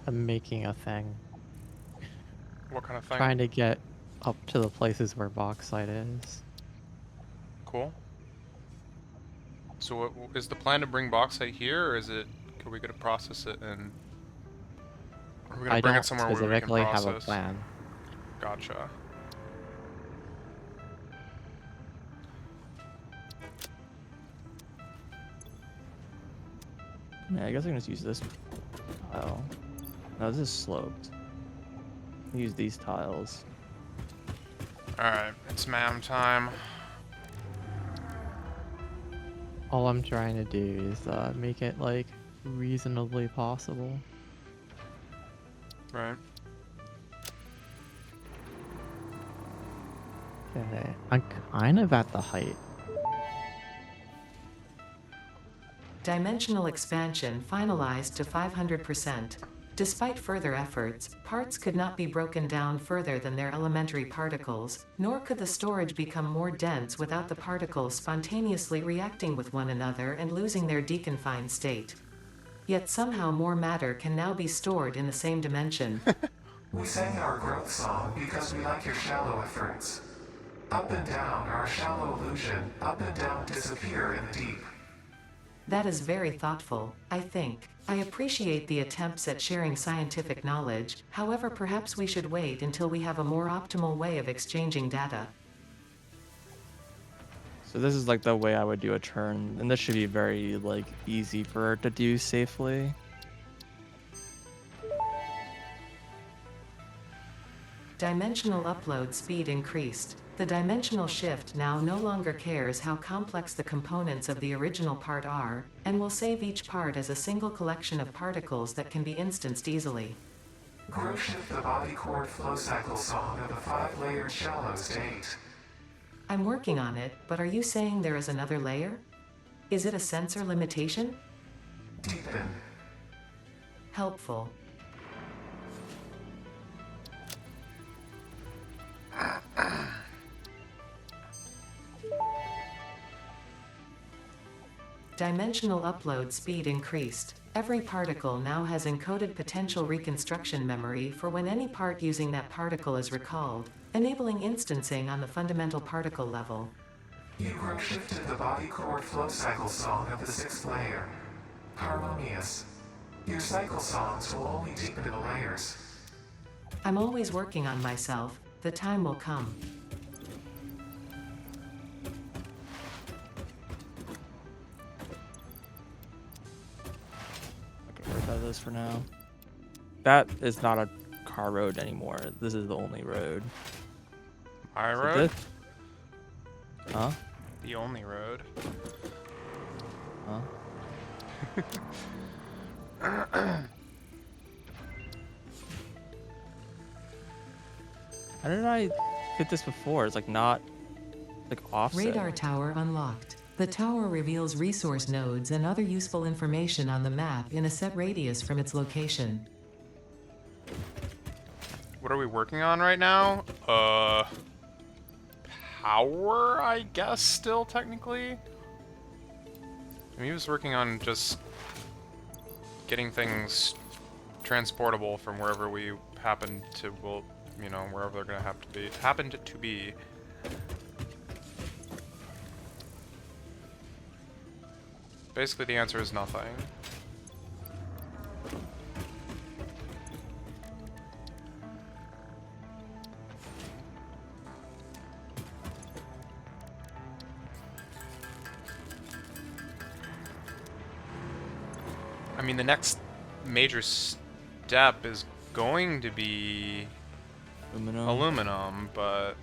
I'm making a thing. What kind of thing? Trying to get up to the places where bauxite is. Cool. So is the plan to bring bauxite here, or is it, are we gonna process it and, are we gonna I bring it don't somewhere where we can specifically have a process? plan. Gotcha. Yeah, I guess I can just use this tile. No, this is sloped. Use these tiles. Alright, it's ma'am time. All I'm trying to do is make it like reasonably possible. Right. Okay, I'm kind of at the height. Dimensional expansion finalized to 500%. Despite further efforts, parts could not be broken down further than their elementary particles, nor could the storage become more dense without the particles spontaneously reacting with one another and losing their deconfined state. Yet somehow more matter can now be stored in the same dimension. We sang our growth song because we like your shallow efforts. Up and down our shallow illusion, up and down disappear in the deep. That is very thoughtful, I think. I appreciate the attempts at sharing scientific knowledge, however perhaps we should wait until we have a more optimal way of exchanging data. So this is like the way I would do a turn, and this should be very like easy for her to do safely. Dimensional upload speed increased. The dimensional shift now no longer cares how complex the components of the original part are, and will save each part as a single collection of particles that can be instanced easily. Grow shift the body chord flow cycle song of the 5-layered shallow state. I'm working on it, but are you saying there is another layer? Is it a sensor limitation? Deepen. Helpful. Dimensional upload speed increased. Every particle now has encoded potential reconstruction memory for when any part using that particle is recalled, enabling instancing on the fundamental particle level. You grow shifted the body chord flow cycle song of the 6th layer. Harmonious. Your cycle songs will only deepen the layers. I'm always working on myself. The time will come. I can worry about this for now. That is not a car road anymore. This is the only road. My So road? Huh? The only road. Huh? How did I hit this before? It's like not like offset. Radar tower unlocked. The tower reveals resource nodes and other useful information on the map in a set radius from its location. What are we working on right now? Power, I guess, still, technically? I mean, he was working on just getting things transportable from wherever we happen to, well, you know, wherever they're gonna have to be. Happened to be. Basically, the answer is nothing. I mean, the next major step is going to be aluminum, but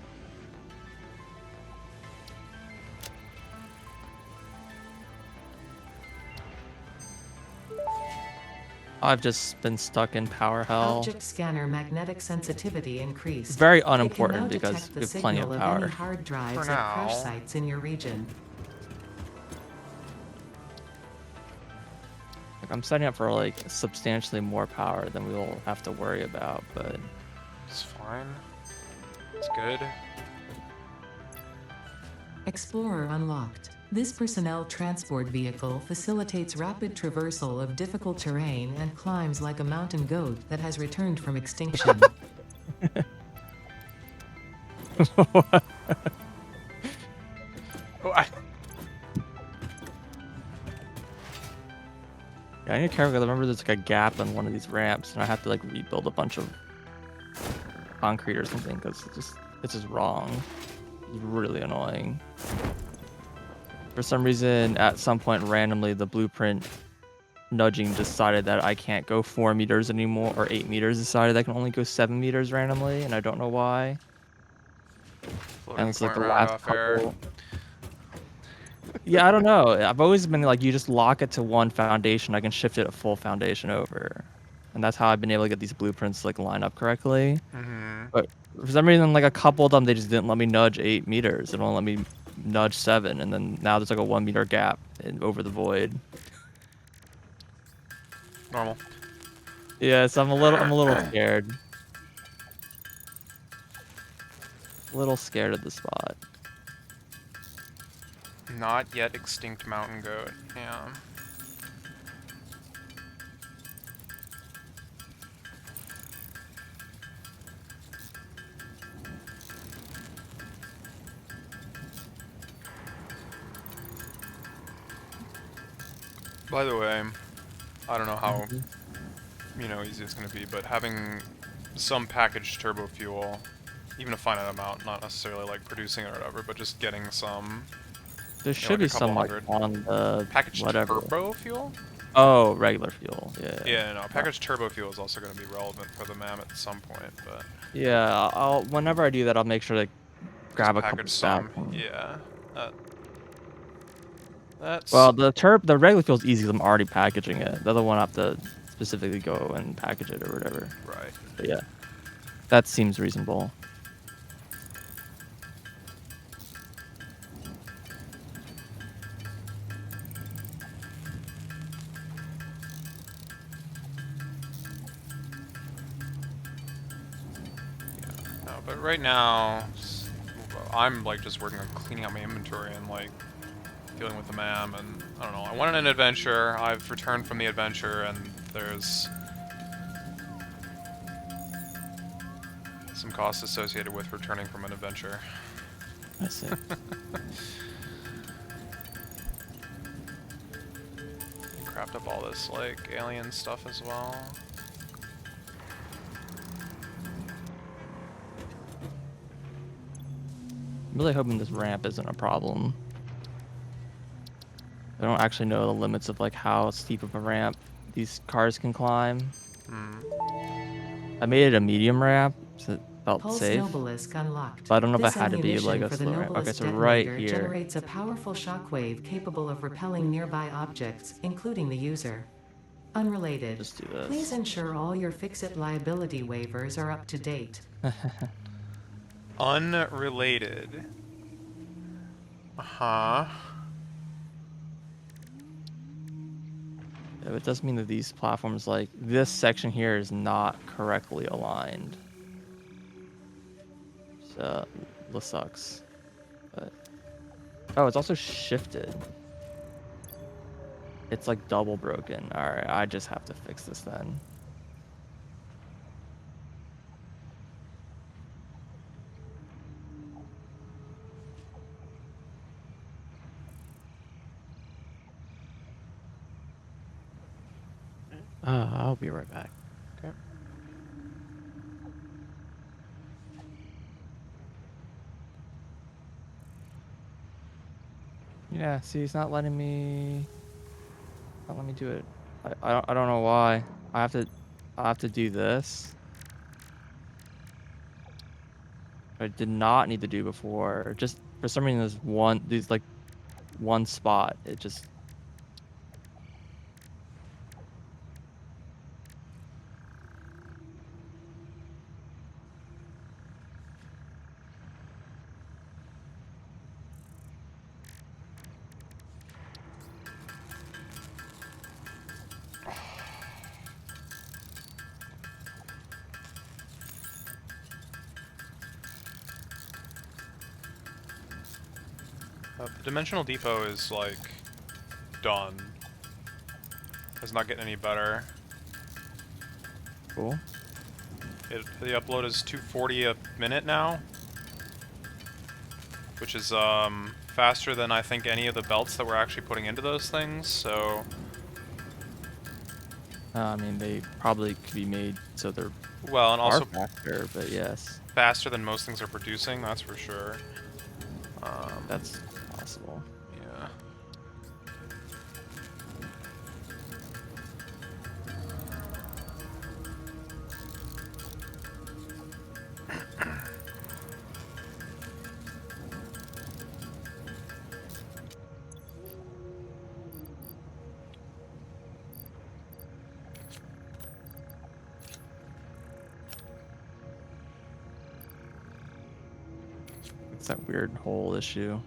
I've just been stuck in power hell. Object scanner magnetic sensitivity increased. Very It can now unimportant because detect the we have plenty of signal of power. any hard drives For at crash now. sites in your region. Like, I'm setting up for like substantially more power than we will have to worry about, but It's fine. It's good. Explorer unlocked. This personnel transport vehicle facilitates rapid traversal of difficult terrain and climbs like a mountain goat that has returned from extinction. Oh, Yeah, I need to be careful 'cause I remember there's like a gap in one of these ramps, and I have to like rebuild a bunch of concrete or something because it's just wrong. It's really annoying. For some reason, at some point randomly, the blueprint nudging decided that I can't go 4 meters anymore, or 8 meters. Decided I can only go 7 meters randomly, and I don't know why. And floating it's like point the round last off air. couple. Yeah, I don't know. I've always been like, you just lock it to one foundation. I can shift it a full foundation over, and that's how I've been able to get these blueprints like line up correctly. Mm-hmm. But for some reason, like a couple of them, they just didn't let me nudge 8 meters. They won't let me nudge 7, and then now there's like a 1 meter gap over the void. Normal. Yeah, so I'm a little scared. A little scared of the spot. Not yet extinct mountain goat. Yeah. By the way, I don't know how easy it's gonna be, but having some packaged turbo fuel, even a finite amount, not necessarily like producing it or whatever, but just getting some. There Like should a be couple some like hundred. on the Packaged whatever. turbo fuel? Oh, regular fuel. Yeah. Yeah, no, packaged turbo fuel is also going to be relevant for the MAM at some point, but Yeah, I'll whenever I do that, I'll make sure to just grab a couple package stacks. some. Yeah. That, that's Well, the regular fuel's easy 'cause I'm already packaging it. The other one I have to specifically go and package it or whatever. right. But yeah, that seems reasonable. No, but right now, I'm like just working on cleaning out my inventory and like dealing with the MAM, and I don't know. I went on an adventure. I've returned from the adventure, and there's some costs associated with returning from an adventure. I see. Craft up all this like alien stuff as well. I'm really hoping this ramp isn't a problem. I don't actually know the limits of like how steep of a ramp these cars can climb. Hmm. I made it a medium ramp, so it felt Pulse safe. Nobelisk unlocked. But I don't know if This it had to be like ammunition a for the slow ramp. Okay, Nobelisk so right detonator here. generates a powerful shockwave capable of repelling nearby objects, including the user. Unrelated. Just do this. Please ensure all your Fix-It liability waivers are up to date. Unrelated. Uh-huh. Yeah, it does mean that these platforms, like this section here, is not correctly aligned. So this sucks. But oh, it's also shifted. It's like double broken. All right, I just have to fix this then. I'll be right back. Okay. Yeah, see, it's not letting me. Not letting me do it. I don't know why. I have to do this. I did not need to do before. Just for some reason, there's like one spot. It just. The dimensional depot is like done. It's not getting any better. Cool. The upload is 240 a minute now, which is faster than I think any of the belts that we're actually putting into those things. So I mean, they probably could be made so they're well, and far also faster, but yes, faster than most things are producing. That's for sure. that's possible. Yeah. It's that weird hole issue.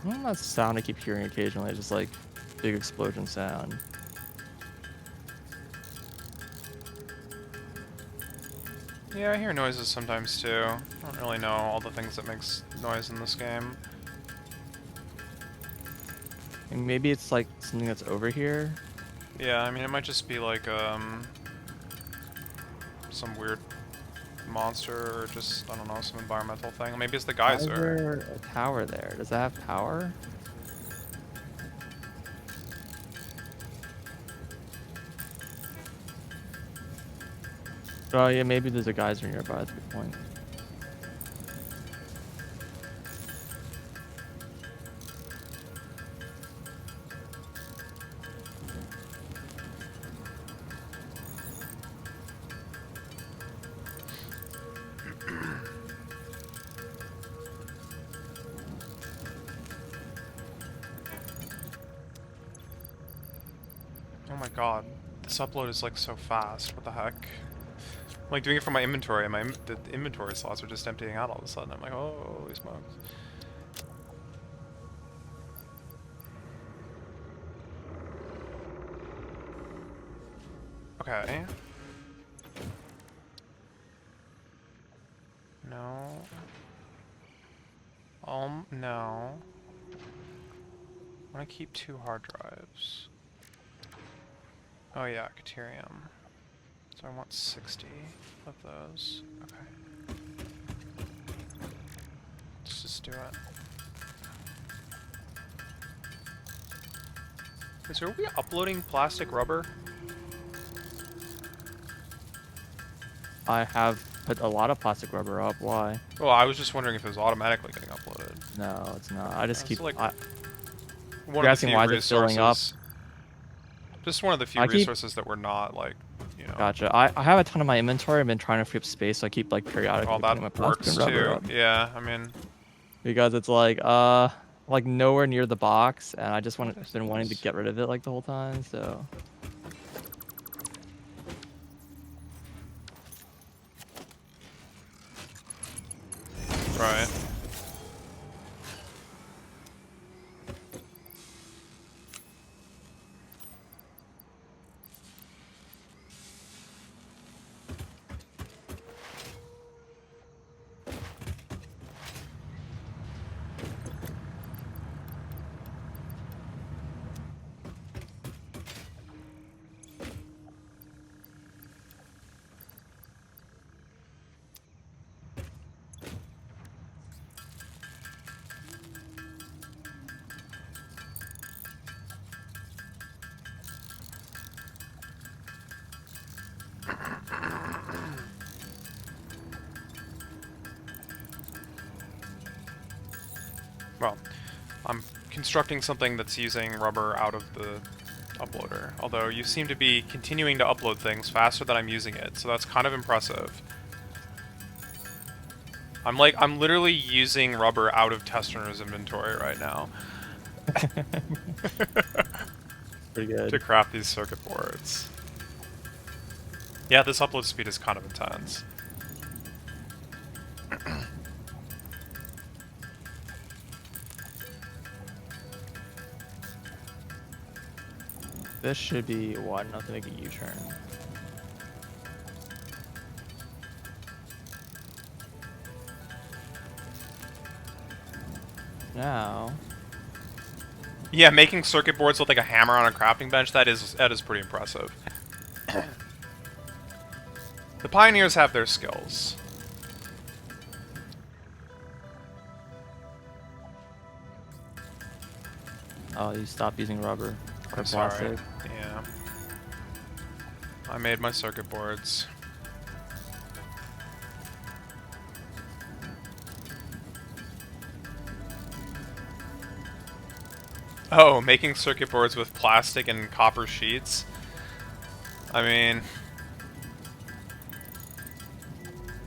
That sound I keep hearing occasionally, just like big explosion sound. Yeah, I hear noises sometimes too. I don't really know all the things that makes noise in this game. And maybe it's like something that's over here. Yeah, I mean it might just be like some weird monster or just I don't know, some environmental thing. Maybe it's the Why is geyser. there a tower there? Does that have power? Oh yeah, maybe there's a geyser nearby. That's a good point. Oh my god, this upload is like so fast. What the heck? I'm like doing it from my inventory, and the inventory slots are just emptying out all of a sudden. I'm like, oh, holy smokes. Okay. No. No. I want to keep 2 hard drives. Oh yeah, Caterium. So I want 60 of those. Okay. Let's just do it. So are we uploading plastic rubber? I have put a lot of plastic rubber up. Why? Well, I was just wondering if it was automatically getting uploaded. No, it's not. I just It's keep. like You're one of the asking few why is it filling up? resources. Just one of the few I keep- resources that we're not like, you know. Gotcha. I have a ton of my inventory. I've been trying to free up space, so I keep like periodically Well, putting my that plastic works and rubber too. up Yeah, I mean, because it's like nowhere near the box, and I just what is been wanting to this? get rid of it like the whole time. So Right. Well, I'm constructing something that's using rubber out of the uploader. Although you seem to be continuing to upload things faster than I'm using it, so that's kind of impressive. I'm literally using rubber out of Testerner's inventory right now. pretty good. To craft these circuit boards. Yeah, this upload speed is kind of intense. This should be wide enough to make a U-turn. now. Yeah, making circuit boards with like a hammer on a crafting bench, that is pretty impressive. The pioneers have their skills. Oh, you stop using rubber or I'm sorry. plastic. Yeah. I made my circuit boards. Oh, making circuit boards with plastic and copper sheets. I mean,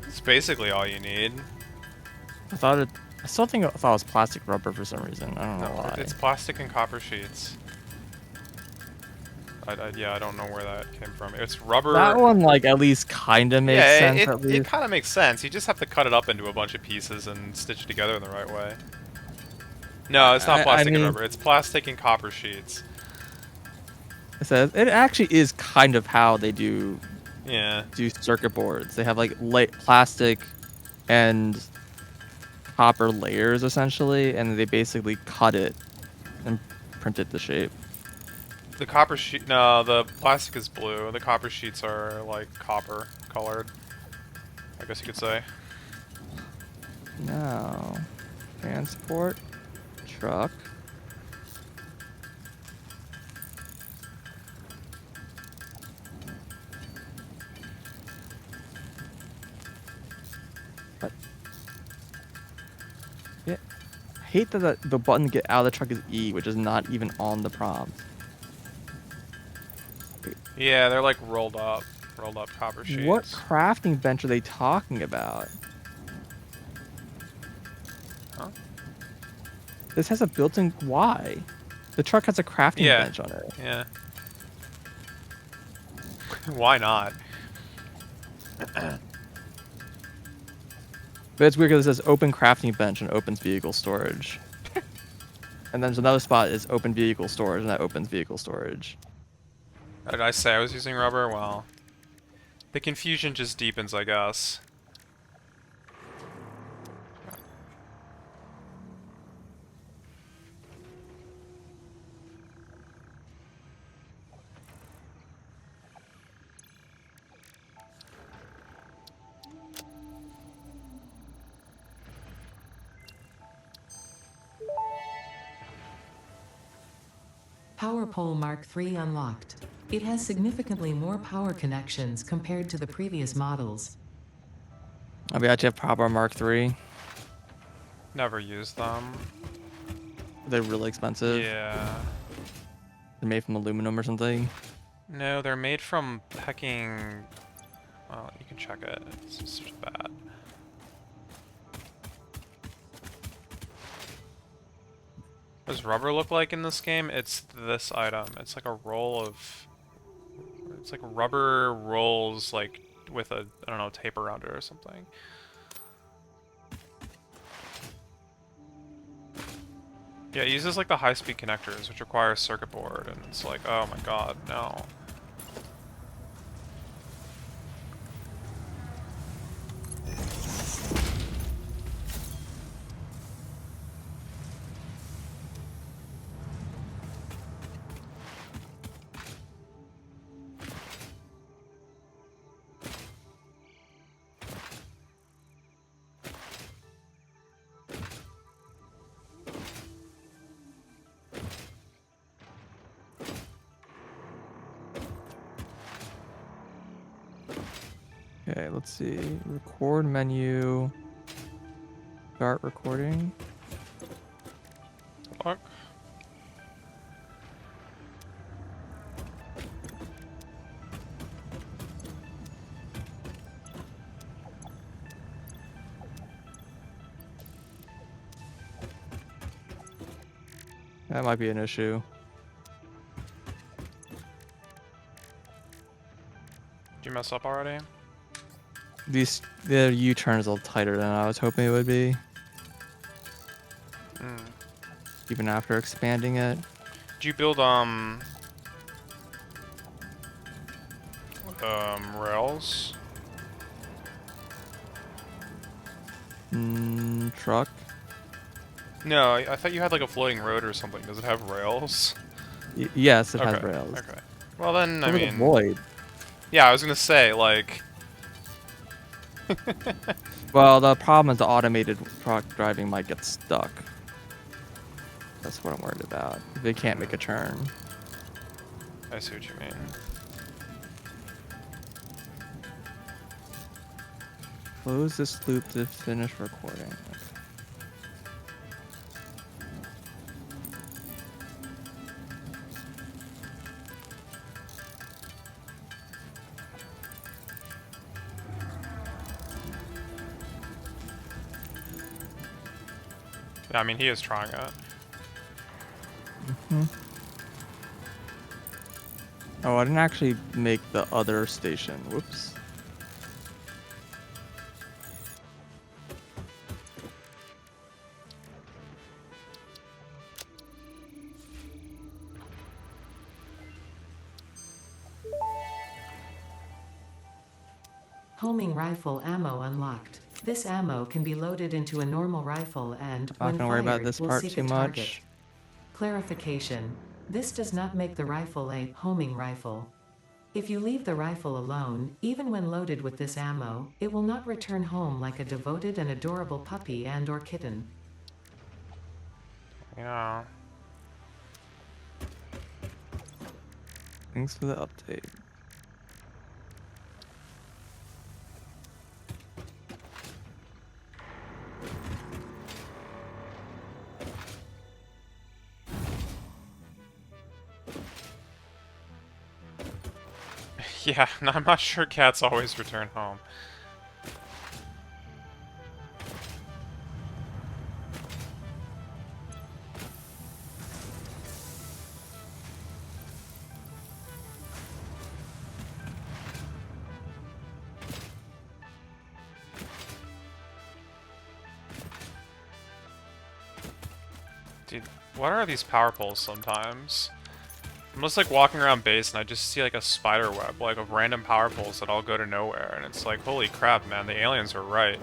it's basically all you need. I still think I thought it was plastic rubber for some reason. I don't know No, why. it's plastic and copper sheets. Yeah, I don't know where that came from. It's rubber. That one, like, at least kind of makes Yeah, sense. it, At it least. kind of makes sense. You just have to cut it up into a bunch of pieces and stitch it together in the right way. No, it's not I plastic and mean- rubber. It's plastic and copper sheets. It says it actually is kind of how they do Yeah. circuit boards. They have like plastic and copper layers essentially, and they basically cut it and print it to shape. The copper sheet. No, the plastic is blue. The copper sheets are like copper colored. I guess you could say. Now, transport truck. What? Yeah. I hate that the button to get out of the truck is E, which is not even on the prompt. Yeah, they're like rolled up copper sheets. What crafting bench are they talking about? Huh? This has a built-in why? The truck has a crafting Yeah. bench on it. Yeah. Why not? But it's weird because it says open crafting bench and opens vehicle storage. And then there's another spot is open vehicle storage and that opens vehicle storage. Did I say I was using rubber? Well, the confusion just deepens, I guess. Power pole Mark III unlocked. It has significantly more power connections compared to the previous models. We actually have Power Mark III. Never used them. They're really expensive. Yeah. They're made from aluminum or something. No, they're made from pecking... Well, you can check it. It's just bad. What does rubber look like in this game? It's this item. It's like a roll of... It's like rubber rolls, like, with a, I don't know, tape around it or something. Yeah, it uses, like, the high-speed connectors, which require a circuit board, and it's like, oh my god, no. Okay, let's see. Record menu. Start recording. Fuck. That might be an issue. Did you mess up already? The U-turn is a little tighter than I was hoping it would be. Hmm. Even after expanding it. Did you build, rails? Truck. No, I thought you had like a floating road or something. Does it have rails? Yes, it has Okay, rails. okay. Well then, I Look at the mean... void. Yeah, I was gonna say, like... Well, the problem is the automated truck driving might get stuck. That's what I'm worried about. They can't make a turn. I see what you mean. Close this loop to finish recording. Okay. Yeah, I mean, he is trying it. Oh, I didn't actually make the other station. Whoops. Homing rifle ammo unlocked. This ammo can be loaded into a normal rifle and, Not when gonna worry about fired, this will part seek too a target. much. Clarification. This does not make the rifle a homing rifle. If you leave the rifle alone, even when loaded with this ammo, it will not return home like a devoted and adorable puppy and/or kitten. Yeah. Thanks for the update. Yeah, no, I'm not sure cats always return home. Dude, what are these power poles sometimes? I'm just like walking around base and I just see like a spider web, like of random power poles that all go to nowhere, and it's like, holy crap, man, the aliens are right.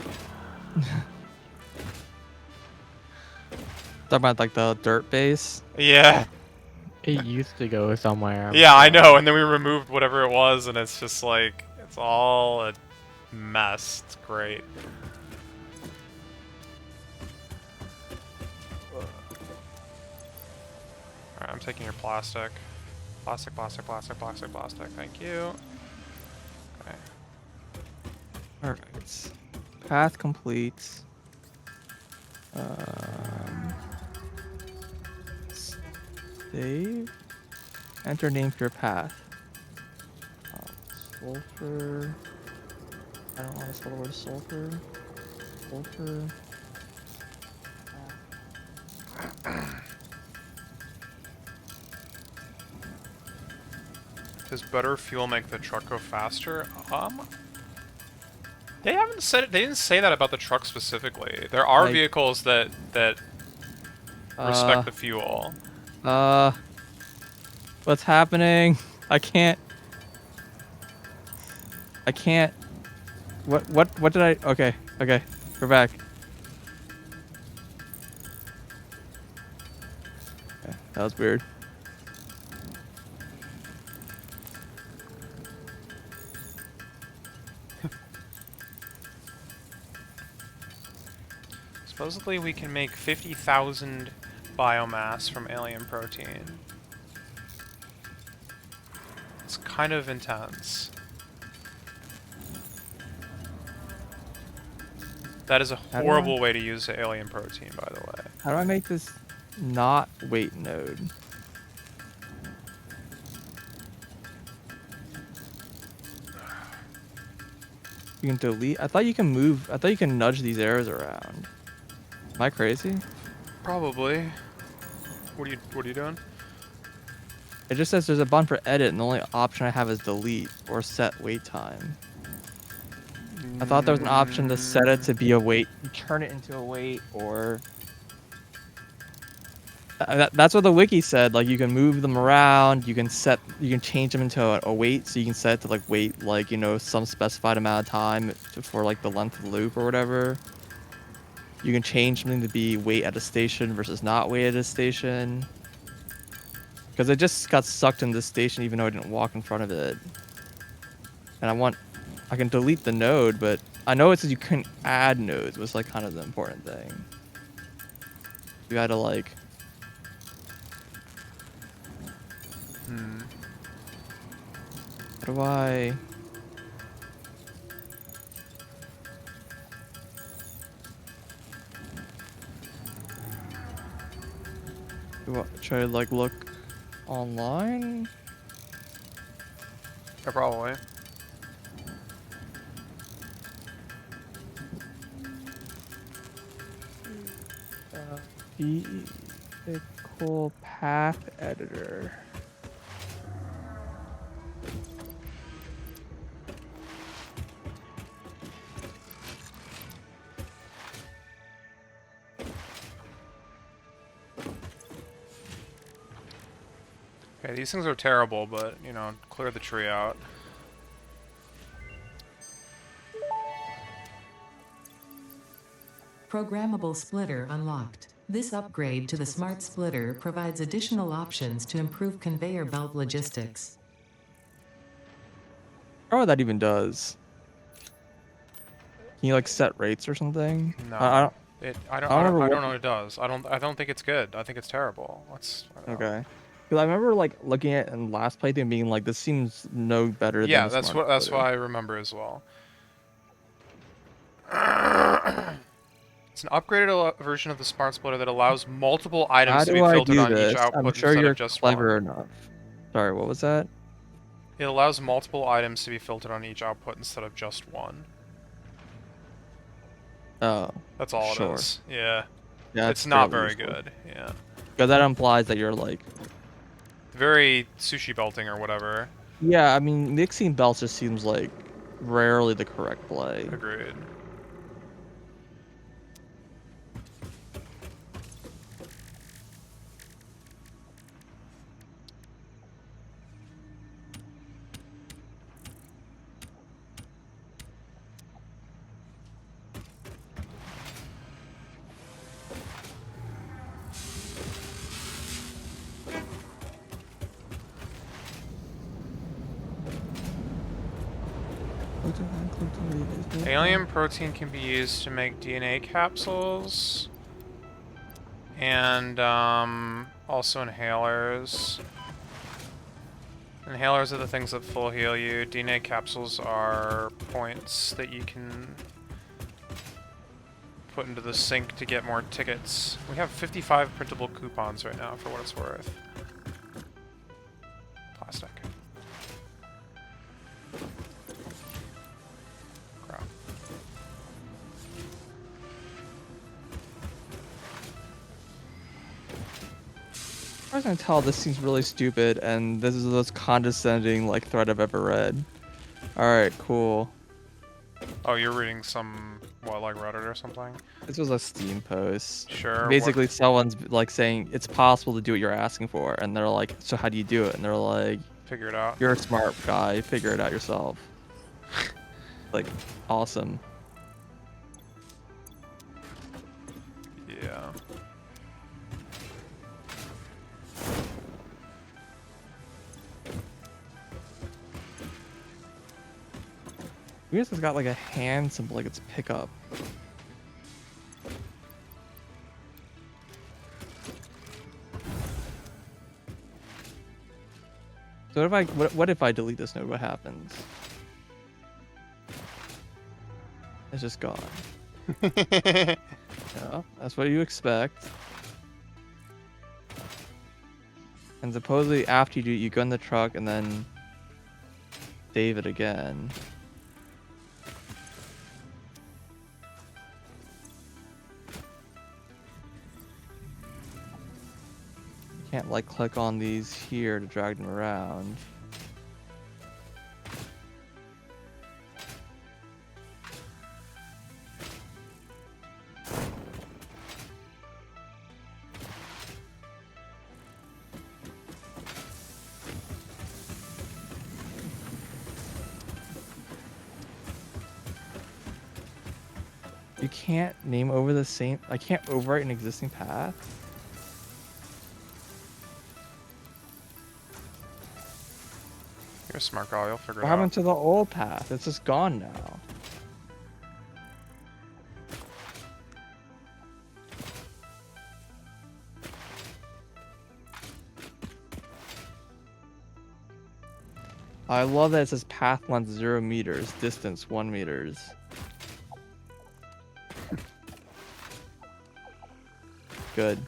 Talking about like the dirt base. Yeah. It used to go somewhere. I'm Yeah, I sure. know, and then we removed whatever it was, and it's just like, it's all a mess. It's great. Alright, I'm taking your plastic. Plastic, plastic, plastic, plastic, plastic. Thank you. Okay. Alright. Path complete. Save. Enter name for your path. Sulfur. I don't want to spell the word sulfur. Sulfur. Does better fuel make the truck go faster? They haven't said it. They didn't say that about the truck specifically. There are Like, vehicles that respect the fuel. What's happening? I can't. What did I? Okay, we're back. Okay, that was weird. Supposedly we can make 50,000 biomass from alien protein. It's kind of intense. That is a How do horrible way to use alien protein, by the way. How do I make this not wait node? You can delete. I thought you can move. I thought you can nudge these arrows around. Am I crazy? Probably. What are you doing? It just says there's a button for edit, and the only option I have is delete or set wait time. I thought there was an option to set it to be a wait, turn it into a wait, or that's what the wiki said. Like you can move them around, you can change them into a wait, so you can set it to like wait, like some specified amount of time for like the length of the loop or whatever. you can change something to be wait at a station versus not wait at a station. Because it just got sucked in this station even though I didn't walk in front of it. And I can delete the node, but I know it says you couldn't add nodes was like kind of the important thing. You had to like, how do I? Should I like look online? Yeah, probably. Vehicle path editor. Okay, these things are terrible, but, you know, clear the tree out. Programmable splitter unlocked. This upgrade to the smart splitter provides additional options to improve conveyor belt logistics. I don't know what that even does. Can you like set rates or something? No. I don't. I don't, I don't remember I what. don't know what it does. I don't think it's good. I think it's terrible. I don't know. Okay. Because I remember like looking at it in last playthrough and being like, this seems no better than Yeah, the smart that's splitter. what I remember as well. It's an upgraded version of the smart splitter that allows multiple How items to be do I filtered do on each this? I'm output sure instead of you're just clever one. enough. Sorry, what was that? It allows multiple items to be filtered on each output instead of just one. Oh. That's all Sure. it is. Yeah. Yeah, It's that's not fairly very useful. good. Yeah. Because that implies that you're like. Very sushi belting or whatever. Yeah, I mean, mixing belts just seems like rarely the correct play. Agreed. Alien protein can be used to make DNA capsules. And, also inhalers. Inhalers are the things that full heal you. DNA capsules are points that you can put into the sink to get more tickets. We have 55 printable coupons right now, for what it's worth. Plastic. Crap. I can tell this seems really stupid, and this is the most condescending like thread I've ever read. All right, cool. Oh, you're reading some, what, like Reddit or something? This was a Steam post. Sure. Basically, someone's like saying it's possible to do what you're asking for, and they're like, "So how do you do it?" And they're like, Figure it out. "You're a smart guy. Figure it out yourself." Like, awesome. Yeah. Yours has got like a hand symbol, like it's pickup. So what if I delete this node? What happens? It's just gone. Yeah, that's what you expect. And supposedly after you do it, you go in the truck and then save it again. You can't like click on these here to drag them around. You can't name over the same... I can't overwrite an existing path? You're a smart guy, you'll figure it What out. happened to the old path? It's just gone now. I love that it says path length 0 meters, distance 1 meters. Good.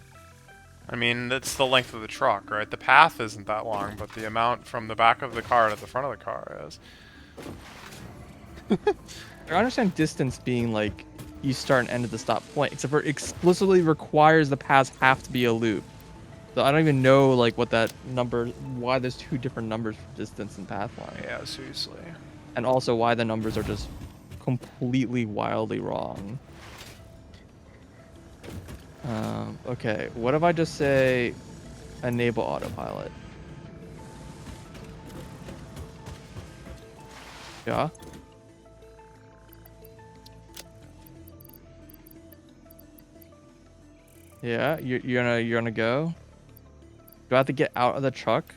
I mean, that's the length of the truck, right? The path isn't that long, but the amount from the back of the car to the front of the car is. I understand distance being like you start and end at the stop point, except for it explicitly requires the paths have to be a loop. So I don't even know like what that number, why there's two different numbers for distance and path length. Yeah, seriously. And also why the numbers are just completely wildly wrong. Okay, what if I just say enable autopilot? Yeah? Yeah, you're gonna go? Do I have to get out of the truck?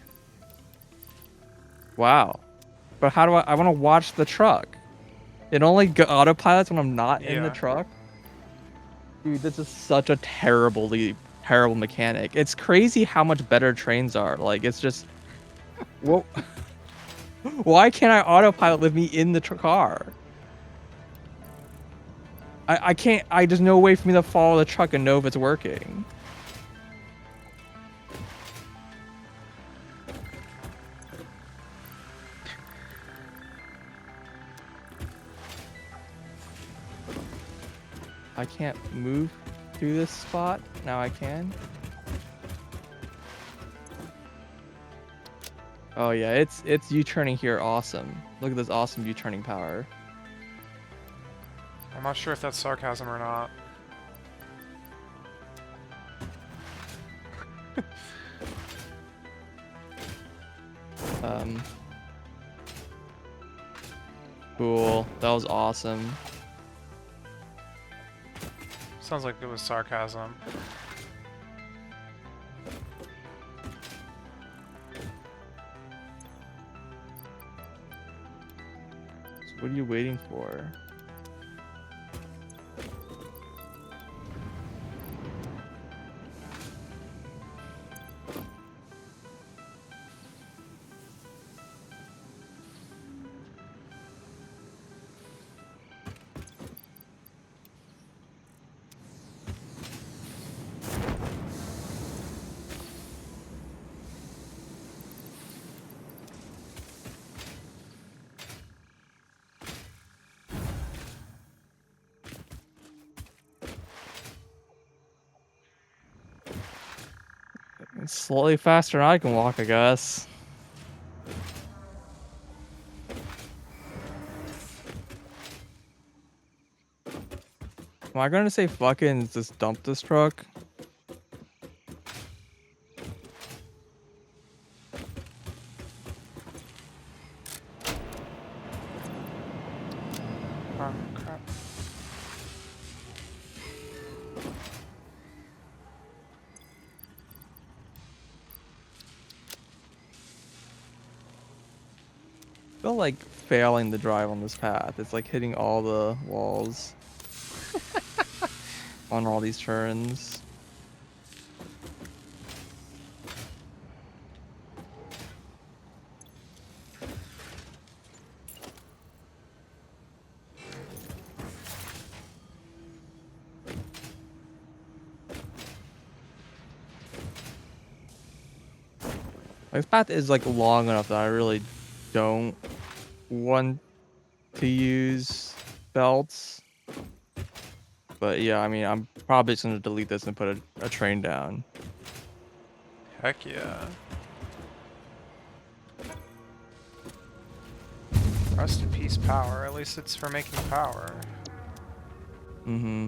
Wow. But how do I want to watch the truck? It only autopilots when I'm not in the Yeah. truck? Dude, this is such a terrible mechanic. It's crazy how much better trains are. Like, it's just... Whoa. Why can't I autopilot with me in the car? I can't... There's no way for me to follow the truck and know if it's working. I can't move through this spot. Now I can. Oh yeah, it's U-turning here awesome. Look at this awesome U-turning power. I'm not sure if that's sarcasm or not. Cool. That was awesome. Sounds like it was sarcasm. So what are you waiting for? It's slightly faster than I can walk, I guess. Am I gonna say fucking just dump this truck? Oh, crap. I feel like failing the drive on this path. It's like hitting all the walls on all these turns. This path is like long enough that I really don't want to use belts. But yeah, I mean, I'm probably just gonna delete this and put a train down. Heck yeah. Rest in peace, power. At least it's for making power. Mm-hmm.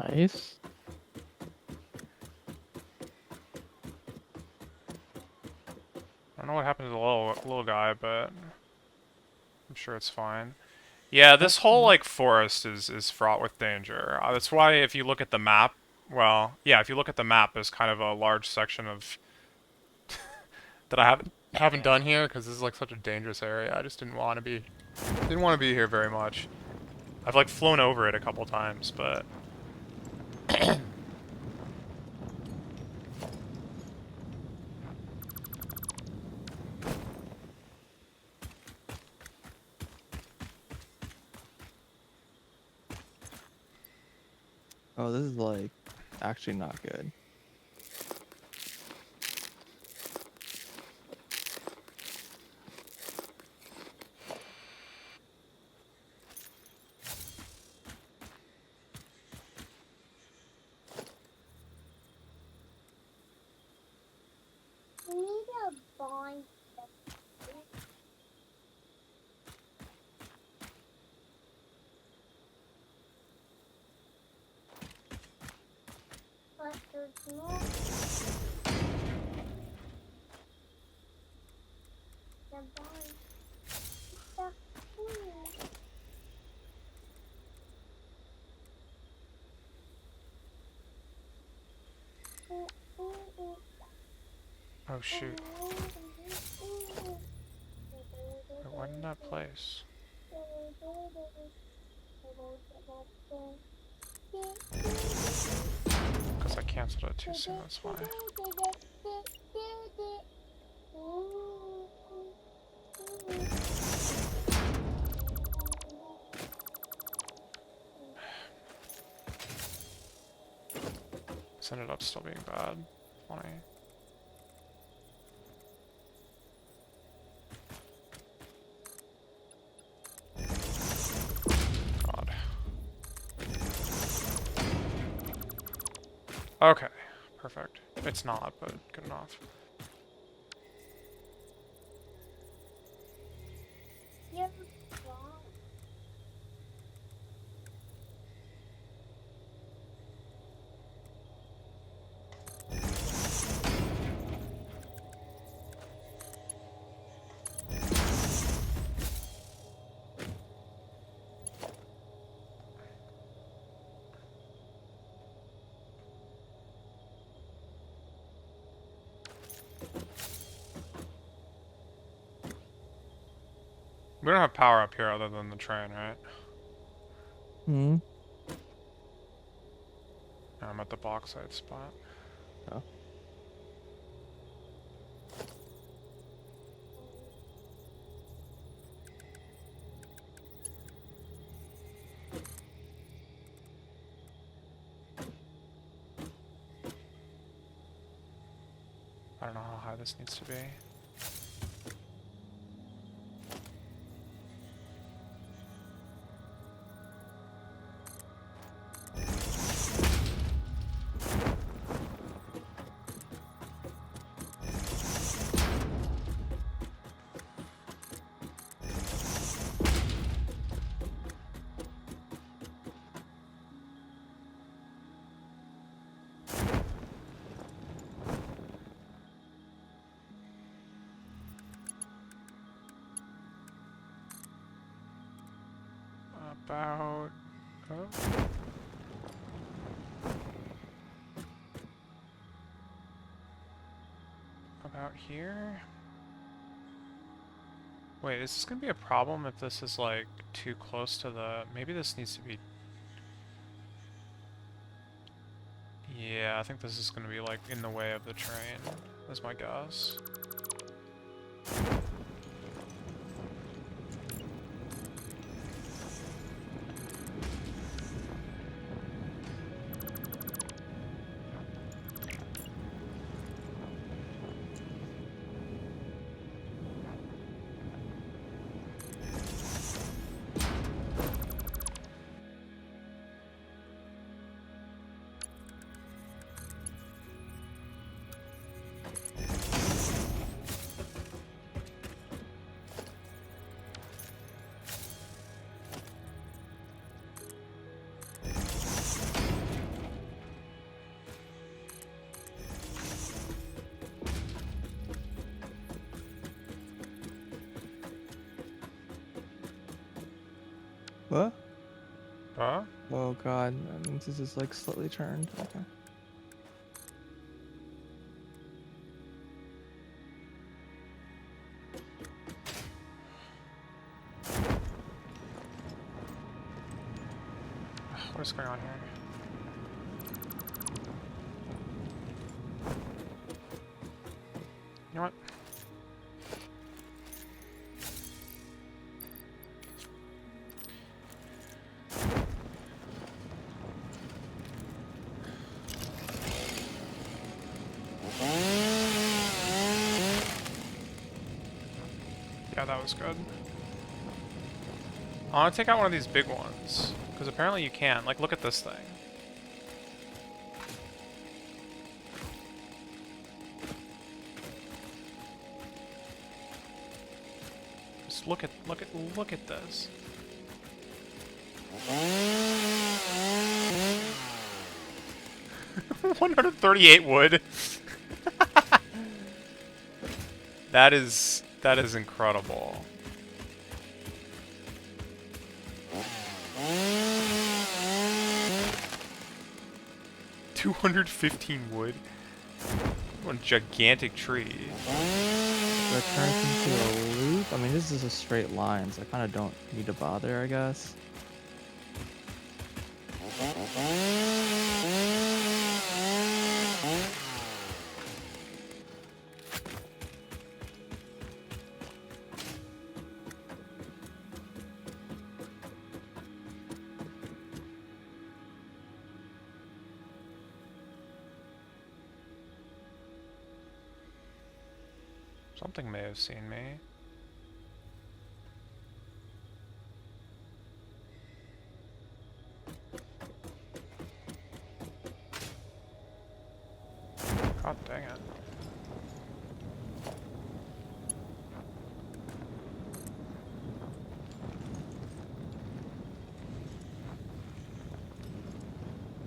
Nice. I don't know what happened to the little guy, but I'm sure it's fine. Yeah, this whole like forest is fraught with danger. That's why if you look at the map, well, yeah, if you look at the map, there's kind of a large section of that I haven't done here because this is like such a dangerous area. I just didn't want to be here very much. I've like flown over it a couple times, but Oh, this is like actually not good. oh shoot. Wait, when did that place? Because I canceled it too soon, that's why. This ended up still being bad. Funny. God. Okay, perfect. It's not, but good enough. We don't have power up here other than the train, right? Hmm. I'm at the bauxite spot. Oh. I don't know how high this needs to be. About... Oh. About here? Wait, is this gonna be a problem if this is like too close to the... Maybe this needs to be... Yeah, I think this is gonna be like in the way of the train, is my guess. What? Huh? Oh god, that means this is like slightly turned. Okay. What is going on here? You know what? Yeah, that was good. I want to take out one of these big ones, because apparently you can. Like, look at this thing. Just look at this. $138 wood. That is incredible. $215 wood. What a gigantic tree. That turns into a loop. I mean, this is a straight line, so I kind of don't need to bother, I guess. Something may have seen me. God dang it.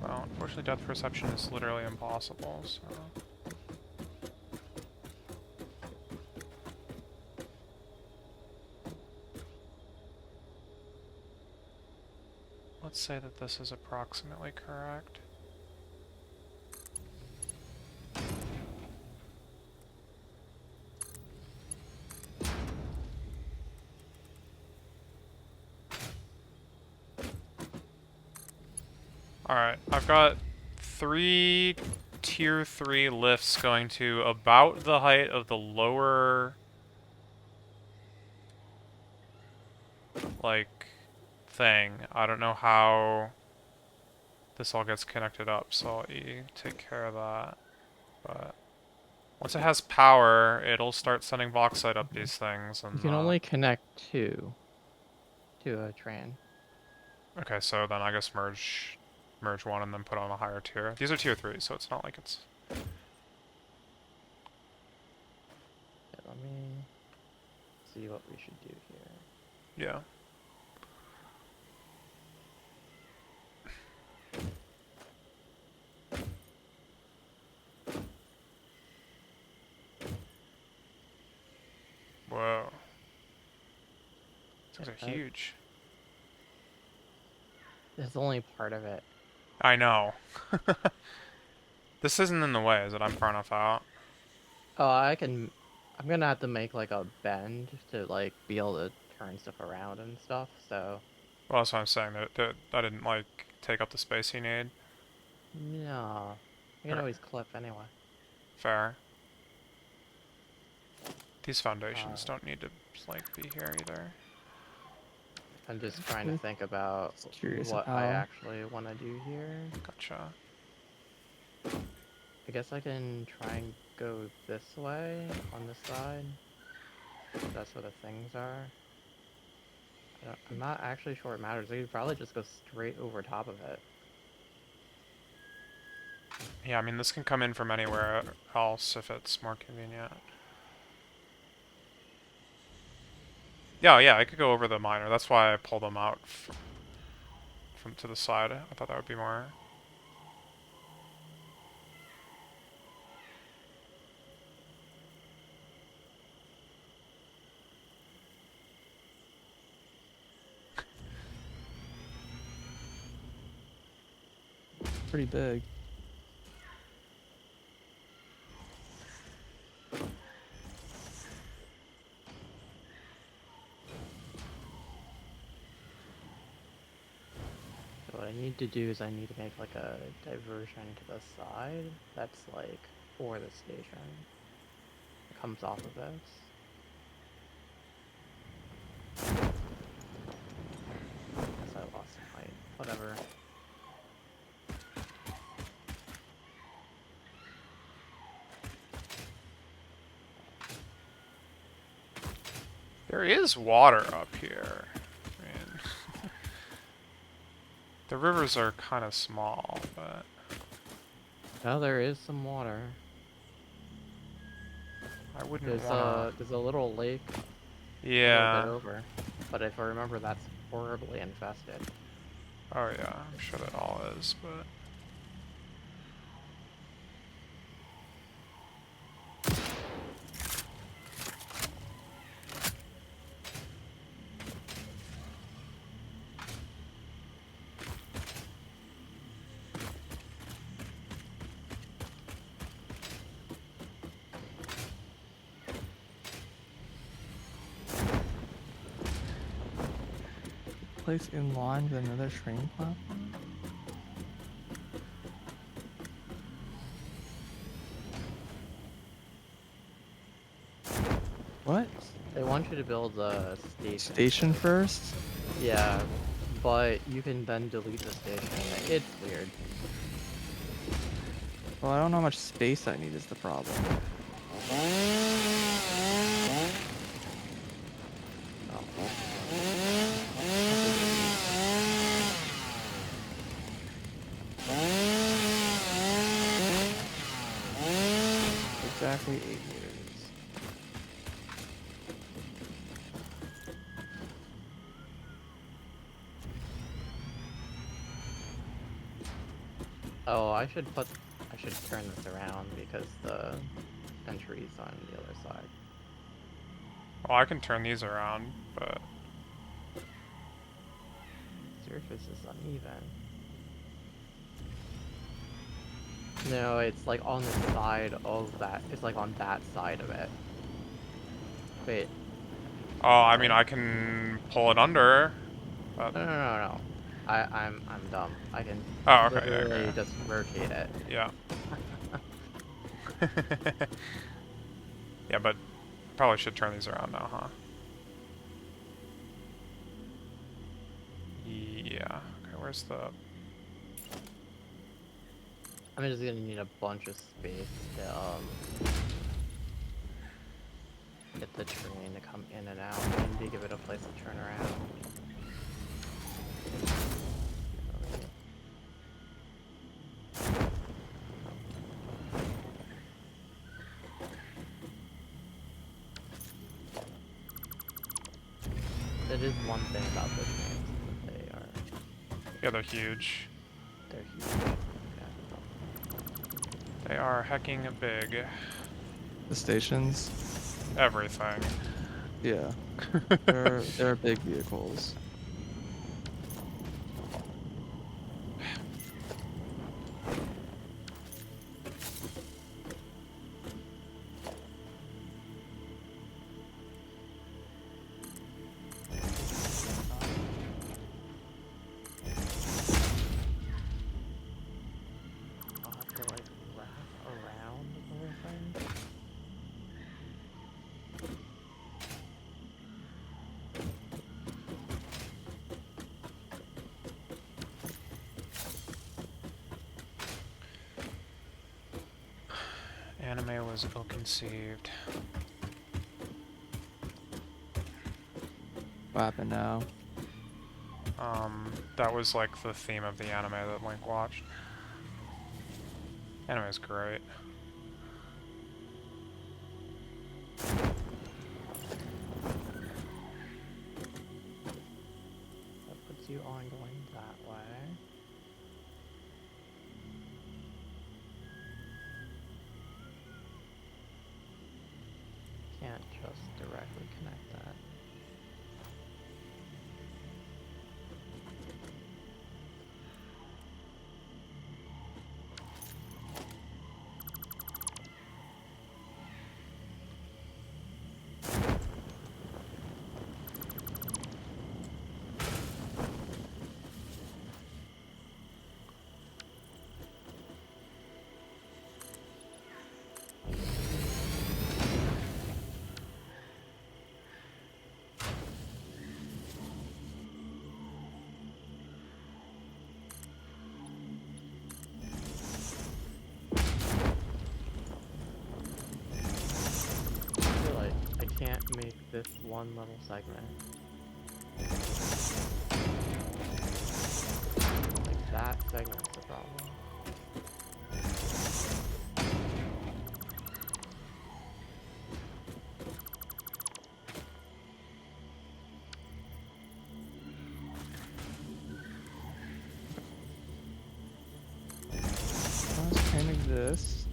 Well, unfortunately depth perception is literally impossible, so... Let's say that this is approximately correct. Alright, I've got 3 tier 3 lifts going to about the height of the lower... like... thing. I don't know how this all gets connected up, so I'll take care of that. But once it has power, it'll start sending bauxite up these things, and You can only connect two to a train. okay, so then I guess merge one and then put on a higher tier. These are tier 3, so it's not like it's... Yeah, let me see what we should do here. Yeah. Whoa. These are huge. It's only part of it. I know. This isn't in the way, is it? I'm far enough out. Oh, I'm gonna have to make like a bend to like be able to turn stuff around and stuff, so... Well, that's what I'm saying. That I didn't, like, take up the space you need. No. You can Okay. always clip anyway. Fair. These foundations don't need to, like, be here either. I'm just trying to think about Just curious what how. I actually want to do here. Gotcha. I guess I can try and go this way on this side. That's where the things are. I'm not actually sure it matters. We could probably just go straight over top of it. Yeah, I mean, this can come in from anywhere else if it's more convenient. Yeah, I could go over the miner. That's why I pulled them out from to the side. I thought that would be more... pretty big. So what I need to do is I need to make like a diversion to the side that's like for the station. It comes off of this. Guess I lost some height. Whatever. There is water up here. I mean, the rivers are kind of small, but Now there is some water. I wouldn't wanna. There's a little lake a little bit Yeah. over, but if I remember, that's horribly infested. Oh yeah, I'm sure that all is, but. Place in line with another train platform? What? They want you to build a station. Station first? Yeah, but you can then delete the station. It's weird. Well, I don't know how much space I need is the problem. Exactly 8 meters. Oh, I should turn this around because the entry's on the other side. Well, I can turn these around, but. Surface is uneven. No, it's like on the side of that. It's like on that side of it. Wait. Oh, I mean, I can pull it under. But... No. I'm dumb. I can Oh, okay, literally yeah. just rotate it. Yeah. Yeah, but probably should turn these around now, huh? Yeah. Okay, where's the... I'm just gonna need a bunch of space to get the train to come in and out. I need to give it a place to turn around. That is one thing about the trains, that Yeah, they're huge. they're huge. They are hecking big. The stations? Everything. Yeah. They're big vehicles. I'll have to like wrap around the whole thing. Anime was ill-conceived. What happened now? That was like the theme of the anime that Link watched. Anime's great. That puts you on going that way. Can't just directly connect that. this one little segment. Like that segment's the problem. This can exist.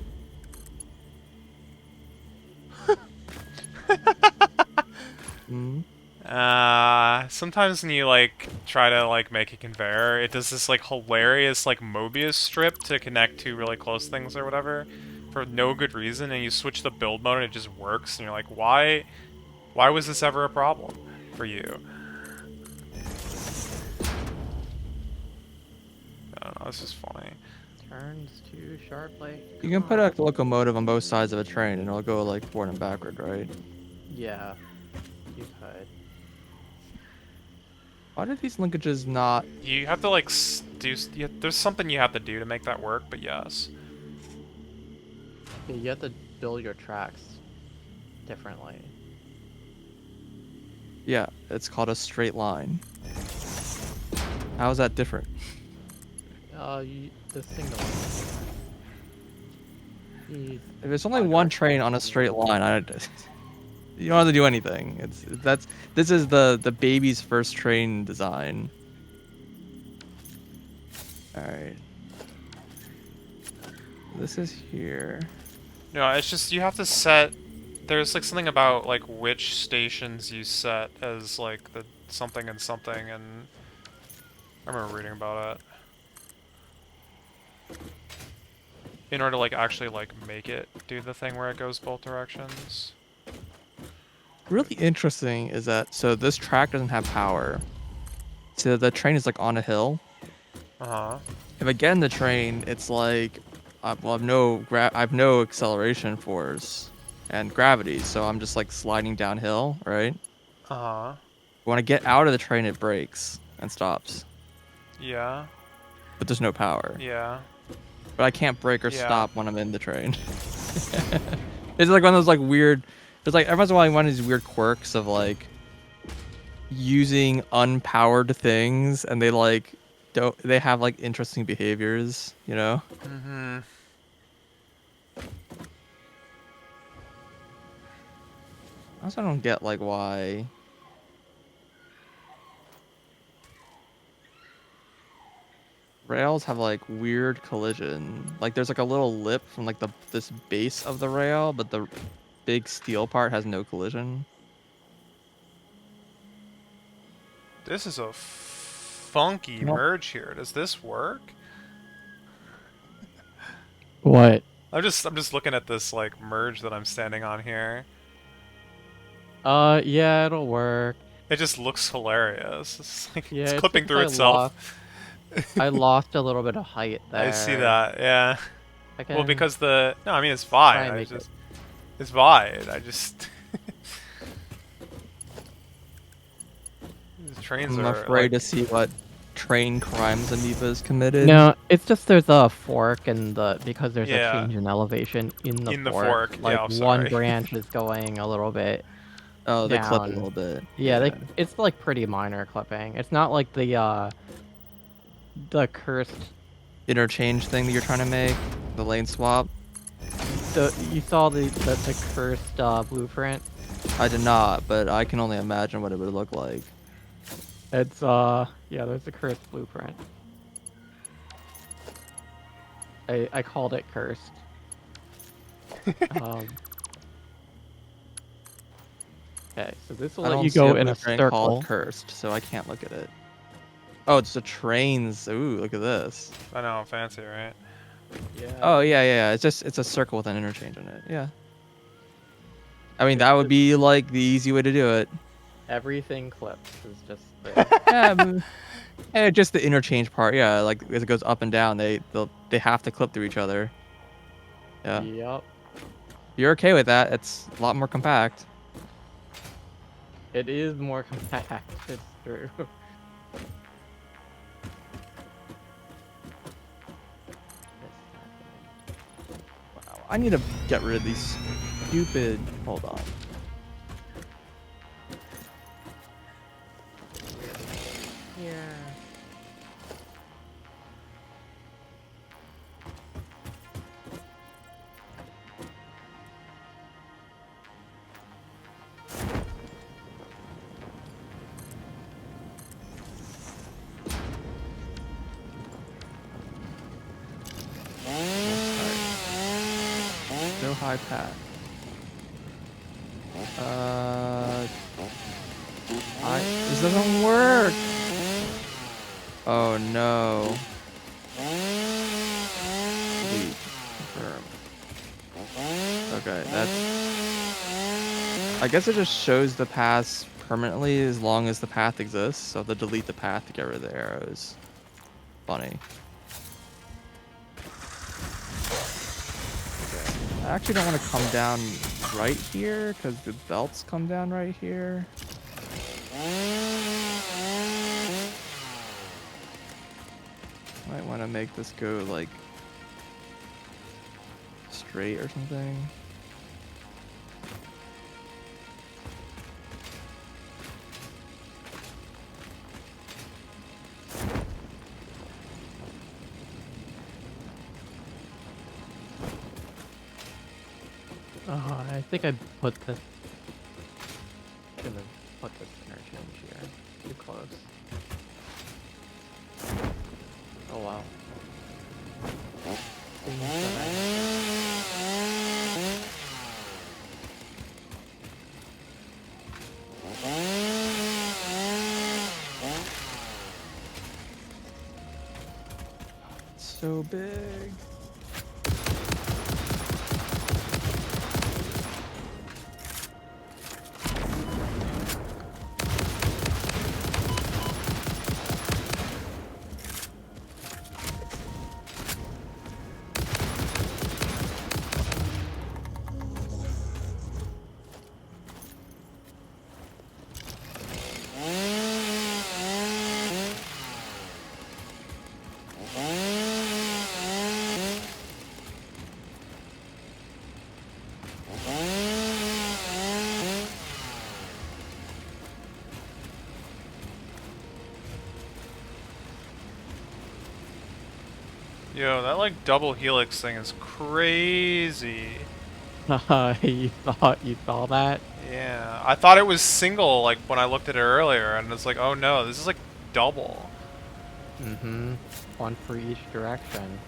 Hmm. Sometimes when you like try to like make a conveyor, it does this like hilarious like Mobius strip to connect two really close things or whatever for no good reason, and you switch the build mode and it just works, and you're like, why was this ever a problem for you? I don't know, this is funny. Turns too sharply. You can put a locomotive on both sides of a train and it'll go like forward and backward, right? Yeah, you could. Why do these linkages not? You have to like there's something you have to do to make that work, but yes. Yeah, you have to build your tracks differently. Yeah, it's called a straight line. How is that different? The signal is different. If it's only one train on a straight line, you don't have to do anything. This is the baby's first train design. All right. This is here. No, it's just you have to set. There's like something about like which stations you set as like the something and something, and I remember reading about it. In order to like actually like make it do the thing where it goes both directions. Really interesting is that so this track doesn't have power. So the train is like on a hill. Uh-huh. If I get in the train, it's like well, I have no acceleration force and gravity, so I'm just like sliding downhill, right? Uh-huh. When I get out of the train, it brakes and stops, Yeah. but there's no power. Yeah. But I can't brake or Yeah. stop when I'm in the train. It's like one of those like weird. There's like every once in a while one of these weird quirks of like using unpowered things, and they like don't. They have like interesting behaviors, you know. Mm-hmm. I also don't get like why. Rails have like weird collision. Like there's like a little lip from like this base of the rail, but the big steel part has no collision. This is a funky Nope. merge here. Does this work? What? I'm just looking at this like merge that I'm standing on here. Yeah, it'll work. It just looks hilarious. It's like Yeah, it's it's clipping because through itself. I lost a little bit of height there. I see that, yeah. I Well, can because no, I mean it's try fine. and I make just it's wide. I just these trains I'm are afraid like, to see what train crimes Amoeba's committed. No, it's just there's a fork and because there's Yeah. a change in elevation in the In the fork. fork, yeah, Like I'm one sorry. branch is going a little bit Oh, they clip a down. little bit. Yeah, it's like pretty minor clipping. It's not like the cursed. Interchange thing that you're trying to make, the lane swap. You saw the cursed blueprint. I did not, but I can only imagine what it would look like. It's yeah, there's a cursed blueprint. I called it cursed. Okay, so this will I let don't you see go a in a blueprint circle. called cursed, so I can't look at it. Oh, it's the trains. Ooh, look at this. I know, fancy, right? Yeah. Oh yeah. It's a circle with an interchange in it. Yeah. I mean, that would be like the easy way to do it. Everything clips is just there. Yeah, just the interchange part. Yeah, like as it goes up and down, they have to clip through each other. Yeah. Yep. You're okay with that? It's a lot more compact. It is more compact. It's true. Wow, I need to get rid of these stupid. Hold on. Show high path. This doesn't work. Oh no. Delete. Confirm. Okay, that's. I guess it just shows the paths permanently as long as the path exists. So to delete the path to get rid of the arrows. Funny. I actually don't want to come down right here because the belts come down right here. Might want to make this go like straight or something. I think I put this. Gonna put this interchange here. Too close. Oh wow. Seems So big. Yo, that like double helix thing is crazy. you thought you saw that? Yeah, I thought it was single like when I looked at it earlier, and it's like, oh no, this is like double. Mm-hmm. One for each direction.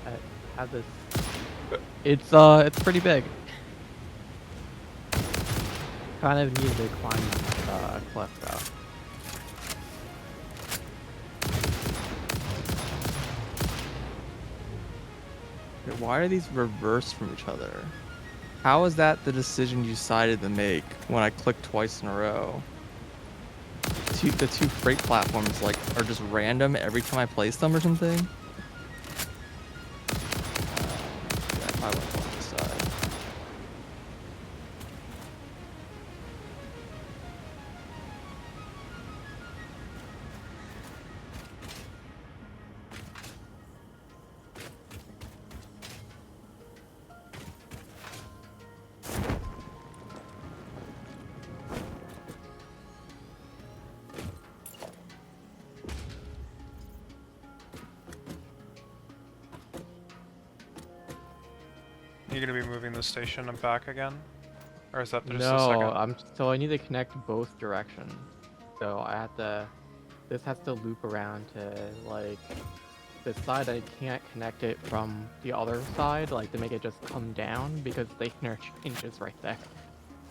I have this. It's pretty big. Kind of need to climb a cliff though. Okay, why are these reversed from each other? How is that the decision you decided to make when I clicked twice in a row? The two freight platforms like are just random every time I place them or something? Yeah, I probably want to go on this side. You gonna be moving the station and back again? Or is that just a No, second? so I need to connect both directions. So I have to. This has to loop around to like this side. I can't connect it from the other side, like to make it just come down because the interchange is right there.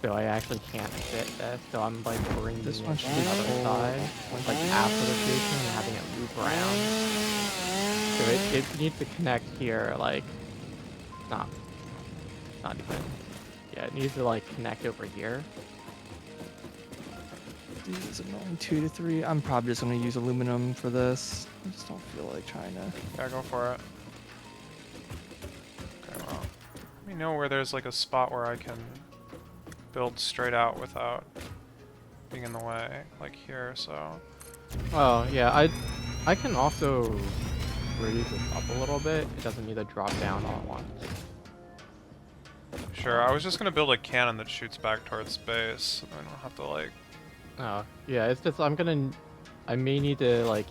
So I actually can't fit this. So I'm like bringing This it one to should the be other full. side, like after the station, and having it loop around. So it needs to connect here, like not not even. Yeah, it needs to like connect over here. Dude, is it only 2 to 3? I'm probably just gonna use aluminum for this. I just don't feel like trying to. Yeah, go for it. Okay, well, let me know where there's like a spot where I can build straight out without being in the way, like here, so. Oh yeah, I can also raise this up a little bit. It doesn't need to drop down all at once. Sure, I was just gonna build a cannon that shoots back towards space, so I don't have to like... Oh yeah, it's just I may need to like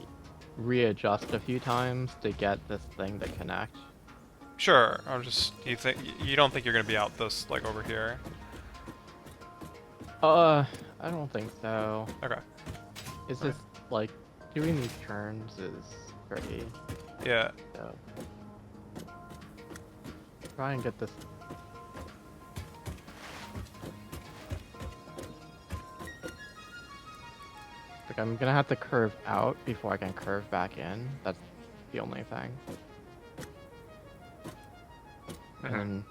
readjust a few times to get this thing to connect. Sure, you don't think you're gonna be out this, like, over here? I I don't think so. Okay. It's Right. just like doing these turns is tricky. Yeah. So try and get this. Like I'm gonna have to curve out before I can curve back in. That's the only thing. Mhm. And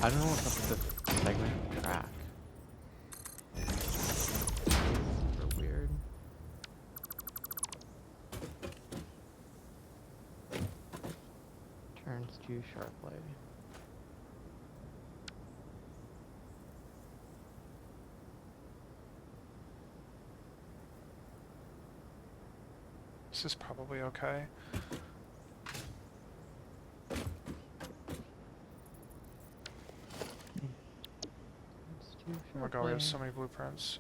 I don't know what's up with this segment track. Super weird. Turns too sharply. This is probably okay. Turns too Oh my god, we have sharply. so many blueprints.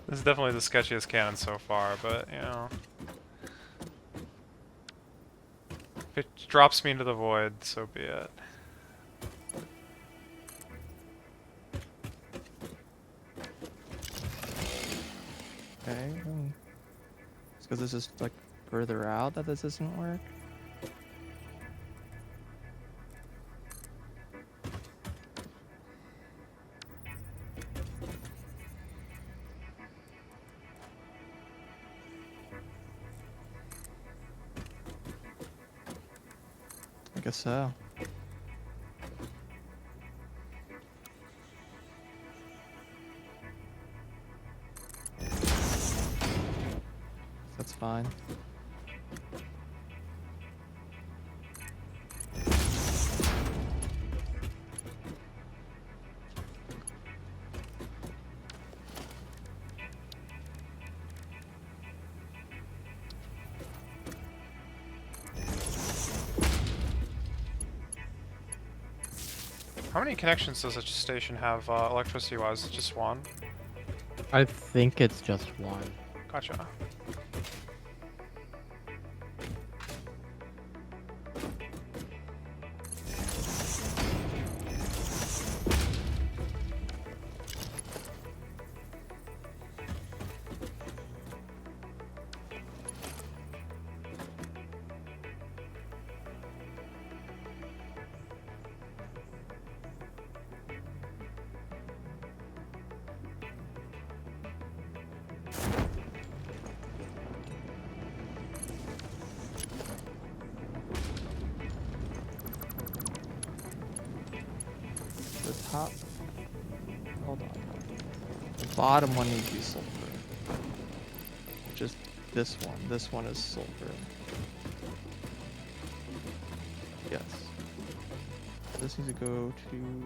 This is definitely the sketchiest cannon so far, but, you know. If it drops me into the void, so be it. Okay. It's because this is like further out that this doesn't work. I guess so. That's fine. How many connections does such a station have, electricity-wise? Just one? I think it's just one. Gotcha. The top. Hold on. The bottom one needs to be sulfur. Just this one. This one is sulfur. Yes. This needs to go to.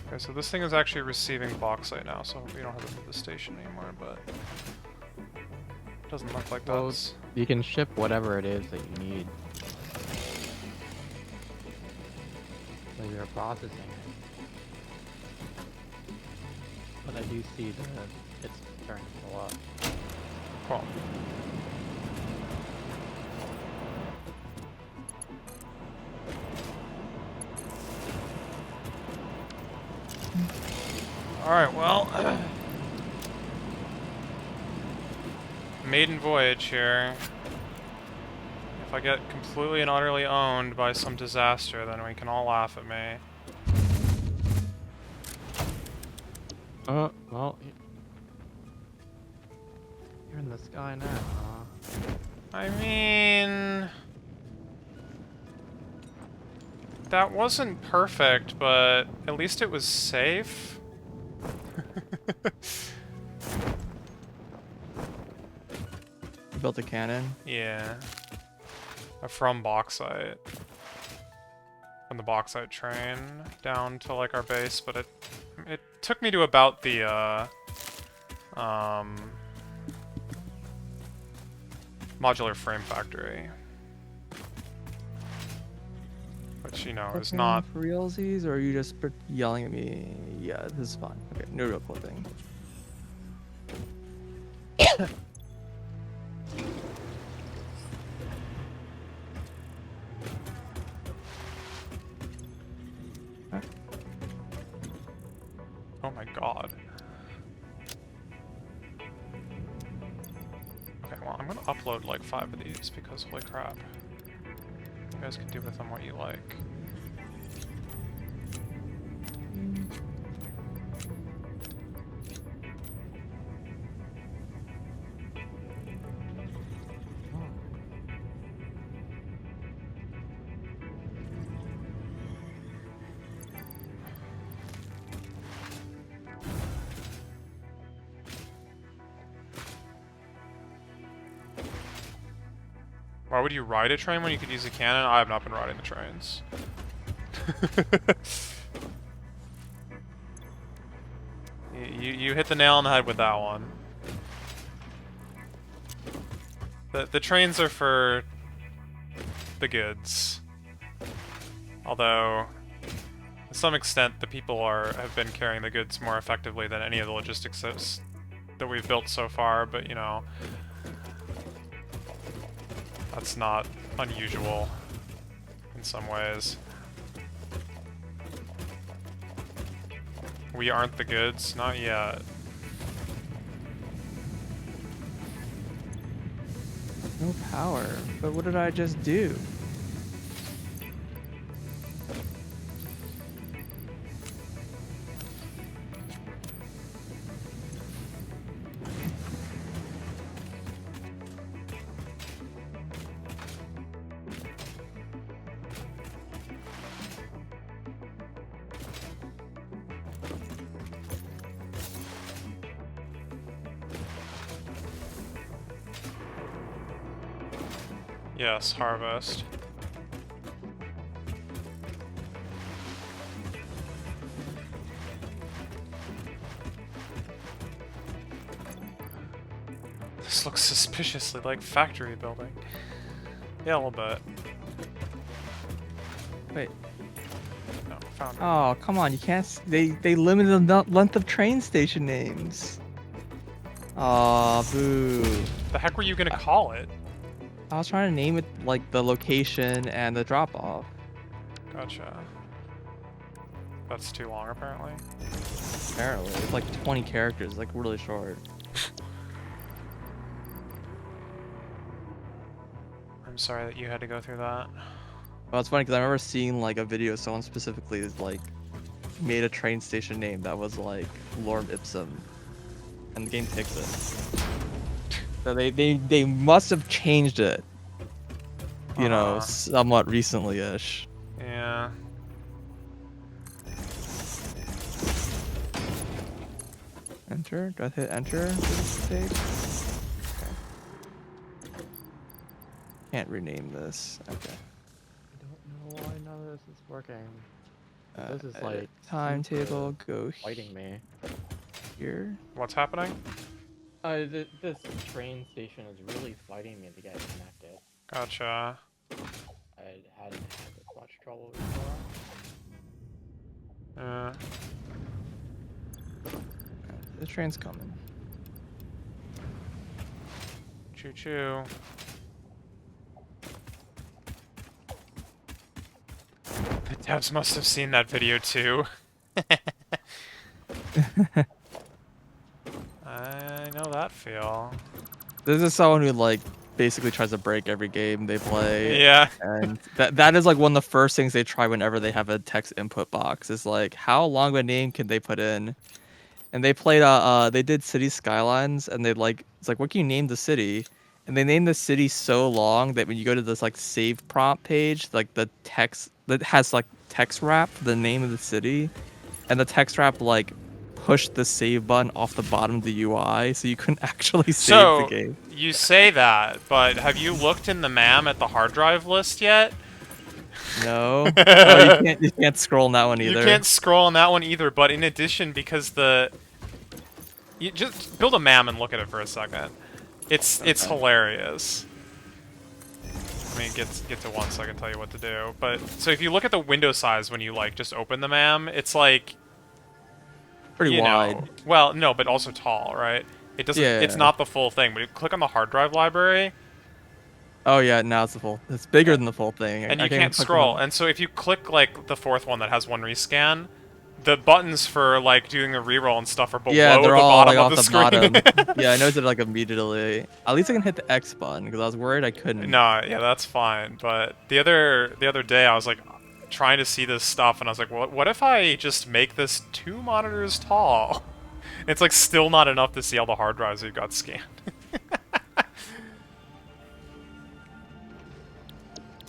Okay, so this thing is actually receiving bauxite now, so we don't have to move the station anymore, but it doesn't look like Well, that's... you can ship whatever it is that you need. So you're processing it. But I do see it's starting to fill up. Cool. Alright, well... maiden voyage here. If I get completely and utterly owned by some disaster, then we can all laugh at me. Well, you're in the sky now, huh? I mean... that wasn't perfect, but at least it was safe. You built a cannon. Yeah. From bauxite. From the bauxite train down to like our base, but it took me to about the modular frame factory. Which, you know, is not... for realsies, or are you just yelling at me? Yeah, this is fun. Okay, no real clipping. Oh my god. Okay, well, I'm gonna upload like 5 of these because holy crap. You guys can do with them what you like. Why would you ride a train when you could use a cannon? I have not been riding the trains. You hit the nail on the head with that one. The trains are for the goods. Although, to some extent, the people have been carrying the goods more effectively than any of the logistics that we've built so far, but you know, that's not unusual in some ways. We aren't the goods? Not yet. No power. But what did I just do? Yes, harvest. This looks suspiciously like factory building. Yeah, a little bit. Wait. No, found it. Oh, come on. You can't... They limited the length of train station names. Aw, boo. The heck were you gonna call it? I was trying to name it, like, the location and the drop-off. Gotcha. That's too long, apparently. Apparently. It's like 20 characters, like, really short. I'm sorry that you had to go through that. Well, it's funny because I remember seeing, like, a video someone specifically, like, made a train station name that was, like, Lorem Ipsum. And the game takes it. So they must have changed it, you know, somewhat recently-ish. Yeah. Enter? Do I hit enter for this tape? Okay. Can't rename this. Okay. I don't know why none of this is working. This is Edit like timetable. super Go fighting me. here. What's happening? This train station is really fighting me to get connected. Gotcha. I hadn't had this much trouble before. The train's coming. Choo choo. The devs must have seen that video too. I know that feel. This is someone who like basically tries to break every game they play. Yeah. And that is like one of the first things they try whenever they have a text input box is like how long of a name can they put in? And they played they did City Skylines and they like it's like what can you name the city? And they named the city so long that when you go to this like save prompt page, like the text that has like text wrap for the name of the city, and the text wrap like pushed the save button off the bottom of the UI so you couldn't actually save the So, game. you say that, but have you looked in the MAM at the hard drive list yet? No. Oh, you can't scroll on that one You either. can't scroll on that one either, but in addition, because you just build a MAM and look at it for a second. It's hilarious. I mean, get to one so I can tell you what to do. But so if you look at the window size when you like just open the MAM, it's like Pretty wide. know, well, no, but also tall, right? It doesn't. It's Yeah. not the full thing. But you click on the hard drive library, Oh yeah, now it's the full. It's bigger than the full thing. and I you can't even can't click scroll. on. And so if you click like the fourth one that has one rescan, the buttons for like doing the reroll and stuff are below Yeah, they're the all bottom like of off the the screen. bottom. Yeah, I noticed it like immediately. At least I can hit the X button because I was worried I couldn't. No, yeah, that's fine. But the other day, I was like trying to see this stuff, and I was like, what if I just make this 2 monitors tall? It's like still not enough to see all the hard drives we've got scanned.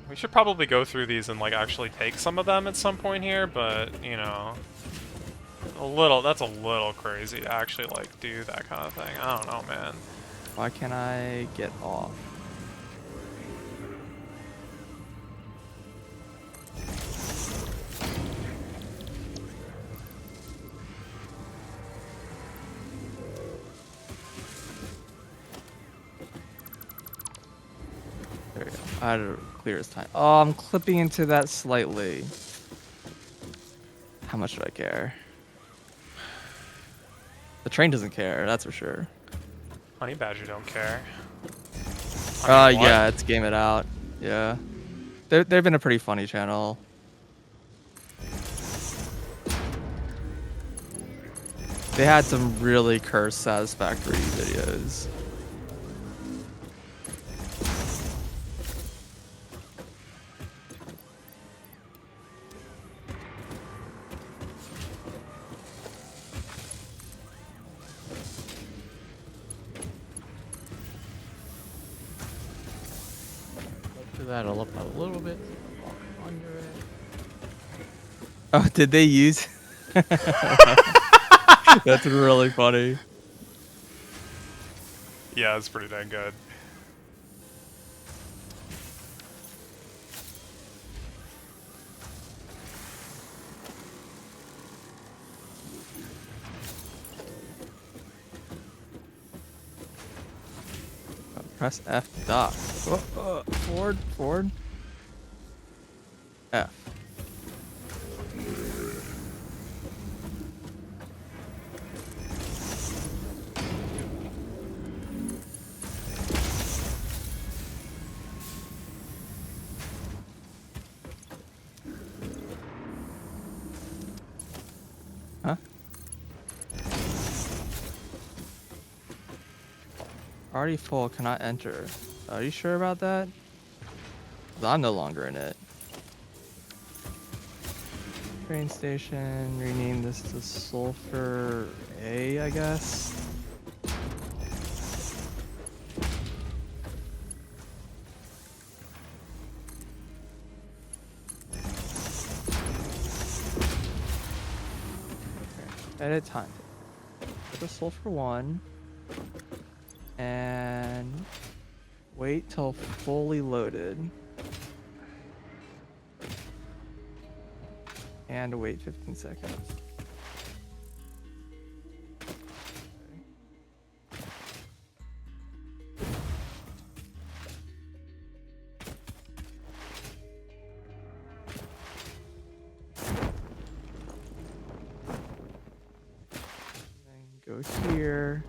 We should probably go through these and like actually take some of them at some point here, but you know, that's a little crazy to actually like do that kind of thing. I don't know, man. Why can't I get off? There we go. I had to clear his time. Oh, I'm clipping into that slightly. How much do I care? The train doesn't care, that's for sure. Honey Badger don't care. I mean, what? Yeah, it's Game It Out. Yeah. They've been a pretty funny channel. They had some really cursed Satisfactory videos. Look to that a little bit. Walk under it. Oh, did they use? That's really funny. Yeah, it's pretty dang good. Press F dock. Forward. F. Huh? Already full, cannot enter. Are you sure about that? 'Cause I'm no longer in it. Train station, rename this to Sulfur A, I guess. Okay. Edit time. Go to Sulfur 1. And wait till fully loaded. and wait 15 seconds. Then go here,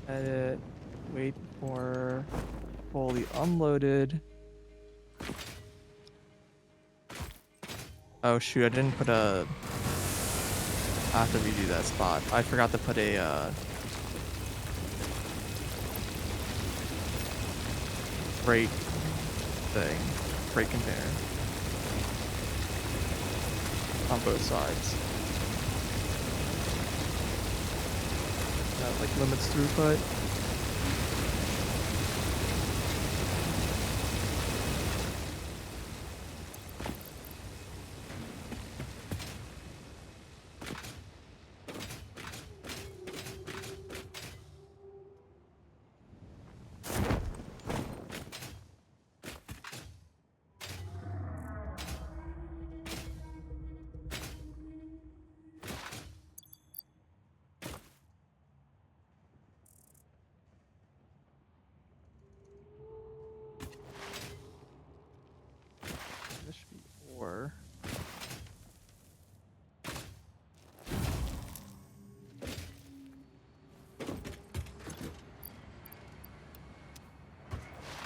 edit, wait for fully unloaded. Oh shoot, I didn't put a... I have to redo that spot. I forgot to put a freight thing, freight container on both sides. That like limits throughput. This should be ore.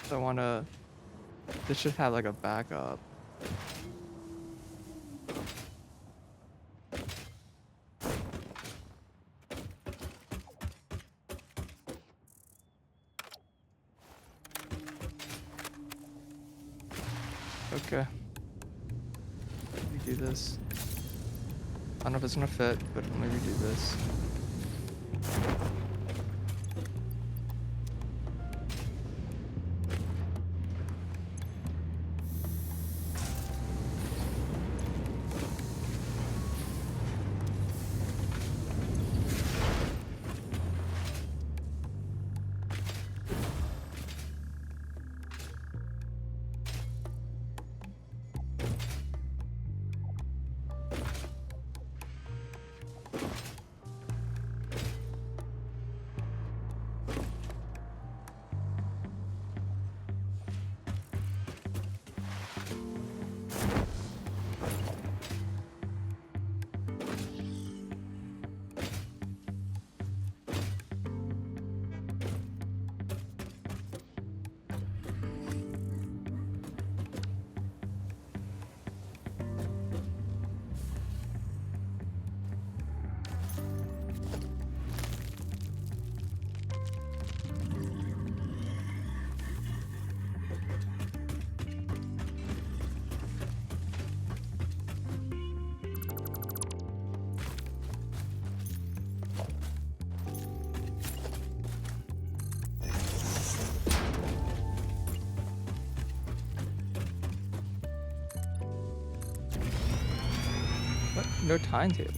So I wanna... This should have like a backup. Okay. Redo this. I don't know if it's gonna fit, but let me redo this. What? No timetable.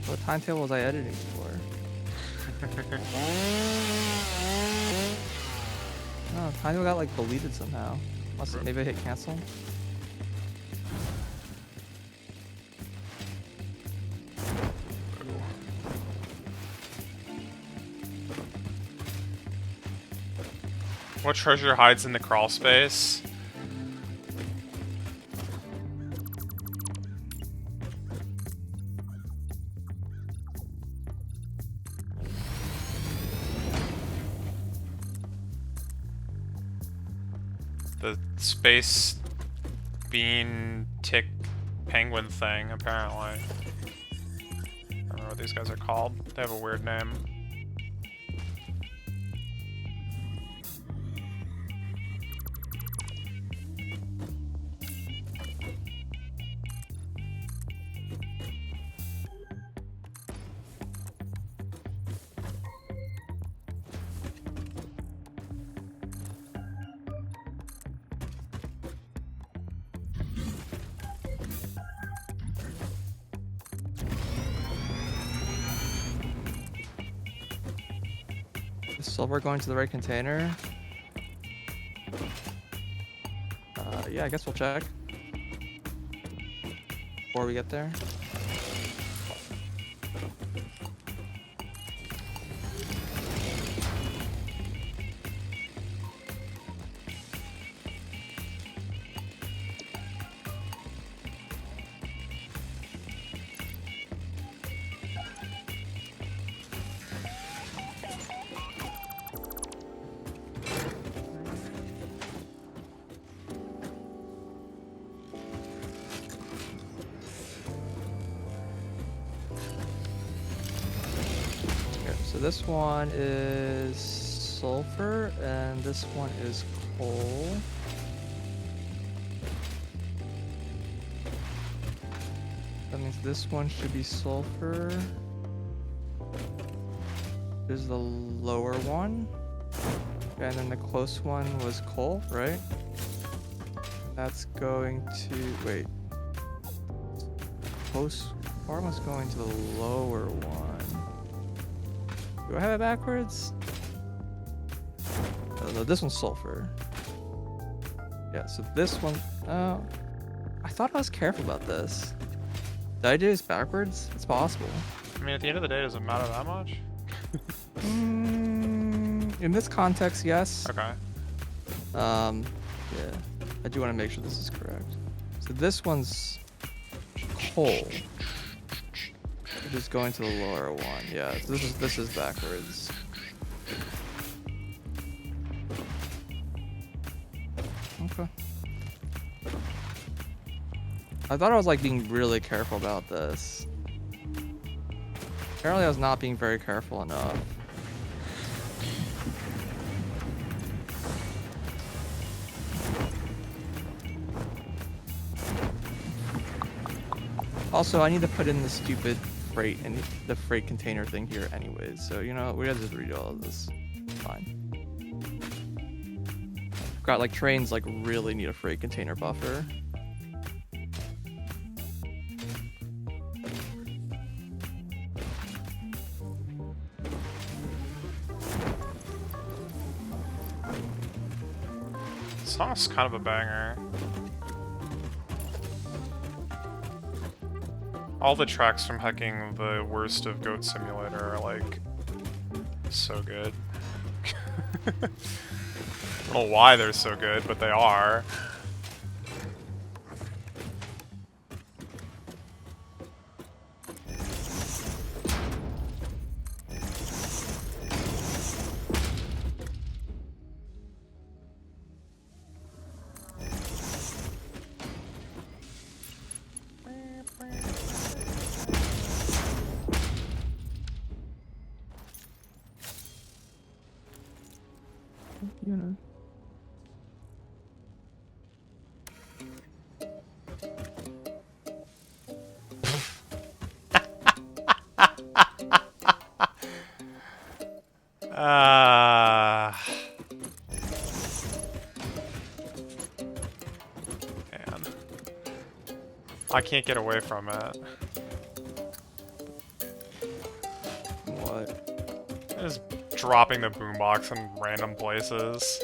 What timetable was I editing for? Oh, timetable got like deleted somehow. Maybe I hit cancel. What treasure hides in the crawl space? The space bean tick penguin thing, apparently. I don't know what these guys are called. They have a weird name. silver going to the right container? Yeah, I guess we'll check before we get there. So this one is sulfur, and this one is coal. That means this one should be sulfur. This is the lower one. Okay, and then the close one was coal, right? That's going to... wait. Close far one's going to the lower one. Do I have it backwards? Oh, no, this one's sulfur. Yeah, so this one... oh. I thought I was careful about this. Did I do this backwards? It's possible. I mean, at the end of the day, does it matter that much? In this context, yes. Okay. Yeah. I do want to make sure this is correct. So this one's coal. Which is going to the lower one. Yeah, so this is backwards. Okay. I thought I was like being really careful about this. Apparently I was not being very careful enough. Also, I need to put in the stupid freight and the freight container thing here anyways. So, you know, we have to just redo all of this. Fine. Got like trains like really need a freight container buffer. This song's kind of a banger. All the tracks from hecking the worst of Goat Simulator are like so good. I don't know why they're so good, but they are. You know. Man. I can't get away from it. What? Just dropping the boombox in random places.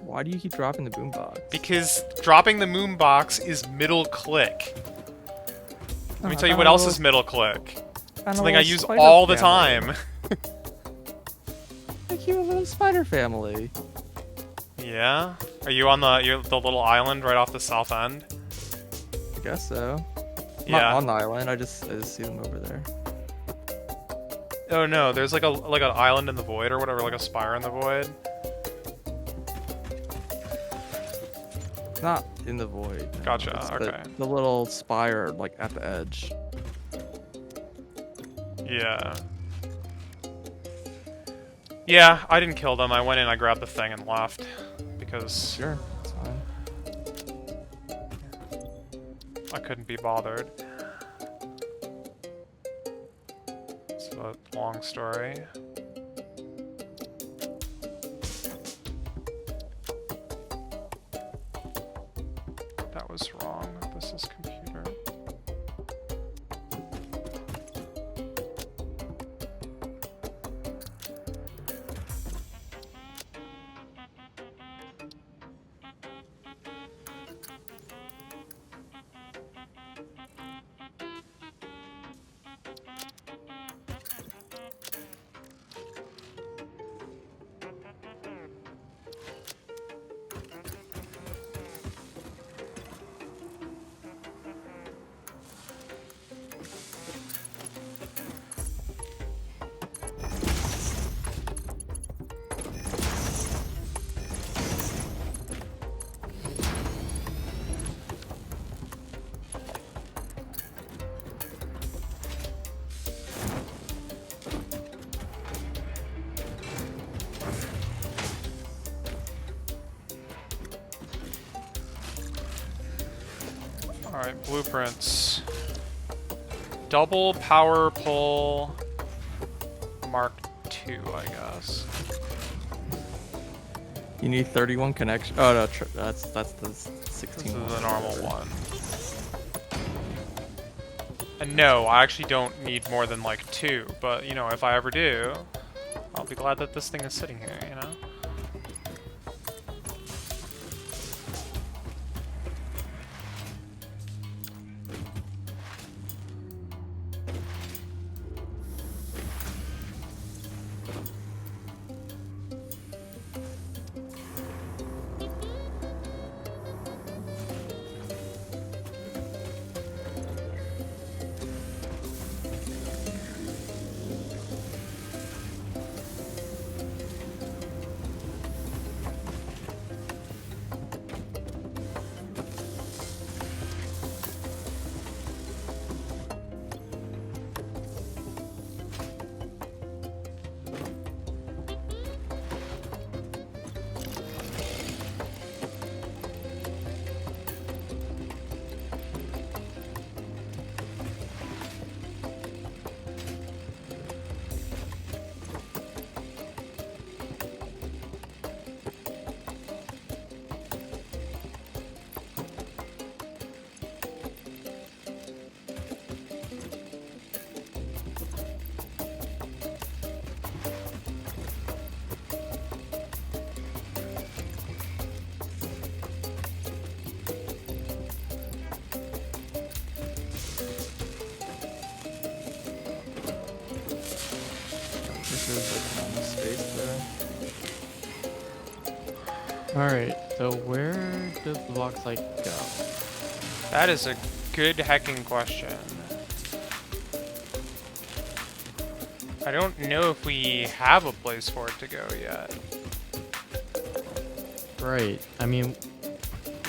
Why do you keep dropping the boombox? Because dropping the boombox is middle click. Let me tell you what else is middle click. Something I use all the time. Like you a little spider family. Yeah? Are you on the little island right off the south end? I guess so. I'm Yeah. not on the island. I just see them over there. Oh no, there's like an island in the void or whatever, like a spire in the void. Not in the void. No. Gotcha, It's okay. The little spire like at the edge. Yeah. Yeah, I didn't kill them. I went in, I grabbed the thing and left. Because Sure, it's fine. I couldn't be bothered. It's a long story. That was wrong. This is computer. Alright, blueprints. Double power pole Mark II, I guess. You need 31 connection. Oh no, that's the 16 This is one. the normal one. And no, I actually don't need more than like 2, but you know, if I ever do, I'll be glad that this thing is sitting here, you know? This is like on the space there. Alright, so where does the bauxite go? That is a good hecking question. I don't know if we have a place for it to go yet. Right, I mean,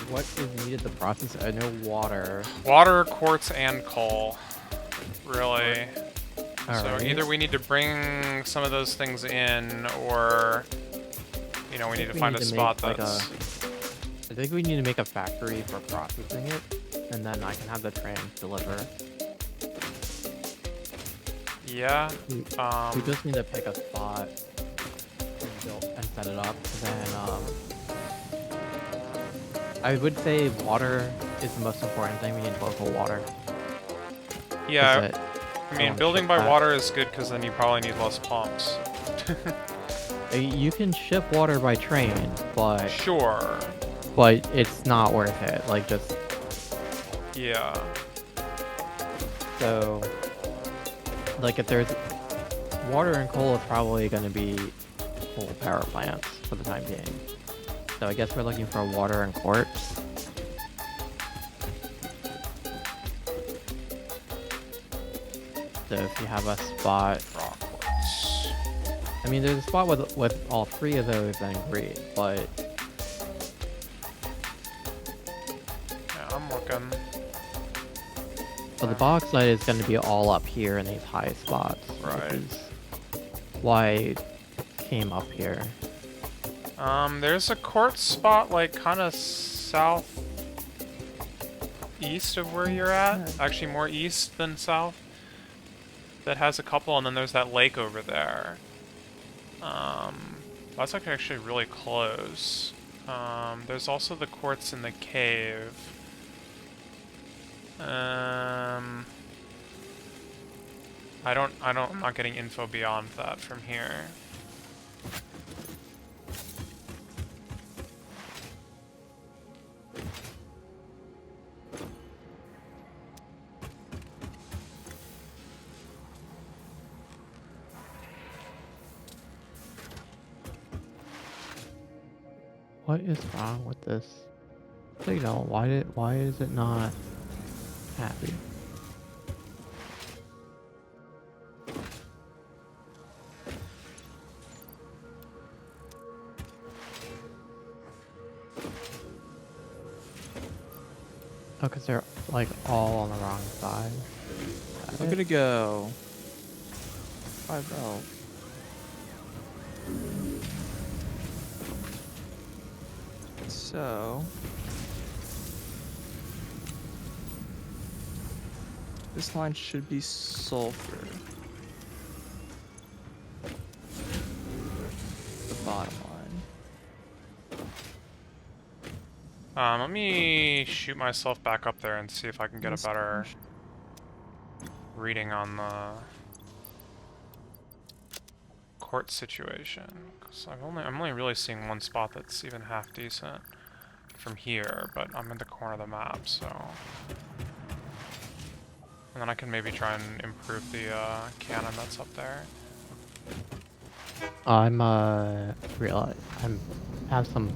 what is needed to process it? I know water. Water, quartz, and coal. Really. So Alright. either we need to bring some of those things in, or, you know, we need to find a spot that's... I think we need to make a factory for processing it, and then I can have the train deliver. Yeah. We just need to pick a spot and set it up. And then I would say water is the most important thing. We need local water. Yeah, I mean, wanna building ship by that. water is good because then you probably need less pumps. You can ship water by train, but Sure. it's not worth it. Like just Yeah. so. Like if there's water and coal is probably going to be coal power plants for the time being. So I guess we're looking for water and quartz. So if you have a spot, Rock quartz. I mean, there's a spot with all 3 of those, then great. But Yeah, I'm looking. the bauxite is going to be all up here in these high spots. Right. Which is why it came up here. There's a quartz spot, like, kind of south east of where you're at. Actually, more east than south. That has a couple, and then there's that lake over there. That's like actually really close. There's also the quartz in the cave. I'm not getting info beyond that from here. What is wrong with this signal? Why is it not happy? Oh, because they're like all on the wrong side. Got I'm it? gonna go. 5 out. So This line should be sulfur. The bottom line. Let me shoot myself back up there and see if I can get a better reading on the court situation. 'Cause I'm only really seeing one spot that's even half decent from here, but I'm in the corner of the map, so. And then I can maybe try and improve the cannon that's up there. I'm have some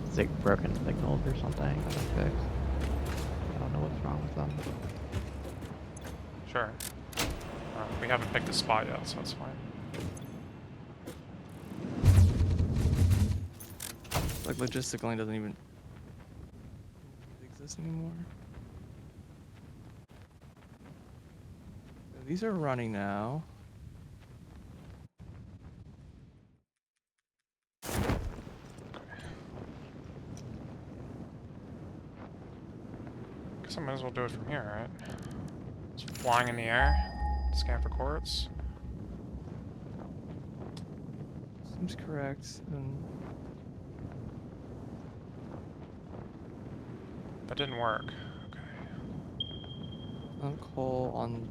broken signals or something that I fixed. I don't know what's wrong with them. Sure. We haven't picked a spot yet, so that's fine. Like logistically doesn't even exist anymore. So these are running now. Guess I might as well do it from here, right? Just flying in the air, scan for quartz. Seems correct. And That didn't work. Okay. on coal on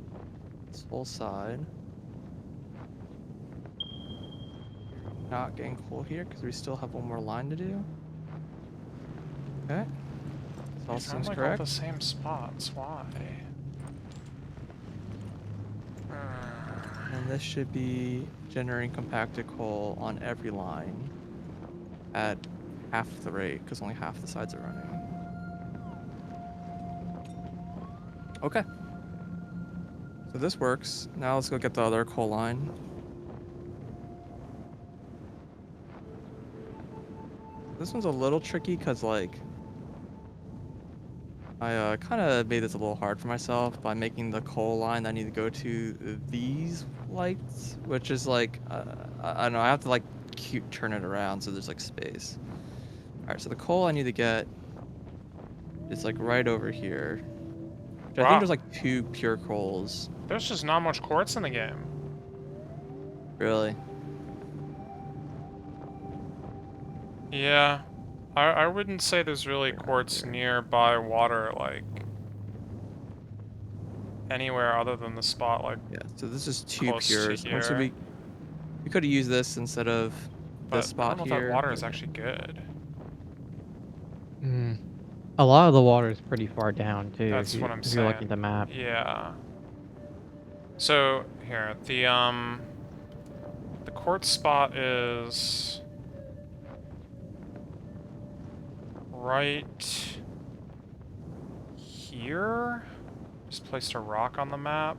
this whole side. Not getting coal here because we still have one more line to do. Okay. This all They found seems like correct. all the same spots. Why? And this should be generating compacted coal on every line at half the rate because only half the sides are running. Okay. So this works. Now let's go get the other coal line. This one's a little tricky because, like, I kind of made this a little hard for myself by making the coal line I need to go to these lights, which is like, I don't know, I have to like turn it around so there's like space. Alright, so the coal I need to get is like right over here. Which I think Wow. there's like 2 pure coals. There's just not much quartz in the game. Really? Yeah. I wouldn't say there's really quartz nearby water, like, anywhere other than the spot, like, Yeah, so this is 2 close to pures. So here. we could have used this instead of But this I don't spot know if that here. water is actually good. A lot of the water is pretty far down too. That's what I'm If you're looking saying. at the map. Yeah. So, here, the quartz spot is right here. Just placed a rock on the map.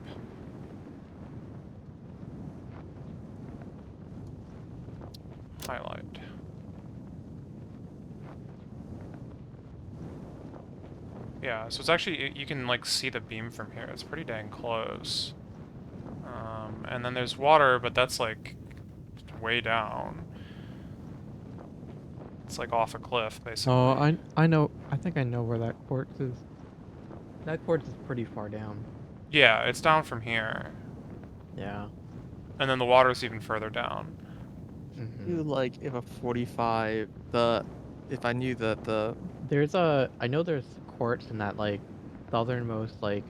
Highlight. Yeah, so it's actually, you can like see the beam from here. It's pretty dang close. And then there's water, but that's like way down. It's like off a cliff, basically. Oh, I know. I think I know where that quartz is. That quartz is pretty far down. Yeah, it's down from here. Yeah. And then the water's even further down. You like if a 45 if I knew that I know there's quartz in that like southernmost like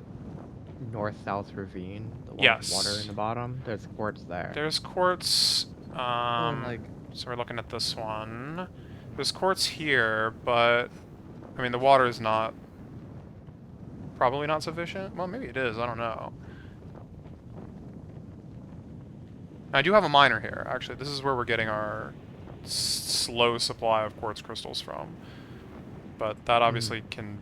north-south ravine, the one with water in Yes. the bottom. There's quartz there. There's quartz, like so we're looking at this one. There's quartz here, but, I mean, the water is not, probably not sufficient. Well, maybe it is, I don't know. I do have a miner here, actually. This is where we're getting our slow supply of quartz crystals from. But that obviously can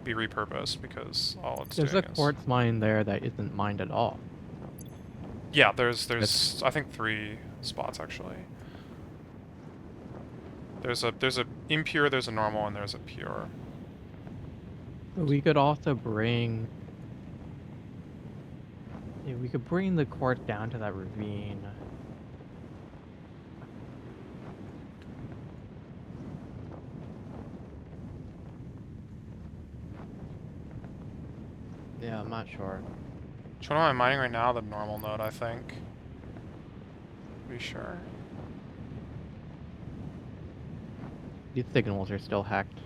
be repurposed because all it's There's doing a is... quartz mine there that isn't mined at all. Yeah, there's I think 3 spots actually. There's a impure, there's a normal, and there's a pure. We could also bring. Yeah, we could bring the quartz down to that ravine. Yeah, I'm not sure. Which one am I mining right now? The normal node, I think. Pretty sure. These signals are still hacked.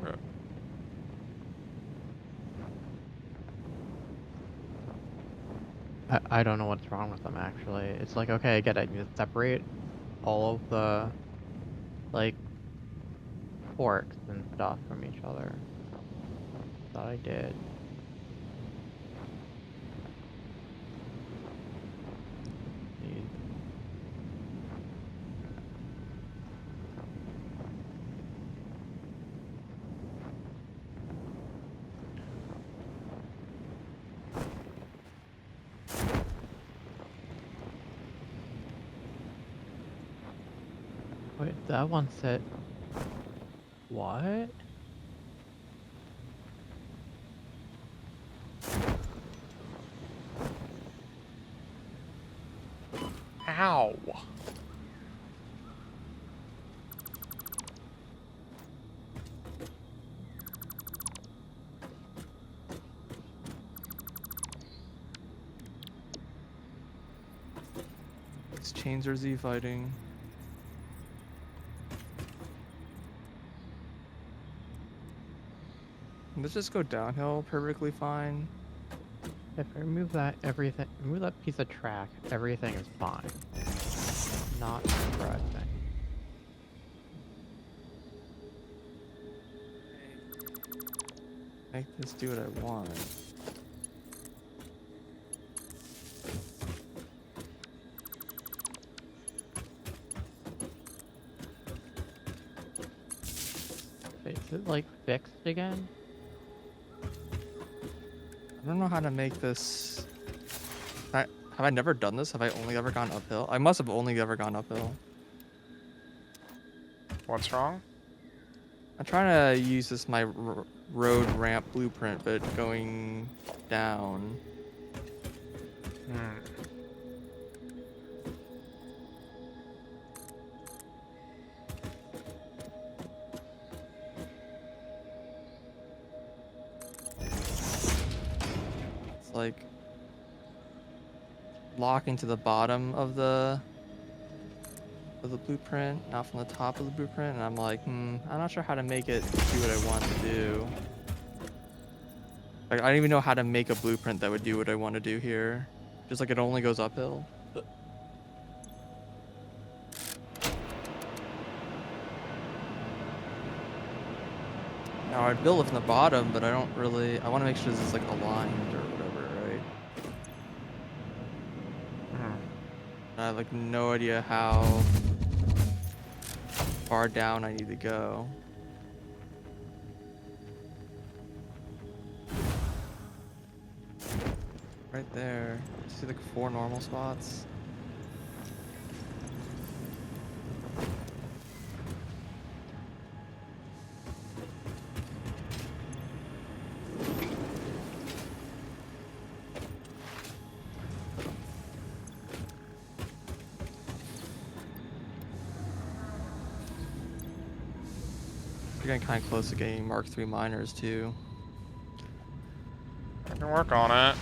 Yeah. I don't know what's wrong with them, actually. It's like, okay, I get it. You separate all of the, like, forks and stuff from each other. Thought I did. Need- Wait, that one said... What? Ow! These chains are Z fighting. Let's just go downhill perfectly fine. If I remove that, remove that piece of track, everything is fine. Not surprising. Make this do what I want. Wait, is it, like, fixed again? I don't know how to make this. Have I never done this? Have I only ever gone uphill? I must have only ever gone uphill. What's wrong? I'm trying to use this my road ramp blueprint, but going down. Hmm. It's like locking to the bottom of the blueprint, not from the top of the blueprint, and I'm like, I'm not sure how to make it do what I want to do. Like, I don't even know how to make a blueprint that would do what I want to do here. Just like it only goes uphill. Now I'd build it from the bottom, but I don't really. I want to make sure this is like aligned or whatever, right? Hmm. I have like no idea how far down I need to go. Right there. See like 4 normal spots. We're getting kind of close to getting Mark III miners too. I can work on it.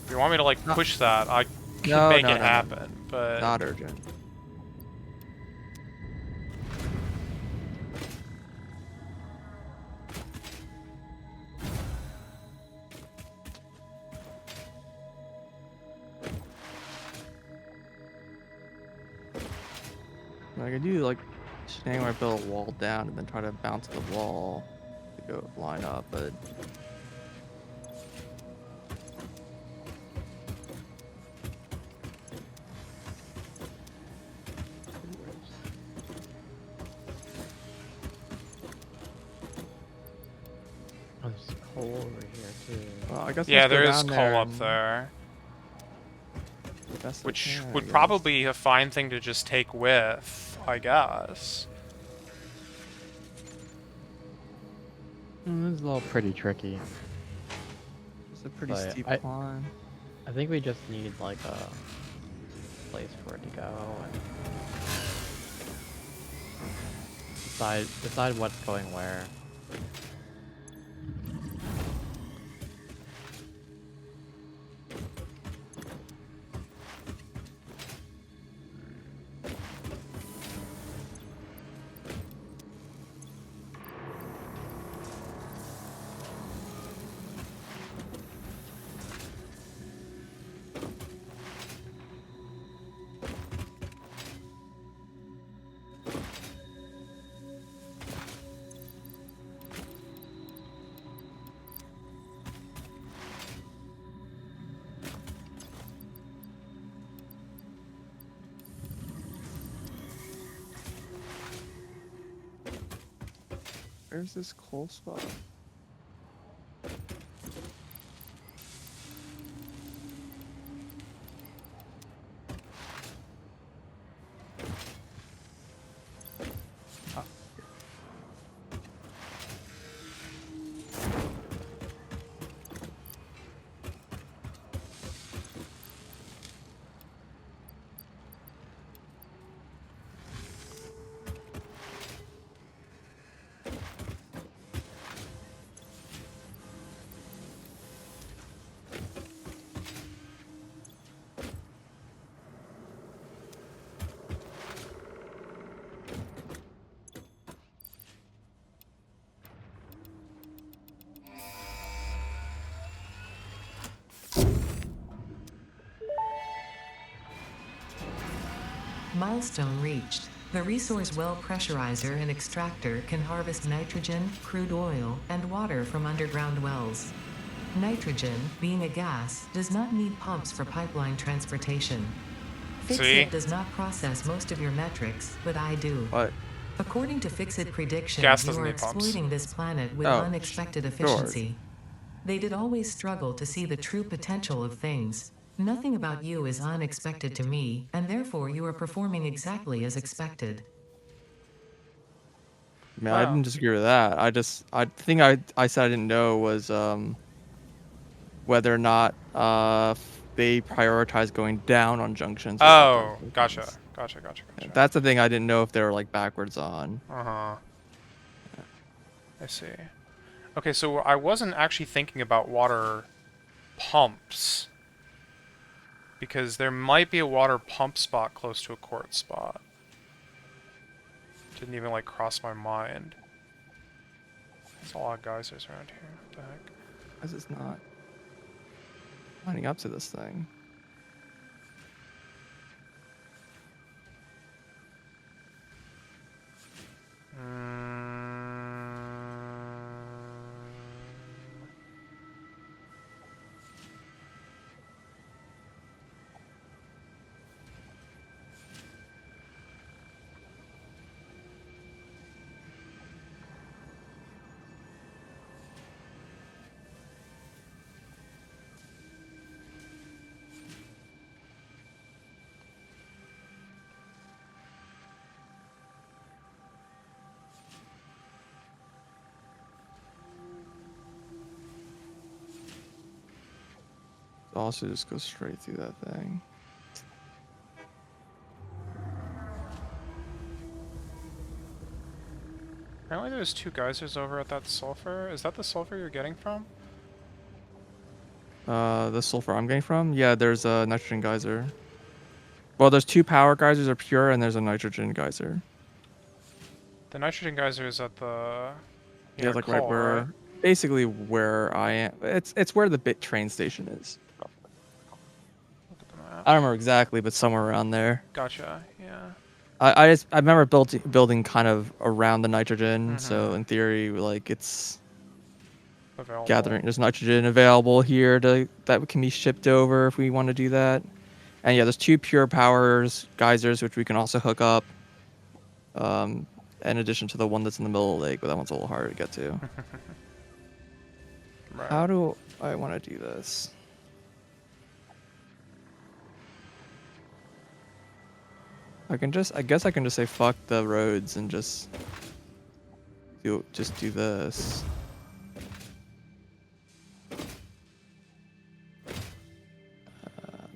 If you want me to, like, No. push that, I can No, make no, it no, happen, no. but... Not urgent. I could do like standing where I build a wall down and then try to bounce the wall to go line up, but Oh, there's coal over here, too. well, I guess Yeah, let's go there is down coal there up and there. best I Which can, I would guess. probably be a fine thing to just take with, I guess. This is a little pretty tricky. It's a pretty But steep I climb. think we just need, like, a place for it to go and decide what's going where. Where's this coal spot? Ah, Milestone reached. The resource well pressurizer and extractor can harvest nitrogen, crude oil, and water from underground wells. Nitrogen, being a gas, does not need pumps for pipeline transportation. See? Fixit does not process most of your metrics, but I do. What? According to Fixit Gas predictions, you doesn't are need pumps. exploiting this planet with Oh, unexpected sure. efficiency. They did always struggle to see the true potential of things. Nothing about you is unexpected to me, and therefore you are performing exactly as expected. I mean, I Wow. didn't disagree with that. I think I said I didn't know was whether or not they prioritize going down on junctions or up on Oh, gotcha. junctions. Gotcha, gotcha, Yeah, gotcha. that's the thing I didn't know if they were like backwards on. Uh-huh. I see. Okay, so I wasn't actually thinking about water pumps. Because there might be a water pump spot close to a quartz spot. Didn't even, like, cross my mind. There's a lot of geysers around here. What the heck? Why is this not lining up to this thing? Also just go straight through that thing. Apparently there's 2 geysers over at that sulfur. Is that the sulfur you're getting from? The sulfur I'm getting from? Yeah, there's a nitrogen geyser. Well, there's 2 power geysers are pure, and there's a nitrogen geyser. The nitrogen geyser is at the... Yeah, it's like right Call, where, basically where I am. It's where the bit train station is. Look at the map. I don't remember exactly, but somewhere around there. Gotcha, yeah. I remember building kind of around the nitrogen, so in theory, like it's Available. gathering. There's nitrogen available here that can be shipped over if we want to do that. And yeah, there's 2 pure powers geysers which we can also hook up. In addition to the one that's in the middle of the lake, but that one's a little harder to get to. Right. How do I want to do this? I guess I can just say fuck the roads and just do this.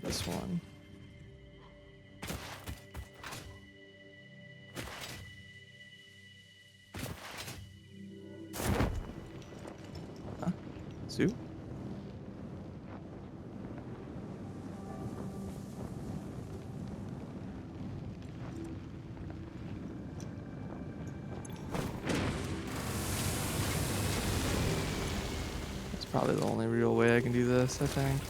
This one. Huh? Zoo? That's probably the only real way I can do this, I think.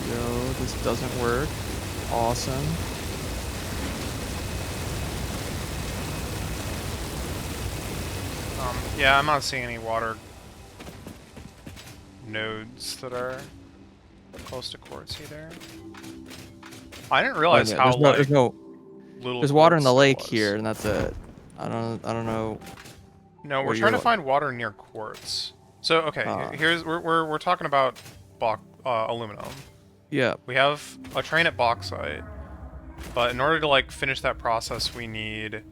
Yo, this doesn't work. Awesome. Yeah, I'm not seeing any water nodes that are close to quartz either. I didn't realize Yeah, how like little there's water in quartz the there lake was. here, and that's it. I don't know No, we're where trying you're to like. find water near quartz. So okay, here's we're talking about aluminum. Yeah. We have a train at bauxite, but in order to like finish that process, we need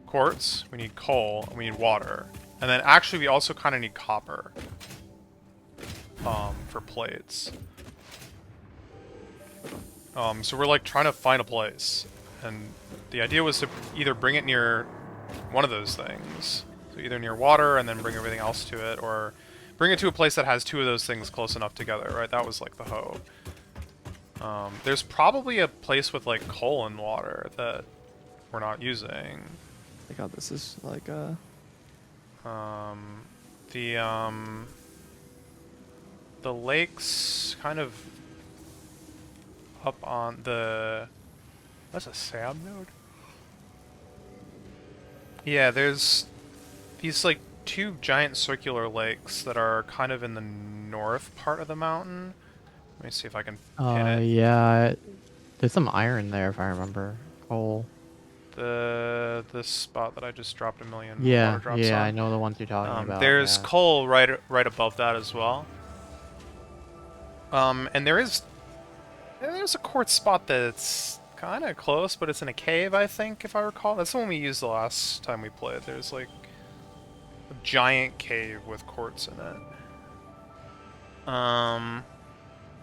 quartz, we need coal, and we need water, and then actually we also kind of need copper for plates. So we're like trying to find a place, and the idea was to either bring it near one of those things, so either near water and then bring everything else to it, or bring it to a place that has two of those things close enough together, right? That was like the hope. There's probably a place with like coal and water that we're not using. Like how this is like The the lake's kind of up on the. That's a SAM node. Yeah, there's these like two giant circular lakes that are kind of in the north part of the mountain. Let me see if I can pin it. Yeah, there's some iron there if I remember. Coal. The spot that I just dropped a million water Yeah, drops yeah, I on. know the ones you're talking about. There's Yeah. coal right above that as well. And there's a quartz spot that's kind of close, but it's in a cave, I think, if I recall. That's the one we used the last time we played. There's like a giant cave with quartz in it.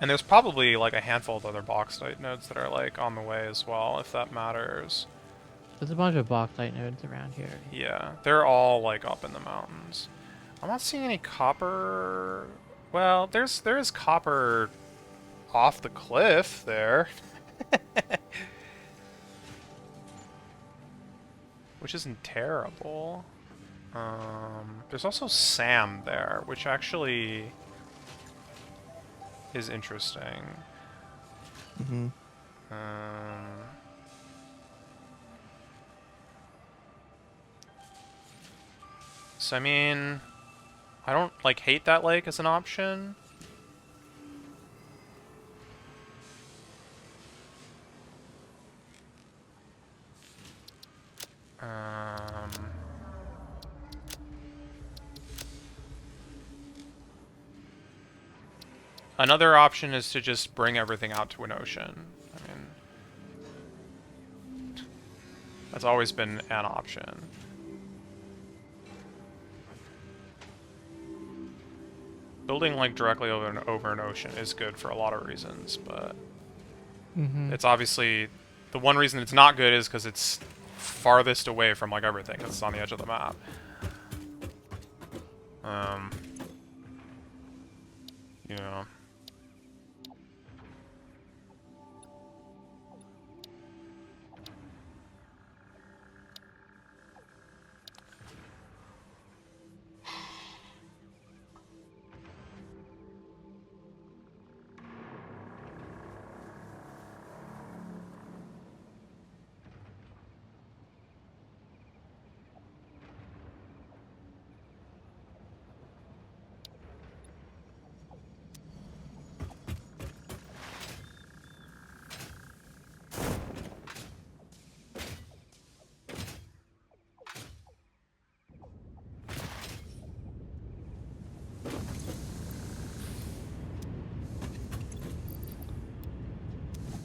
And there's probably like a handful of other bauxite nodes that are like on the way as well, if that matters. There's a bunch of bauxite nodes around here. Yeah, they're all like up in the mountains. I'm not seeing any copper. Well, there is copper off the cliff there. Which isn't terrible. There's also Sam there, which actually is interesting. So I mean, I don't like hate that lake as an option. Another option is to just bring everything out to an ocean. I mean, that's always been an option. Building like directly over an ocean is good for a lot of reasons, but it's obviously the one reason it's not good is because it's farthest away from like everything. It's on the edge of the map. Yeah.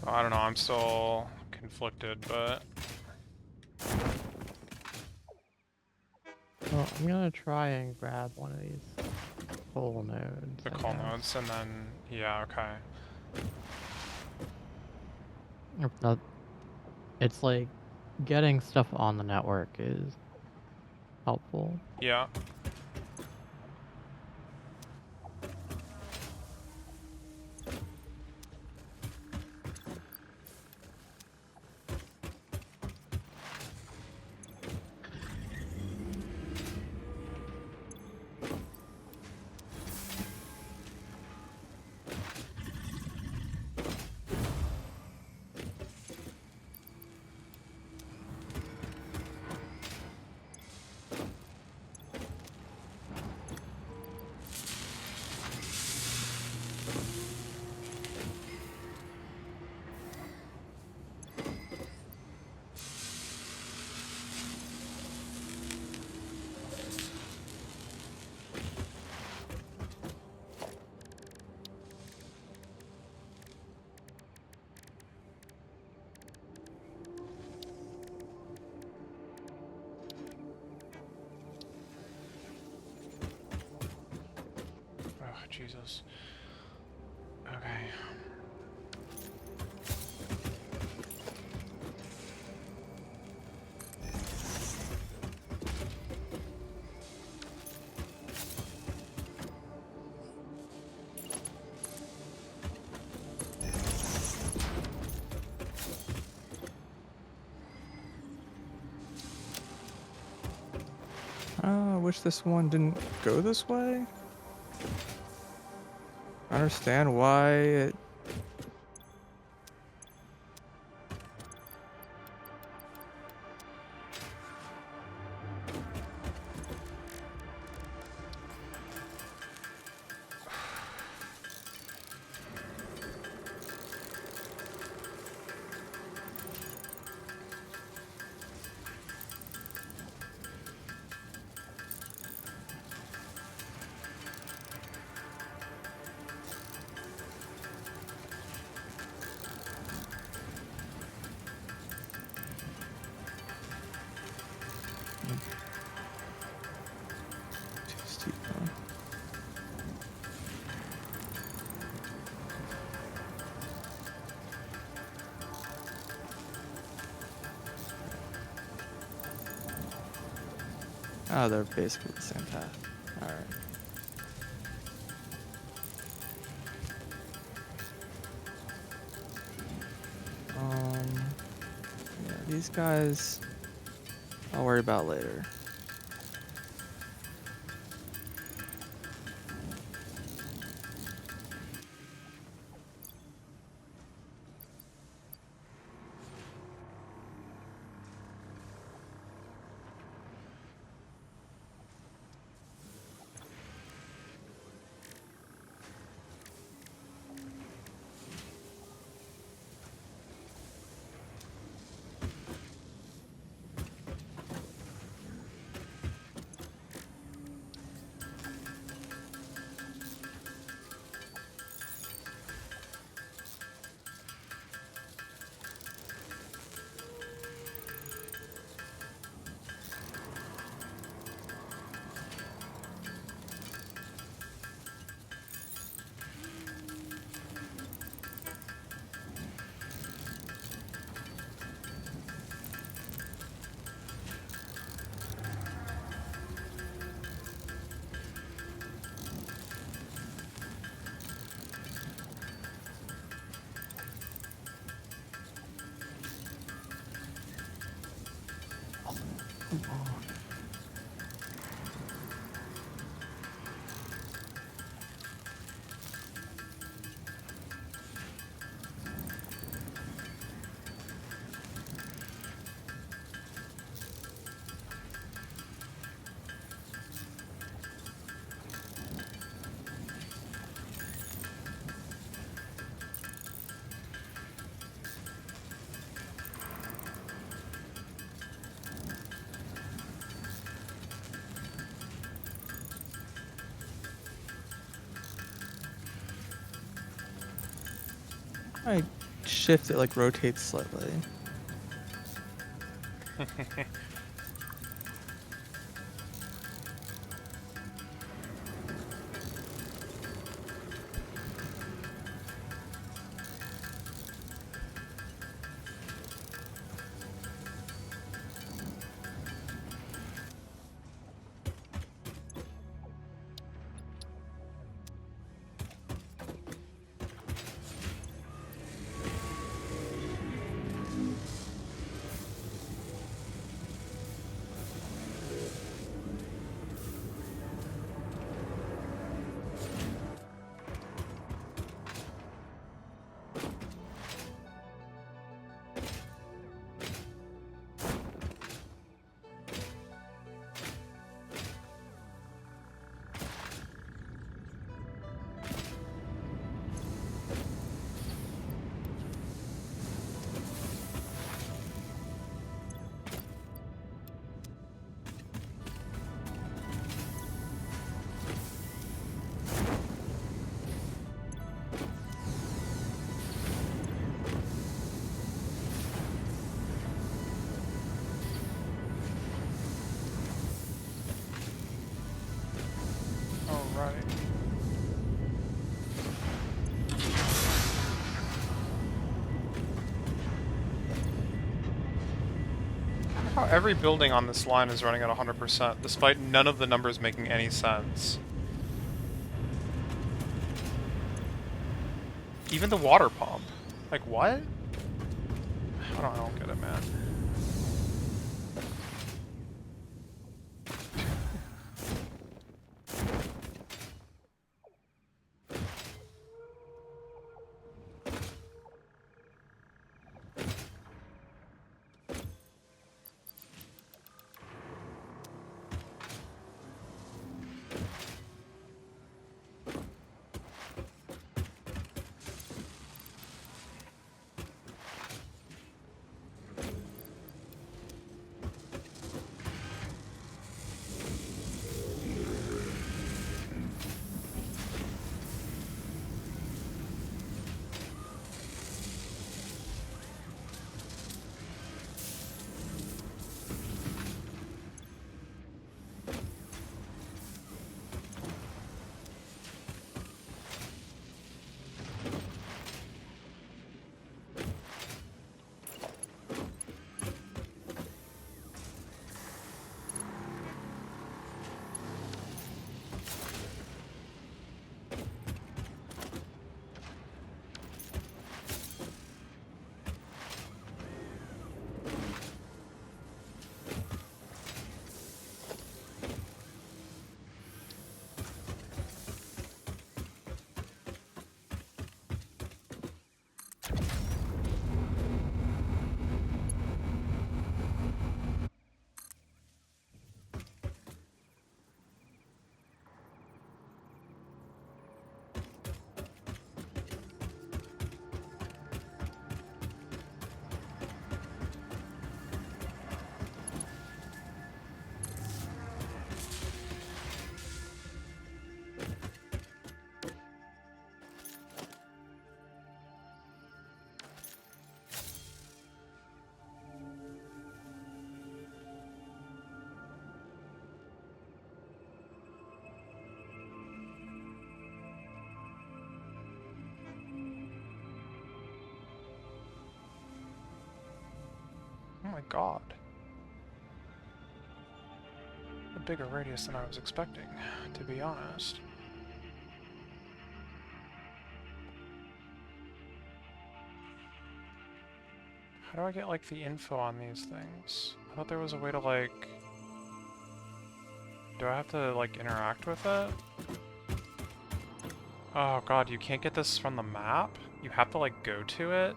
I don't know, I'm still conflicted, but... Well, I'm gonna try and grab one of these coal nodes. The I call guess. nodes, and then... Yeah, okay. If not, it's like getting stuff on the network is helpful. Yeah. Jesus. Okay. I wish this one didn't go this way. I understand why it... Too steep, huh? Oh, they're basically the same path. Alright. Yeah, these guys I'll worry about later. Come on. I shift it like rotates slightly. how every building on this line is running at 100%, despite none of the numbers making any sense. Even the water pump. Like, what? I don't get it, man. Oh my god. A bigger radius than I was expecting, to be honest. How do I get, like, the info on these things? I thought there was a way to, like... Do I have to, like, interact with it? Oh god, you can't get this from the map? You have to, like, go to it?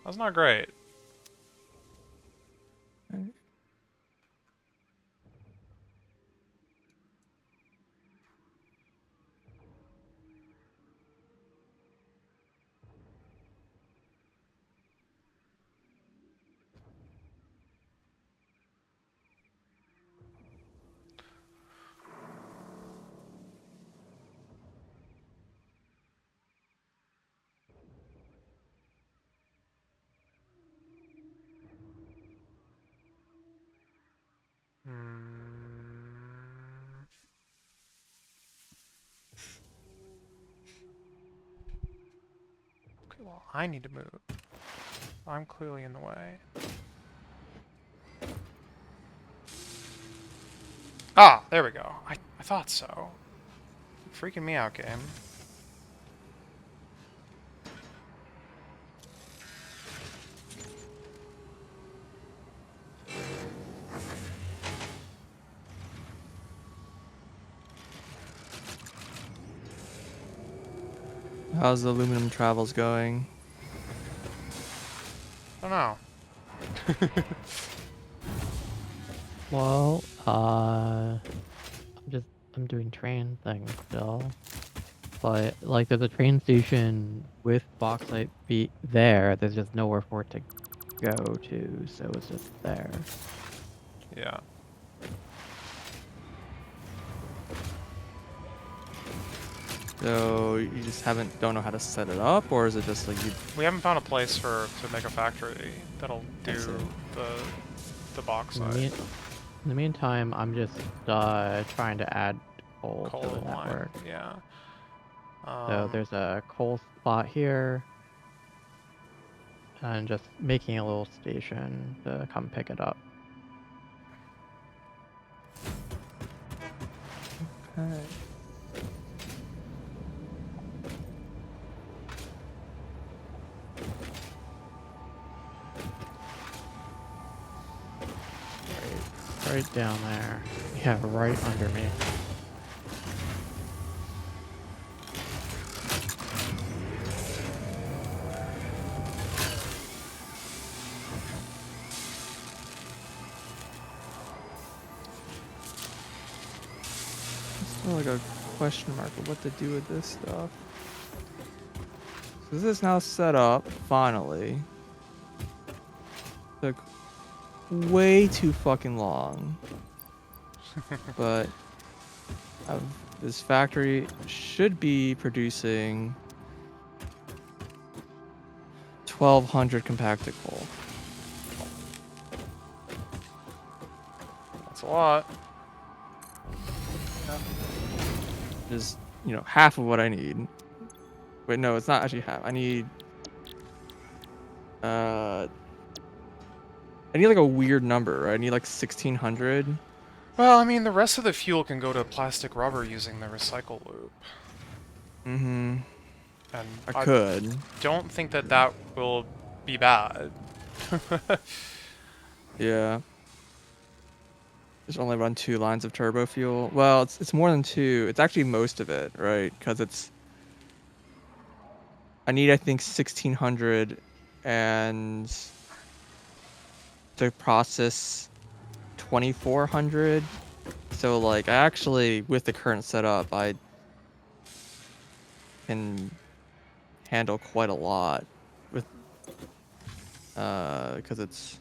That's not great. Okay, well, I need to move. I'm clearly in the way. Ah, there we go. I thought so. Freaking me out, game. How's the aluminum travels going? I don't know. Well, I'm doing train things still. But like there's a train station with bauxite be there, there's just nowhere for it to go to, so it's just there. Yeah. So you just don't know how to set it up, or is it just like you? We haven't found a place to make a factory that'll do the In bauxite. the, in the meantime, I'm just trying to add coal to Coal the line. network. Yeah. So there's a coal spot here, and just making a little station to come pick it up. Okay. Right down there. Yeah, right under me. Still like a question mark of what to do with this stuff. So this is now set up, finally. Took way too fucking long. But this factory should be producing 1,200 compacted coal. That's a lot. Is, you know, half of what I need. Wait, no, it's not actually half. I need like a weird number, right? I need like 1,600. Well, I mean, the rest of the fuel can go to plastic rubber using the recycle loop. Mm-hmm. And I I could. don't think that that will be bad. Yeah. Just only run 2 lines of turbo fuel. Well, it's more than 2. It's actually most of it, right? Because I need, I think, 1,600 and to process 2,400. So like I actually, with the current setup, I can handle quite a lot with because it's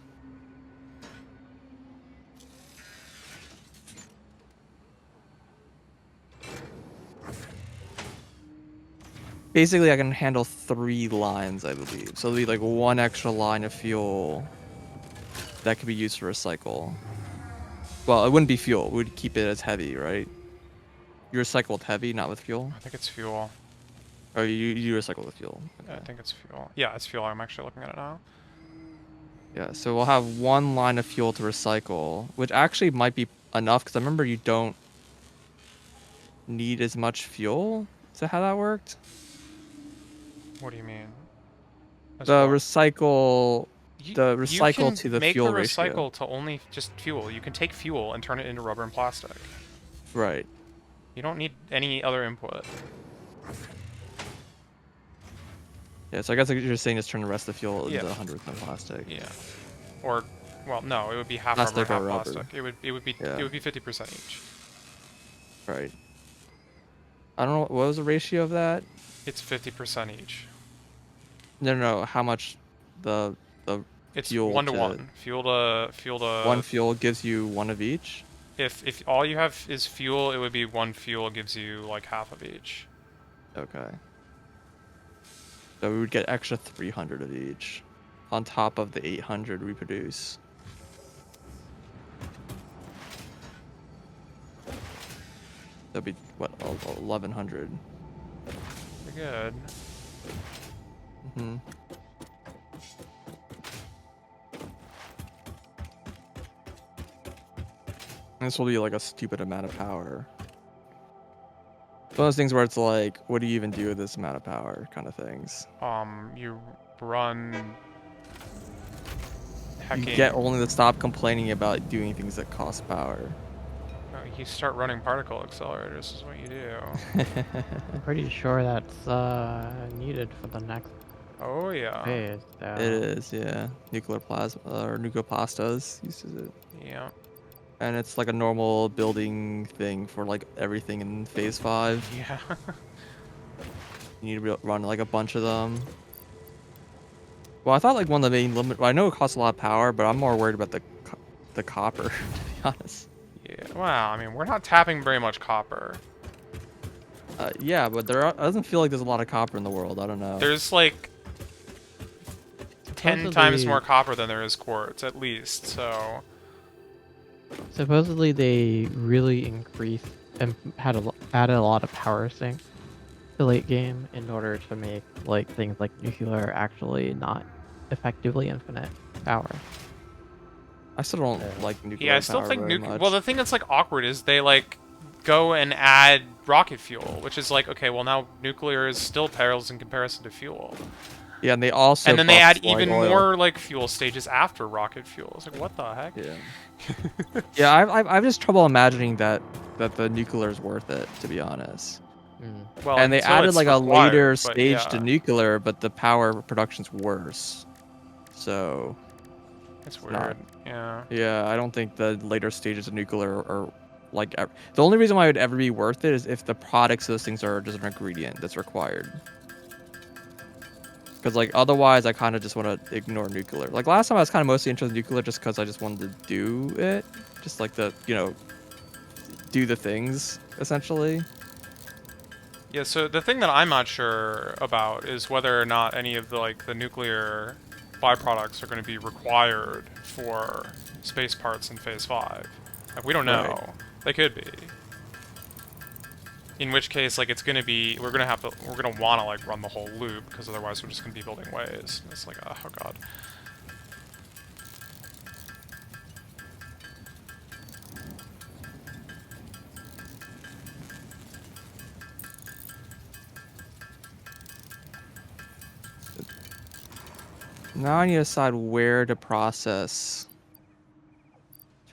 basically I can handle 3 lines, I believe. So it'll be like 1 extra line of fuel that could be used for recycle. Well, it wouldn't be fuel. We'd keep it as heavy, right? You recycle with heavy, not with fuel? I think it's fuel. Or you recycle with fuel. Yeah, I Okay. think it's fuel. Yeah, it's fuel. I'm actually looking at it now. Yeah, so we'll have 1 line of fuel to recycle, which actually might be enough because I remember you don't need as much fuel. Is that how that worked? What do you mean? As The what? recycle, the You recycle can to the make the fuel ratio. recycle to only just fuel. You can take fuel and turn it into rubber and plastic. Right. You don't need any other input. Yeah, so I guess what you're saying is turn the rest of the fuel Yeah. into 100% plastic. Yeah. Or, well, no, it would be half rubber and Plastic or half rubber. plastic. Yeah. It would be 50% each. Right. I don't know, what was the ratio of that? It's 50% each. No, how much the It's fuel 1 to to 1. Fuel one to fuel gives you 1 of each? if all you have is fuel, it would be 1 fuel gives you like half of each. Okay. So we would get extra 300 of each on top of the 800 we produce. That'd be what, 1,100. Pretty good. Mm-hmm. This will be like a stupid amount of power. It's one of those things where it's like, what do you even do with this amount of power, kind of things. You run You hecking. get only to stop complaining about doing things that cost power. No, you start running particle accelerators is what you do. I'm pretty sure that's needed for the next Oh yeah. phase. So. It is, yeah. Nuclear plasma or nucleoplastas uses it. Yeah. And it's like a normal building thing for like everything in phase 5. Yeah. You need to run like a bunch of them. Well, I thought like one of the main limit. Well, I know it costs a lot of power, but I'm more worried about the copper, to be honest. Yeah. Well, I mean, we're not tapping very much copper. Yeah, but it doesn't feel like there's a lot of copper in the world. I don't know. There's like 10 times more copper than there is quartz, at least. So. Supposedly they really increased and added a lot of power sinks to late game in order to make like things like nuclear actually not effectively infinite power. I still don't Yeah. like Yeah, nuclear I still power think very Well, much. the thing that's like awkward is they like go and add rocket fuel, which is like, okay, well now nuclear is still pales in comparison to fuel. Yeah, and they And also then they buff add light even oil. more like fuel stages after rocket fuel. It's like, what the heck? Yeah. Yeah, I've just trouble imagining that the nuclear is worth it, to be honest. Mm. Well, And they until added it's like a later required, but stage to yeah, nuclear, but the power production's worse. So it's it's not. weird. Yeah. Yeah, I don't think the later stages of nuclear are like the only reason why it would ever be worth it is if the products of those things are just an ingredient that's required. Because like otherwise, I kind of just want to ignore nuclear. Like last time, I was kind of mostly interested in nuclear just because I just wanted to do it, just like the do the things essentially. Yeah, so the thing that I'm not sure about is whether or not any of the like the nuclear byproducts are going to be required for space parts in Phase 5. Like, we don't Right. know. They could be. In which case, like, it's going to be we're going to want to like run the whole loop because otherwise we're just going to be building ways. It's like, oh god. Now I need to decide where to process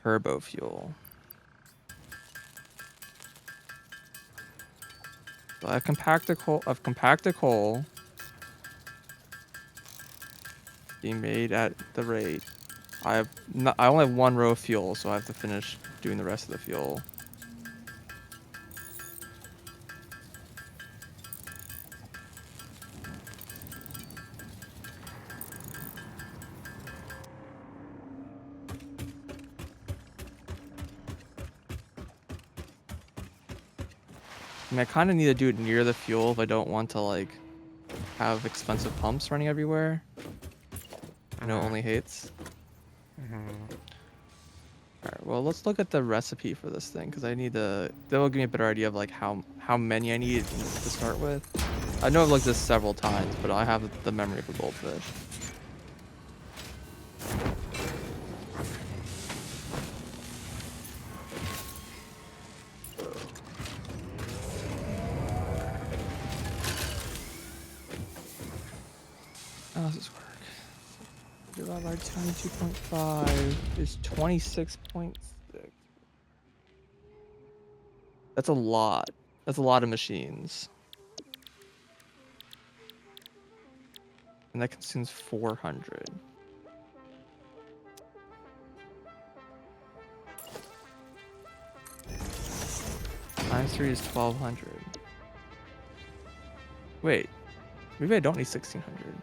turbo fuel. So I've compacted coal being made at the rate. I only have one row of fuel, so I have to finish doing the rest of the fuel. I mean, I kind of need to do it near the fuel if I don't want to like have expensive pumps running everywhere. Only hates. Alright, well, let's look at the recipe for this thing, because I need to... That will give me a better idea of, like, how many I need to start with. I know I've looked at this several times, but I have the memory of a goldfish. How does this work? Divided by 22.5 is 26.6. That's a lot. That's a lot of machines. And that consumes 400. Times 3 is 1200. Wait. Maybe I don't need 1600.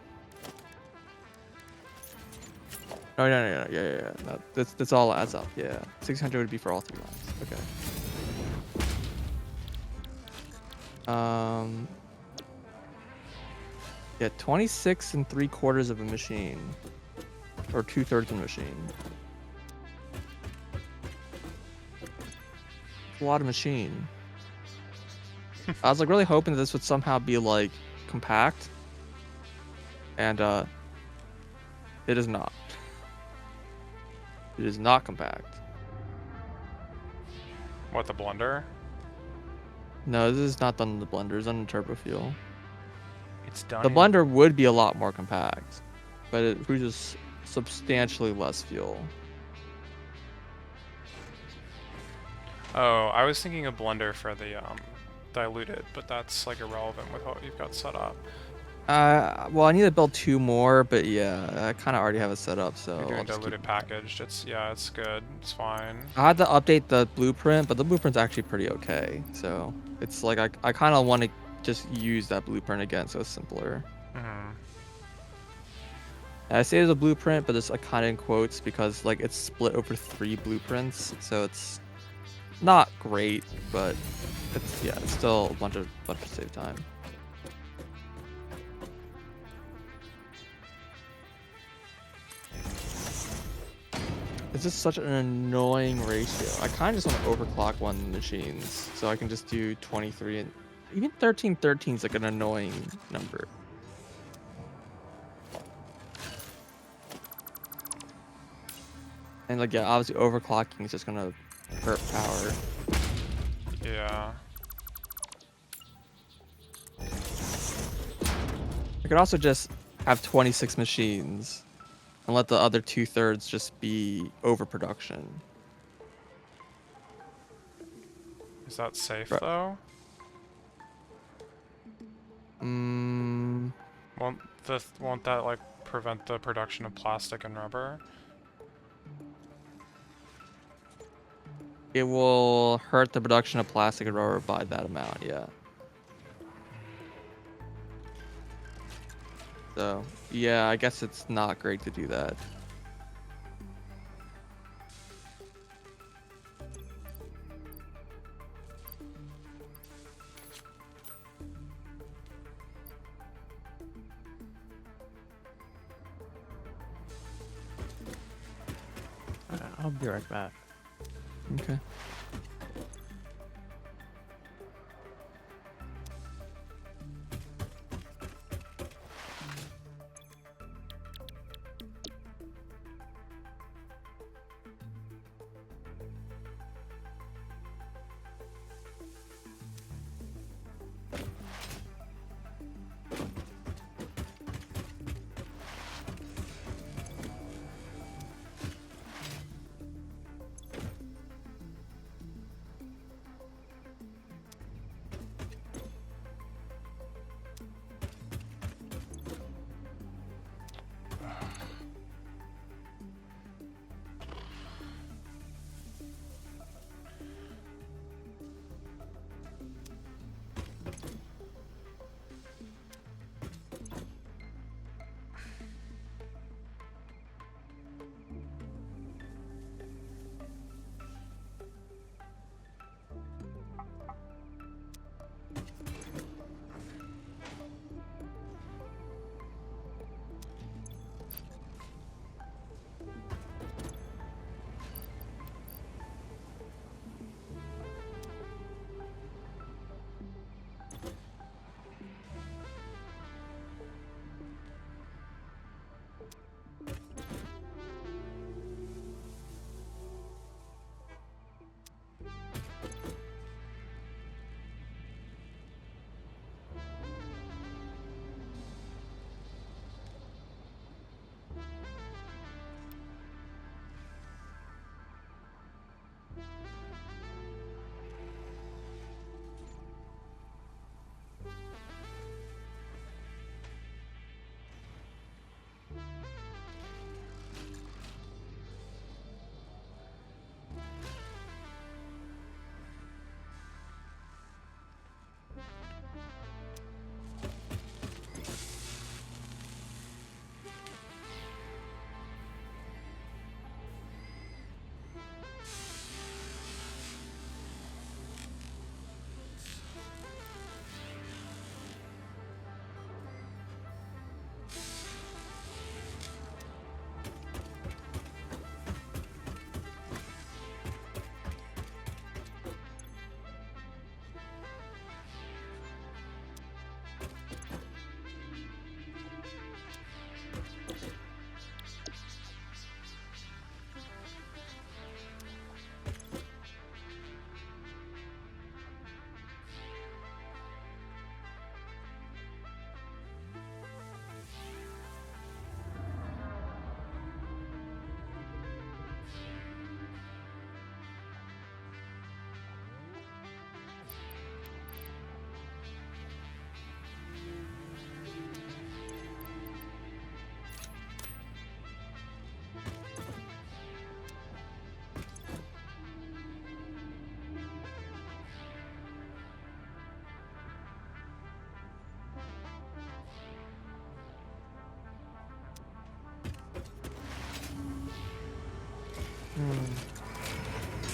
Oh, no. Yeah. No, that's all adds up. Yeah. 600 would be for all 3 lines. Okay. Yeah, 26 3/4 of a machine. Or 2/3 of a machine. It's a lot of machine. I was like really hoping that this would somehow be like compact. And it is not. It is not compact. What, the blender? No, this is not done in the blender. It's done in turbo fuel. It's done. The blender would be a lot more compact, but it uses substantially less fuel. Oh, I was thinking of blender for the diluted, but that's like irrelevant with what you've got set up. Well, I need to build 2 more, but yeah, I kind of already have it set up, so You're I'll doing just diluted packaged. It's good. It's fine. I had to update the blueprint, but the blueprint's actually pretty okay. So it's like I kind of want to just use that blueprint again, so it's simpler. I say it's a blueprint, but it's like kind of in quotes because like it's split over 3 blueprints, so it's not great, but it's still a bunch of save time. It's just such an annoying ratio. I kind of just want to overclock one of the machines, so I can just do 23 and even 1313 is like an annoying number. And like, yeah, obviously overclocking is just gonna hurt power. Yeah. I could also just have 26 machines and let the other 2/3 just be overproduction. Is that safe But, though? mm, Won't that like prevent the production of plastic and rubber? it will hurt the production of plastic and rubber by that amount, yeah. So, yeah, I guess it's not great to do that. I'll be right back. Okay.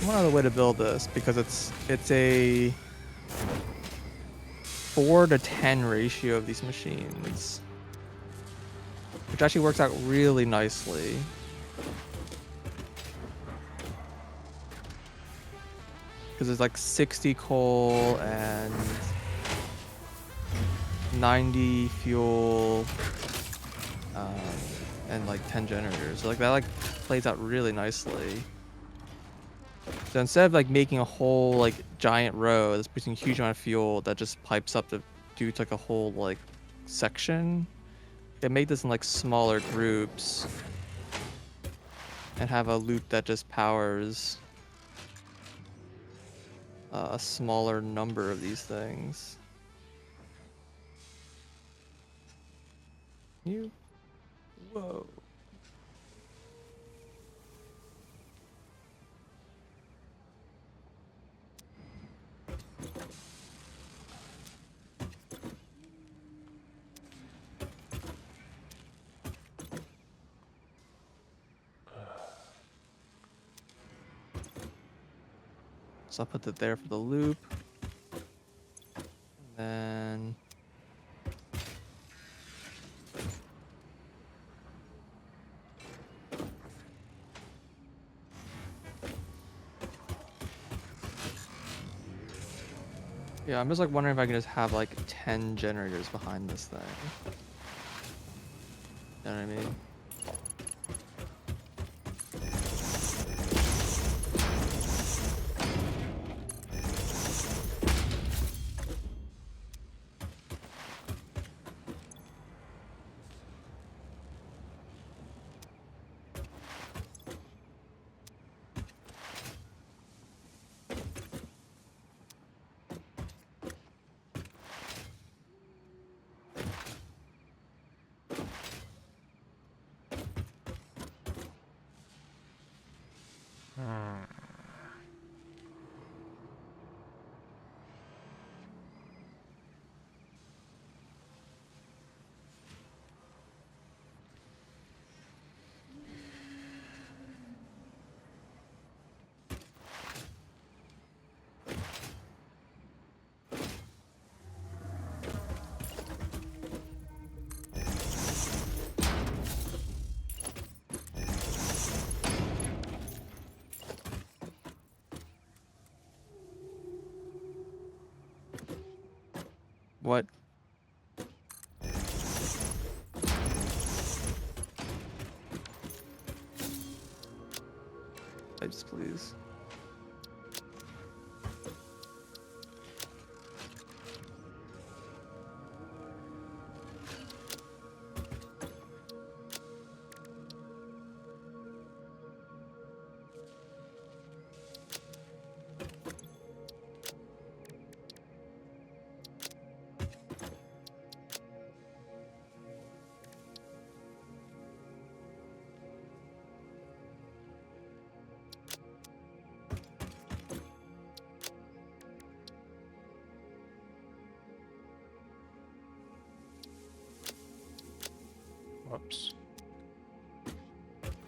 One other way to build this, because it's a 4-to-10 ratio of these machines, which actually works out really nicely. Because there's like 60 coal and 90 fuel, and like 10 generators. So like that like plays out really nicely. So instead of like making a whole like giant row that's producing a huge amount of fuel that just pipes up to do like a whole like section, they make this in like smaller groups and have a loop that just powers a smaller number of these things. You, whoa. So I'll put that there for the loop. And then yeah, I'm just like wondering if I can just have like 10 generators behind this thing. You know what I mean? What? Pipes, please. Whoops.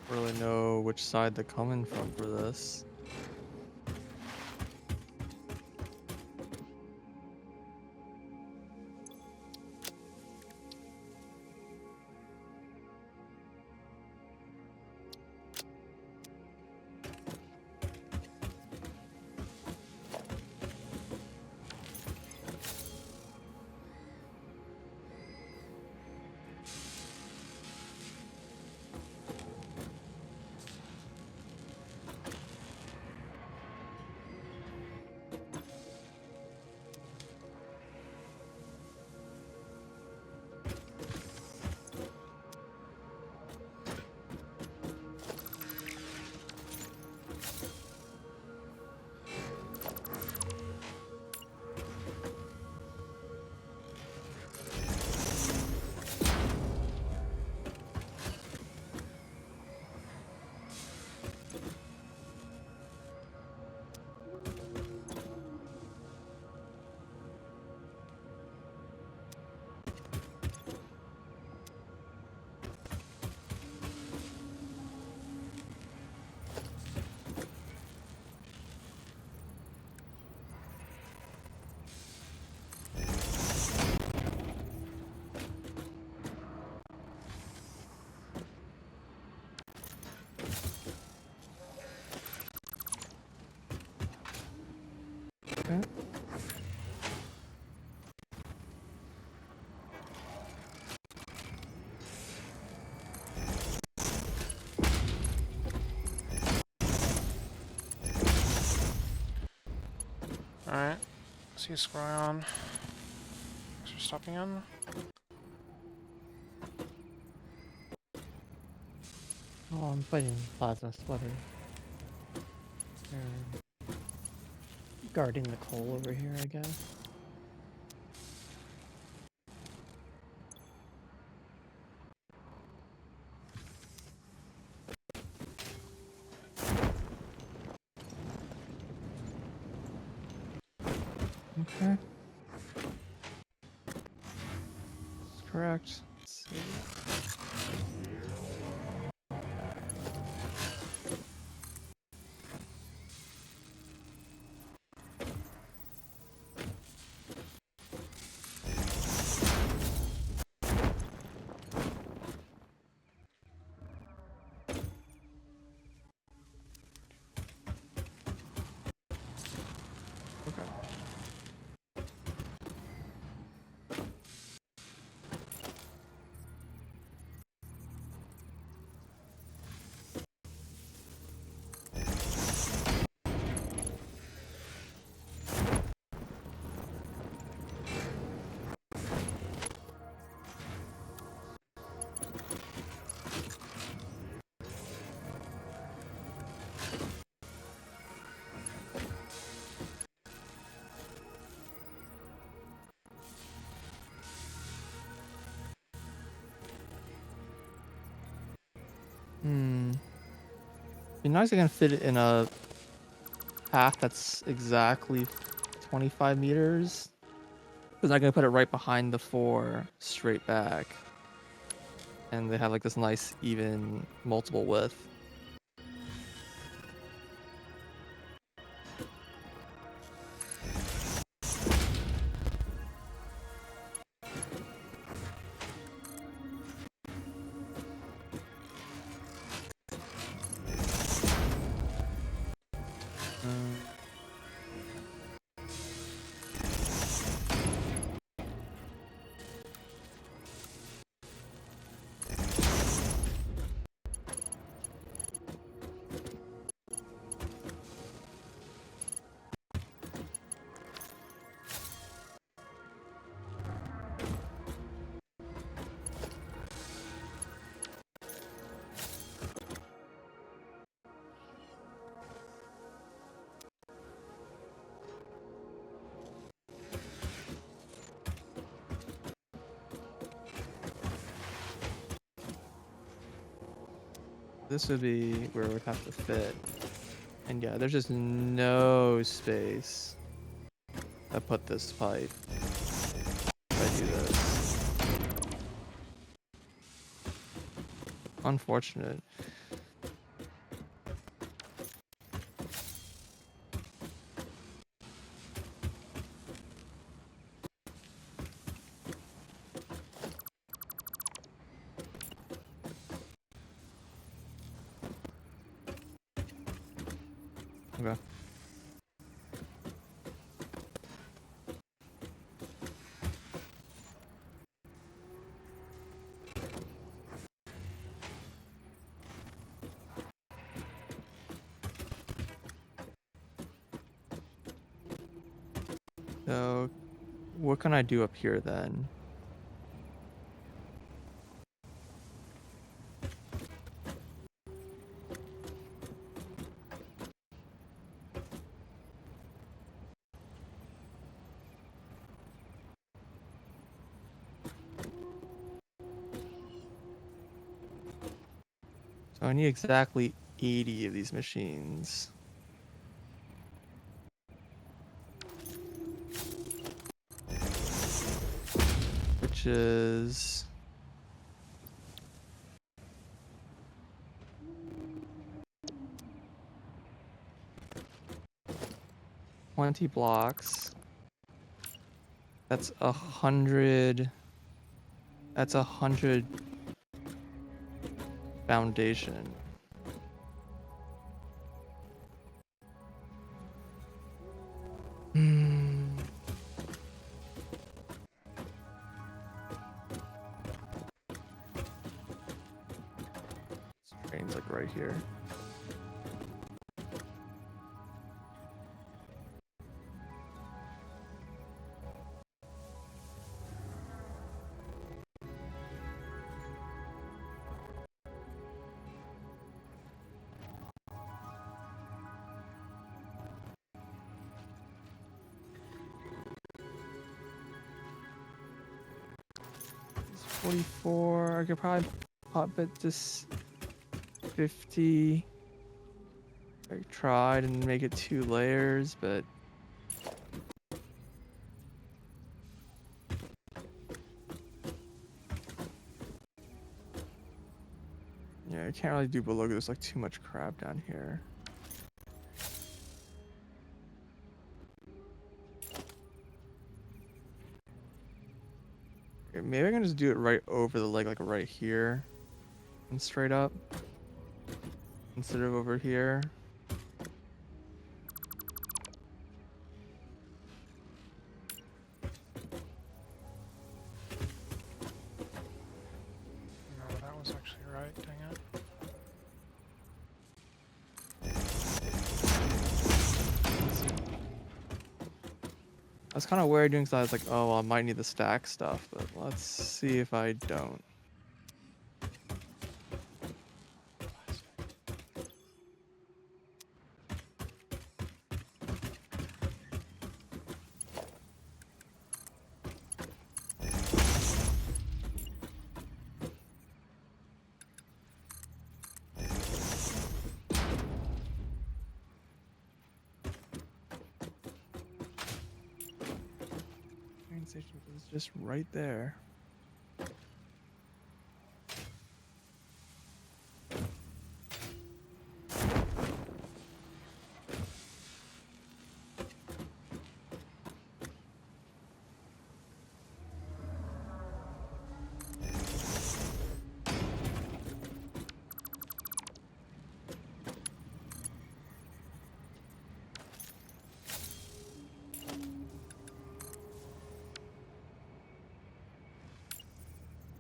Really know which side they're coming from for this. Alright. See you, Squyon. Thanks for stopping in. Oh, I'm fighting plasma sweater. They're guarding the coal over here, I guess. Okay. That's correct. Let's see. Okay. Be nice if I can fit it in a path that's exactly 25 meters. Because I'm gonna put it right behind the 4 straight back. And they have like this nice even multiple width. Mm. This would be where it would have to fit. And yeah, there's just no space to put this pipe if I do this. Unfortunate. Okay. So, what can I do up here then? So I need exactly 80 of these machines. Which is 20 blocks. That's 100. That's 100 foundation. Hmm. This train's like right here. 44. I could probably pop it to 50. I tried and make it 2 layers, but yeah, I can't really do below. There's like too much crap down here. Okay, maybe I can just do it right over the leg, like right here, and straight up, instead of over here. No, that was actually right, dang it. I was kind of worried doing, because I was like, oh, well, I might need the stack stuff, but let's see if I don't. Train station is just right there.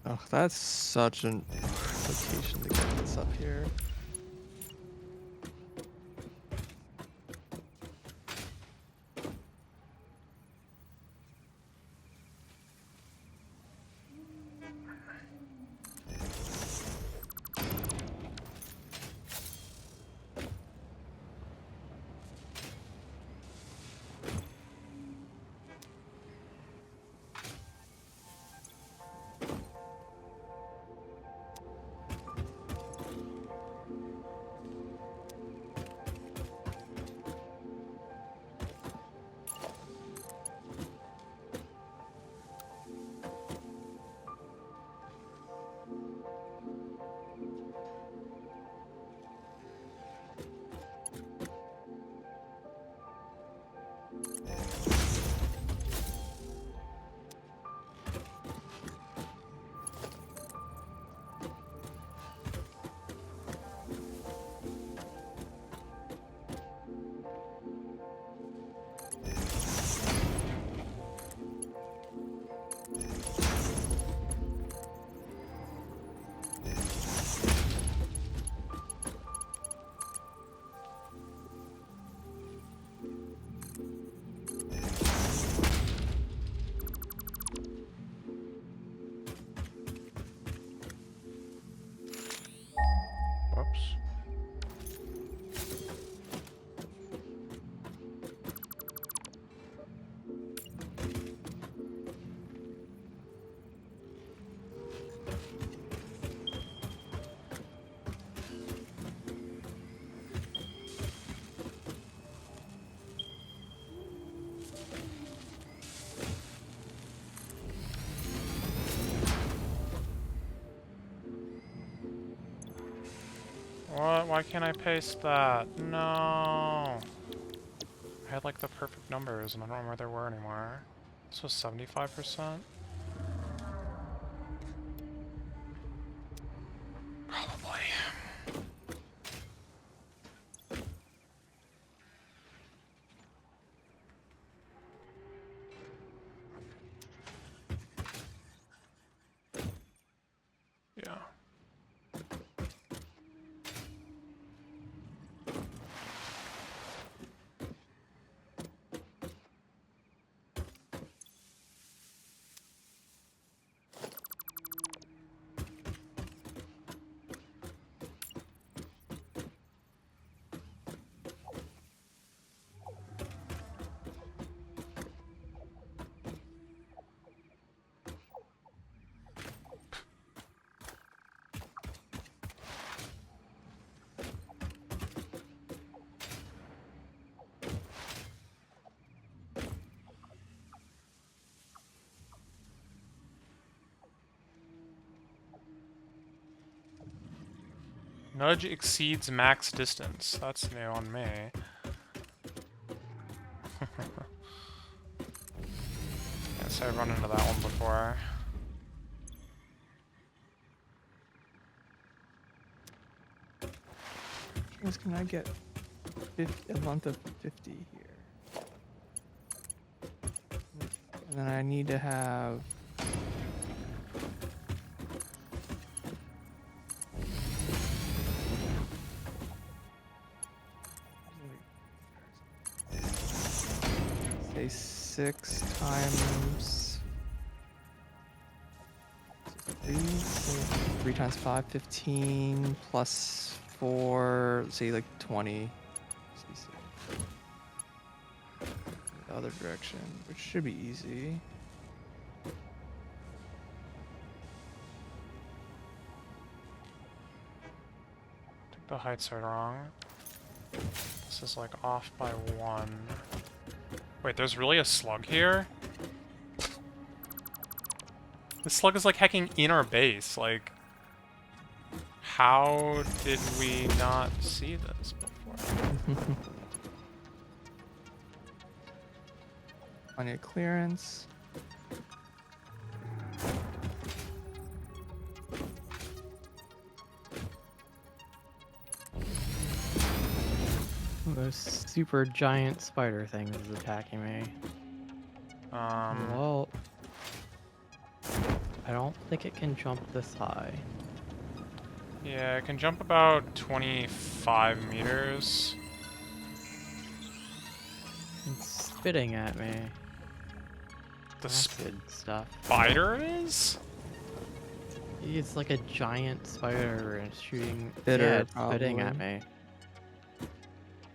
Oh, that's such an location to get this up here. Whoops. What? Why can't I paste that? No. I had like the perfect numbers and I don't know where they were anymore. This was 75%? Probably. Yeah. Nudge exceeds max distance. That's new on me. Guess I've run into that one before. Can I get a month of 50 here? And then I need to have... say 6 times 3, so 3 times 5, 15 plus 4, say like 20. The other direction, which should be easy. I think the heights are wrong. This is like off by 1. Wait, there's really a slug here? This slug is like hacking in our base, like... How did we not see this before? Plenty of clearance. Those super giant spider things is attacking me. Well, I don't think it can jump this high. Yeah, it can jump about 25 meters. It's spitting at me. The Acid stuff. spider is? It's like a giant spider and it's shooting. Bitter, yeah, it's spitting at probably. me.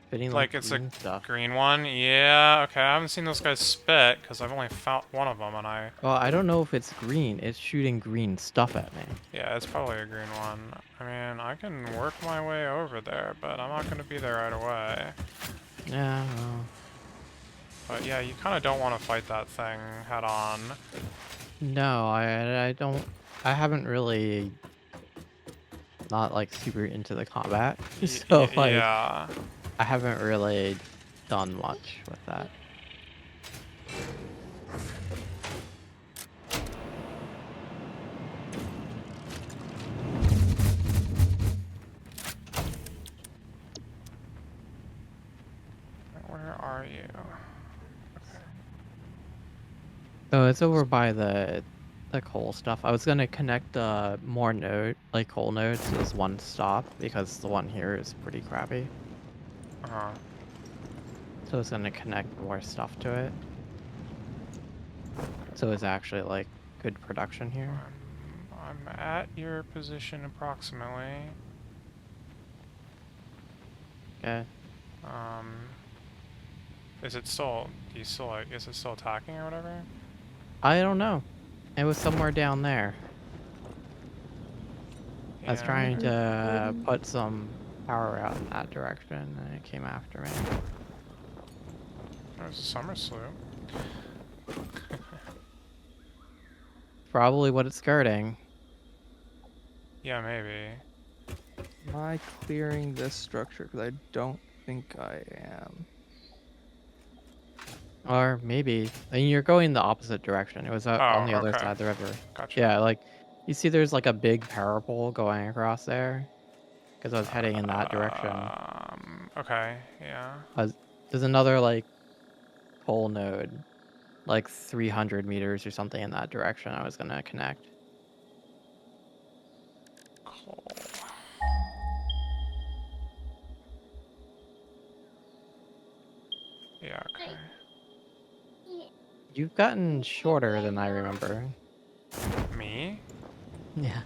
Spitting Like it's a green stuff. green one? Yeah, okay, I haven't seen those guys spit, because I've only found one of them, and I... Well, I don't know if it's green. It's shooting green stuff at me. Yeah, it's probably a green one. I mean, I can work my way over there, but I'm not going to be there right away. Yeah, well. But yeah, you kind of don't want to fight that thing head on. No, I don't. I haven't really. Not like super into the combat. So like. Yeah. I haven't really done much with that. Where are you? Oh, it's over by the coal stuff. I was gonna connect more coal nodes to this one stop because the one here is pretty crappy. Uh-huh. So I was gonna connect more stuff to it. So it's actually like good production here. I'm at your position approximately. Okay. Is it still, do you still like, is it still attacking or whatever? I don't know. It was somewhere down there. I was Yeah. trying to put some power out in that direction and it came after me. There's a summer sloop. Probably what it's guarding. Yeah, maybe. Am I clearing this structure? Because I don't think I am. Or maybe. I mean, you're going the opposite direction. It was on the other okay. side of the river. Gotcha. Yeah, like, you see there's like a big power pole going across there? Because I was heading in that direction. Okay, yeah. There's another, like, pole node. Like 300 meters or something in that direction I was going to connect. Cool. Yeah, okay. You've gotten shorter than I remember. Me? Yeah.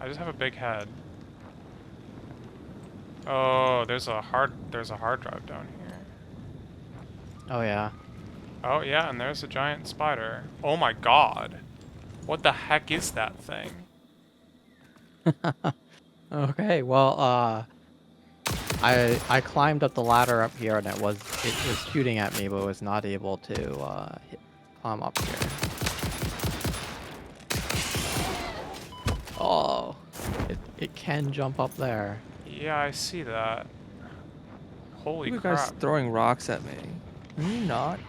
I just have a big head. Oh, there's a hard drive down here. Oh, yeah. Oh, yeah, and there's a giant spider. Oh my god. What the heck is that thing? Okay, well, I climbed up the ladder up here and it was shooting at me, but was not able to climb up here. Oh, it can jump up there. Yeah, I see that. Holy You guys crap. throwing rocks at me. Can you not?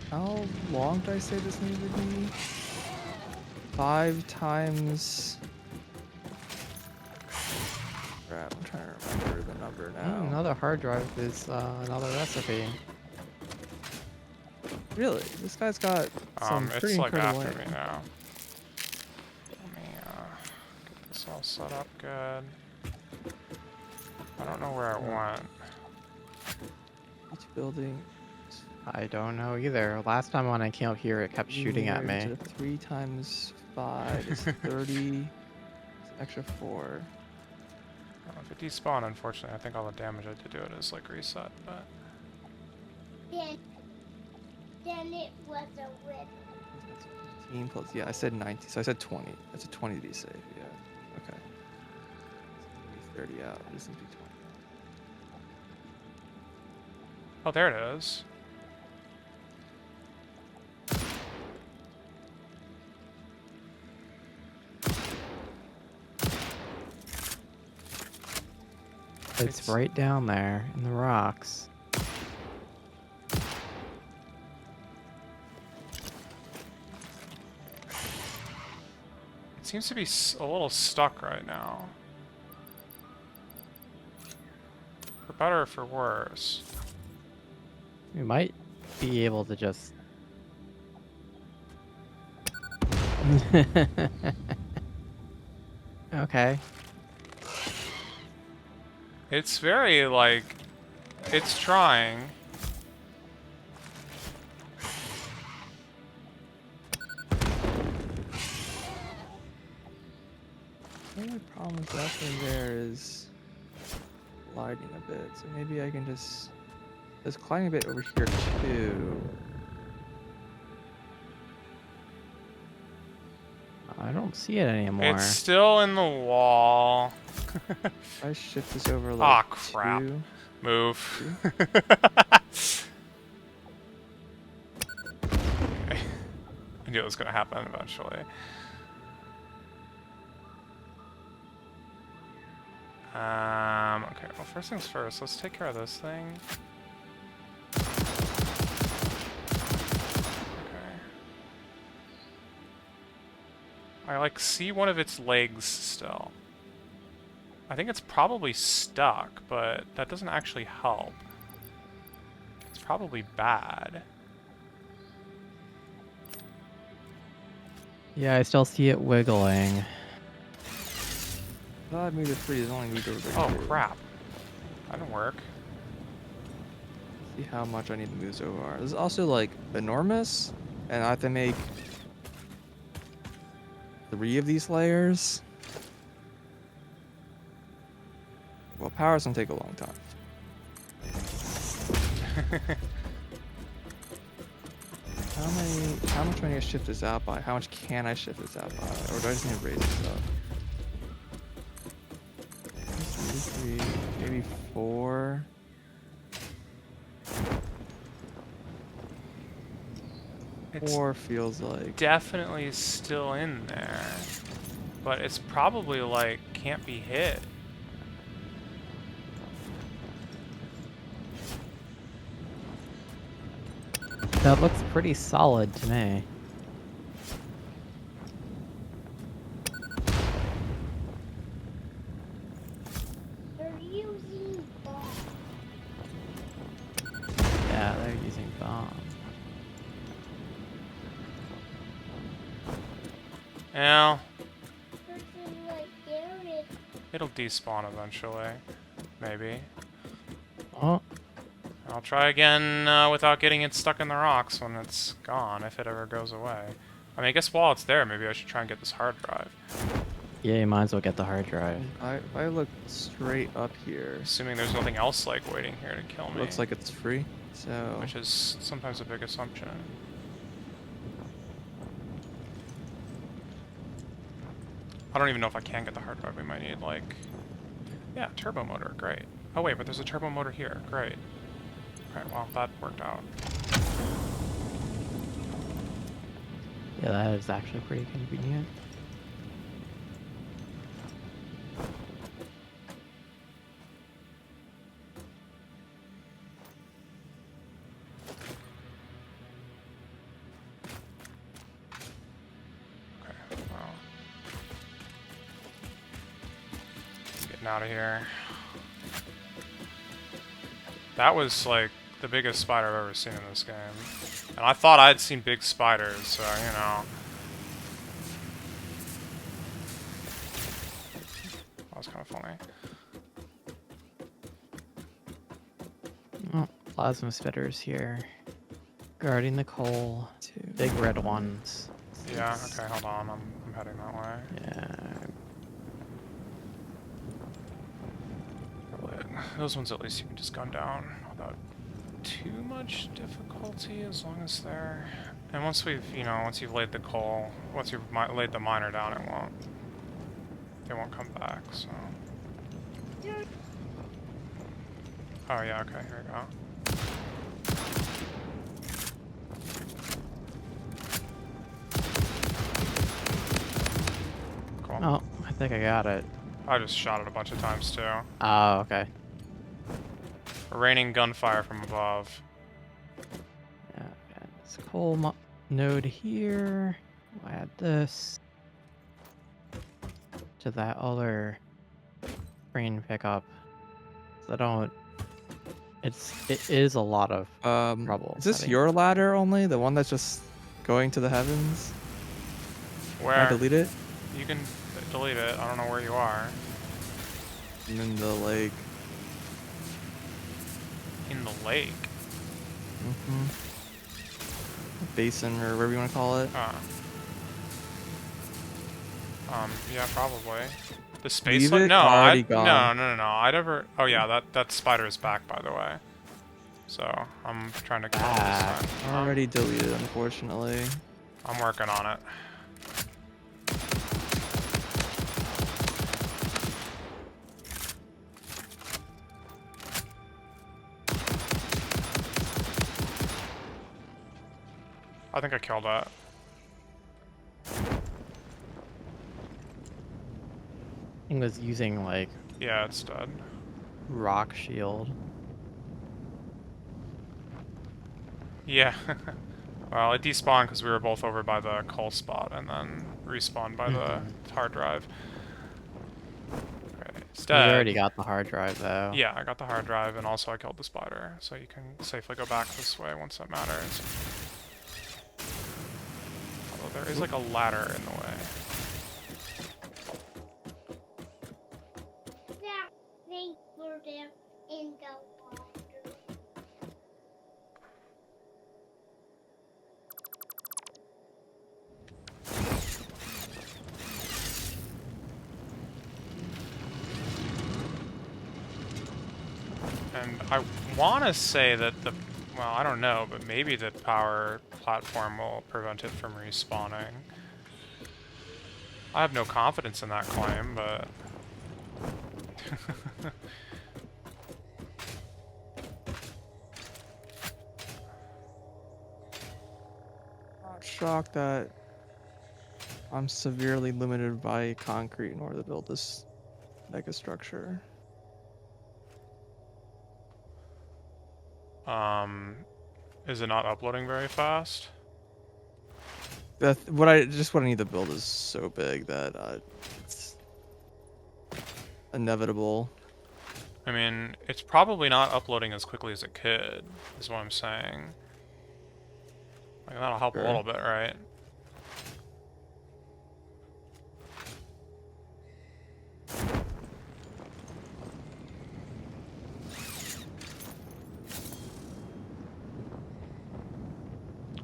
How long did I say this needed to be? 5 times. Crap, I'm trying to remember the number now. Another hard drive is another recipe. Really? This guy's got some pretty It's like incredible after me aim. now. Let me get this all set up good. I don't know where it went. Each building. I don't know either. Last time when I came up here, it kept shooting at me. To 3 times 5 is 30. It's extra 4. If it despawned, unfortunately, I think all the damage I had to do it is like reset, but... Then it was a rip. 15 plus, yeah, I said 90, so I said 20. That's a 20 to be safe, yeah. Okay. So 30 out. This needs to be 20. Oh, there it is. It's right down there in the rocks. It seems to be a little stuck right now. For better or for worse. We might be able to just... Okay. It's very, like... It's trying. The only problem is that thing there is gliding a bit, so maybe I can just... There's gliding a bit over here too. I don't see it anymore. It's still in the wall. If I shift this over Aw, like crap. 2... Move. Okay. I knew it was gonna happen eventually. Okay, well, first things first, let's take care of this thing. Okay. I, like, see one of its legs still. I think it's probably stuck, but that doesn't actually help. It's probably bad. Yeah, I still see it wiggling. I moved it 3, there's only moved over Oh, 2. crap. That didn't work. See how much I need to move this over. This is also like enormous, and I have to make 3 of these layers. Well, power's gonna take a long time. How much do I need to shift this out by? How much can I shift this out by? Or do I just need to raise this up? 2, 3, maybe 4. It's 4 feels like... definitely still in there, but it's probably, like, can't be hit. That looks pretty solid to me. They're using bombs. Yeah, they're using bombs. Yeah, Person like Garrett. it'll despawn eventually. Maybe. Oh, I'll try again without getting it stuck in the rocks when it's gone, if it ever goes away. I mean, I guess while it's there, maybe I should try and get this hard drive. yeah, you might as well get the hard drive. If I look straight up here, Assuming there's nothing else, like, waiting here to kill it me. looks like it's free. So Which is sometimes a big assumption. I don't even know if I can get the hard drive. We might need, like... Yeah, turbo motor. Great. Oh, wait, but there's a turbo motor here. Great. Alright, well, that worked out. Yeah, that is actually pretty convenient. getting out of here. That was like the biggest spider I've ever seen in this game. And I thought I'd seen big spiders, so you know. That was kind of funny. Oh, plasma spitters here. Guarding the coal. Two big red ones. Yeah, okay, hold on. I'm heading that way. Yeah. But those ones at least you can just gun down without too much difficulty as long as they're... And once we've, you know, once you've laid the coal, once you've laid the miner down, they won't come back, so... Oh yeah, okay, here we go. Cool. Oh, I think I got it. I just shot it a bunch of times too. Oh, okay. Raining gunfire from above. Yeah, and this coal node here. We'll add this to that other crane pickup. So I don't. It is a lot of trouble. Is this setting- your ladder only? The one that's just going to the heavens? Can I Where? delete it? You can delete it. I don't know where you are. I'm in the lake. In the lake. Mm-hmm. Basin or whatever you want to call it. Yeah, probably. The space Leave one? it? No, Already no, gone. no. I never. Oh yeah, that spider is back, by the way. So I'm trying to kill it Back. this time. Already deleted, unfortunately. I'm working on it. I think I killed that. Thing was using like Yeah, it's dead. rock shield. Yeah. Well, it despawned because we were both over by the coal spot and then respawned by the hard drive. Okay, it's You dead. already got the hard drive though. Yeah, I got the hard drive and also I killed the spider, so you can safely go back this way once that matters. Although there is like a ladder in the way. That thing for them in the water. And I want to say that the... Well, I don't know, but maybe the power platform will prevent it from respawning. I have no confidence in that claim, but... I'm shocked that I'm severely limited by concrete in order to build this mega structure. Is it not uploading very fast? What I need to build is so big that it's inevitable. I mean, it's probably not uploading as quickly as it could, is what I'm saying. Like, that'll help a Sure. little bit, right?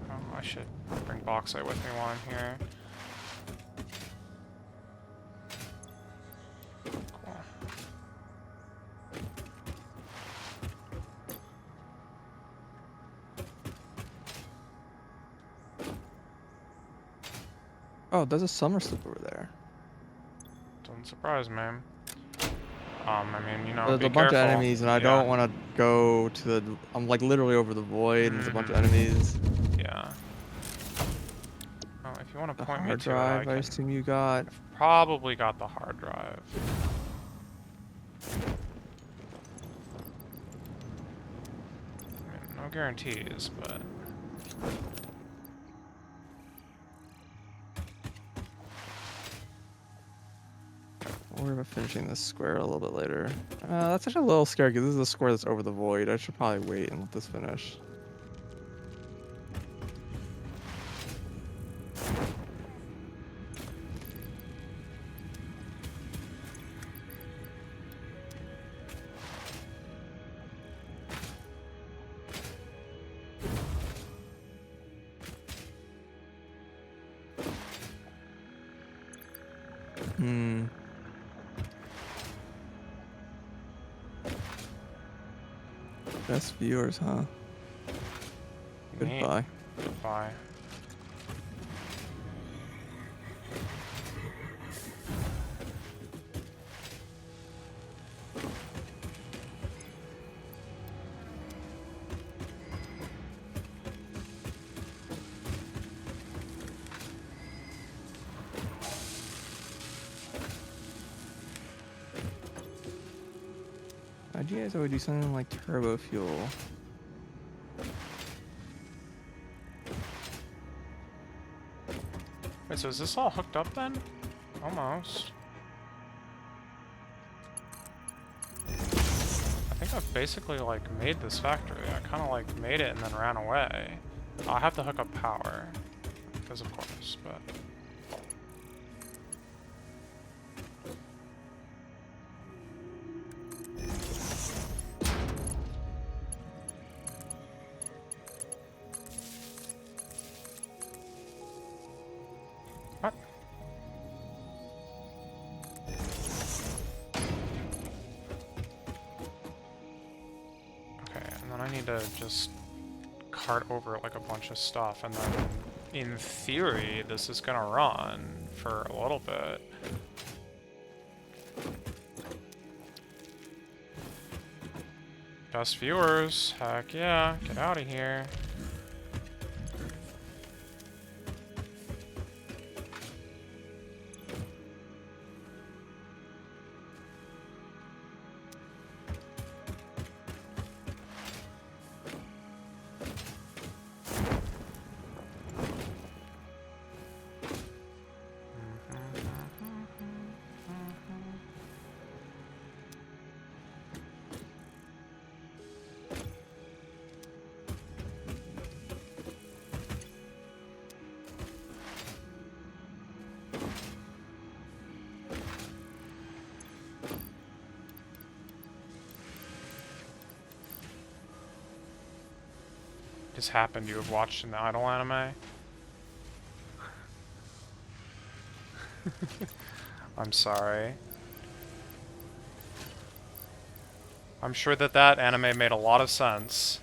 Oh, I should bring bauxite with me while I'm here. Cool. Oh, there's a summer slip over there. Doesn't surprise me. I mean, you know, There's be a bunch careful. of enemies, and I Yeah. don't want to go to the. I'm like literally over the void, and there's a bunch of enemies. Yeah. Oh, if you want to The point me hard to it, drive, I I assume you got. probably got the hard drive. I mean, no guarantees, but... worry about finishing this square a little bit later. That's actually a little scary because this is a square that's over the void. I should probably wait and let this finish. Hmm. Best viewers, huh? Neat. Goodbye. Goodbye. Why'd you guys always do something like turbo fuel? Wait, so is this all hooked up then? Almost. I think I've basically like made this factory. I kind of like made it and then ran away. I have to hook up power, because of course, but. What? Okay, and then I need to just cart over like a bunch of stuff, and then in theory this is gonna run for a little bit. Best viewers, heck yeah, get out of here. Just happened you have watched an idol anime? I'm sorry. I'm sure that that anime made a lot of sense.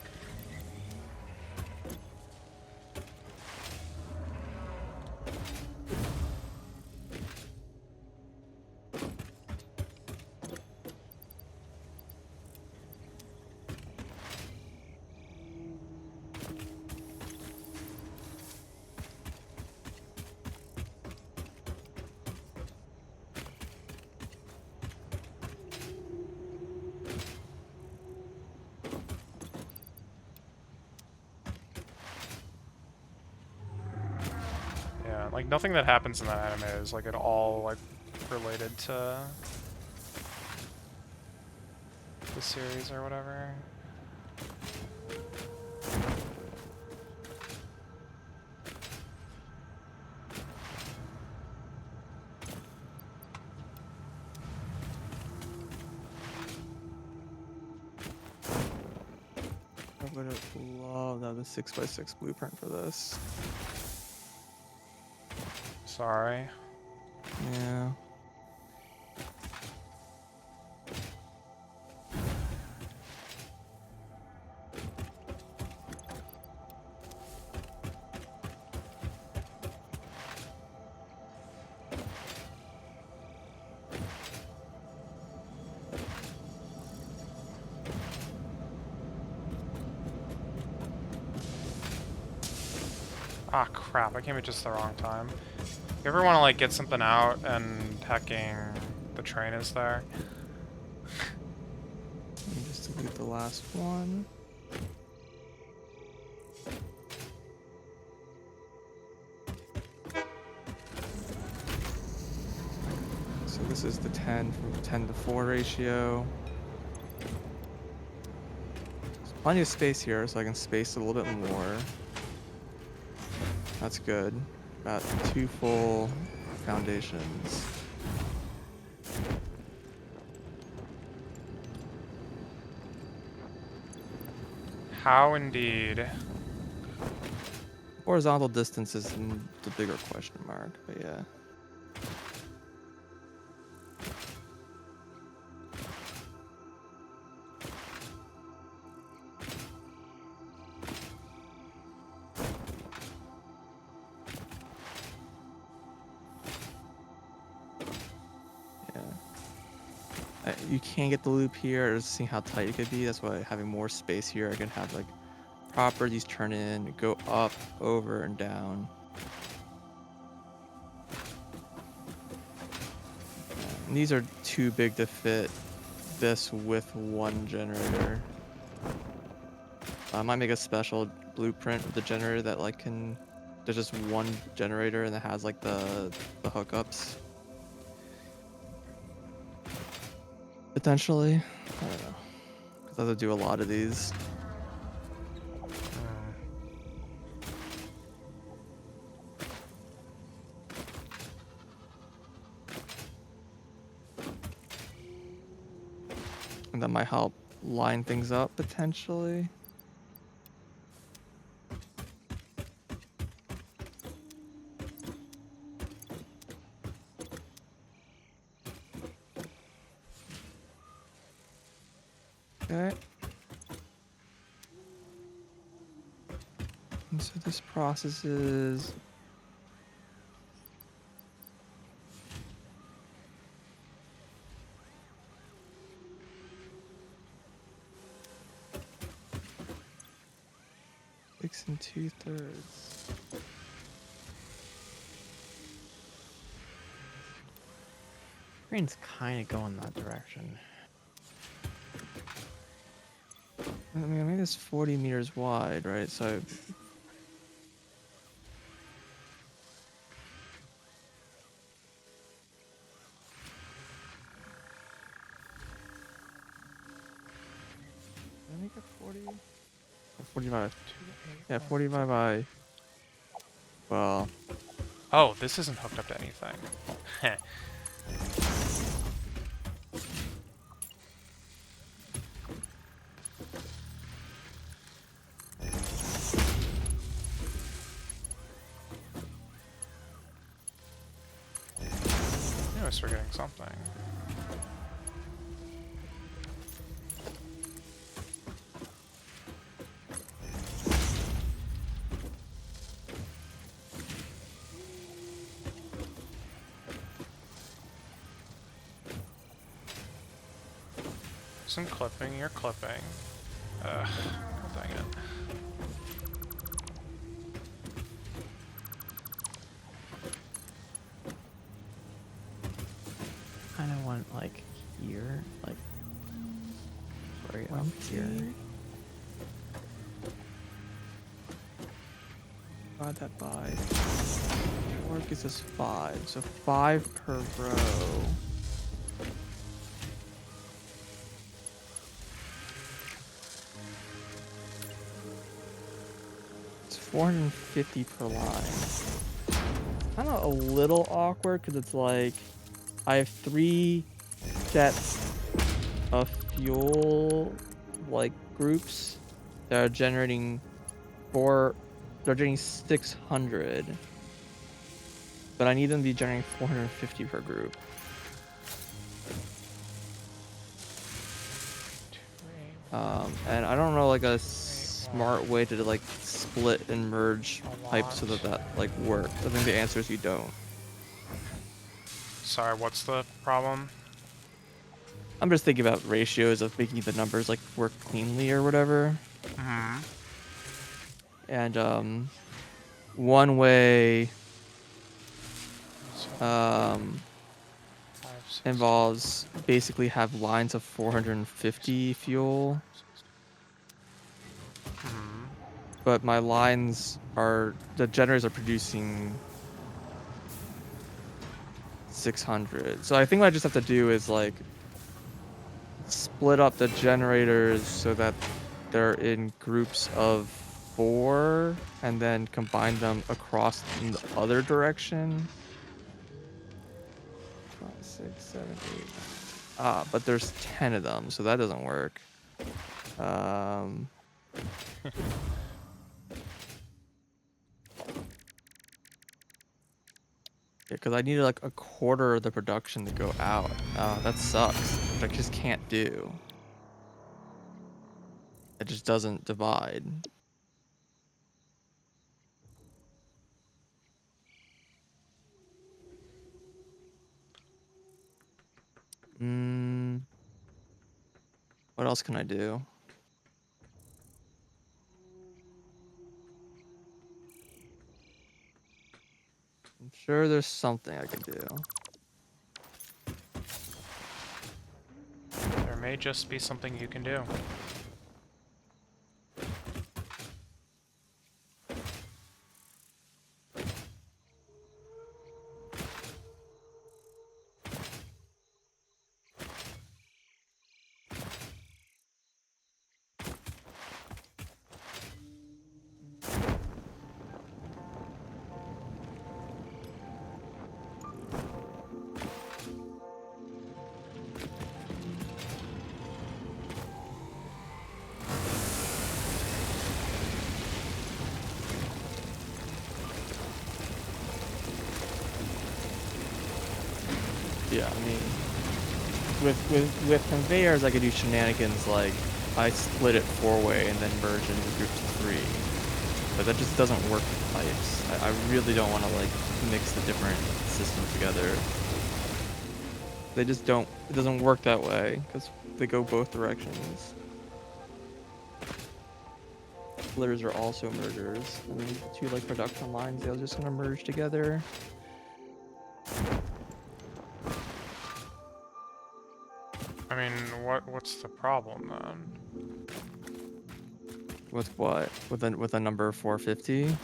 Yeah, like nothing that happens in that anime is like at all like related to the series or whatever. I would have loved to have a 6x6 blueprint for this. Sorry. Yeah. Ah, crap, I came at just the wrong time. You ever want to, like, get something out and hacking the train is there? Let me just delete the last one. So this is the 10 from 10:4 ratio. There's plenty of space here, so I can space a little bit more. That's good. Got 2 full foundations. How indeed. Horizontal distance is the bigger question mark, but yeah. You can't get the loop here, or seeing how tight it could be. That's why having more space here, I can have like properties turn in, go up, over, and down. And these are too big to fit this with one generator. I might make a special blueprint of the generator that like can. There's just one generator and it has like the hookups. Potentially, I don't know. Cause I have to do a lot of these. And that might help line things up potentially. Okay. And so this process is six and 2/3. Screen's kind of going that direction. I mean, I made this 40 meters wide, right? So did I make it 40? 45. Yeah, 45 by. Well, Oh, this isn't hooked up to anything. Heh. I was forgetting something. Some clipping, you're clipping. Ugh, dang it. Kind of want like here, like right up here. divide that by 4 gives us 5. So 5 per row. It's 450 per line. Kind of a little awkward because it's like I have 3 sets of fuel like groups that are generating they're generating 600, but I need them to be generating 450 per group. And I don't know like a smart way to like split and merge pipes so that like works. I think the answer is you don't. Sorry, what's the problem? I'm just thinking about ratios of making the numbers like work cleanly or whatever. Mm-hmm. And one way involves basically have lines of 450 fuel. Mm-hmm. But my lines are, the generators are producing 600. So I think what I just have to do is like split up the generators so that they're in groups of 4 and then combine them across in the other direction. 5, 6, 7, 8. Ah, but there's 10 of them, so that doesn't work. Yeah, because I needed like a quarter of the production to go out. That sucks. Which I just can't do. It just doesn't divide. What else can I do? I'm sure there's something I can do. There may just be something you can do. Yeah, I mean, with conveyors, I could do shenanigans like I split it 4-way and then merge it into groups of 3. But that just doesn't work with pipes. I really don't want to like mix the different systems together. They just don't. It doesn't work that way because they go both directions. Splitters are also mergers. And the 2 like production lines, they're just gonna merge together. I mean, what's the problem then? With what? With a number 450?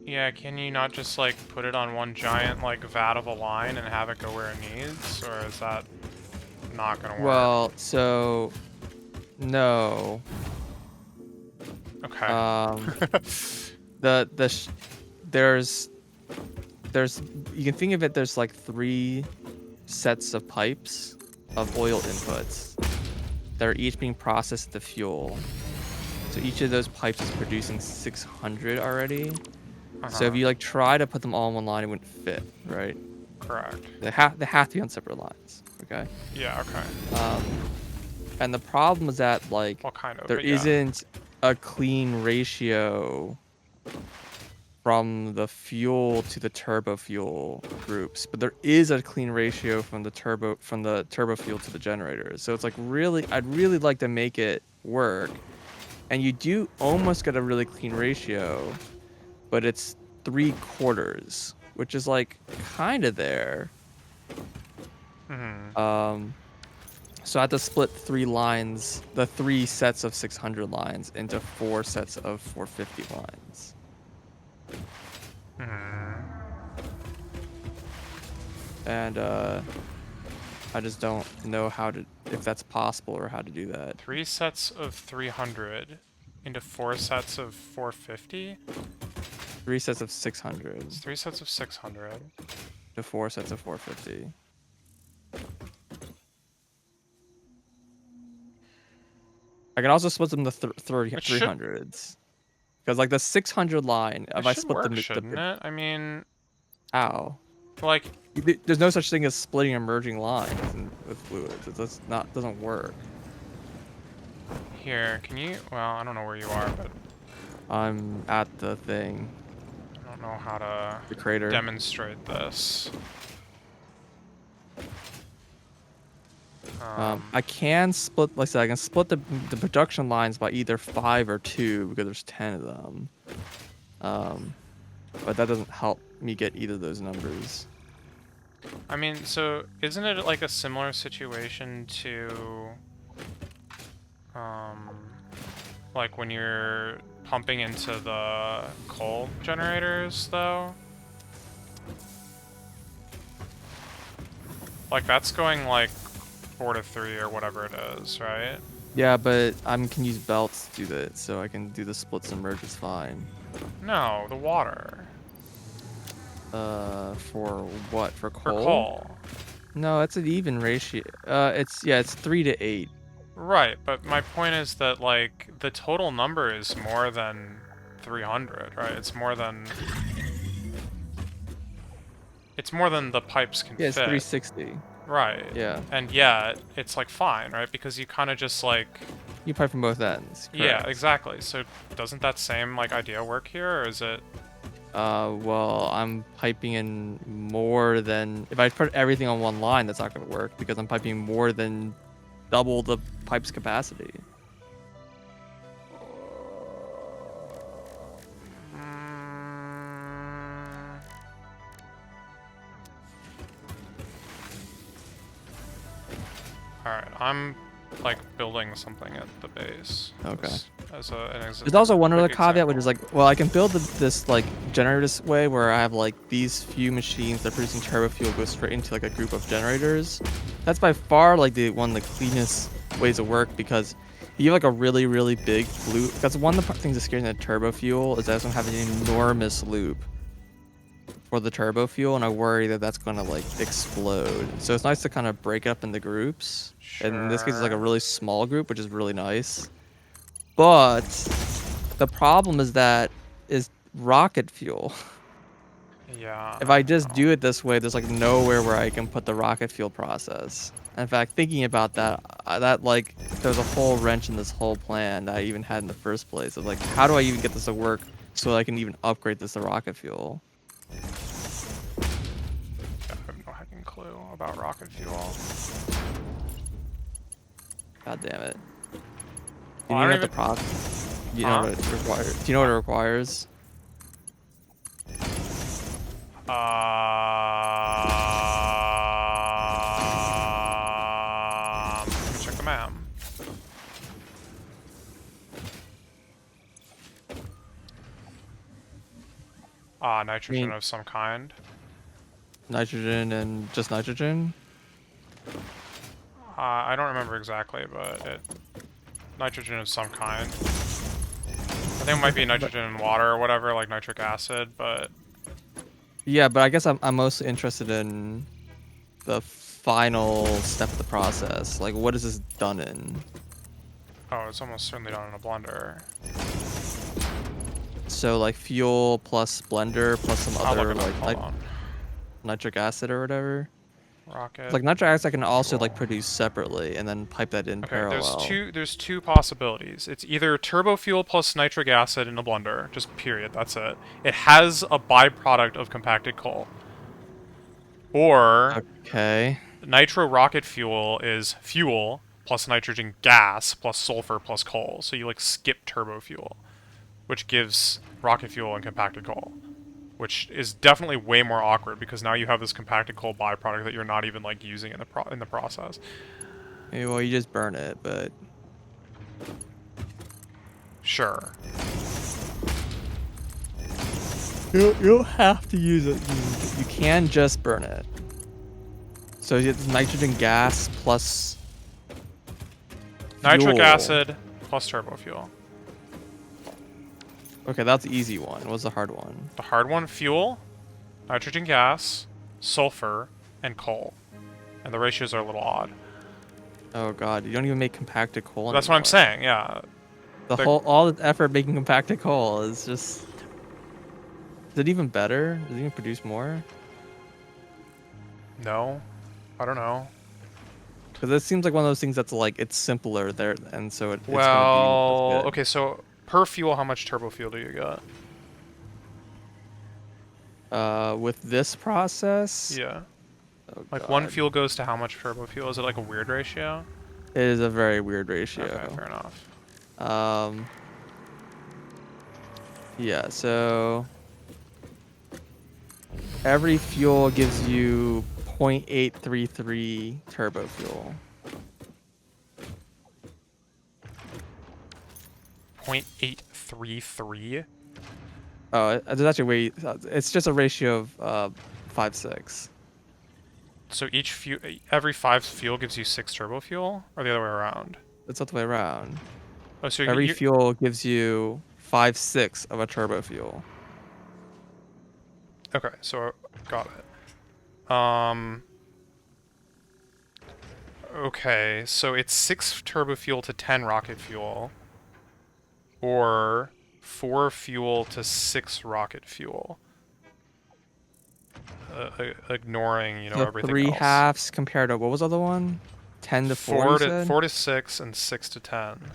Yeah, can you not just like put it on one giant like vat of a line and have it go where it needs, or is that not gonna work? Well, so no. Okay. There's you can think of it, there's like 3 sets of pipes of oil inputs that are each being processed at the fuel. So each of those pipes is producing 600 already. So if you like try to put them all in one line, it wouldn't fit, right? Correct. They have to be on separate lines. Okay. Yeah, okay. And the problem is that like Well, kind of, there but yeah. isn't a clean ratio from the fuel to the turbo fuel groups, but there is a clean ratio from the turbo fuel to the generators. So it's like I'd really like to make it work, and you do almost get a really clean ratio, but it's 3/4, which is like kind of there. So I have to split 3 lines, the 3 sets of 600 lines, into 4 sets of 450 lines. And I just don't know if that's possible or how to do that. 3 sets of 300 into 4 sets of 450? 3 sets of 600 It's 3 sets of 600. to 4 sets of 450. I can also split them to 300s. Because like the 600 line, if I split them, shouldn't it? I mean, how? like, There's no such thing as splitting and merging lines with fluids. It doesn't work. here, can you? Well, I don't know where you are, but I'm at the thing. I don't know how to The crater. demonstrate this. I can split, like I said, I can split the production lines by either 5 or 2 because there's 10 of them. But that doesn't help me get either of those numbers. I mean, so isn't it like a similar situation to, like when you're pumping into the coal generators, though? Like, that's going, like, 4 to 3 or whatever it is, right? Yeah, but I can use belts to do that, so I can do the splits and merges fine. No, the water. For what? For For coal? coal. No, it's an even ratio. It's 3 to 8. Right, but my point is that, like, the total number is more than 300, right? It's more than... It's more than the pipes can Yeah, it's fit. 360. Right. Yeah. And yet, it's, like, fine, right? Because you kind of just, like... You pipe from both ends. Yeah, Correct. exactly. So, doesn't that same, like, idea work here, or is it... Well, I'm piping in more than... If I put everything on one line, that's not going to work because I'm piping more than double the pipe's capacity. Alright, I'm, like, building something at the base. Okay. There's also one other quick caveat, which is example. like, well, I can build this like generator this way where I have like these few machines that are producing turbo fuel go straight into like a group of generators. That's by far like one of the cleanest ways to work because you have like a really, really big loop. That's one of the things that scares me in turbo fuel is that it's gonna have an enormous loop for the turbo fuel, and I worry that that's gonna like explode. So it's nice to kind of break up into groups. And in this case, it's like a Sure. really small group, which is really nice. But the problem is rocket fuel. Yeah, If I I just know. do it this way, there's like nowhere where I can put the rocket fuel process. In fact, thinking about that, that like there's a whole wrench in this whole plan that I even had in the first place. Of like, how do I even get this to work so I can even upgrade this to rocket fuel? Yeah, I have no heckin' clue about rocket fuel. God damn it! Do Well, you I even don't have the even... process? Do you know Huh? what it requires? Do you know what it requires? Let me check the map. I Nitrogen mean, of some kind. nitrogen and just nitrogen. I don't remember exactly, but nitrogen of some kind. I think it might be But nitrogen in water or whatever, like nitric acid, but... yeah, but I guess I'm mostly interested in the final step of the process. Like, what is this done in? Oh, it's almost certainly done in a blender. So, like, fuel plus blender plus some I'll look other, it up, like, hold on. nitric acid or whatever. Rocket Like, nitric acid I can also, like, fuel. produce separately and then pipe that in Okay, parallel. there's two possibilities. It's either turbo fuel plus nitric acid in a blender, just period, that's it. It has a byproduct of compacted coal. Or Okay. nitro rocket fuel is fuel plus nitrogen gas plus sulfur plus coal. So you like skip turbo fuel, which gives rocket fuel and compacted coal, which is definitely way more awkward because now you have this compacted coal byproduct that you're not even like using in the process. Maybe, well, you just burn it, but... Sure. You don't have to use it. You can just burn it. So it's nitrogen gas plus Nitric fuel. acid plus turbo fuel. Okay, that's the easy one. What's the hard one? The hard one, fuel, nitrogen gas, sulfur, and coal. And the ratios are a little odd. Oh god, you don't even make compacted coal anymore. That's what I'm saying, yeah. All the effort making compacted coal is just... Is it even better? Does it even produce more? No. I don't know. Because it seems like one of those things that's like, it's simpler there, and so it's gonna be as Well, good. okay, so per fuel, how much turbo fuel do you get? With this process... Yeah. Oh Like one god. fuel goes to how much turbo fuel? Is it like a weird ratio? It is a very weird Okay, ratio. fair enough. Yeah, so... Every fuel gives you 0.833 turbo fuel. 0.833? Oh, there's actually way... It's just a ratio of 5-6. So every 5 fuel gives you 6 turbo fuel, or the other way around? It's not the way around. Oh, so Every you fuel gives you 5/6 of a turbo fuel. okay? So got it. Okay, so it's 6 turbo fuel to 10 rocket fuel, or 4 fuel to 6 rocket fuel. Ignoring, So everything 3 else. halves compared to what was the other one? 10 to 4, you said? 4 to 6 and 6 to 10.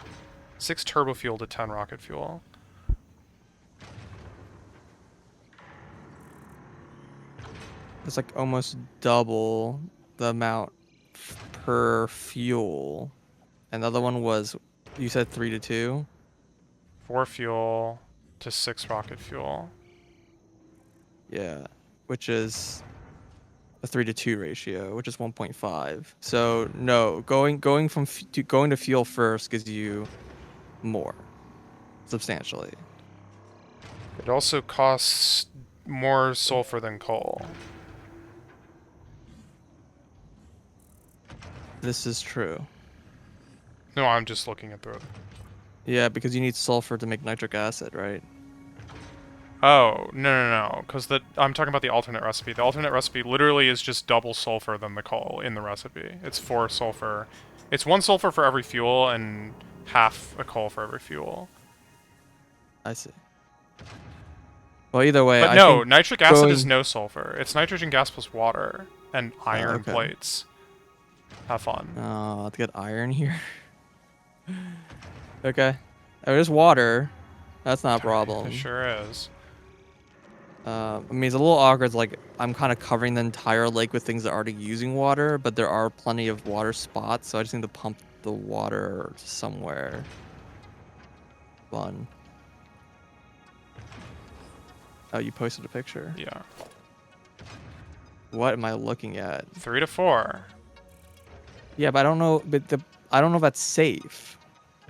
6 turbo fuel to 10 rocket fuel. It's like almost double the amount per fuel. And the other one was, you said 3 to 2? 4 fuel to 6 rocket fuel. Yeah, which is a 3 to 2 ratio, which is 1.5. So no, going to fuel first gives you more, substantially. It also costs more sulfur than coal. This is true. No, I'm just looking at the... Yeah, because you need sulfur to make nitric acid, right? Oh, no, because I'm talking about the alternate recipe. The alternate recipe literally is just double sulfur than the coal in the recipe. It's 4 sulfur. It's 1 sulfur for every fuel and half a coal for every fuel. I see. Well, either way, But I no, think nitric acid is going... no sulfur. It's nitrogen gas plus water and iron okay. plates. Have fun. Oh, I'll have to get iron here. Okay. There's water. That's not a It problem. sure is. I mean, it's a little awkward. Like, I'm kind of covering the entire lake with things that are already using water, but there are plenty of water spots, so I just need to pump the water somewhere. Fun. Oh, you posted a picture. Yeah. What am I looking at? 3 to 4. Yeah, but I don't know. But I don't know if that's safe.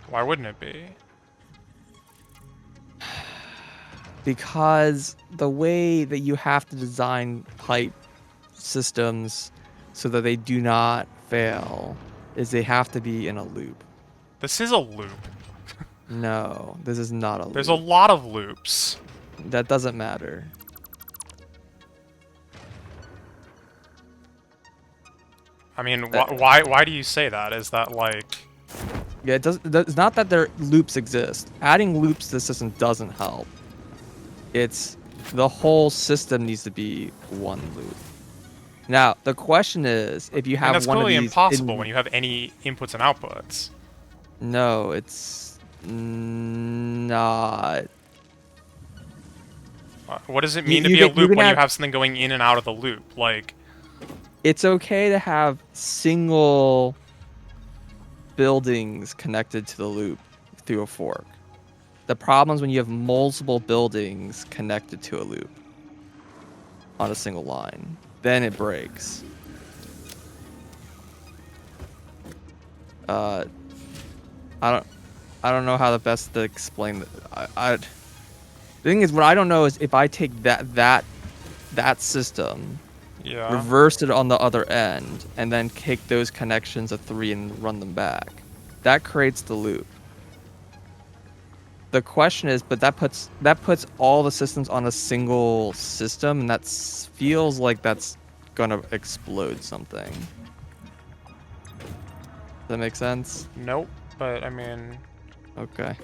Why wouldn't it be? Because the way that you have to design pipe systems so that they do not fail is they have to be in a loop. This is a loop. No, this is not a There's a loop. lot of loops. That doesn't matter. I mean, why do you say that? Is that like... Yeah, it's not that their loops exist. Adding loops to the system doesn't help. It's the whole system needs to be one loop. Now, the question is, if you I mean, have that's one of clearly these impossible when you have any inputs and outputs. No, it's not. What does it You- mean to you be a can- you loop can when you have- have something going in and out of the loop? Like, It's okay to have single buildings connected to the loop through a fork. The problem is when you have multiple buildings connected to a loop on a single line. Then it breaks. I don't know how the best to explain that. The thing is, what I don't know is if I take that system, yeah. reverse it on the other end, and then take those connections of 3 and run them back. That creates the loop. The question is, but that puts all the systems on a single system, and that feels like that's gonna explode something. Does that make sense? Nope. But I mean, Okay.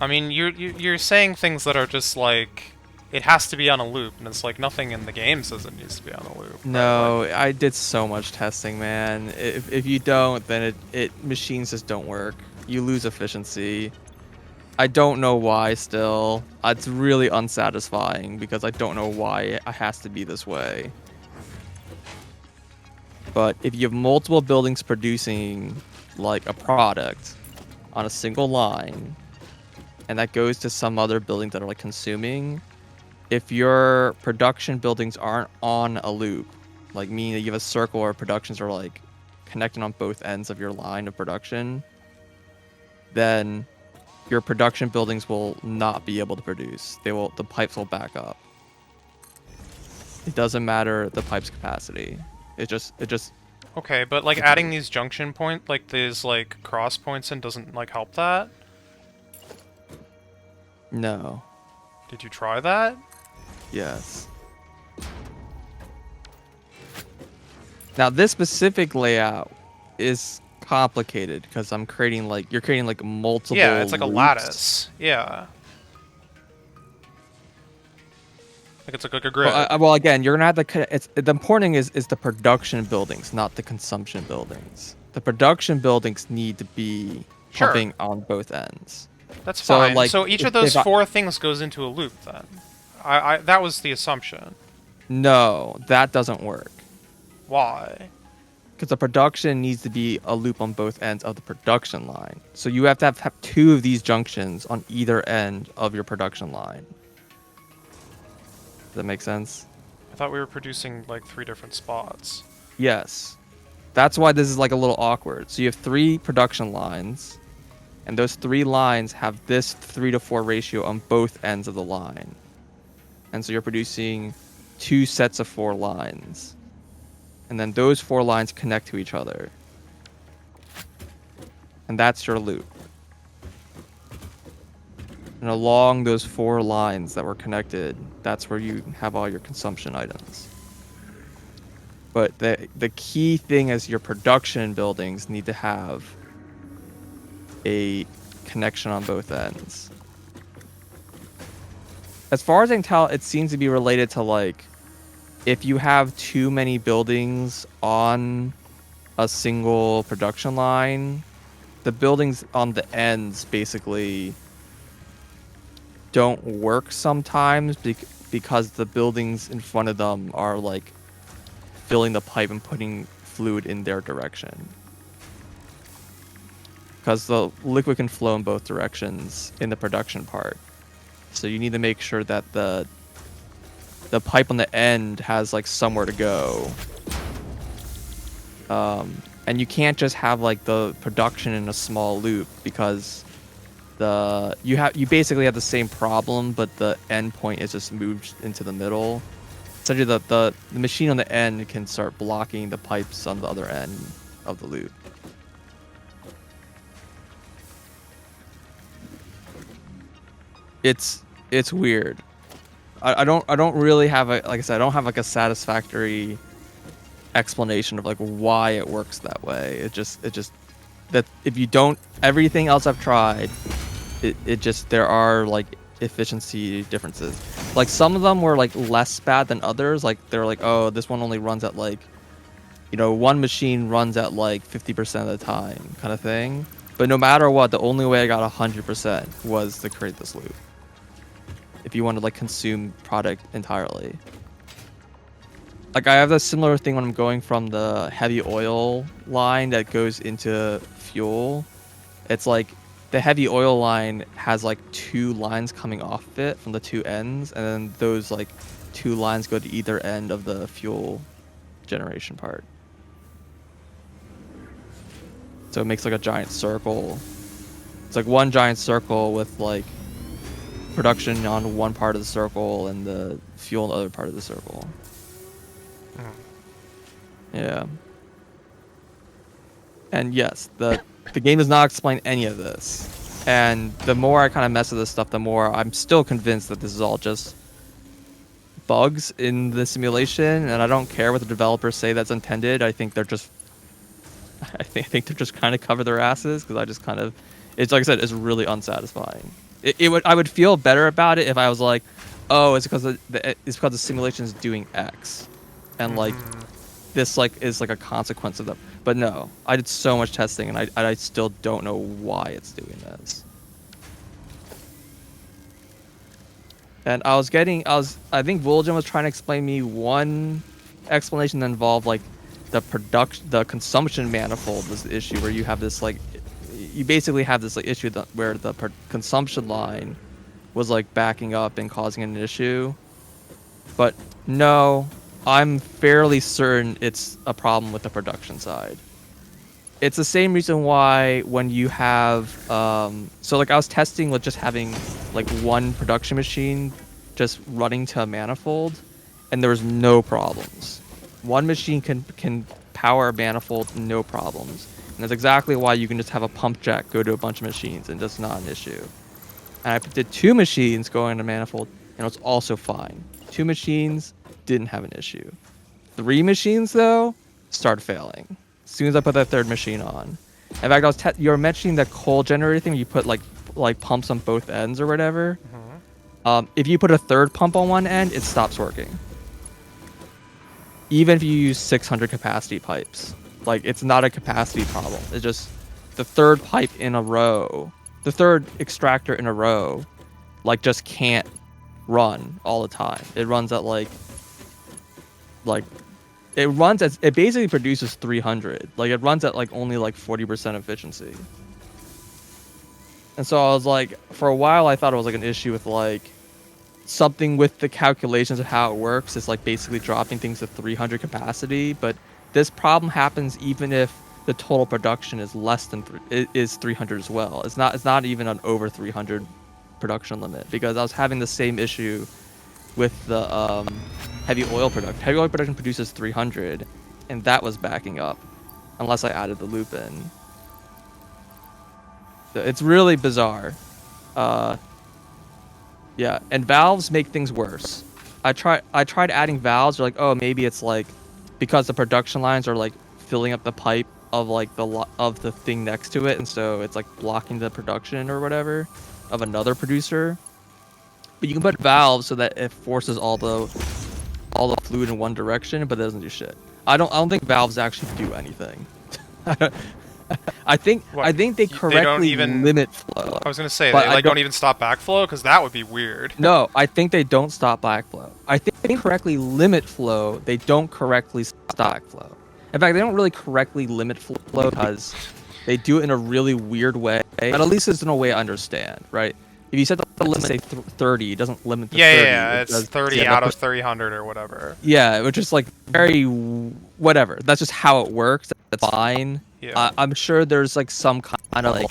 you're saying things that are just like, it has to be on a loop, and it's like nothing in the game says it needs to be on a loop. No, Right? Like, I did so much testing, man. If you don't, then machines just don't work. You lose efficiency. I don't know why still. It's really unsatisfying because I don't know why it has to be this way. But if you have multiple buildings producing like a product on a single line, and that goes to some other buildings that are like consuming, if your production buildings aren't on a loop, like meaning that you have a circle where productions are like connecting on both ends of your line of production, then your production buildings will not be able to produce. The pipes will back up. It doesn't matter the pipe's capacity. It just Okay, but like adding these junction point, like these like cross points in doesn't like help that? no. Did you try that? Yes. Now this specific layout is complicated because I'm creating like you're creating like multiple Yeah, it's like a loops. lattice. Yeah. Like it's like a grid. Well, again, you're gonna have to. It's the important thing is the production buildings, not the consumption buildings. The production buildings need to be Sure. pumping on both ends. That's So, fine. like, So each of those four things goes into a loop then. That was the assumption. No, that doesn't work Why? because the production needs to be a loop on both ends of the production line. So you have to have two of these junctions on either end of your production line. Does that make sense? I thought we were producing like 3 different spots. Yes. That's why this is like a little awkward. So you have 3 production lines, and those 3 lines have this 3-to-4 ratio on both ends of the line. And so you're producing 2 sets of 4 lines. And then those 4 lines connect to each other. And that's your loop. And along those 4 lines that were connected, that's where you have all your consumption items. But the key thing is your production buildings need to have a connection on both ends. As far as I can tell, it seems to be related to like if you have too many buildings on a single production line, the buildings on the ends basically don't work sometimes because the buildings in front of them are like filling the pipe and putting fluid in their direction. Because the liquid can flow in both directions in the production part. So you need to make sure that the pipe on the end has like somewhere to go. And you can't just have like the production in a small loop because you basically have the same problem, but the end point is just moved into the middle. Essentially, the machine on the end can start blocking the pipes on the other end of the loop. It's weird. I don't really have like I said, I don't have like a satisfactory explanation of like why it works that way. It just that if you don't everything else I've tried, it just there are like efficiency differences. Like some of them were like less bad than others. Like they're like, oh, this one only runs at like, you know, one machine runs at like 50% of the time kind of thing. But no matter what, the only way I got 100% was to create this loop. If you want to like consume product entirely. Like I have a similar thing when I'm going from the heavy oil line that goes into fuel. It's like the heavy oil line has like 2 lines coming off of it from the 2 ends, and then those like 2 lines go to either end of the fuel generation part. So it makes like a giant circle. It's like one giant circle with like production on one part of the circle and the fuel on the other part of the circle. Yeah. And yes, the game does not explain any of this. And the more I kind of mess with this stuff, the more I'm still convinced that this is all just bugs in the simulation, and I don't care what the developers say that's intended. I think they're just I think they're just kind of cover their asses because I just kind of it's like I said, it's really unsatisfying. I would feel better about it if I was like, oh, it's because the simulation is doing X, and like this like is like a consequence of them. But no, I did so much testing and I still don't know why it's doing this. And I think Vulgen was trying to explain me one explanation that involved like the consumption manifold was the issue where you have this like you basically have this like issue where the consumption line was like backing up and causing an issue. But no, I'm fairly certain it's a problem with the production side. It's the same reason why when you have so like I was testing with just having like one production machine just running to a manifold, and there was no problems. One machine can power a manifold, no problems. And that's exactly why you can just have a pump jack go to a bunch of machines and that's not an issue. And I did 2 machines going into manifold and it was also fine. 2 machines didn't have an issue. 3 machines though started failing as soon as I put that 3rd machine on. In fact, you were mentioning that coal generator thing where you put like pumps on both ends or whatever. If you put a 3rd pump on one end, it stops working. Even if you use 600 capacity pipes. Like, it's not a capacity problem. It's just the 3rd pipe in a row, the 3rd extractor in a row, like, just can't run all the time. It runs at, it basically produces 300. Like, it runs at, like, only, like, 40% efficiency. And so I was like, for a while, I thought it was, like, an issue with, like, something with the calculations of how it works is like basically dropping things to 300 capacity, but this problem happens even if the total production is less than is 300 as well. It's not even an over 300 production limit, because I was having the same issue with the heavy oil production. Heavy oil production produces 300, and that was backing up unless I added the loop in. So it's really bizarre. Yeah, and valves make things worse. I tried adding valves. They're like, oh, maybe it's like because the production lines are like filling up the pipe of like of the thing next to it, and so it's like blocking the production or whatever of another producer. But you can put valves so that it forces all the fluid in one direction, but it doesn't do shit. I don't think valves actually do anything. I think they correctly limit flow. I was gonna say, but they like don't even stop backflow, because that would be weird. No, I think they don't stop backflow. I think they correctly limit flow. They don't correctly stop backflow. In fact, they don't really correctly limit flow because they do it in a really weird way. But at least it's in a way I understand, right? If you set the limit, say 30, it doesn't limit the 30. Yeah, it's 30 out of 300 or whatever. Yeah, which is like very whatever. That's just how it works. That's fine. Yeah. I'm sure there's like some kind of like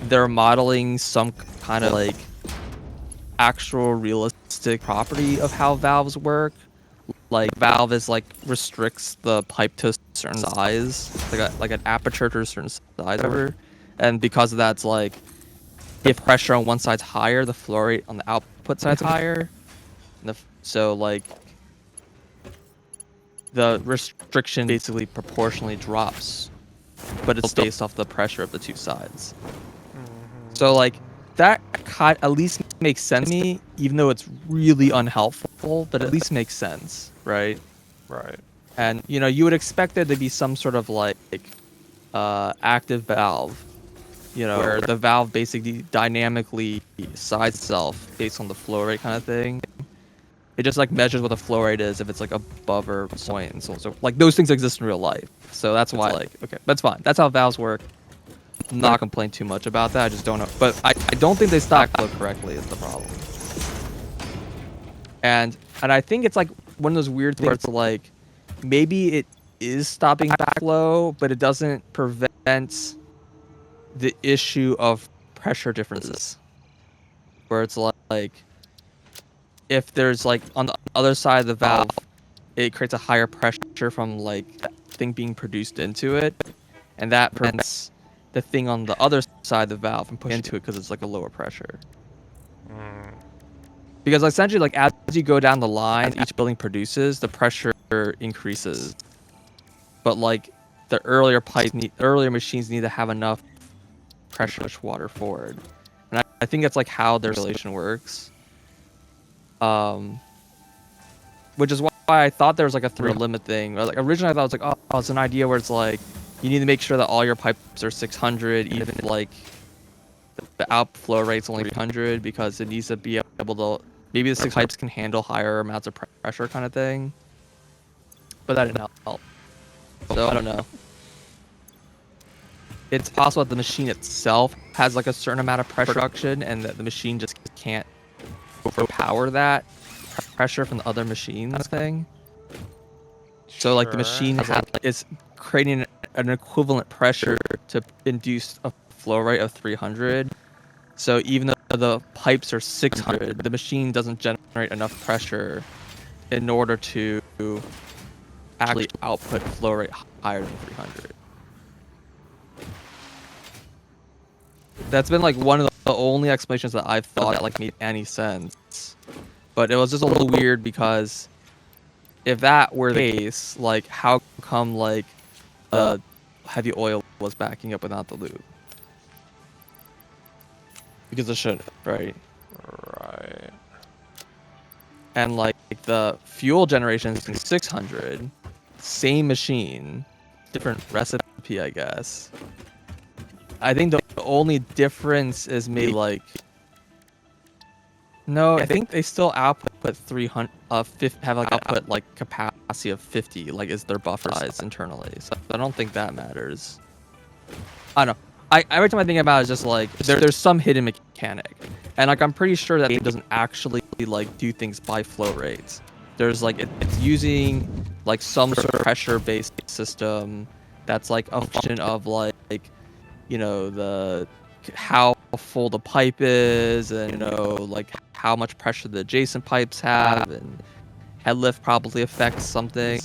they're modeling some kind of like actual realistic property of how valves work. Like valve is like restricts the pipe to a certain size, like an aperture to a certain size, whatever. And because of that, it's like if pressure on one side's higher, the flow rate on the output side's higher. So like the restriction basically proportionally drops, but it's based off the pressure of the two sides. So like that at least makes sense to me, even though it's really unhelpful, but at least makes sense, right? Right. And you know, you would expect there to be some sort of like active valve, you know, where the valve basically dynamically size itself based on the flow rate kind of thing. It just like measures what the flow rate is if it's like above or point, and so like those things exist in real life. So that's why like okay, that's fine. That's how valves work. I'm not complaining too much about that. I just don't know, but I don't think they stop flow correctly is the problem. And I think it's like one of those weird things where it's like maybe it is stopping backflow, but it doesn't prevent the issue of pressure differences. Where it's like if there's like on the other side of the valve, it creates a higher pressure from like that thing being produced into it, and that prevents the thing on the other side of the valve from pushing into it because it's like a lower pressure. Because essentially, like as you go down the line, each building produces, the pressure increases. But like the earlier machines need to have enough pressure to push water forward, and I think that's like how the regulation works. Which is why I thought there was like a 3 limit thing. Or like originally I thought it was like, oh, it's an idea where it's like you need to make sure that all your pipes are 600, even if like the outflow rate's only 300, because it needs to be able to, maybe the 6 pipes can handle higher amounts of pressure kind of thing. But that didn't help. So I don't know. It's possible that the machine itself has like a certain amount of pressure reduction, and that the machine just can't overpower that pressure from the other machines thing. So like the machine is creating an equivalent pressure to induce a flow rate of 300. So even though the pipes are 600, the machine doesn't generate enough pressure in order to actually output flow rate higher than 300. That's been like one of the only explanations that I've thought that like made any sense. But it was just a little weird because if that were the case, like how come like the heavy oil was backing up without the loop? Because it shouldn't, right? Right. And like the fuel generation is 600, same machine, different recipe, I guess. I think the only difference is maybe like, no, I think they still output 300, have like output like capacity of 50, like is their buffer size internally. So I don't think that matters. I don't know. Every time I think about it, it's just like there's some hidden mechanic, and like I'm pretty sure that it doesn't actually like do things by flow rates. There's like it's using like some sort of pressure-based system that's like a function of like you know the how full the pipe is, and you know like how much pressure the adjacent pipes have, and head lift probably affects something.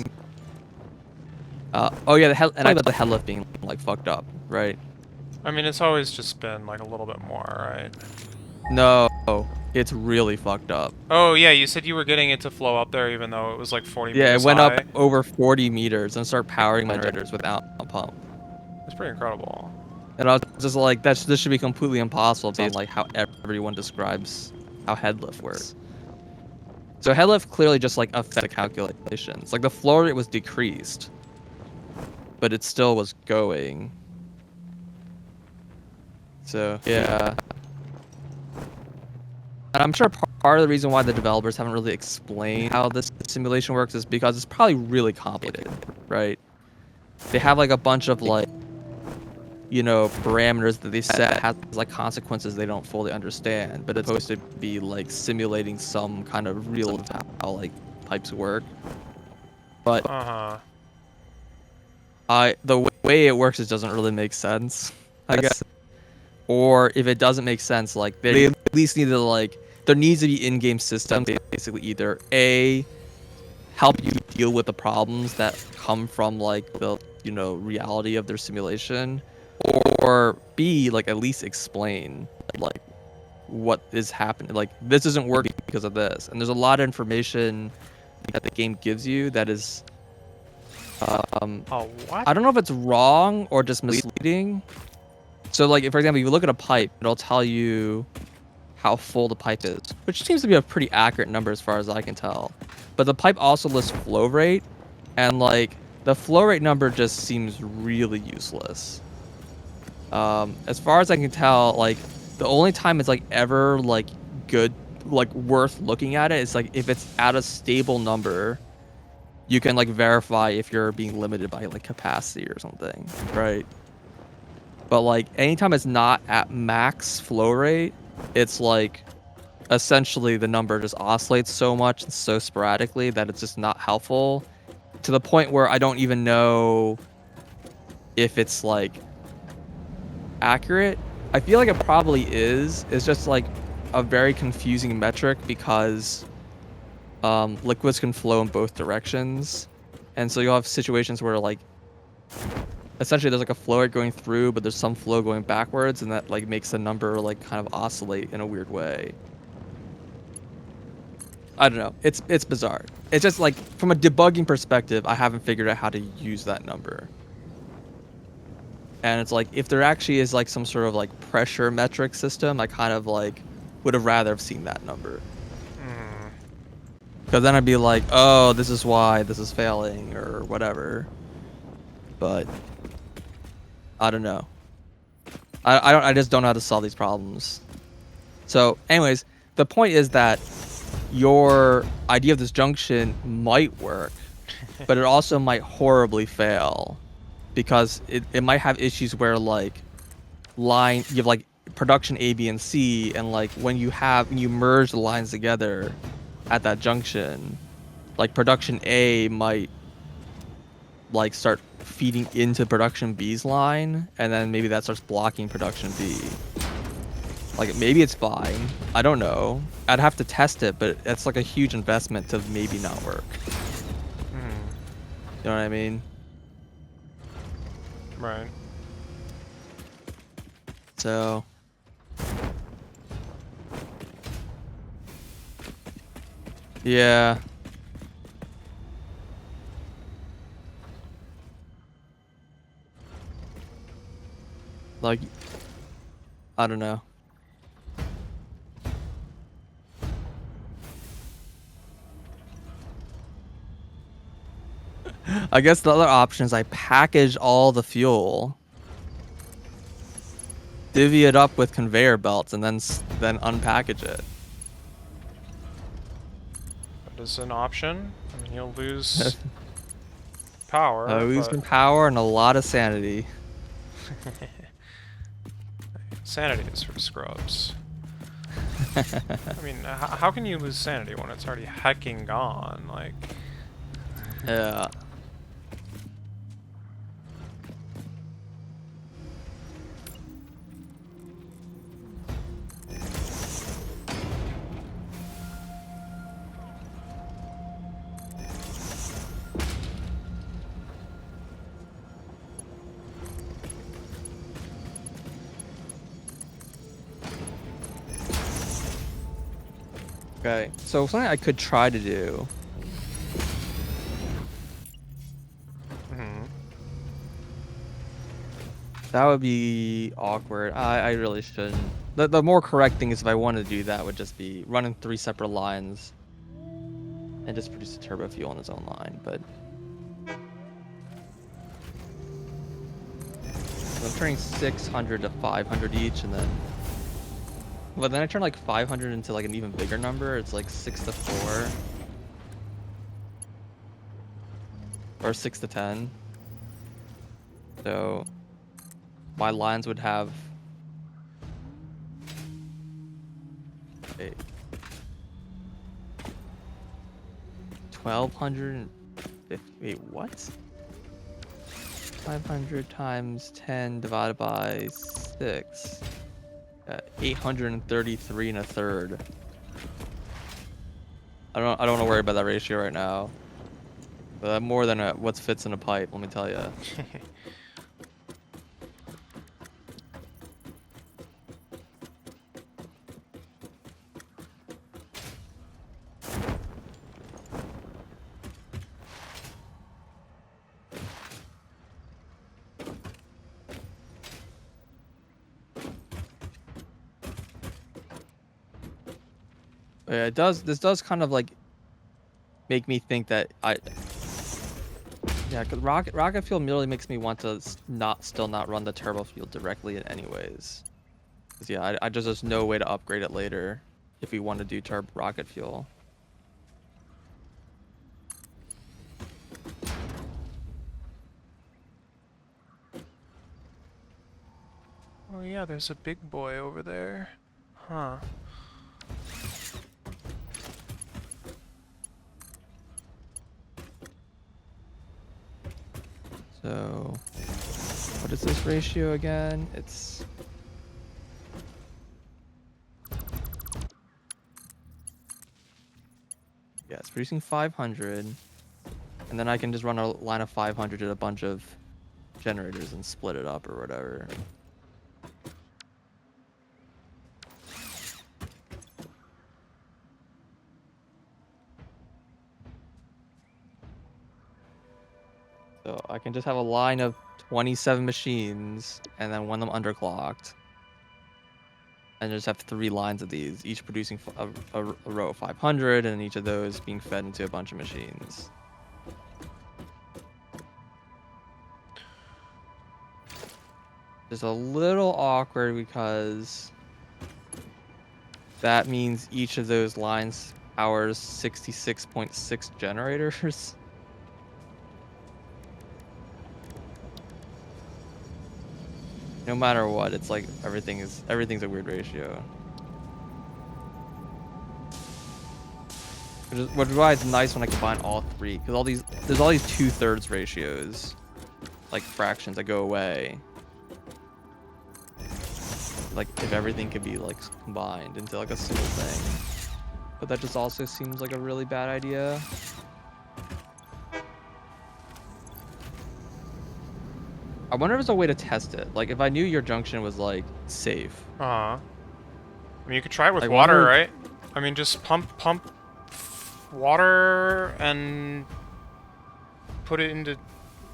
Oh yeah, and I thought the head lift being like fucked up, right? I mean, it's always just been like a little bit more, right? No, it's really fucked up. Oh yeah, you said you were getting it to flow up there even though it was like 40 Yeah, it meters went high. up over 40 meters and started powering my generators without a pump. It's pretty incredible. And I was just like, this should be completely impossible based on like how everyone describes how head lift works. So head lift clearly just like affects the calculations. Like the flow rate was decreased, but it still was going. So yeah. And I'm sure part of the reason why the developers haven't really explained how this simulation works is because it's probably really complicated, right? They have like a bunch of like, you know, parameters that they set has like consequences they don't fully understand, but it's supposed to be like simulating some kind of real of how like pipes work. But the way it works just doesn't really make sense, I guess. Or if it doesn't make sense, like they at least need to like there needs to be in-game systems basically either A, help you deal with the problems that come from like the you know reality of their simulation, or B, like at least explain like what is happening, like this isn't working because of this. And there's a lot of information that the game gives you that is what? I don't know if it's wrong or just misleading. So like for example, if you look at a pipe, it'll tell you how full the pipe is, which seems to be a pretty accurate number as far as I can tell. But the pipe also lists flow rate, and like the flow rate number just seems really useless. As far as I can tell, like the only time it's like ever like good, like worth looking at it is like if it's at a stable number, you can like verify if you're being limited by like capacity or something, right? But like anytime it's not at max flow rate, it's like essentially the number just oscillates so much and so sporadically that it's just not helpful, to the point where I don't even know if it's like accurate. I feel like it probably is. It's just like a very confusing metric because liquids can flow in both directions, and so you'll have situations where like essentially there's like a flow rate going through, but there's some flow going backwards, and that like makes the number like kind of oscillate in a weird way. I don't know. It's bizarre. It's just like from a debugging perspective, I haven't figured out how to use that number. And it's like if there actually is like some sort of like pressure metric system, I kind of like would have rather have seen that number. Because then I'd be like, oh, this is why this is failing or whatever. But I don't know. I just don't know how to solve these problems. So anyways, the point is that your idea of this junction might work, but it also might horribly fail because it might have issues where like you have like production A, B, and C, and like when you merge the lines together at that junction, like production A might like start feeding into production B's line, and then maybe that starts blocking production B. Like maybe it's fine. I don't know. I'd have to test it, but it's like a huge investment to maybe not work. You know what I mean? Right. So. Yeah. Like, I don't know. I guess the other option is I package all the fuel, divvy it up with conveyor belts, and then unpackage it. That is an option. I mean, you'll lose power, Lose but some power and a lot of sanity. sanity is for scrubs. I mean, how can you lose sanity when it's already hecking gone? Like, Yeah. Okay, so something I could try to do. That would be awkward. I really shouldn't. The more correct thing is if I wanted to do that would just be running 3 separate lines and just produce a turbo fuel on its own line, but I'm turning 600 to 500 each, and then but then I turn like 500 into like an even bigger number. It's like 6 to 4 or 6 to 10. So my lines would have 1250. Wait, what? 500 times 10 divided by 6. 833 and a third. I don't want to worry about that ratio right now. But more than what fits in a pipe, let me tell you. Yeah, it does. This does kind of like make me think that yeah, cause rocket fuel merely makes me want to still not run the turbo fuel directly in anyways. 'Cause yeah, I just there's no way to upgrade it later if we want to do turbo rocket fuel. oh yeah, there's a big boy over there. Huh. So, what is this ratio again? It's yeah, it's producing 500, and then I can just run a line of 500 at a bunch of generators and split it up or whatever. So I can just have a line of 27 machines and then one of them underclocked. And just have 3 lines of these, each producing a row of 500, and each of those being fed into a bunch of machines. It's a little awkward because that means each of those lines powers 66.6 generators. No matter what, it's like everything's a weird ratio. Which is why it's nice when I combine all 3, because there's all these 2/3 ratios, like fractions that go away. like if everything could be like combined into like a single thing. But that just also seems like a really bad idea. I wonder if there's a way to test it. Like if I knew your junction was like safe. I mean, you could try it with Like water, wonder right? I mean, just pump water and put it into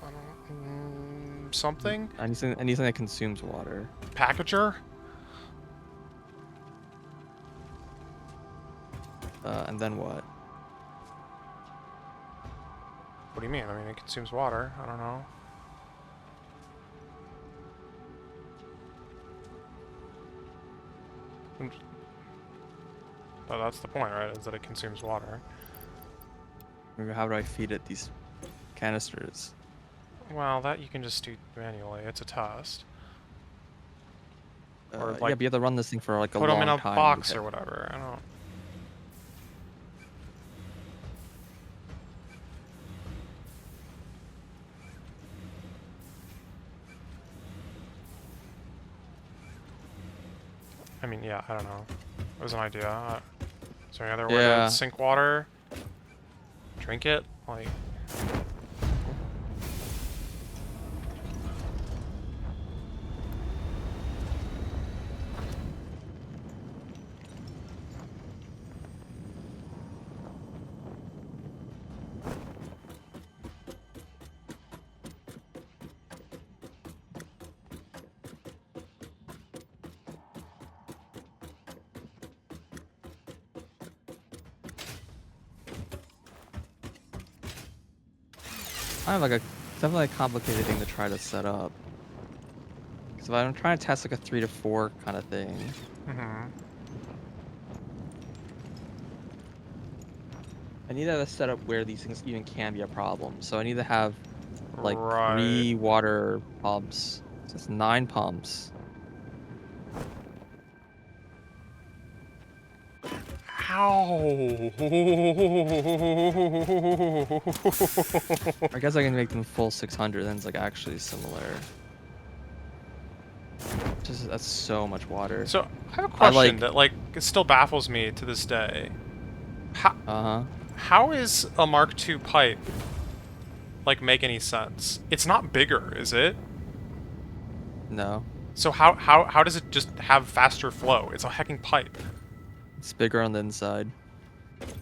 I don't, something. anything that consumes water. Packager. And then what? What do you mean? I mean, it consumes water. I don't know. But that's the point, right? Is that it consumes water. How do I feed it these canisters? Well, that you can just do manually. It's a test. Or Yeah, like but you have to run this thing for like a put them long in a time. box or whatever. I don't. I mean, yeah, I don't know. It was an idea. Is there any other way Yeah. to sink water? Drink it? Like... I have like definitely a complicated thing to try to set up. Because if I'm trying to test like a 3 to 4 kind of thing, I need to have a setup where these things even can be a problem. So I need to have like 3 water pumps. So it's 9 pumps. Ow! I guess I can make them full 600, then it's like actually similar. Just that's so much water. So I have a question that like it still baffles me to this day. How is a Mark II pipe like make any sense? It's not bigger, is it? No. So how does it just have faster flow? It's a hecking pipe. It's bigger on the inside.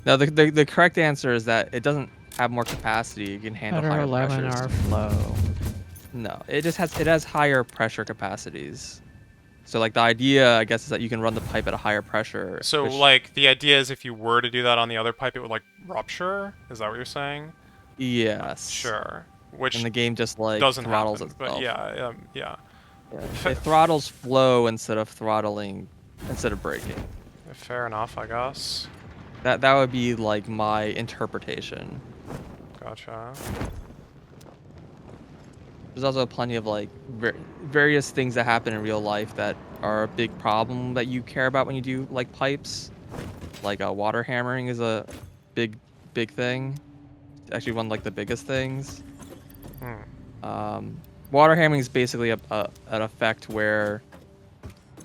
No, the correct answer is that it doesn't have more capacity. It can handle Better higher laminar pressures. flow. No, it has higher pressure capacities. So like the idea, I guess, is that you can run the pipe at a higher pressure. So like the idea is if you were to do that on the other pipe, it would like rupture. Is that what you're saying? Yes. Sure. Which and the game just like doesn't throttles happen, itself. but yeah. It throttles flow instead of braking. Fair enough, I guess. That would be like my interpretation. Gotcha. There's also plenty of like various things that happen in real life that are a big problem that you care about when you do like pipes. Like water hammering is a big thing. Actually, one of like the biggest things. Water hammering is basically an effect where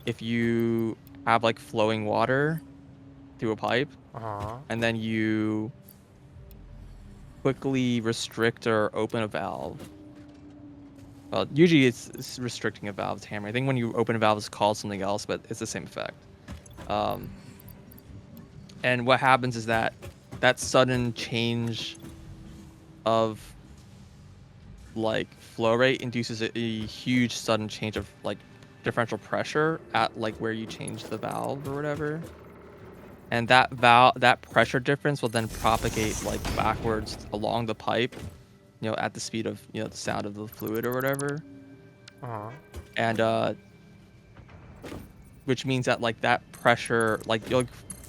if you have like flowing water through a pipe, and then you quickly restrict or open a valve. Well, usually it's restricting a valve, it's hammering. I think when you open a valve, it's called something else, but it's the same effect. And what happens is that sudden change of like flow rate induces a huge sudden change of like differential pressure at like where you change the valve or whatever. And that pressure difference will then propagate like backwards along the pipe, at the speed of, the sound of the fluid or whatever. And which means that like that pressure, like you'll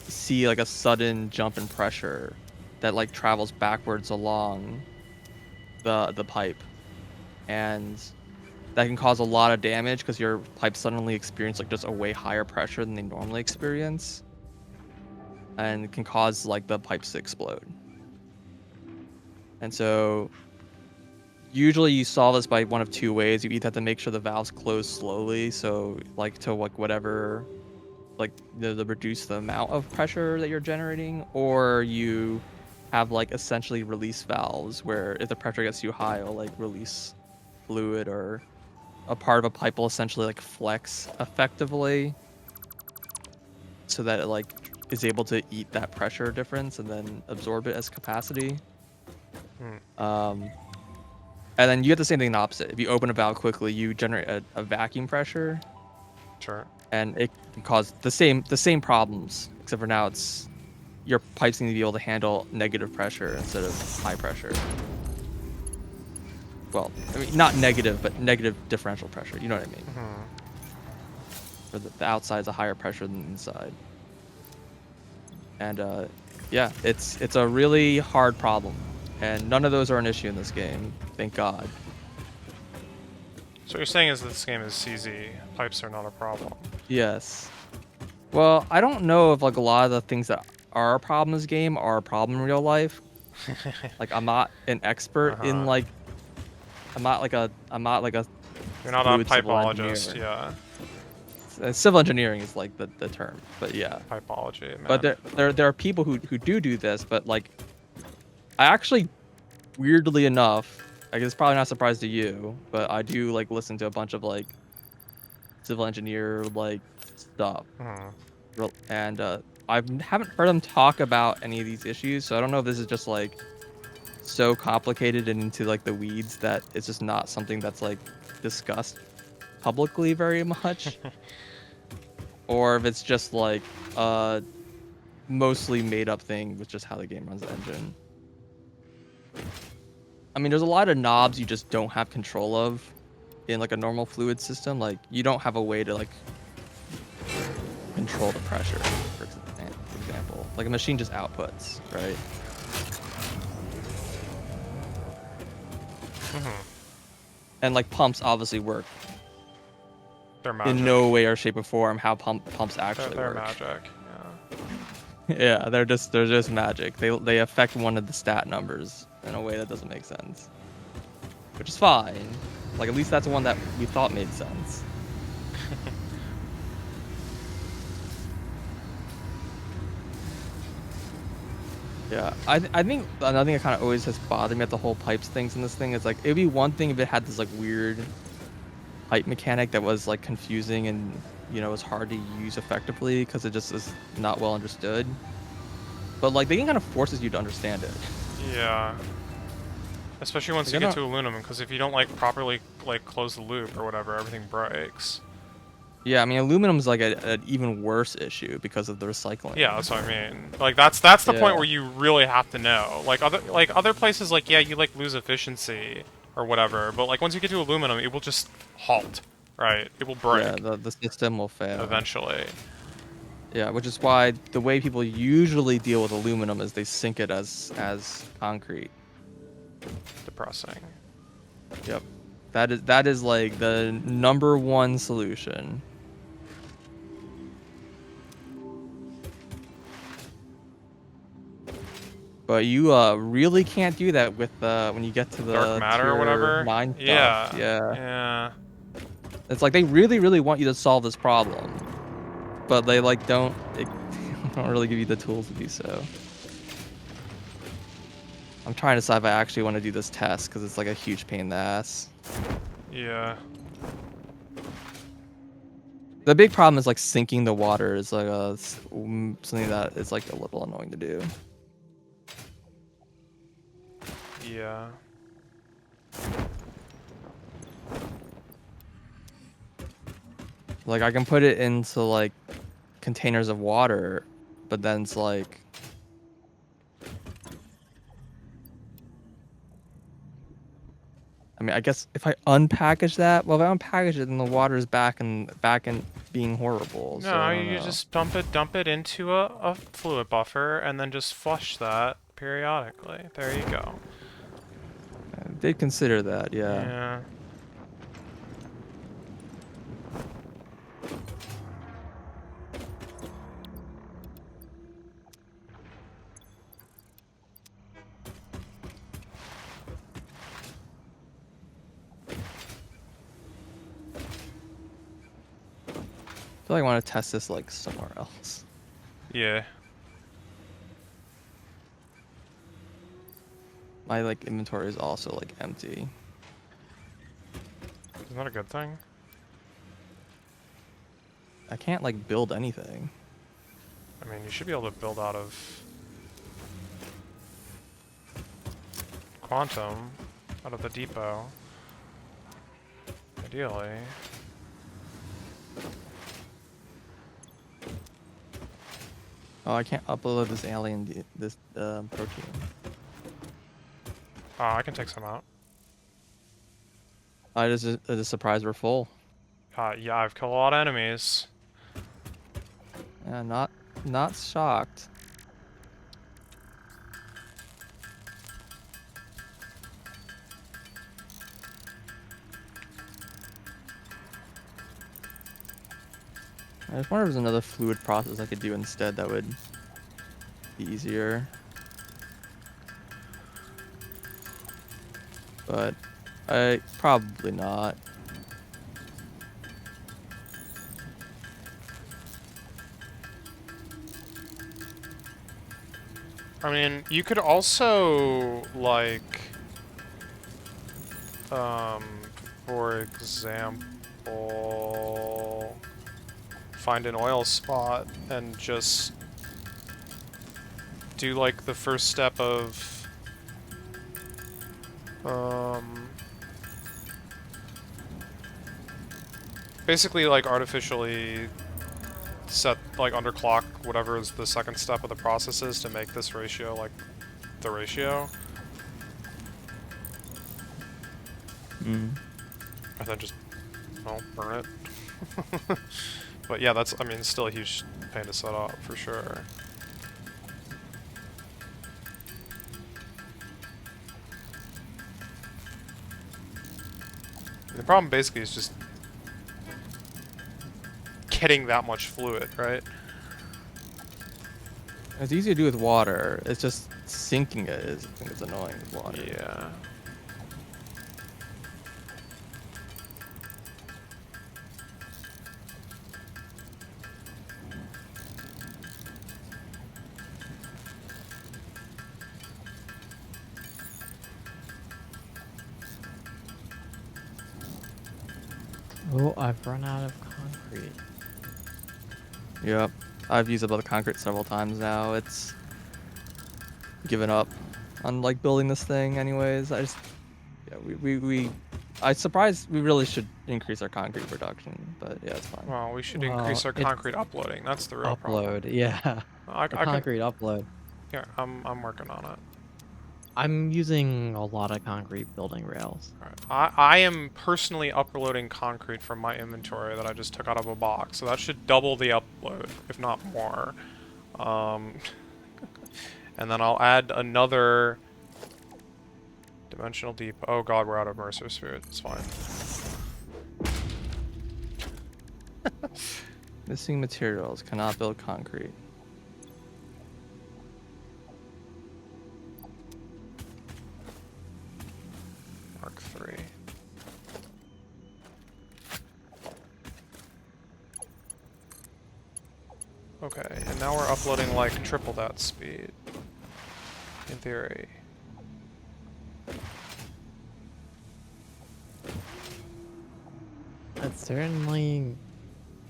see like a sudden jump in pressure that like travels backwards along the pipe. And that can cause a lot of damage because your pipes suddenly experience like just a way higher pressure than they normally experience. And it can cause like the pipes to explode. And so usually you solve this by one of two ways. You either have to make sure the valves close slowly, so like to like whatever, like the reduce the amount of pressure that you're generating, or you have like essentially release valves where if the pressure gets too high, it'll like release fluid, or a part of a pipe will essentially like flex effectively so that it like is able to eat that pressure difference and then absorb it as capacity. Hmm. Um, and then you get the same thing in the opposite. If you open a valve quickly, you generate a vacuum pressure, Sure. and it can cause the same problems, except for now it's your pipes need to be able to handle negative pressure instead of high pressure. Well, I mean not negative, but negative differential pressure. You know what I mean? Hmm. Where the outside's a higher pressure than the inside. And yeah, it's a really hard problem, and none of those are an issue in this game. Thank God. So what you're saying is this game is CZ. Pipes are not a problem. Yes. Well, I don't know if like a lot of the things that are a problem in this game are a problem in real life. Like I'm not an expert in Uh-huh. like I'm not like a You're not a fluid civil pipeologist, engineer. yeah. Civil engineering is like the term, but yeah. Pipology, But man. there are people who do this, but like I actually, weirdly enough, I guess it's probably not a surprise to you, but I do like listen to a bunch of like civil engineer like stuff. Hmm. And I haven't heard them talk about any of these issues, so I don't know if this is just like so complicated and into like the weeds that it's just not something that's like discussed publicly very much, or if it's just like a mostly made up thing with just how the game runs the engine. I mean, there's a lot of knobs you just don't have control of in like a normal fluid system. Like you don't have a way to like control the pressure, for example. Like a machine just outputs, right? Hmm. And like pumps obviously work They're in magic. no way or shape or form how pumps actually They're work. magic, yeah. Yeah, they're just magic. They affect one of the stat numbers in a way that doesn't make sense, which is fine. Like at least that's one that we thought made sense. Yeah, I think another thing that kind of always has bothered me at the whole pipes things in this thing is like it'd be one thing if it had this like weird pipe mechanic that was like confusing and was hard to use effectively because it just is not well understood. But like the game kind of forces you to understand it. Yeah. Especially once Like, you I get don't. to aluminum, because if you don't like properly like close the loop or whatever, everything breaks. Yeah, I mean aluminum is like an even worse issue because of the recycling. Yeah, that's what I mean. Like that's the point Yeah. where you really have to know. Like other places, like yeah, you like lose efficiency or whatever, but like once you get to aluminum, it will just halt, right? It will Yeah, break the system will fail. eventually. Yeah, which is why the way people usually deal with aluminum is they sink it as concrete. Depressing. Yep. That is like the number one solution. But you really can't do that with when you get to Dark the matter or tier whatever. 9 stuff. Yeah. Yeah. Yeah. It's like they really, really want you to solve this problem, but they like they don't really give you the tools to do so. I'm trying to decide if I actually want to do this test because it's like a huge pain in the ass. Yeah. The big problem is like sinking the water is like something that is like a little annoying to do. Yeah. Like I can put it into like containers of water, but then it's like I mean, I guess if I unpackage that, well, if I unpackage it, then the water is back and being horrible. So I No, don't you know. just dump it into a fluid buffer and then just flush that periodically. There you go. I did consider that, yeah. Yeah. feel like I want to test this like somewhere else. Yeah. My like inventory is also like empty. Isn't that a good thing? I can't like build anything. I mean, you should be able to build out of Quantum, out of the depot. Ideally. Oh, I can't upload this this protein. Oh, I can take some out. I just surprised we're full. Yeah, I've killed a lot of enemies. Yeah, not shocked. I just wonder if there's another fluid process I could do instead that would be easier. But I probably not. I mean, you could also, like, for example, find an oil spot and just do, like, the first step of, basically, like, artificially set, like, underclock whatever is the second step of the process is to make this ratio, like, the ratio. Mm. And then just, well, burn it. But yeah, that's, I mean, still a huge pain to set up, for sure. The problem basically is just getting that much fluid, right? It's easy to do with water. It's just sinking it is, I think, it's annoying with water. Yeah. Oh, I've run out of concrete. Yep. I've used up the concrete several times now. It's given up on like building this thing anyways. I surprised we really should increase our concrete production, but yeah, it's fine. Well, we should Well, increase our it's concrete uploading. That's the real problem. upload, yeah. I The can, concrete upload. yeah, I'm working on it. I'm using a lot of concrete building rails. Alright. I am personally uploading concrete from my inventory that I just took out of a box, so that should double the upload, if not more. And then I'll add another dimensional deep. Oh god, we're out of Mercer Spirit. It's fine. Missing materials. Cannot build concrete. Mark 3. Okay, and now we're uploading like triple that speed. In theory. It's certainly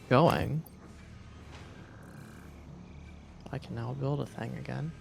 going. I can now build a thing again.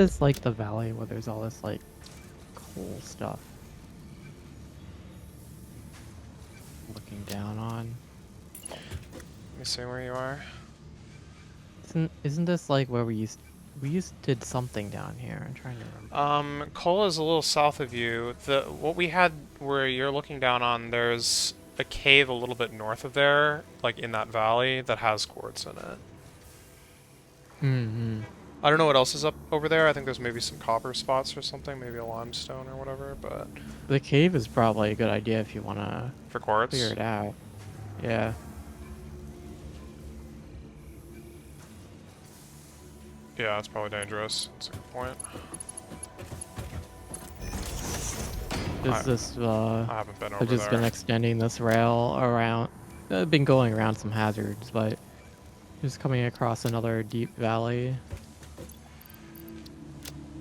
this like the valley where there's all this like cool stuff? Looking down on. Let me see where you are. Isn't this like where we did something down here? I'm trying to remember. Cole is a little south of you. What we had where you're looking down on, there's a cave a little bit north of there, like in that valley, that has quartz in it. Mm-hmm. I don't know what else is up over there. I think there's maybe some copper spots or something, maybe a limestone or whatever, but... The cave is probably a good idea if you want to For quartz? figure it out. Yeah. Yeah, it's probably dangerous. That's a good point. Is this, I haven't been over I've just been extending this rail around. I've been going around some hazards, but just coming across another deep valley.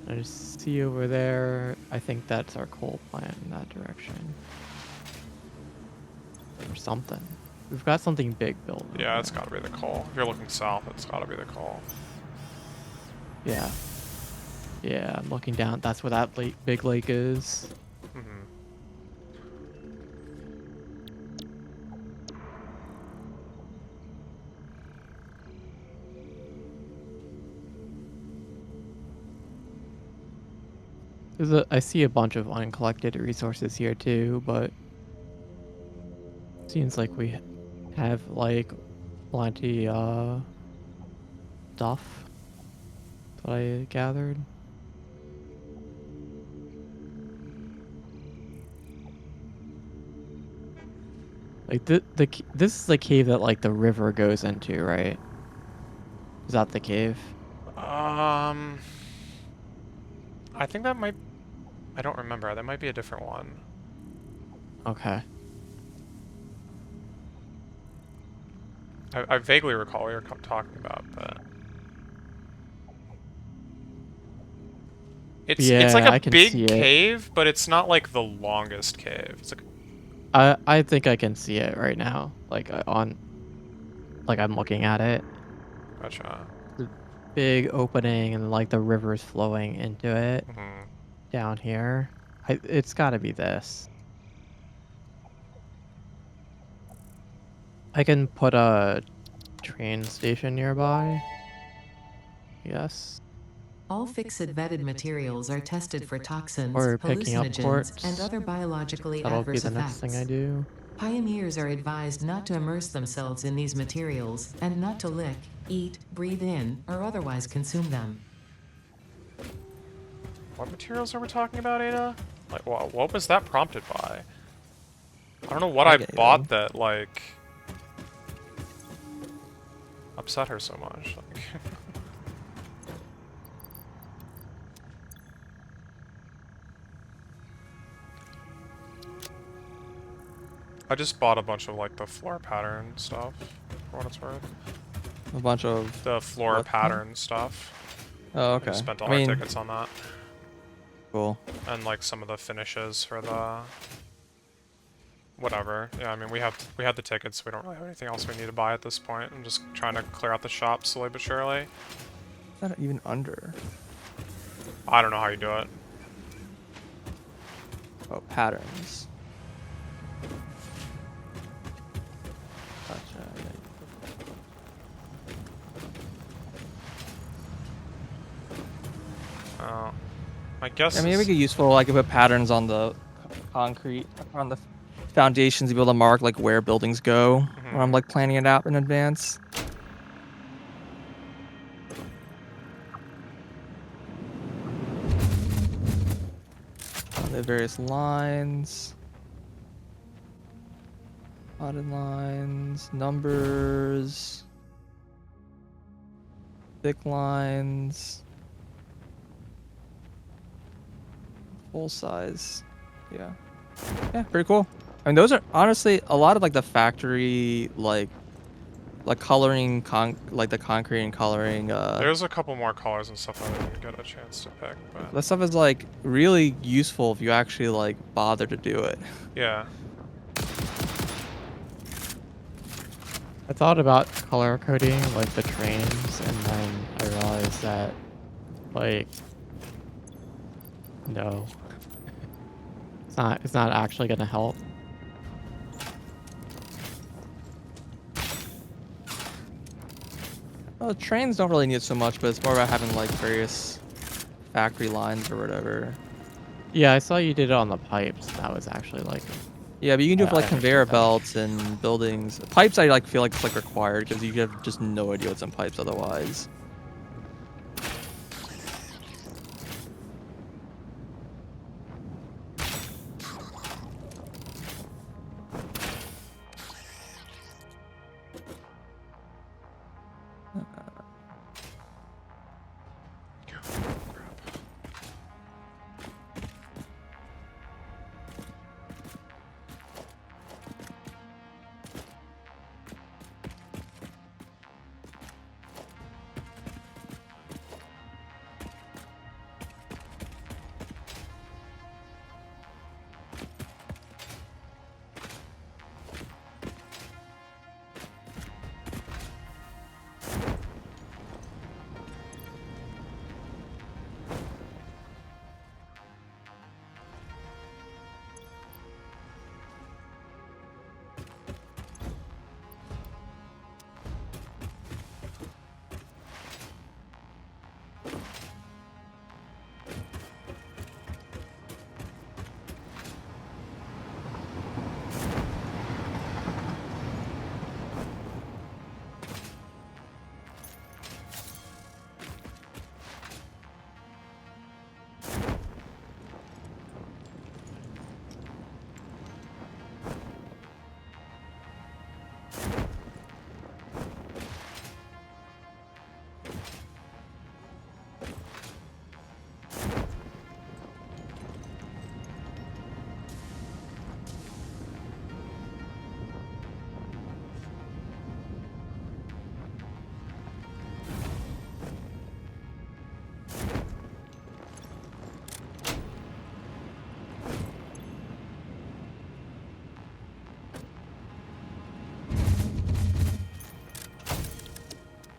I just see over there, I think that's our coal plant in that direction. Or something. We've got something big built. Yeah, it's gotta be the coal. If you're looking south, it's gotta be the coal. Yeah. Yeah, I'm looking down. That's where that big lake is. Mm-hmm. I see a bunch of uncollected resources here too, but seems like we have like plenty stuff that I gathered. Like this is the cave that like the river goes into, right? Is that the cave? I think that might... I don't remember. That might be a different one. Okay. I vaguely recall what you're talking about, but... It's like I a can see big it. cave, but it's not like the longest cave. It's like... I think I can see it right now. Like I'm looking at it. Gotcha. Big opening and like the river's flowing into it Mm-hmm. down here. It's got to be this. I can put a train station nearby. Yes. All fixed vetted materials are tested for toxins, Or picking up hallucinogens, quartz. and other biologically That'll be adverse the next thing I effects. do. Pioneers are advised not to immerse themselves in these materials, and not to lick, eat, breathe in, or otherwise consume them. What materials are we talking about, Ada? Like, what was that prompted by? I don't know what I bought that, like... upset her so much. Like... I just bought a bunch of, like, the floor pattern stuff, for what it's worth. A bunch of... The floor what? pattern stuff. Oh, I okay. just spent all our tickets on that. Cool. And, like, some of the finishes for the... whatever. Yeah, I mean, we had the tickets, we don't really have anything else we need to buy at this point. I'm just trying to clear out the shop slowly but surely. Not even under. I don't know how you do it. Oh, patterns. Gotcha. Oh. I guess... I mean, it would be useful, like, if it patterns on the concrete, on the foundations, to be able to mark, like, where buildings go when I'm, like, planning it out in advance. On the various lines. Dotted lines, numbers, thick lines, full size. Yeah. Yeah, pretty cool. I mean, those are honestly a lot of like the factory like coloring like the concrete and coloring There's a couple more colors and stuff I didn't get a chance to pick, but that stuff is like really useful if you actually like bother to do it. yeah. I thought about color coding like the trains, and then I realized that like No. It's not actually gonna help. Well, trains don't really need so much, but it's more about having like various factory lines or whatever. Yeah, I saw you did it on the pipes. That was actually like Yeah, but you can do it for I like conveyor understood that. belts and buildings. Pipes, I like feel like it's like required because you have just no idea what's in pipes otherwise.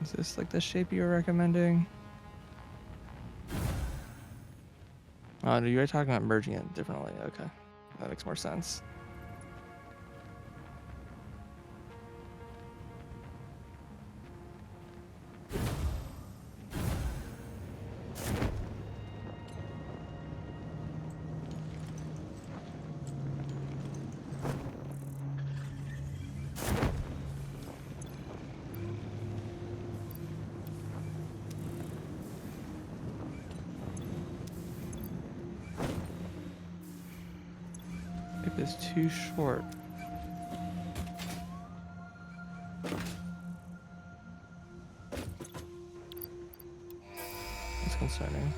Is this like the shape you were recommending? Oh, you were talking about merging it differently. Okay, that makes more sense. It is too short. That's concerning.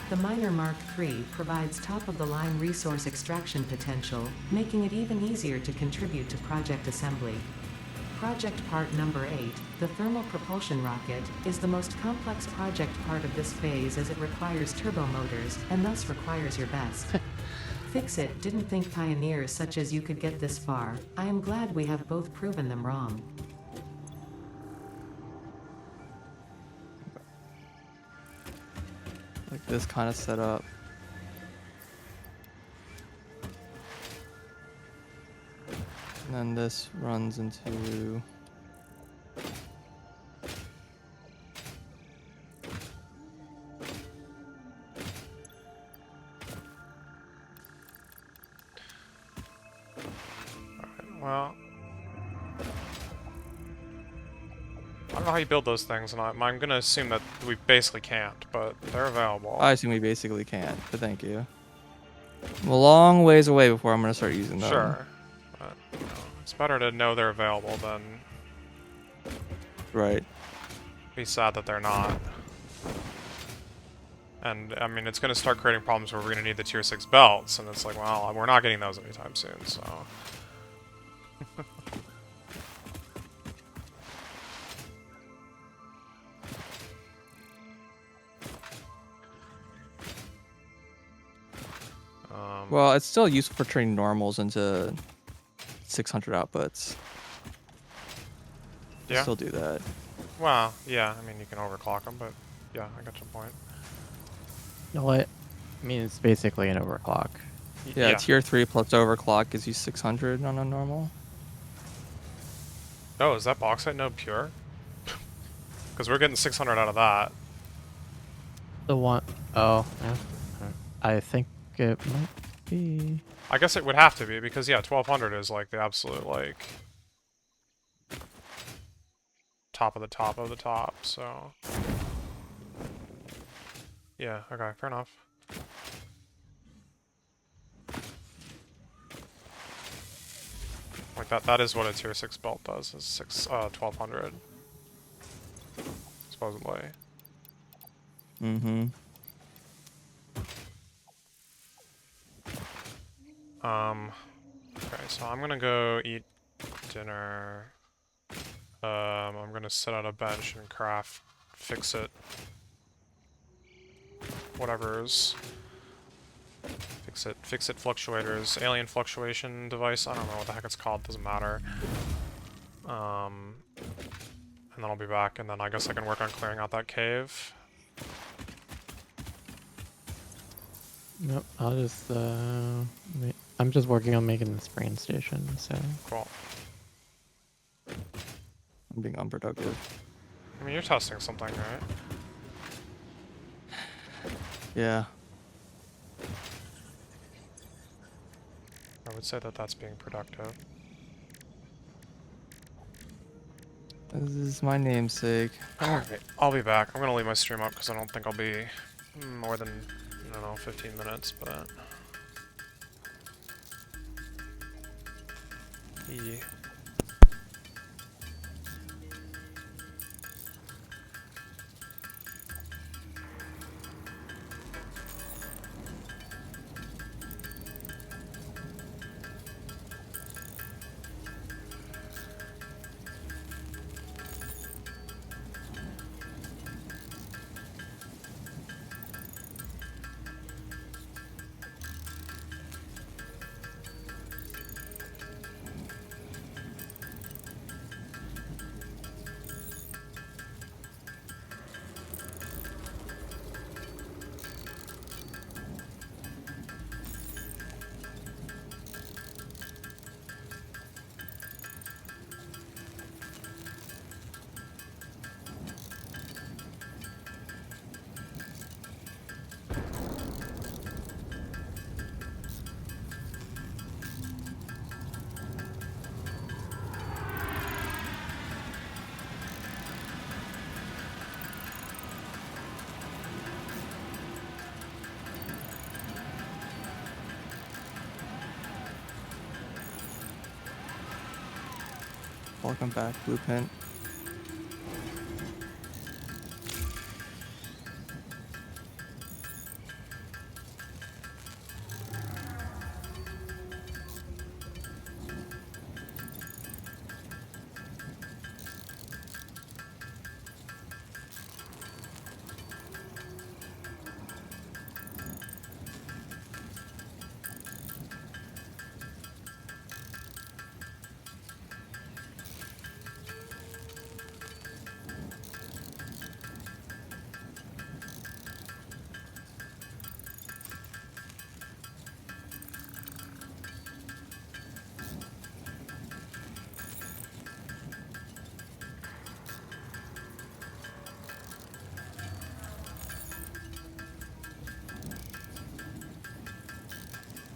The Miner Mark III provides top-of-the-line resource extraction potential, making it even easier to contribute to project assembly. Project part number 8, the thermal propulsion rocket, is the most complex project part of this phase as it requires turbo motors, and thus requires your best. Fix it, didn't think pioneers such as you could get this far. I am glad we have both proven them wrong. Like this kind of setup. And then this runs into... Well, I don't know how you build those things, and I'm gonna assume that we basically can't, but they're available. I assume we basically can't, but thank you. I'm a long ways away before I'm going to start using them. Sure, but you know, it's better to know they're available than Right. be sad that they're not. And, I mean, it's going to start creating problems where we're going to need the tier 6 belts, and it's like, well, we're not getting those anytime soon, so... Well, it's still useful for turning normals into 600 outputs. Yeah. Still do that. Well, yeah, I mean, you can overclock them, but yeah, I got your point. You know what? I mean, it's basically an overclock. Yeah, Yeah. tier 3 plus overclock gives you 600 on a normal. Oh, is that bauxite node pure? Because we're getting 600 out of that. The one oh yeah. I think it might be. I guess it would have to be, because yeah, 1200 is like the absolute, like, top of the top of the top, so... Yeah, okay, fair enough. Like, that is what a tier 6 belt does, is 1200. Supposedly. Mm-hmm. Okay, so I'm gonna go eat dinner. I'm gonna sit on a bench and craft, fix it. Whatever's. Fix it fluctuators. Alien fluctuation device, I don't know what the heck it's called, doesn't matter. And then I'll be back, and then I guess I can work on clearing out that cave. Nope. I'll just I'm just working on making this brain station. So Cool. I'm being unproductive. I mean, you're testing something, right? Yeah. I would say that that's being productive. This is my namesake. Alright, I'll be back. I'm gonna leave my stream up because I don't think I'll be more than, I don't know, 15 minutes, but... Yeah. Welcome back, Blueprint.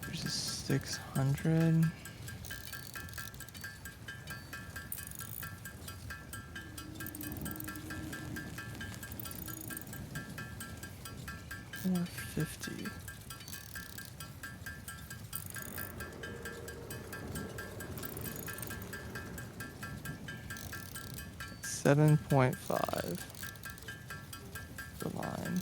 There's a 600. Or 50. $7.5 per line.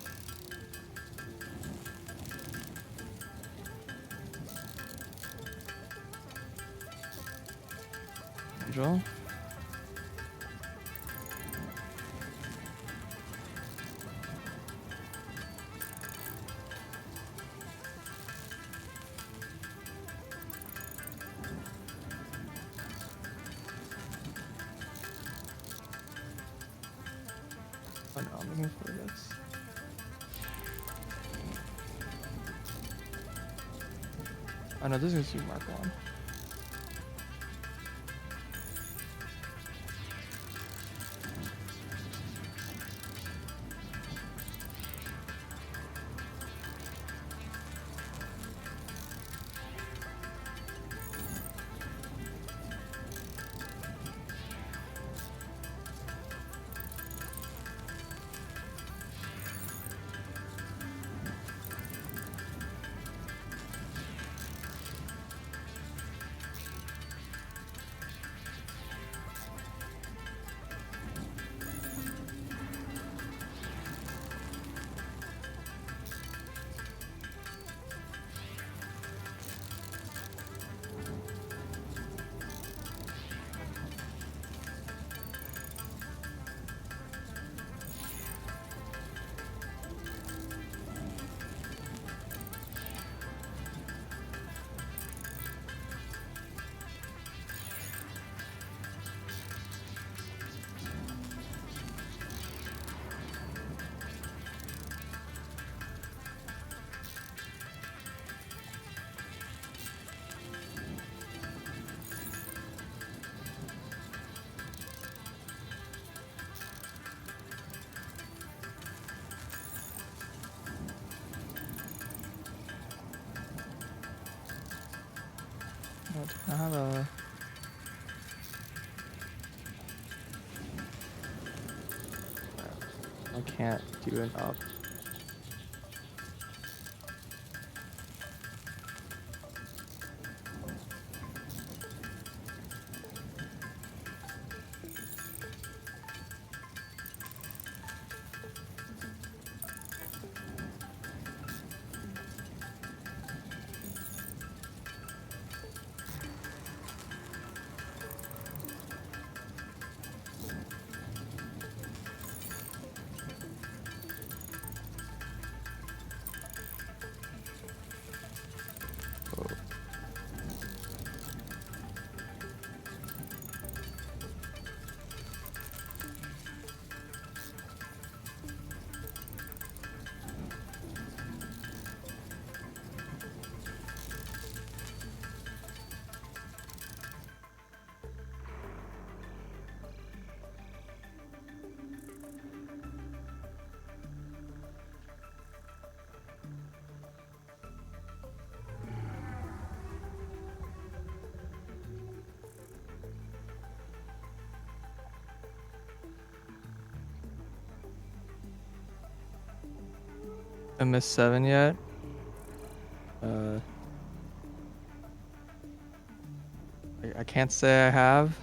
Angel? I'm looking for this. Oh no, this is Mark 1. What? I have a. I can't do an up. Oh. I missed 7 yet. I can't say I have.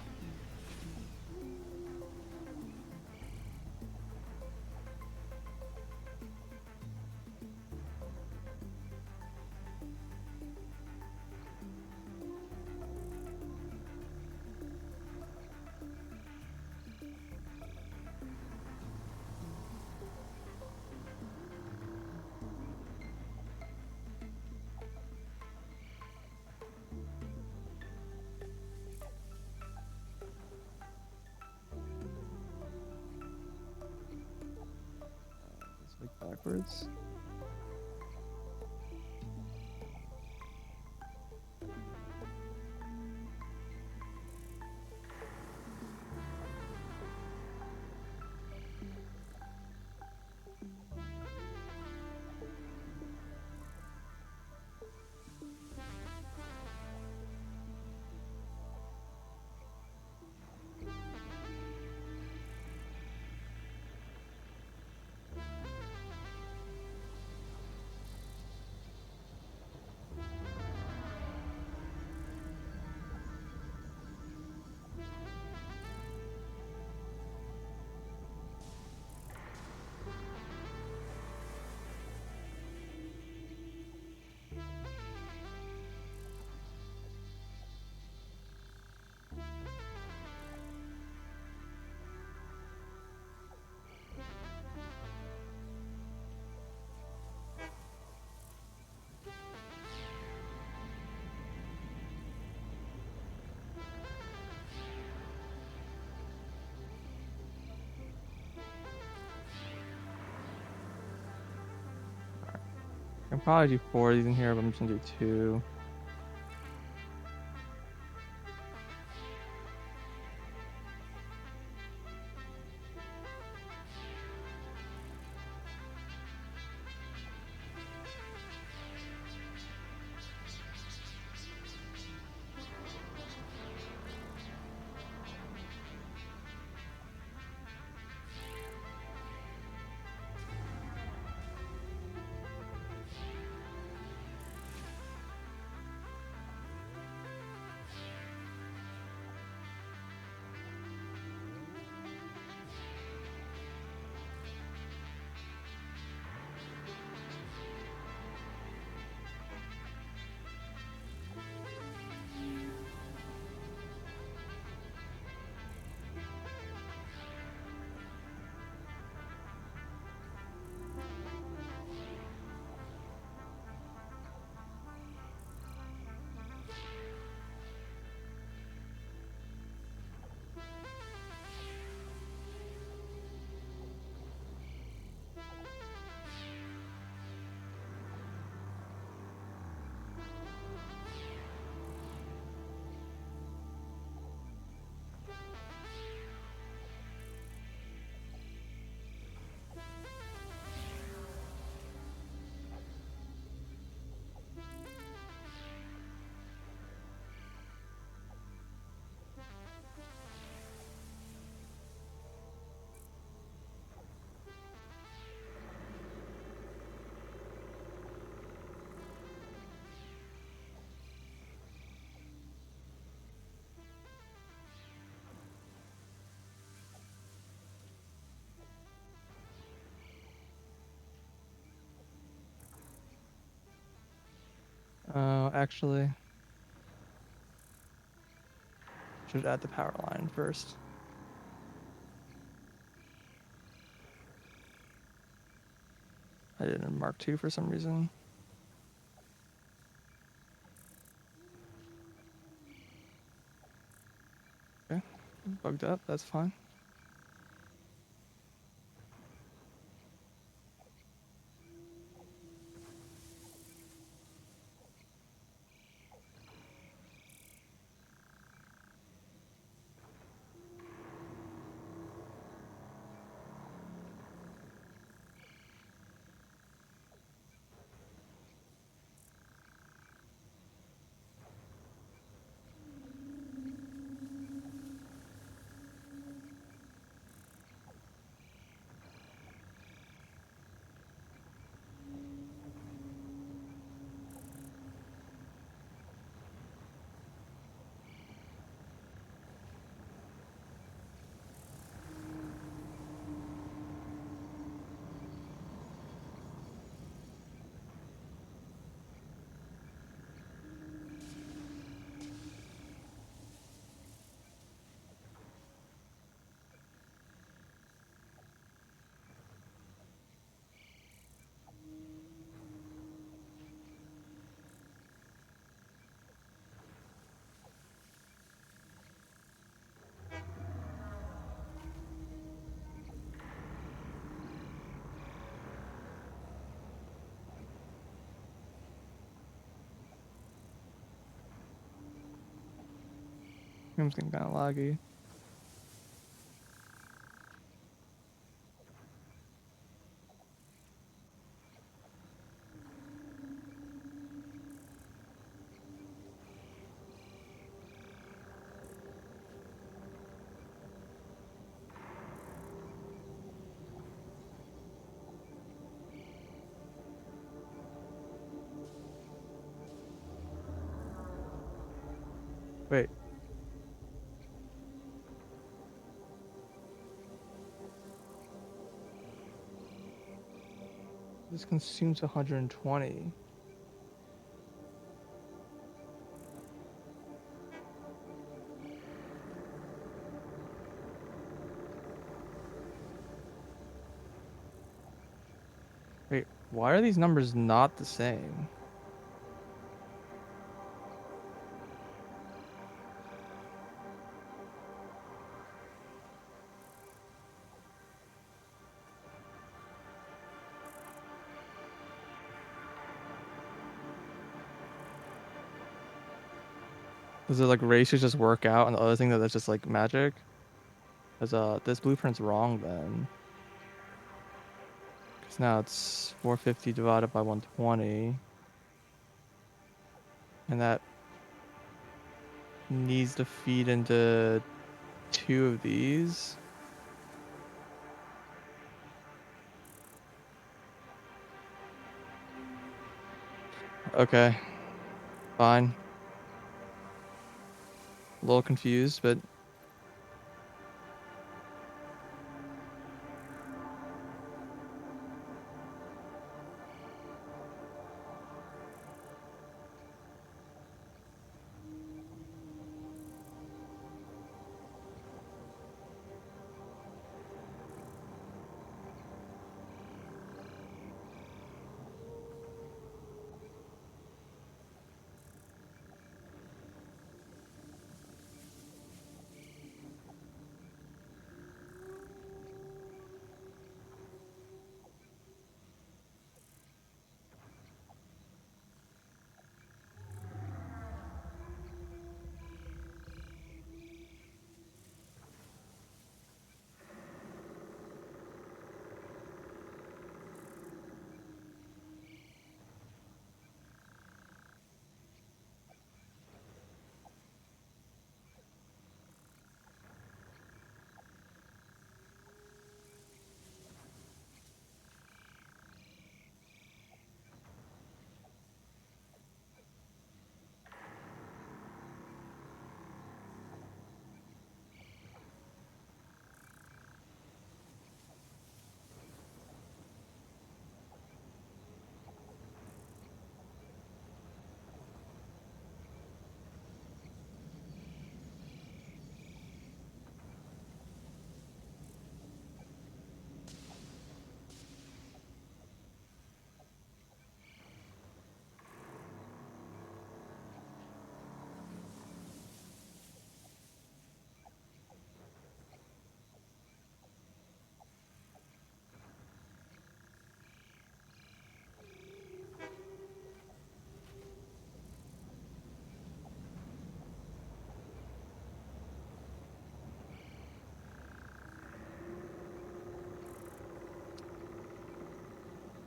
Let's look backwards. I can probably do 4 of these in here, but I'm just gonna do 2. Actually, should add the power line first. I did it in Mark II for some reason. Okay, bugged up. That's fine. Game's getting kind of laggy. Wait. This consumes 120. Wait, why are these numbers not the same? Does it like ratios just work out, and the other thing that's just like magic? Cause this blueprint's wrong then. Cause now it's 450 divided by 120, and that needs to feed into 2 of these. Okay, fine. A little confused, but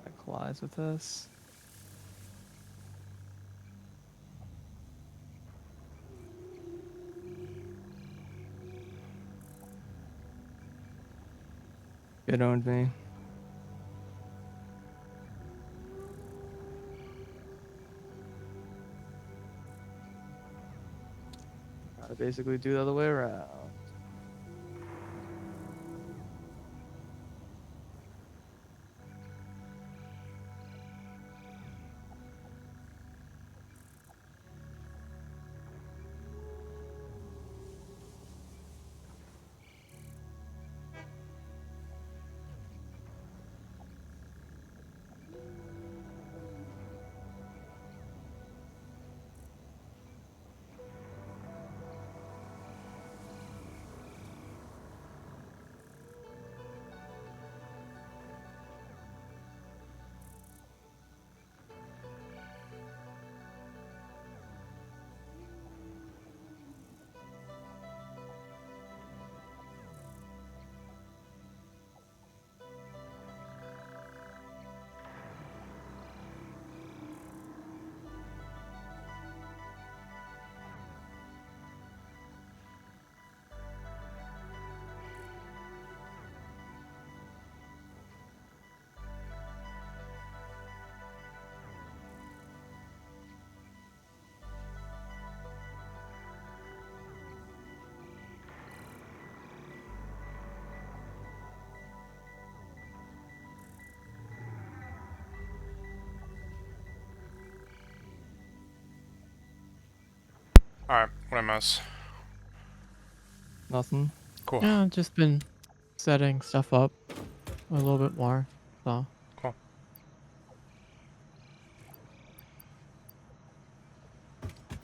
that collides with this. It owned me. Gotta basically do the other way around. Alright, what I miss? Nothing. Cool. Yeah, I've just been setting stuff up a little bit more. So Cool.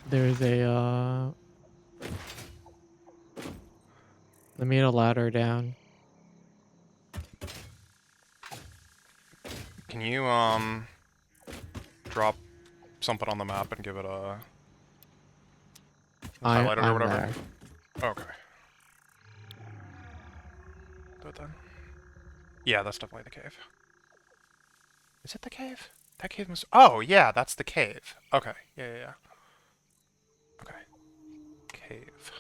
there's a let me get a ladder down. Can you, drop something on the map and give it a Highlighted or I'm whatever? there. Okay. Do it then. Yeah, that's definitely the cave. Is it the cave? That cave must... Oh, yeah, that's the cave. Okay. Yeah. Okay. Cave.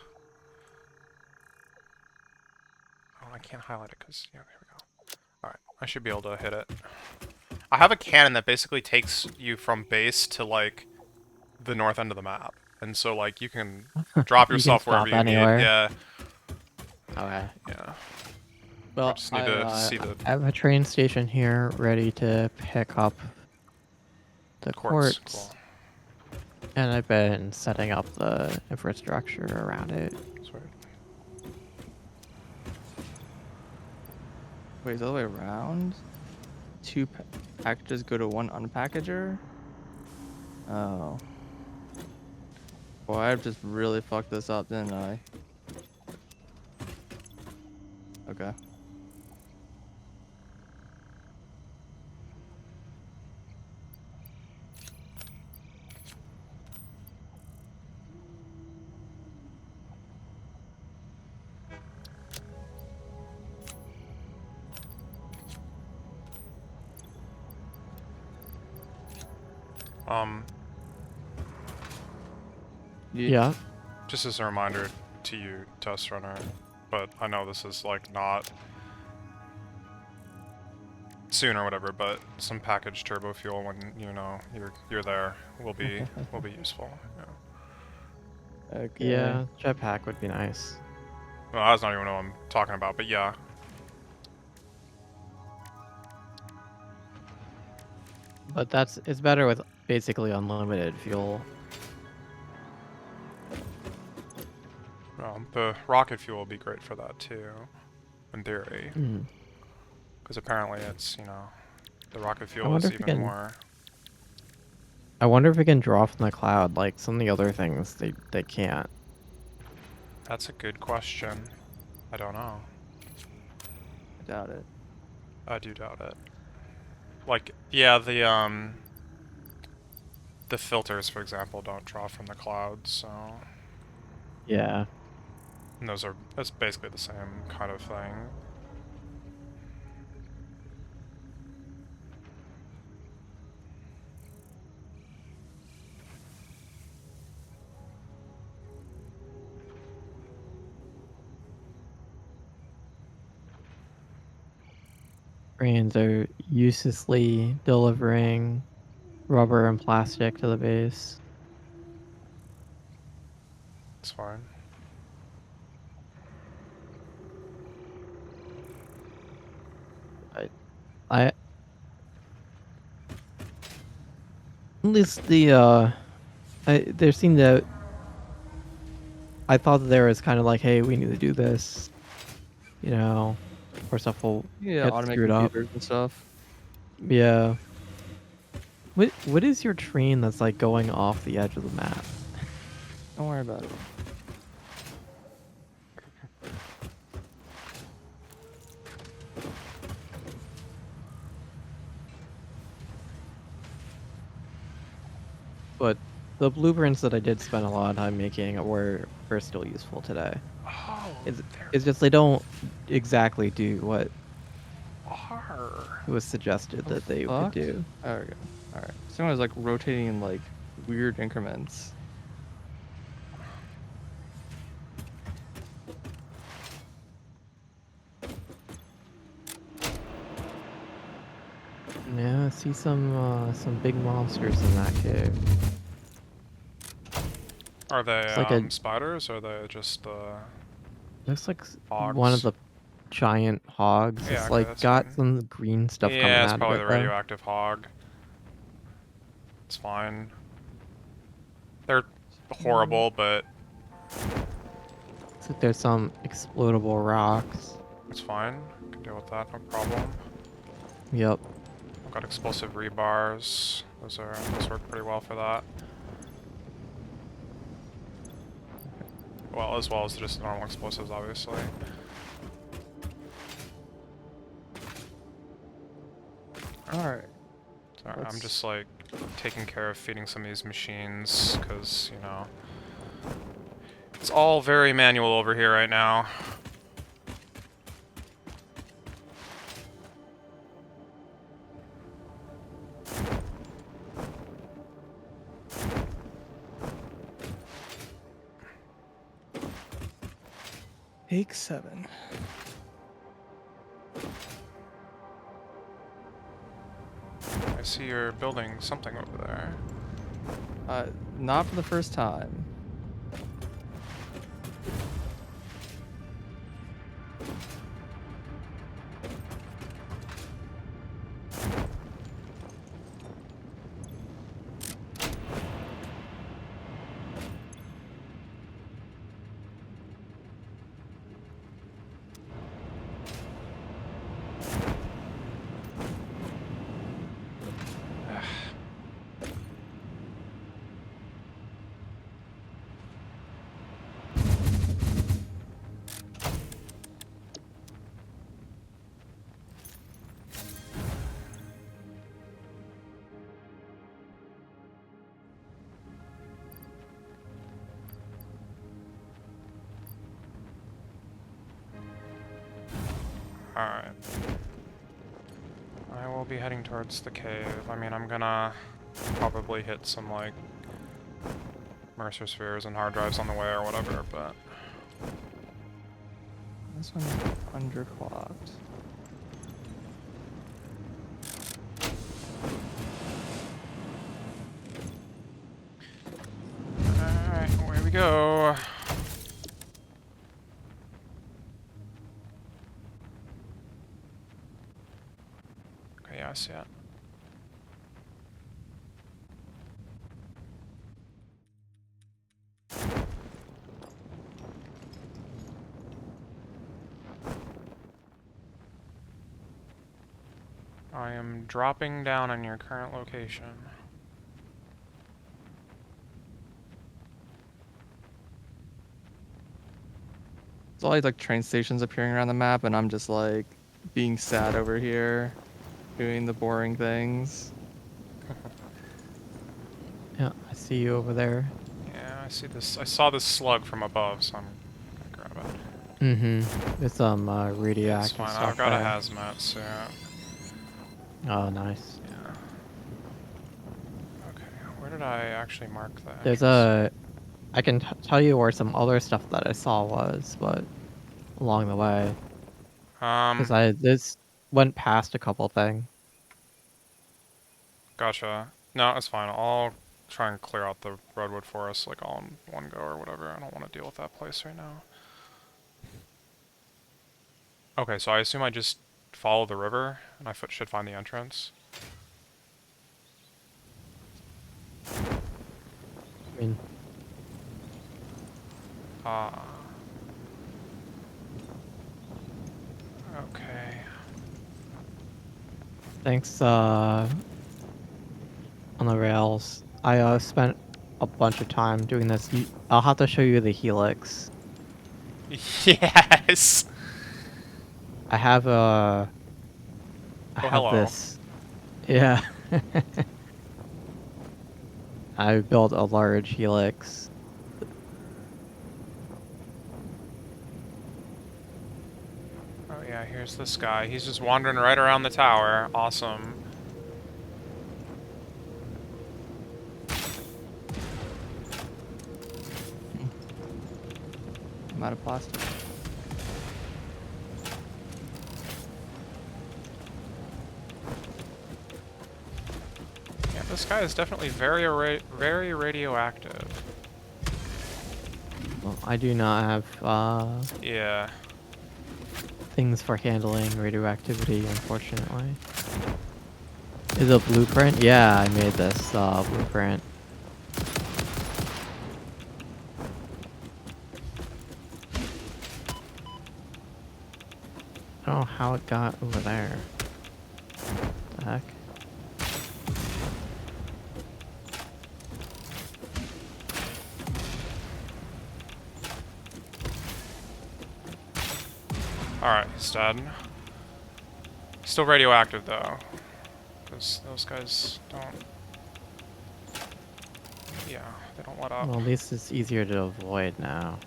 Oh, I can't highlight it because... Yeah, here we go. Alright, I should be able to hit it. I have a cannon that basically takes you from base to, like, the north end of the map. And so, like, you can drop You can yourself wherever stop you need. anywhere. Yeah. Okay. Yeah. I Well, just need to see the I have a train station here ready to pick up the quartz. quartz, Cool. and I've been setting up the infrastructure around it. Sweet. Wait, is the other way around? Two packages go to one unpackager? Oh. Boy, I've just really fucked this up, didn't I? Okay. Um, Yeah. just as a reminder to you, Test Runner, but I know this is, like, not soon or whatever, but some packaged turbo fuel when, you know, you're there will be useful. Yeah. Okay. Yeah, jetpack would be nice. Well, I don't even know what I'm talking about, but yeah. But it's better with basically unlimited fuel. The rocket fuel will be great for that too, in theory. Mm. Because apparently it's, you know, the rocket I fuel wonder is if we even can. more... I wonder if we can draw from the cloud like some of the other things they can't. That's a good question. I don't know. I doubt it. I do doubt it. Like, yeah, the filters, for example, don't draw from the clouds, so... Yeah. And that's basically the same kind of thing. Trains are uselessly delivering rubber and plastic to the base. It's fine. I at least there seemed to I thought that there was kind of like, hey, we need to do this, or stuff will Yeah, get automate screwed up. computers and stuff. Yeah. What is your train that's like going off the edge of the map? Don't worry about it. But the blueprints that I did spend a lot of time making were still useful today. Oh, It's just they don't exactly do what are. was suggested The that they would fuck? do. There we go. Alright. Someone was like rotating in like weird increments. Yeah, I see some big monsters in that cave. Are they It's like a spiders, or are they just looks like one of hogs? the giant hogs. Yeah, It's okay, like that's got fine. some green stuff coming Yeah, it's out of probably it the though. radioactive hog. It's fine. They're horrible, but Looks like there's some explodable rocks. it's fine. Can deal with that, no problem. Yep. I've got explosive rebars. Those work pretty well for that. Well, as well as just normal explosives, obviously. Alright. Sorry, I'm Let's- just like taking care of feeding some of these machines, because, you know, It's all very manual over here right now. Take 7. I see you're building something over there. Not for the first time. Alright. I will be heading towards the cave. I mean, I'm gonna probably hit some, like, Mercer spheres and hard drives on the way or whatever, but... This one's underclocked. Alright, away we go. Okay, yeah, I see it. I am dropping down on your current location. There's all these like train stations appearing around the map, and I'm just like being sad over here, doing the boring things. Yeah, I see you over there. Yeah, I see this. I saw this slug from above, so I'm gonna grab it. Mm-hmm. There's some It's radioactive fine. stuff I've got a there. hazmat suit. Oh, nice. Yeah. Okay, where did I actually mark that? There's a... I can tell you where some other stuff that I saw was, but along the way. Because I just went past a couple things. Gotcha. No, it's fine. I'll try and clear out the redwood forest like all in one go or whatever. I don't want to deal with that place right now. Okay, so I assume I just follow the river and I should find the entrance. I mean, Okay. thanks, on the rails. I spent a bunch of time doing this. I'll have to show you the helix. Yes! I have a... I Oh, have hello. this. Yeah. I built a large helix. Oh yeah, here's this guy. He's just wandering right around the tower. Awesome. I'm out of plastic. Yeah, this guy is definitely very radioactive. Well, I do not have Yeah. things for handling radioactivity, unfortunately. Is a blueprint? Yeah, I made this blueprint. I don't know how it got over there. What the heck? Alright, he's dead. Still radioactive though. Because those guys don't... Yeah, they don't let up. Well, at least it's easier to avoid now.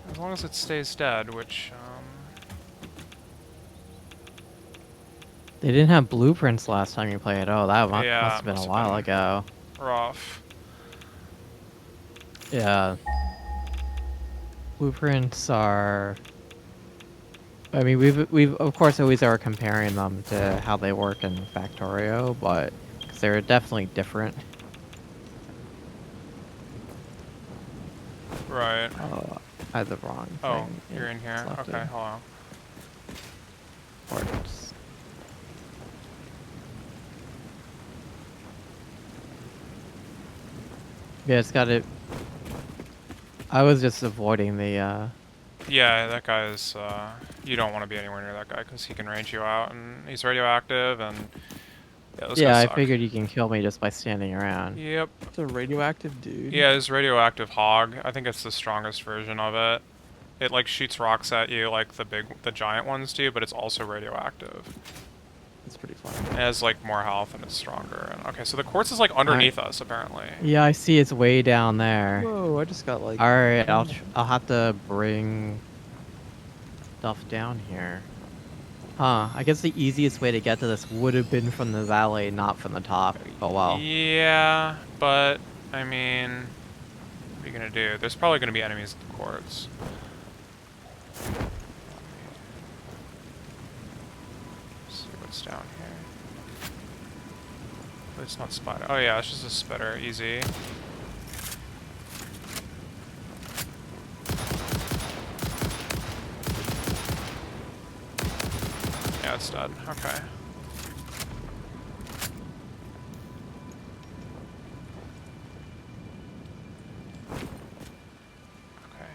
As long as it stays dead, which, They didn't have blueprints last time you played. Oh, that yeah, must it have been a must have while been ago. rough. Yeah. Blueprints are. I mean, we've of course always are comparing them to how they work in Factorio, but because they're definitely different. Right. Oh, I had the wrong Oh, thing you're in here. Okay, selected. hello. Parts. Yeah, it's got it. I was just avoiding the. Yeah, that guy is, you don't want to be anywhere near that guy because he can range you out and he's radioactive and, yeah, those Yeah, guys I suck. figured you can kill me just by standing around. Yep. It's a radioactive dude. Yeah, his radioactive hog. I think it's the strongest version of it. It, like, shoots rocks at you like the giant ones do, but it's also radioactive. It's pretty It fun. has, like, more health and it's stronger. And, okay, so the quartz is, like, underneath us, apparently. Yeah, I see it's way down there. Whoa, I just got like... All right, I'll have to bring stuff down here. Huh, I guess the easiest way to get to this would have been from the valley, not from the top. Oh well. Yeah, but, I mean, what are you gonna do? There's probably gonna be enemies at the quartz. Let's see what's down here. It's not spider. Oh yeah, it's just a spitter. Easy. Yeah, it's dead. Okay. Okay.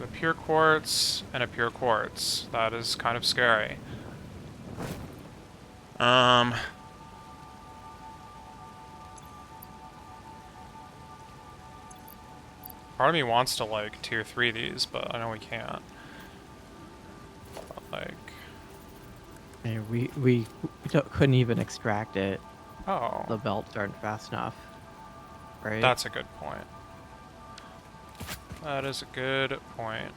A pure quartz and a pure quartz. That is kind of scary. Part of me wants to, like, tier 3 these, but I know we can't. But, like... And we couldn't even extract it. Oh. The belts aren't fast enough. Right? That's a good point. That is a good point.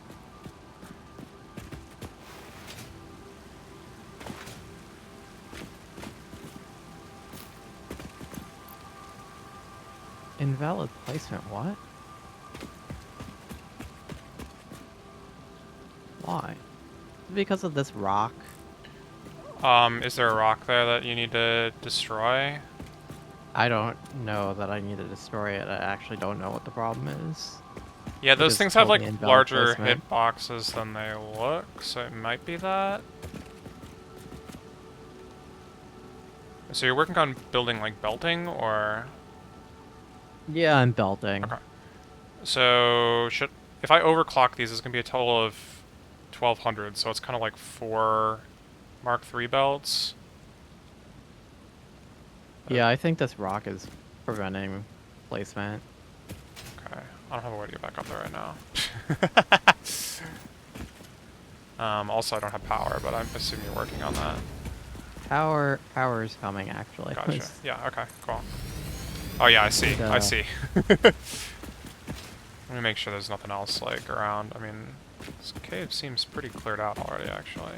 Invalid placement, what? Why? Because of this rock? Is there a rock there that you need to destroy? I don't know that I need to destroy it. I actually don't know what the problem is. Yeah, It those just things have, told like, me invalid larger placement. hitboxes than they look, so it might be that. So you're working on building, like, belting, or...? Yeah, I'm belting. Okay. So, if I overclock these, it's gonna be a total of 1,200, so it's kind of like 4 Mark III belts. Yeah, I think this rock is preventing placement. Okay. I don't have a way to get back up there right now. Also, I don't have power, but I'm assuming you're working on that. Power is coming, actually. Gotcha. Yeah, okay, cool. Oh yeah, I see. I see. Let me make sure there's nothing else, like, around. I mean, this cave seems pretty cleared out already, actually.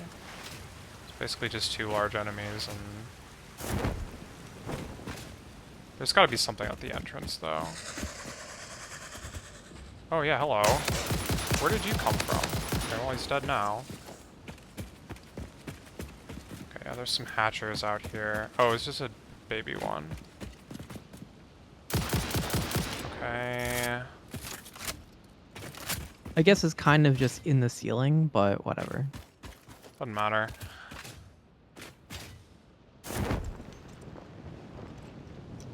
It's basically just 2 large enemies, and... There's gotta be something at the entrance, though. Oh yeah, hello. Where did you come from? Okay, well, he's dead now. Okay, yeah, there's some hatchers out here. Oh, it's just a baby one. Okay... I guess it's kind of just in the ceiling, but whatever. Doesn't matter.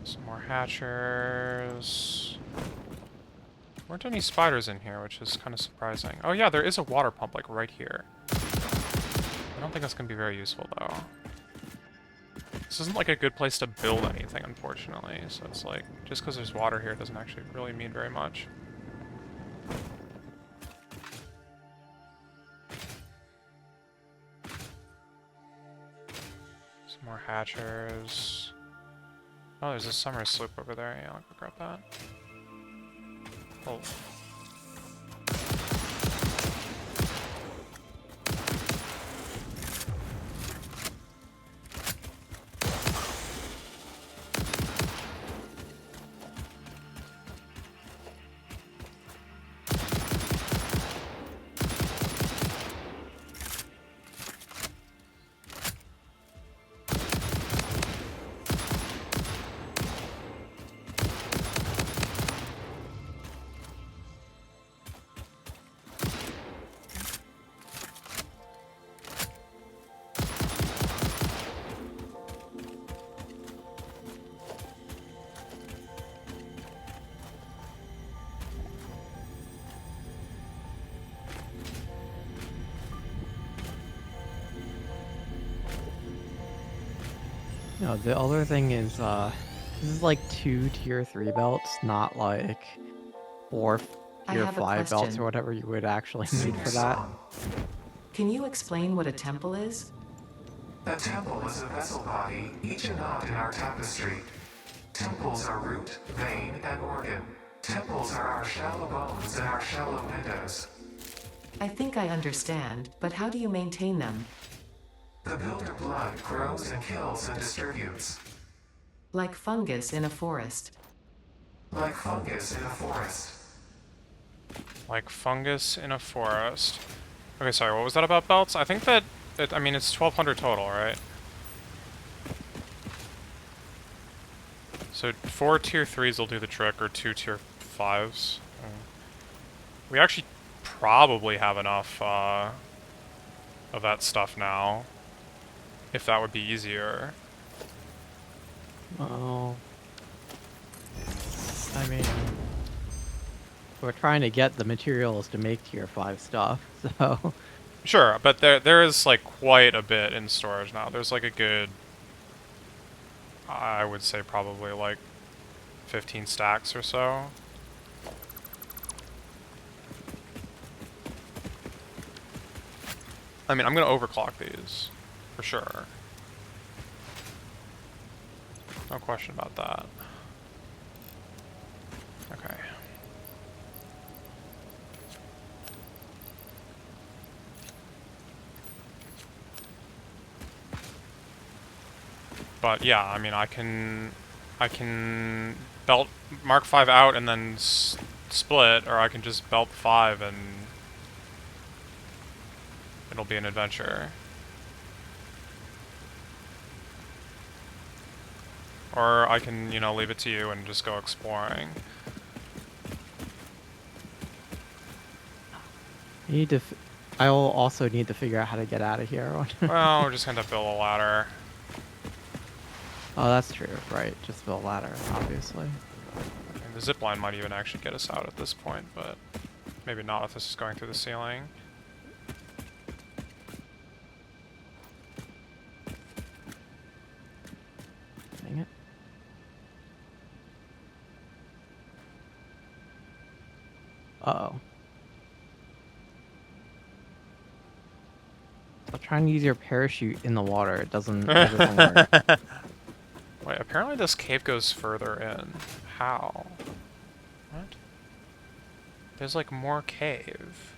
Some more hatchers. Weren't any spiders in here, which is kind of surprising. Oh yeah, there is a water pump, like, right here. I don't think that's going to be very useful, though. This isn't, like, a good place to build anything, unfortunately. So it's like, just because there's water here doesn't actually really mean very much. Some more hatchers. Oh, there's a summer sloop over there. Yeah, I'll go grab that. Oh. No, the other thing is, this is like 2 tier 3 belts, not like 4 I tier have a 5 belts or question. whatever you would actually Sing need your for that. song. Can you explain what a temple is? A temple is a vessel body, each a knot in our tapestry. Temples are root, vein, and organ. Temples are our shallow bones and our shallow windows. I think I understand, but how do you maintain them? The builder blood grows and kills and distributes. Like fungus in a forest. Like fungus in a forest. Like fungus in a forest. Okay, sorry, what was that about belts? I think that, I mean, it's 1,200 total, right? So 4 tier 3s will do the trick, or 2 tier 5s. We actually probably have enough of that stuff now. If that would be easier. Well, I mean, we're trying to get the materials to make tier 5 stuff, so... Sure, but there is like quite a bit in storage now. There's like a good, I would say probably like 15 stacks or so. I mean, I'm gonna overclock these, for sure. No question about that. Okay. But yeah, I mean, I can belt Mark 5 out and then split, or I can just belt 5 and it'll be an adventure. Or I can, you know, leave it to you and just go exploring. You need to... I will also need to figure out how to get out of here. Well, we're just gonna build a ladder. Oh, that's true, right. Just build a ladder, obviously. And the zipline might even actually get us out at this point, but maybe not if this is going through the ceiling. Dang it. Uh-oh. So trying to use your parachute in the water. It doesn't work. Wait, apparently this cave goes further in. How? What? There's like more cave.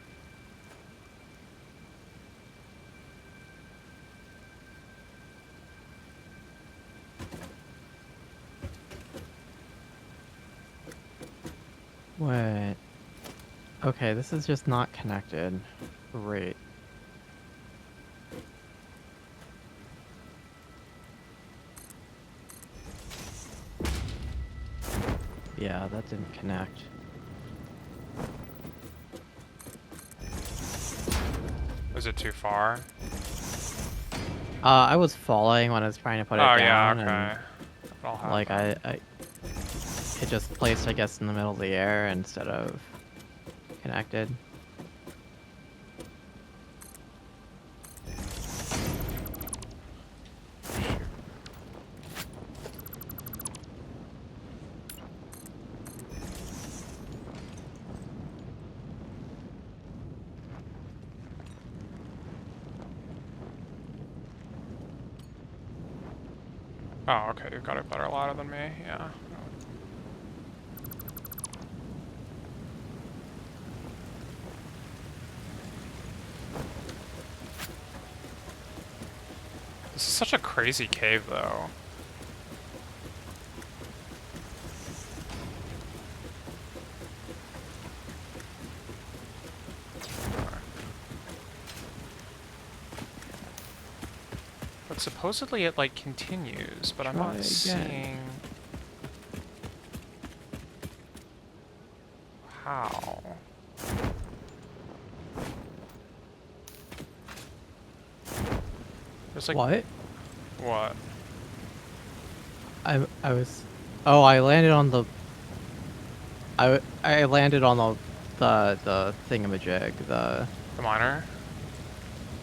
Wait. Okay, this is just not connected. Great. Yeah, that didn't connect. Is it too far? I was falling when I was trying to put it Oh down, yeah, okay. That'll and like happen. it just placed, I guess, in the middle of the air instead of connected. Oh, okay, you've got a better ladder than me, yeah. This is such a crazy cave, though. But supposedly it, like, continues, but I'm Try not again. seeing... how. There's, like... What? What? I was. Oh, I landed on the. I landed on the thingamajig. The The miner?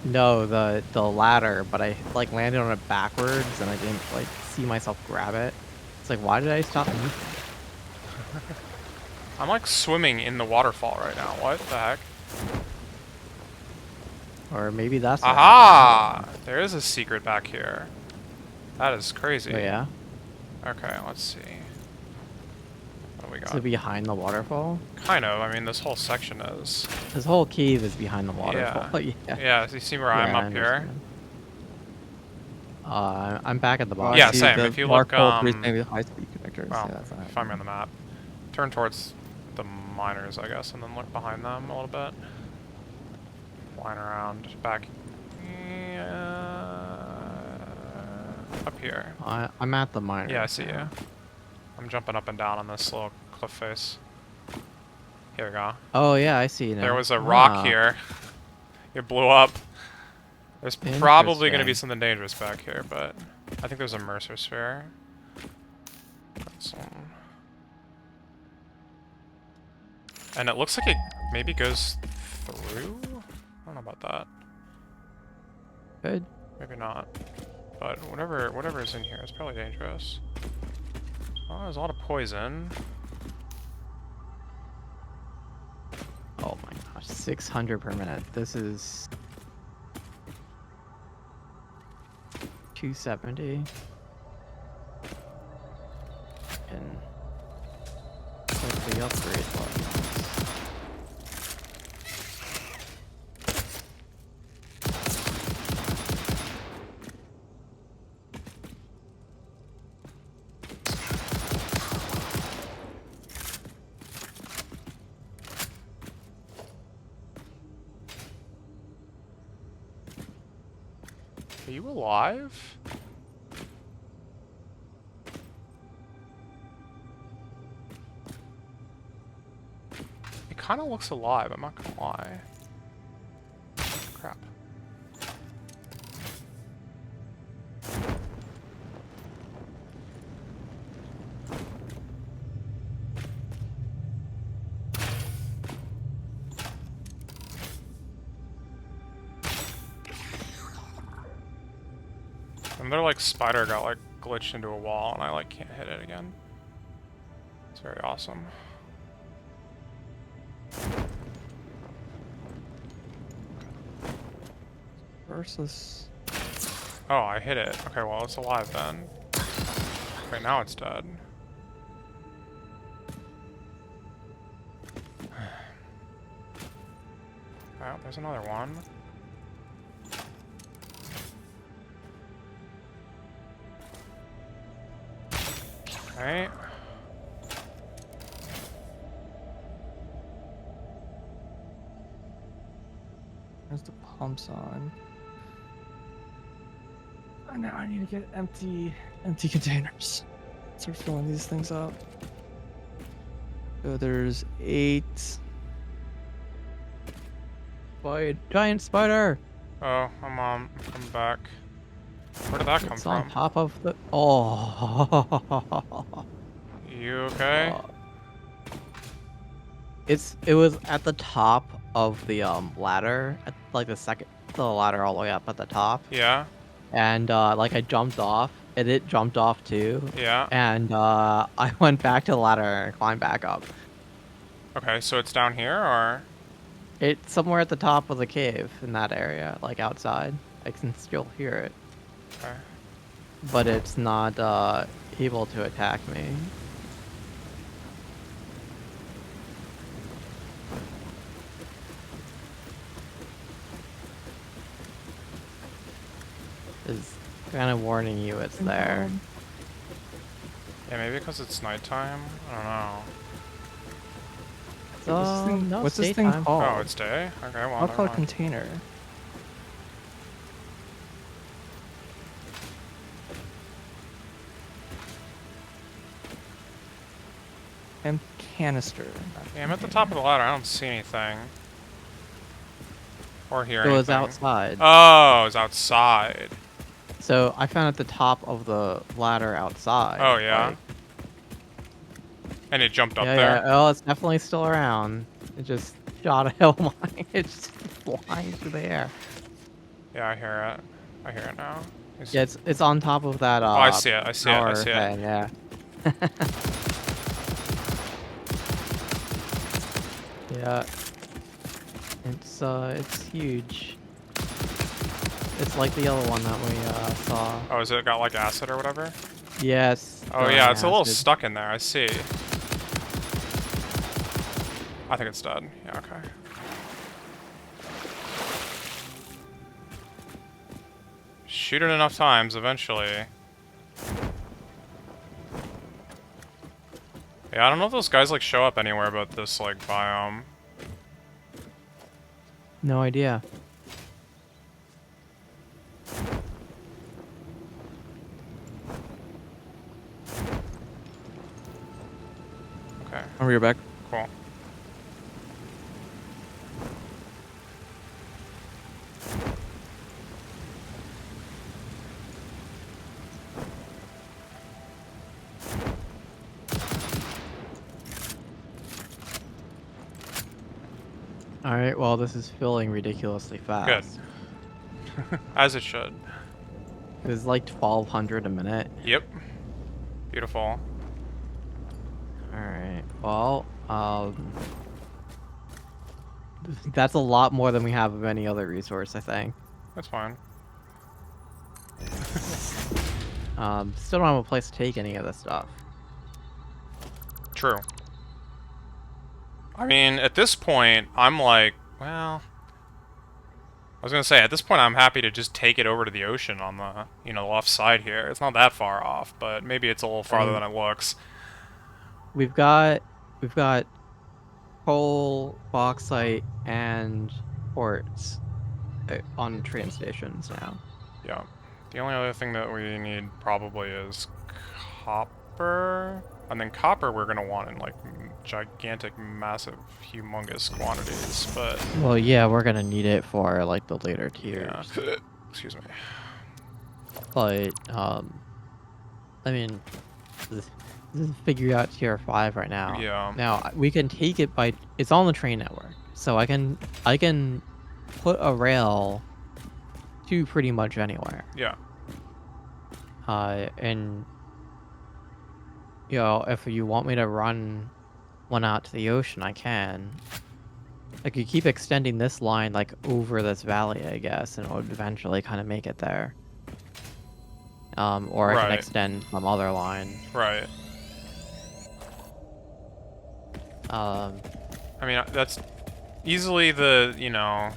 no the ladder, but I like landed on it backwards and I didn't like see myself grab it. It's like, why did I stop moving? I'm, like, swimming in the waterfall right now. What the heck? Or maybe that's what happened. Aha! There is a secret back here. That is crazy. Oh yeah. Okay, let's see. What do we Is got? it behind the waterfall? Kind of. I mean, this whole section is. This whole cave is behind the waterfall. Yeah. Yeah. Yeah, so you see where I'm Yeah, I up here? understand. I'm back at the bottom. Yeah, See same. the If you mark look, hole with high-speed connectors. well, Yeah, that's not find me on the map. Turn towards the miners, I guess, and then look behind them a little bit. Line around back. Up here. I'm at the miner. Yeah, I see you. I'm jumping up and down on this little cliff face. Here we go. Oh yeah, I see you now. There was a rock here. It blew up. There's probably going to be Interesting. something dangerous back here, but I think there's a Mercer sphere. And it looks like it maybe goes through? I don't know about that. Good. Maybe not. But whatever is in here is probably dangerous. Oh, there's a lot of poison. Oh my gosh, 600 per minute. This is 270. And hopefully upgrade buttons. Are you alive? It kind of looks alive, I'm not gonna lie. Crap. Another like spider got like glitched into a wall and I like can't hit it again. It's very awesome. versus. Oh, I hit it. Okay, well it's alive then. Okay, now it's dead. Oh, there's another one. Okay. There's the pumps on. And now I need to get empty containers. Start filling these things up. So there's 8. Giant spider! Oh, I'm back. Where did that come It's on from? top of the. Oh. You okay? It was at the top of the ladder, at like the ladder all the way up at the top, Yeah? and like I jumped off, and it jumped off too, Yeah? and I went back to the ladder and climbed back up. Okay, so it's down here, or? It's somewhere at the top of the cave in that area, like outside. I can still hear it, Okay. but it's not able to attack me. Kind of warning you it's there. Yeah, maybe because it's nighttime? I don't know. No, What's it's this thing daytime. called? Oh, it's day? Okay, well, I'll never call it mind. container. And canister. Yeah, I'm at the top of the ladder. I don't see anything. Or hear It was anything. outside. Oh, it's outside. So I found at the top of the ladder outside. Oh, yeah? Like, And it jumped up yeah, there? yeah. Oh, it's definitely still around. It just shot a hellmine. It's flying through the air. Yeah, I hear it. I hear it now. Yeah, it's on top of that Oh, I see it. I see it. I tower see it. thing. Yeah. Yeah. It's huge. It's like the other one that we saw. Oh, is it got like acid or whatever? Yes. Oh throwing yeah, it's a little acid. stuck in there. I see. I think it's dead. Yeah, okay. Shoot it enough times, eventually. Yeah, I don't know if those guys like show up anywhere but this like biome. No idea. Okay, Oh, you're back. cool. All right. Well, this is filling ridiculously fast. As it should. It was like 1,200 a minute. Yep. Beautiful. All right. Well, that's a lot more than we have of any other resource, I think. That's fine. Still don't have a place to take any of this stuff. True. I mean, at this point, I'm like, well... I was gonna say, at this point, I'm happy to just take it over to the ocean on the, you know, left side here. It's not that far off, but maybe it's a little farther than it looks. We've got coal, bauxite, and quartz on train stations now. Yeah. The only other thing that we need probably is copper. And then copper we're gonna want in, like, gigantic, massive, humongous quantities, but... Well, yeah, we're gonna need it for like the later tiers. Yeah. Excuse me. But I mean, this is figure out tier 5 right now. Yeah. Now we can take it by it's on the train network, so I can put a rail to pretty much anywhere. Yeah. And you know, if you want me to run one out to the ocean, I can. Like, you keep extending this line, like, over this valley, I guess, and it would eventually kind of make it there. Or I can Right. extend some other line. Right. Um, I mean, that's easily the, you know,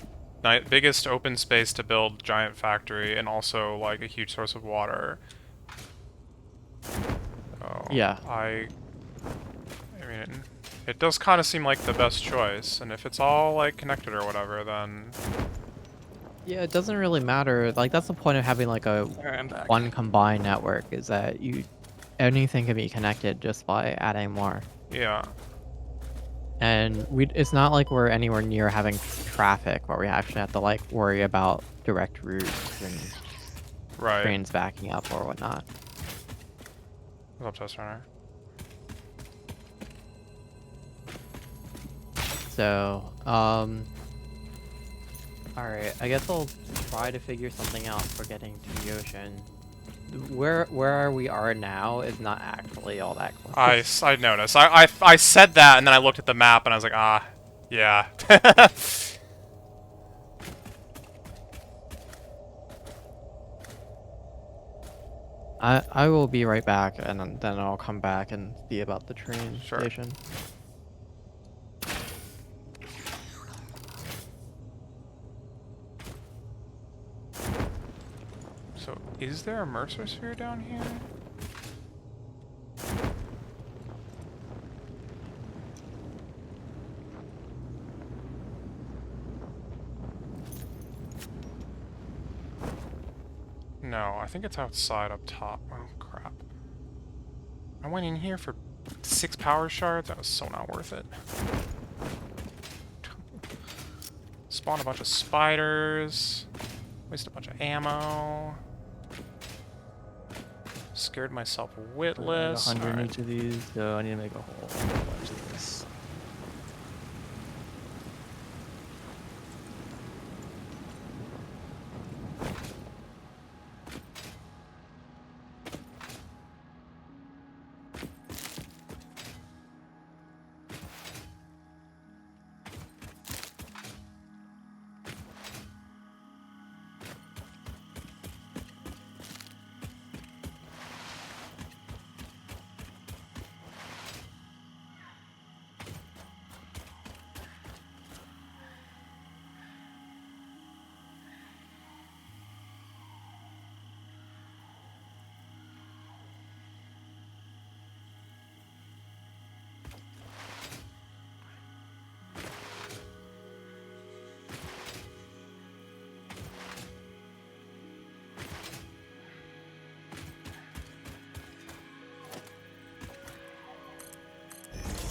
biggest open space to build giant factory and also, like, a huge source of water. So, Yeah. I mean, it does kind of seem like the best choice, and if it's all, like, connected or whatever, then... yeah, it doesn't really matter. Like, that's the point of having, like, a I'm back. one combined network, is that anything can be connected just by adding more. Yeah. And it's not like we're anywhere near having traffic where we actually have to, like, worry about direct routes and Right. trains backing up or whatnot. What's up, Test Runner? So, alright, I guess I'll try to figure something out for getting to the ocean. Where we are now is not actually all that close. I noticed. I said that, and then I looked at the map, and I was like, ah, yeah. I will be right back, and then I'll come back and see about the train Sure. station. So, is there a Mercer sphere down here? No, I think it's outside up top. Oh, crap. I went in here for 6 power shards. That was so not worth it. Spawn a bunch of spiders. Waste a bunch of ammo. Scared myself witless. 100 in Alright. each of these, so I need to make a whole bunch of this.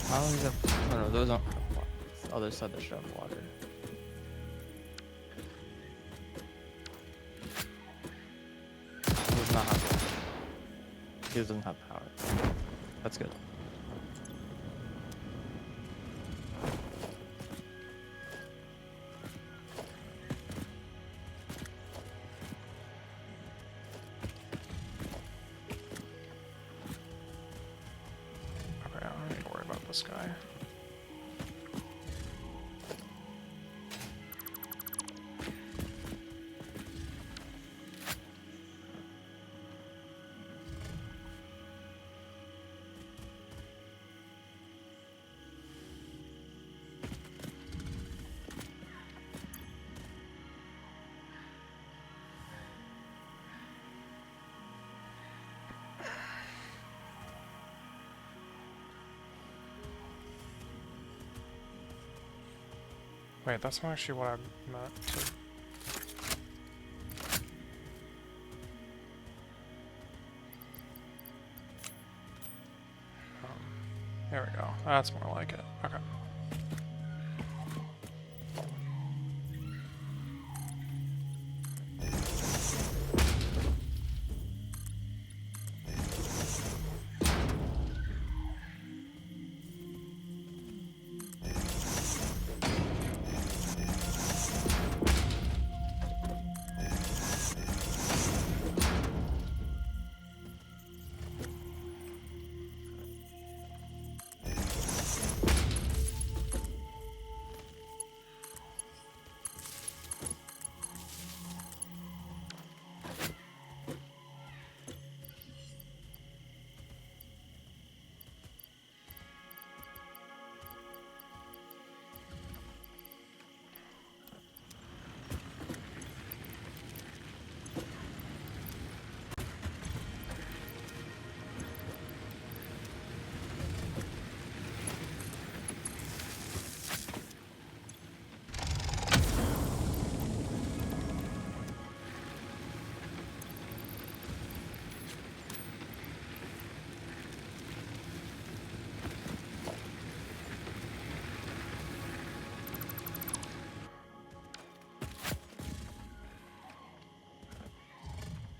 I don't have. Oh no, those don't have water. It's the other side that should have water. He does not have water. He doesn't have power. That's good. Okay, I don't need to worry about this guy. Wait, that's not actually what I meant to... There we go. That's more like it. Okay.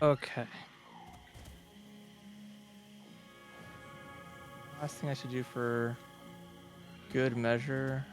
Okay. Last thing I should do for good measure.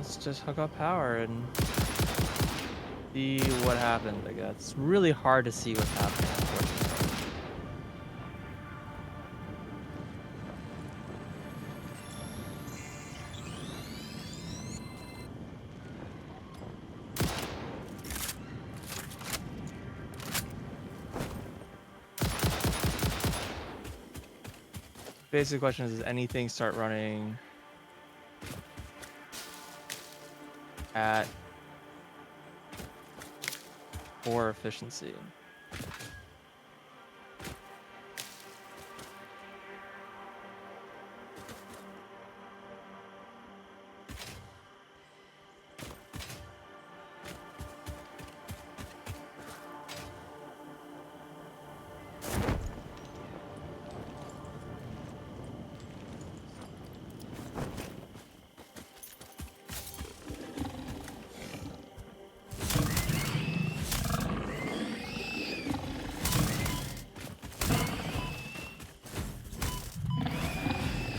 Let's just hook up power and see what happens, I guess. It's really hard to see what's happening, unfortunately. Basic question is, does anything start running at 4 efficiency?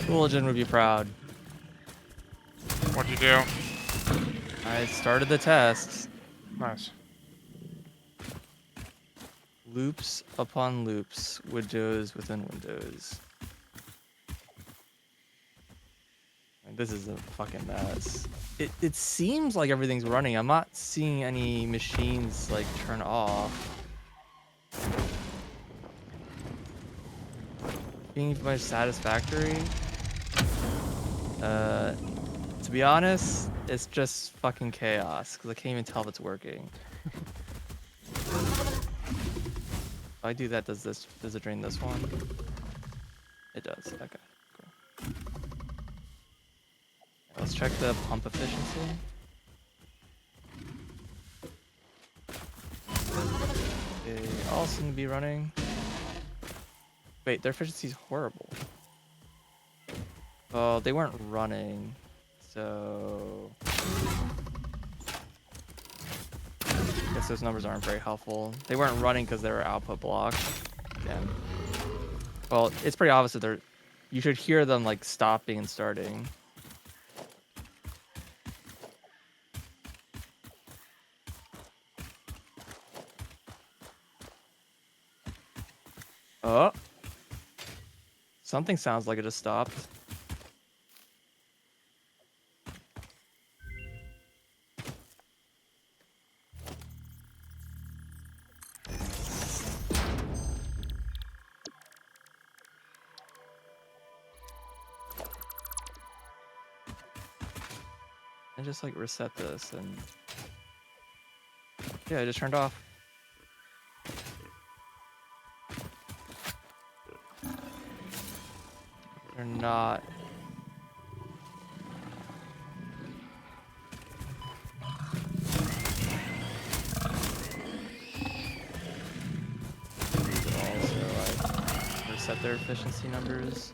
Cooligan would be proud. What'd you do? I started the test. Nice. Loops upon loops, windows within windows. And this is a fucking mess. It seems like everything's running. I'm not seeing any machines like turn off. Being much satisfactory. To be honest, it's just fucking chaos because I can't even tell if it's working. If I do that, does it drain this one? It does. Okay, cool. Let's check the pump efficiency. They all seem to be running. Wait, their efficiency is horrible. Oh, they weren't running, so I guess those numbers aren't very helpful. They weren't running because they were output blocked. Again. Well, it's pretty obvious that they're. You should hear them like stopping and starting. Oh. Something sounds like it just stopped. I just like reset this and yeah, I just turned off. They're not. Also, like reset their efficiency numbers.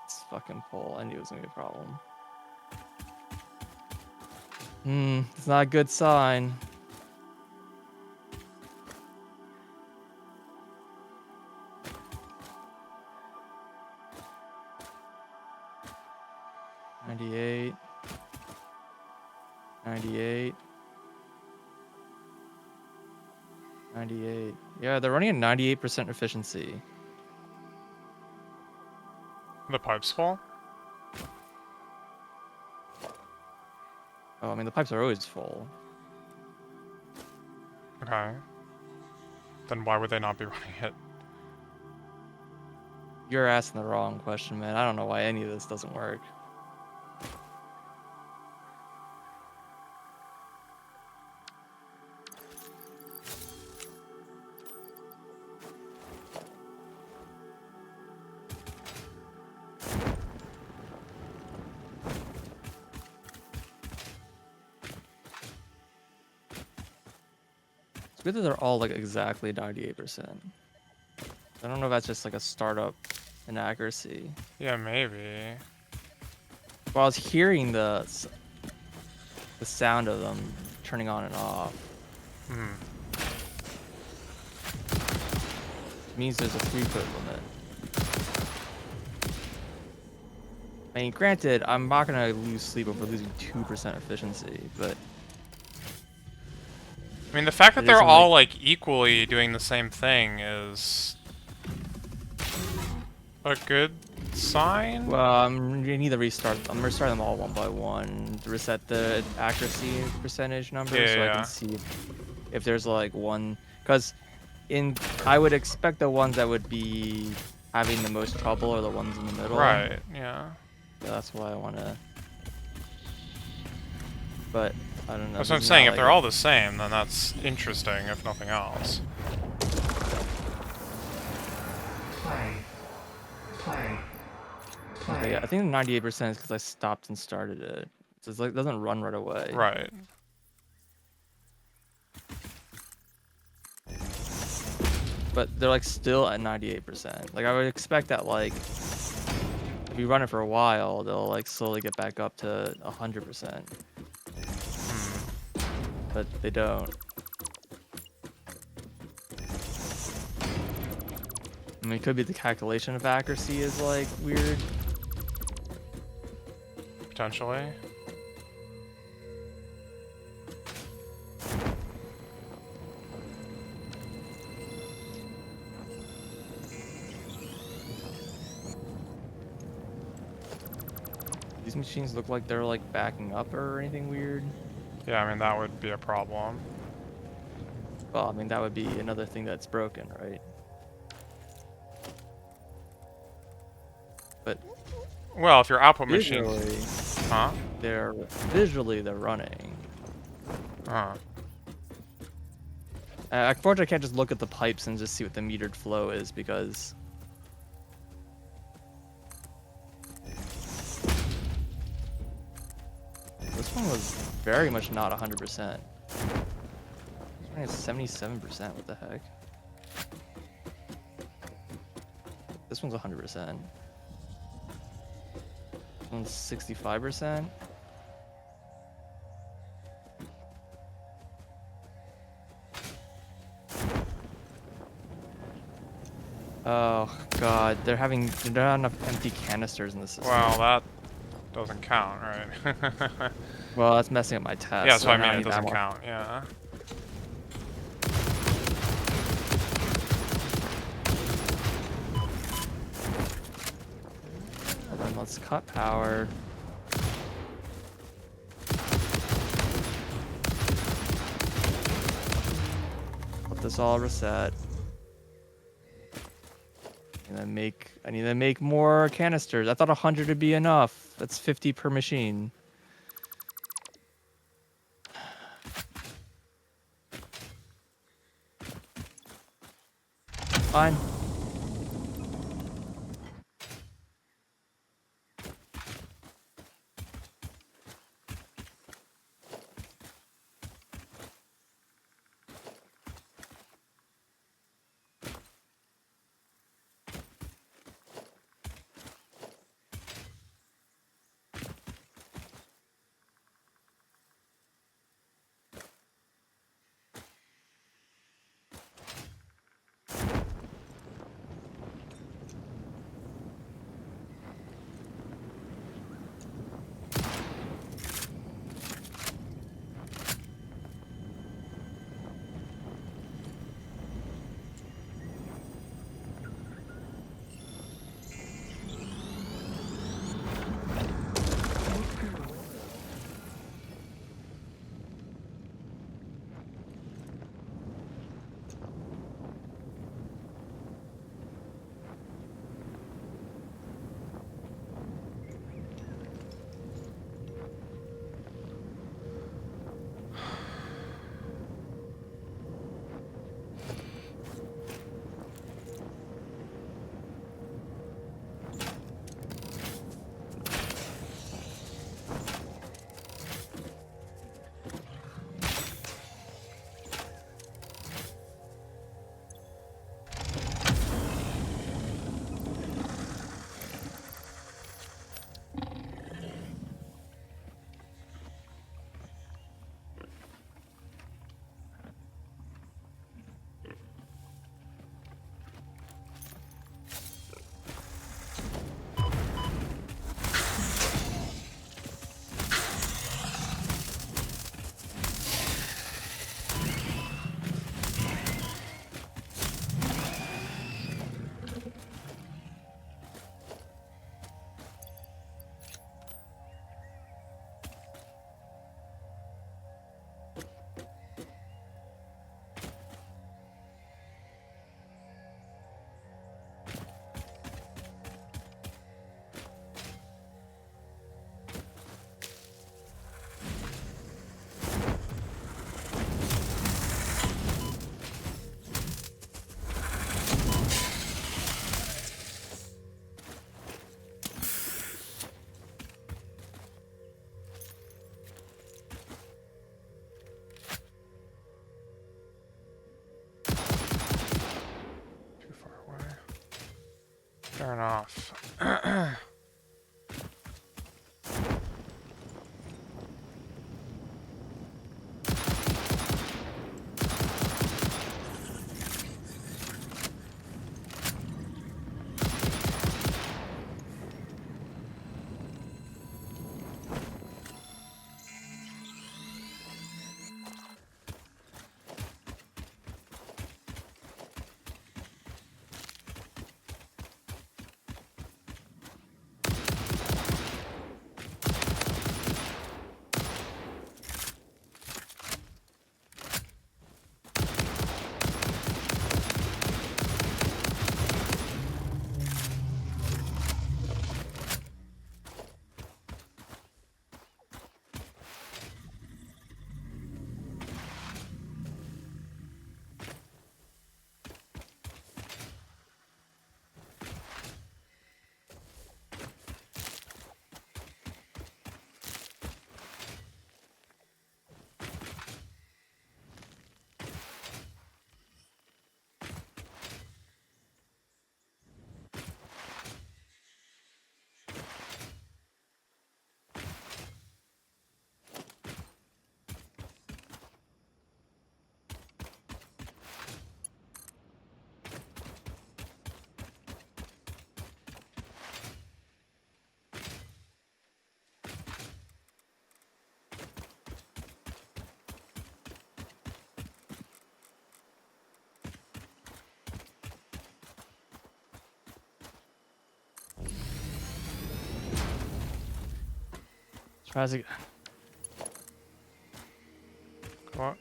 It's fucking full. I knew it was gonna be a problem. It's not a good sign. $98. Yeah, they're running at 98% efficiency. The pipes full? Oh, I mean, the pipes are always full. Okay. Then why would they not be running it? You're asking the wrong question, man. I don't know why any of this doesn't work. It's good that they're all like exactly 98%. I don't know if that's just like a startup inaccuracy. Yeah, maybe. Well, I was hearing the sound of them turning on and off. means there's a throughput limit. I mean, granted, I'm not gonna lose sleep over losing 2% efficiency, but I mean, the fact that it they're isn't all, like like, equally doing the same thing is a good sign? well, I'm gonna need to restart. I'm gonna restart them all one by one to reset the accuracy percentage number, Yeah, so I can yeah. see if there's like one. Because I would expect the ones that would be having the most trouble are the ones in the middle. Right, yeah. So that's why I wanna. But I don't know. That's what I'm This is saying, not if like they're all the same, then that's interesting, if nothing else. Play. Play. okay, Play. I think the 98% is because I stopped and started it. So it's like it doesn't run right away. Right. But they're like still at 98%. Like I would expect that like if you run it for a while, they'll like slowly get back up to 100%. But they don't. I mean, it could be the calculation of accuracy is like weird. Potentially. These machines look like they're like backing up or anything weird. Yeah, I mean, that would be a problem. Well, I mean, that would be another thing that's broken, right? But Well, if your output machine... visually, Huh? they're running. Huh. Unfortunately, I can't just look at the pipes and just see what the metered flow is because this one was very much not 100%. This one is 77%. What the heck? This one's 100%. This one's 65%. Oh god, they're not enough empty canisters in the system. Well, that doesn't count, right? Well, that's messing up my test. Yeah, so I now mean, it need to add doesn't more. count, yeah. And then let's cut power. Let this all reset. And then I need to make more canisters. I thought 100 would be enough. That's 50 per machine. Fine. Fair enough. Tries again. What?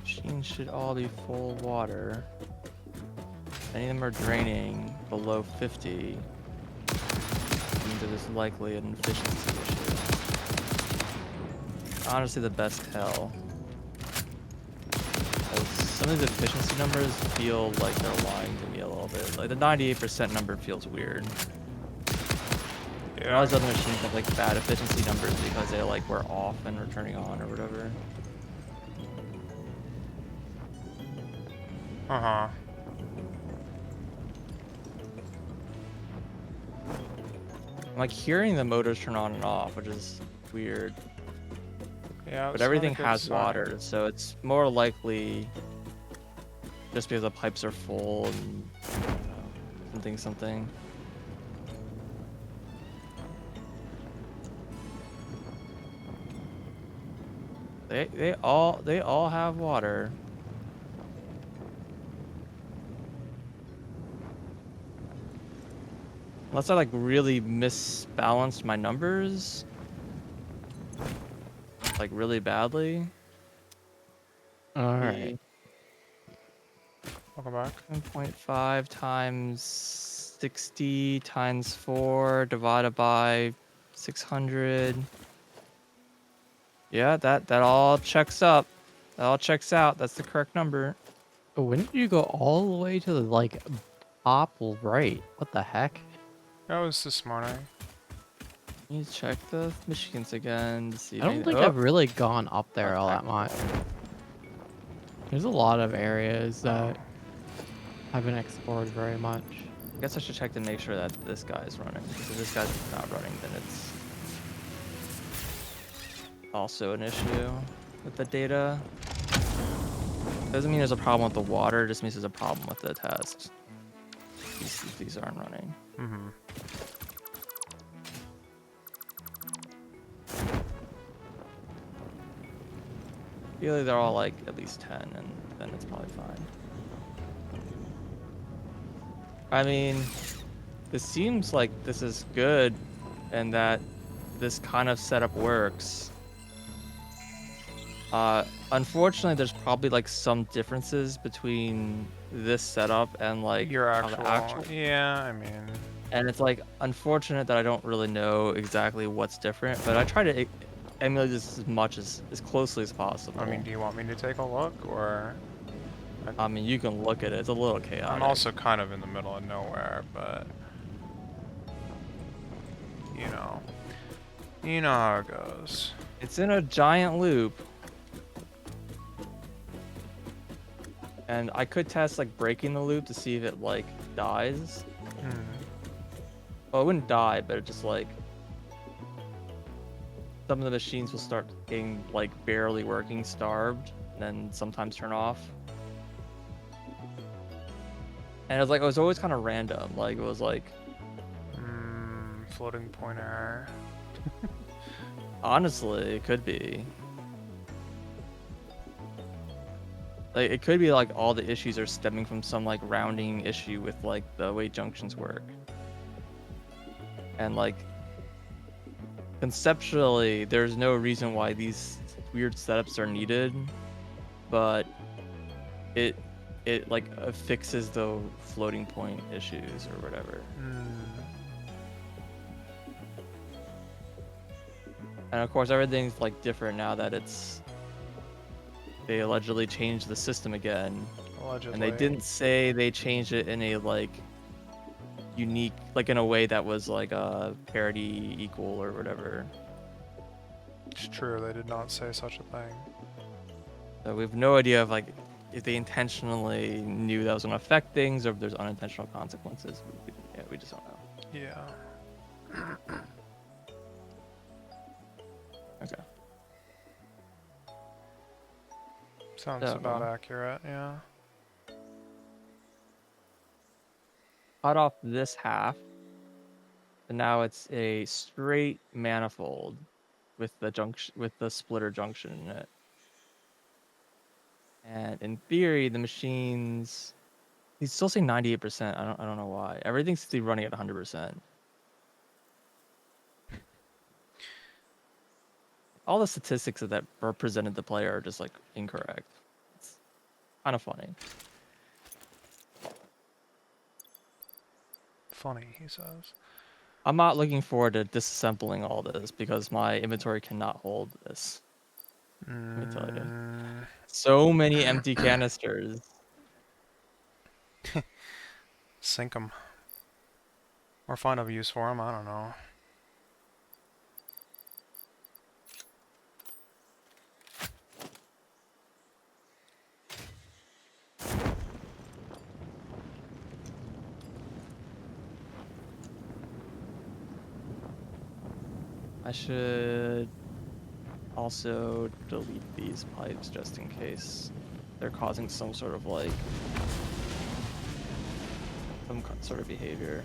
Machines should all be full water. Any of them are draining below 50. Means it is likely an efficiency issue. Honestly, the best tell. Some of these efficiency numbers feel like they're lying to me a little bit. Like the 98% number feels weird. And all Yeah. these other machines have like bad efficiency numbers because they like were off and were turning on or whatever. Uh-huh. I'm like hearing the motors turn on and off, which is weird. Yeah, But it's not a everything good has sign. water, so it's more likely just because the pipes are full and I don't know, something. They all have water. Unless I like really misbalanced my numbers like really badly. All right. The Welcome back. 1.5 times 60 times 4 divided by 600. Yeah, that all checks up. That all checks out. That's the correct number. But when did you go all the way to the like top right? What the heck? That was this morning. Let me check the machines again to see I if don't anything. think Oh, I've really gone up there all that attack much. water. There's a lot of areas Oh. that haven't explored very much. I guess I should check to make sure that this guy's running. Because if this guy's not running, then it's also an issue with the data. Doesn't mean there's a problem with the water, it just means there's a problem with the test. These aren't running. Mm-hmm. Really, they're all like at least 10, and then it's probably fine. I mean, this seems like this is good, and that this kind of setup works. Unfortunately, there's probably like some differences between this setup and like Your how the actual... actual. Yeah, I mean... And it's like unfortunate that I don't really know exactly what's different, but I try to emulate this as much as closely as possible. I mean, do you want me to take a look, or... I mean, you can look at it. It's a little chaotic. I'm also kind of in the middle of nowhere, but... You know. You know how it goes. It's in a giant loop. And I could test like breaking the loop to see if it like dies. Hmm. Well, it wouldn't die, but it just like some of the machines will start getting like barely working, starved, and then sometimes turn off. And it was always kind of random. Like it was like Floating point error. honestly, it could be. Like it could be like all the issues are stemming from some like rounding issue with like the way junctions work. And like conceptually, there's no reason why these weird setups are needed, but it like fixes the floating point issues or whatever. And of course, everything's like different now that they allegedly changed the system again. Allegedly. And they didn't say they changed it in a like unique, like in a way that was like a parity equal or whatever. It's true, they did not say such a thing. So we have no idea if they intentionally knew that was going to affect things or if there's unintentional consequences. We just don't know. Yeah. Okay. Sounds So, about accurate, yeah. Cut off this half, and now it's a straight manifold with the splitter junction in it. And in theory, the machines, he's still saying 98%. I don't know why. Everything seems to be running at 100%. All the statistics that are presented to the player are just like incorrect. It's kind of funny. Funny, he says. I'm not looking forward to disassembling all this because my inventory cannot hold this. Let me tell you. So many empty canisters. Sink them. Or find a use for them, I don't know. I should also delete these pipes just in case they're causing some sort of like sort of behavior.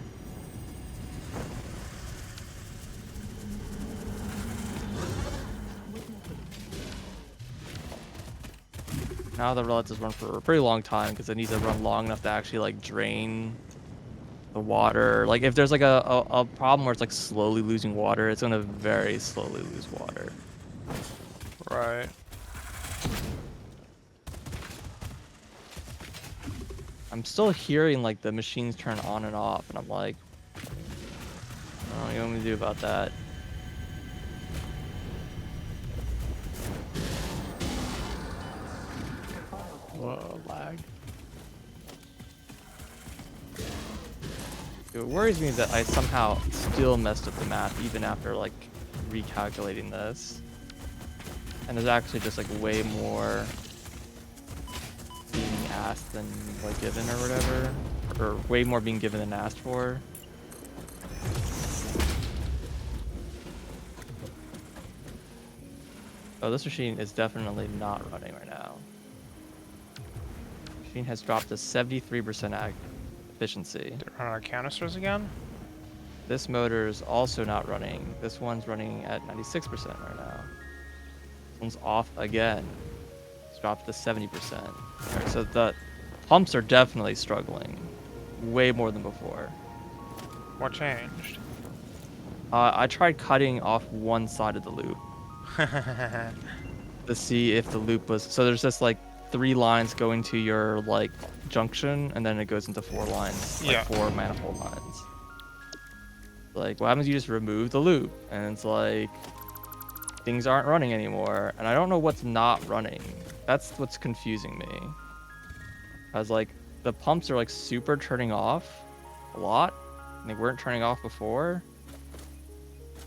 Now the relatives run for a pretty long time because it needs to run long enough to actually like drain the water. Like if there's like a problem where it's like slowly losing water, it's gonna very slowly lose water. Right. I'm still hearing like the machines turn on and off, and I'm like, what do you want me to do about that? Whoa, lag. It worries me that I somehow still messed up the math even after like recalculating this. And there's actually just like way more being asked than like given or whatever. Or way more being given than asked for. Oh, this machine is definitely not running right now. Machine has dropped to 73% efficiency. Did it run out of canisters again? This motor is also not running. This one's running at 96% right now. This one's off again. It's dropped to 70%. Alright, so the pumps are definitely struggling. Way more than before. What changed? I tried cutting off one side of the loop to see if the loop was... So there's just like 3 lines going to your like junction, and then it goes into 4 lines. Like Yeah. 4 manifold lines. Like, what happens if you just remove the loop? And it's like... things aren't running anymore, and I don't know what's not running. That's what's confusing me. I was like, the pumps are like super turning off a lot, and they weren't turning off before.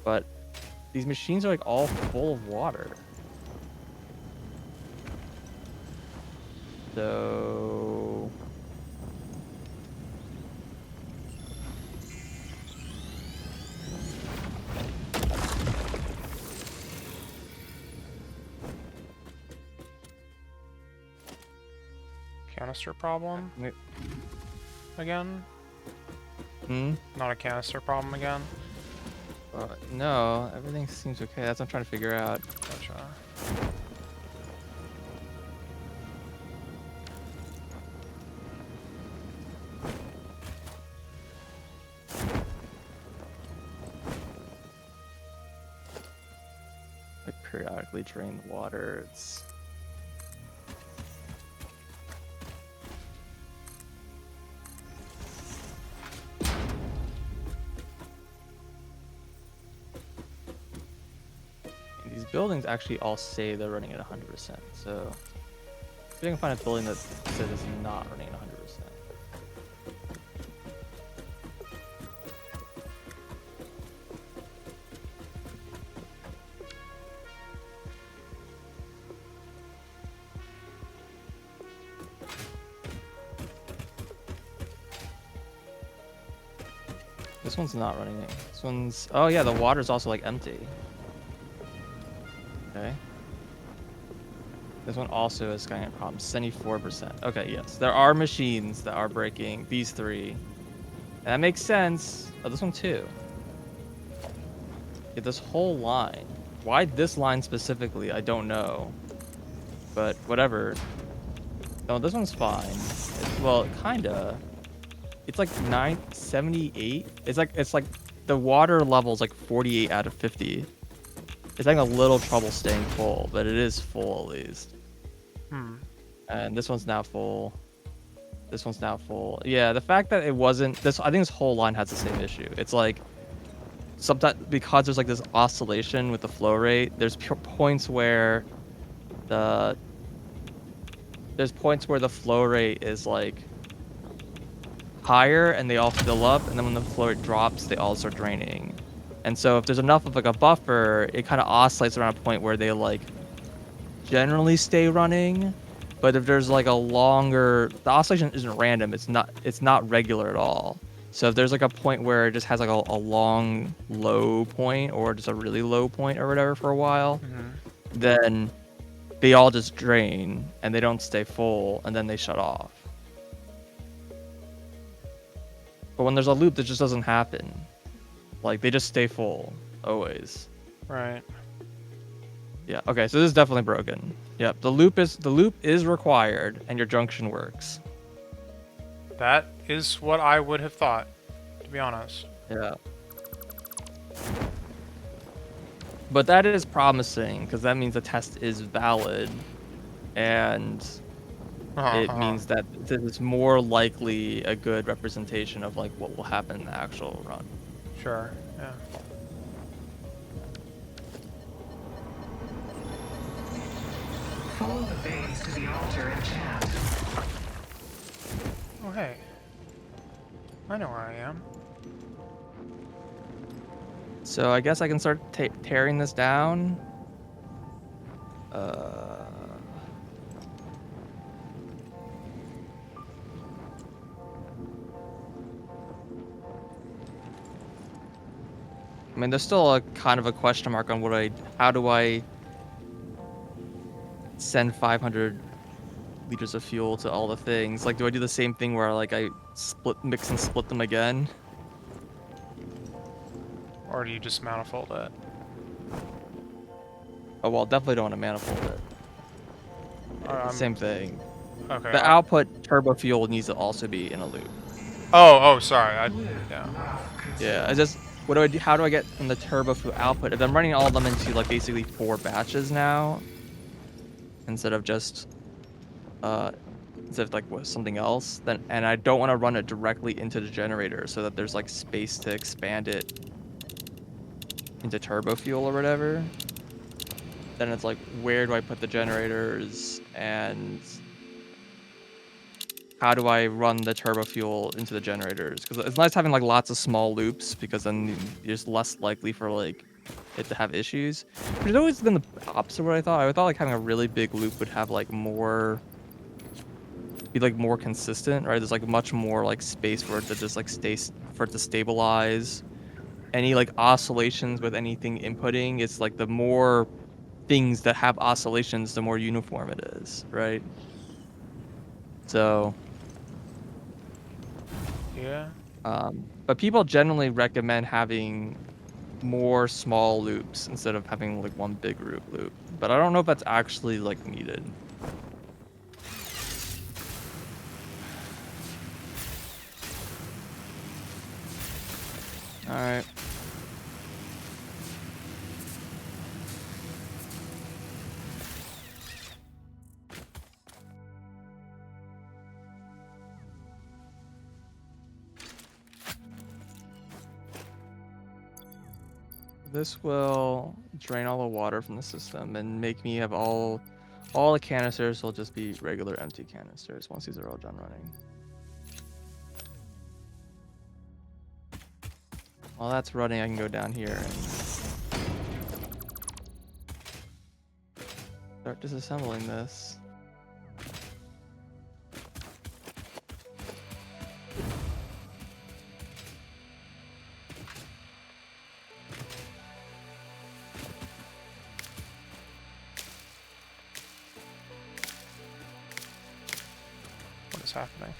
But these machines are like all full of water. So... Canister problem again? Hmm? Not a canister problem again? No, everything seems okay. That's what I'm trying to figure out. Gotcha. Like periodically drain the water. It's... These buildings actually all say they're running at 100%. So if I can find a building that says it's not running at 100%. This one's not running. This one's... Oh yeah, the water's also like empty. Okay. This one also is getting a problem. 74%. Okay, yes. There are machines that are breaking. These 3. And that makes sense. Oh, this one too. Yeah, this whole line. Why this line specifically, I don't know. But whatever. No, this one's fine. Well, kinda. It's like 978. It's like the water level is like 48 out of 50. It's having a little trouble staying full, but it is full at least. And this one's now full. This one's now full. Yeah, the fact that it wasn't this, I think this whole line has the same issue. It's like sometimes because there's like this oscillation with the flow rate. There's points where the flow rate is like higher and they all fill up, and then when the flow rate drops, they all start draining. And so if there's enough of like a buffer, it kind of oscillates around a point where they like generally stay running. But if there's like a longer, the oscillation isn't random. It's not regular at all. So if there's like a point where it just has like a long low point or just a really low point or whatever for a while, then they all just drain and they don't stay full and then they shut off. But when there's a loop, that just doesn't happen. Like they just stay full always. Right. Yeah. Okay. So this is definitely broken. Yep. The loop is required, and your junction works. That is what I would have thought, to be honest. Yeah. But that is promising because that means the test is valid, and it means that this is more likely a good representation of like what will happen in the actual run. Sure. Yeah. Follow the veins to the altar and chant. Oh hey. I know where I am. So I guess I can start tearing this down. I mean, there's still a kind of a question mark on how do I send 500 liters of fuel to all the things? Like, do I do the same thing where like I mix and split them again? Or do you just manifold it? Oh well, definitely don't want to manifold it. Same thing. Okay. The output turbo fuel needs to also be in a loop. Oh, sorry. Yeah. Yeah, I just what do I do? How do I get from the turbo fuel output? If I'm running all of them into like basically 4 batches now, instead of just like something else, then and I don't want to run it directly into the generator so that there's like space to expand it into turbo fuel or whatever. Then it's like, where do I put the generators and how do I run the turbo fuel into the generators? Because it's nice having like lots of small loops because then you're just less likely for like it to have issues. But it's always been the opposite of what I thought. I thought like having a really big loop would have like more consistent, right? There's like much more like space for it to just like for it to stabilize. Any like oscillations with anything inputting, it's like the more things that have oscillations, the more uniform it is, right? So Yeah. but people generally recommend having more small loops instead of having like one big loop. But I don't know if that's actually like needed. All right. This will drain all the water from the system and make me have all the canisters will just be regular empty canisters once these are all done running. While that's running, I can go down here and start disassembling this. What is happening?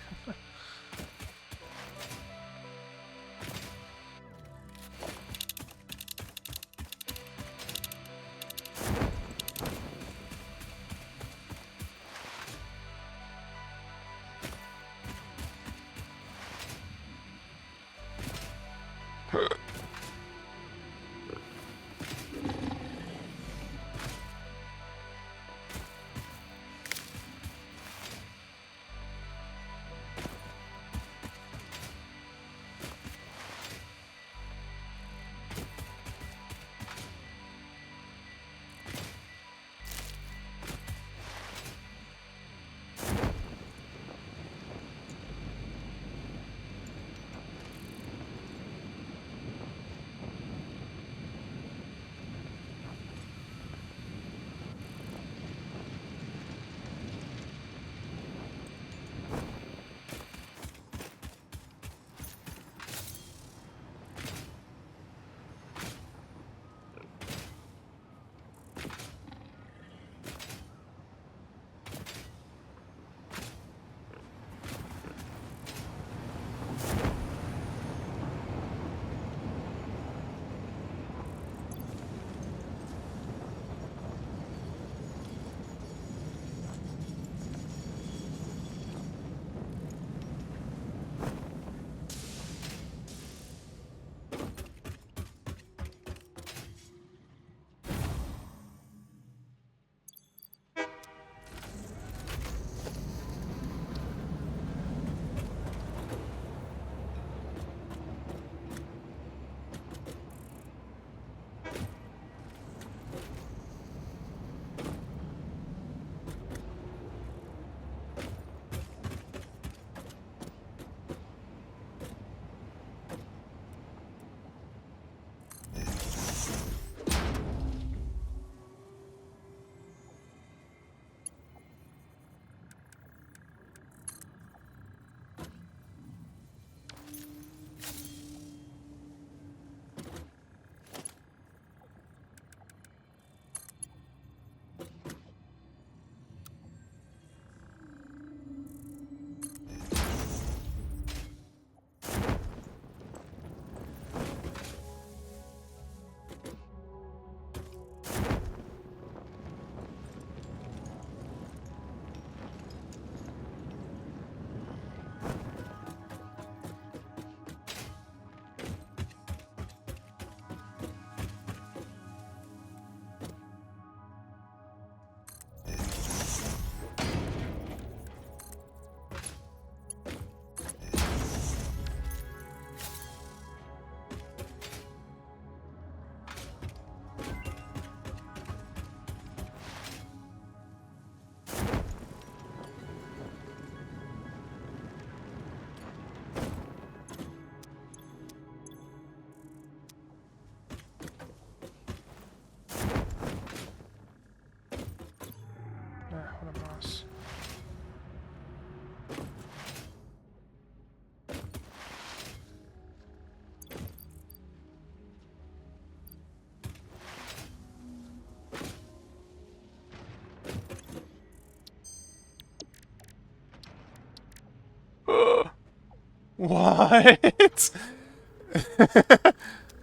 What? Wait,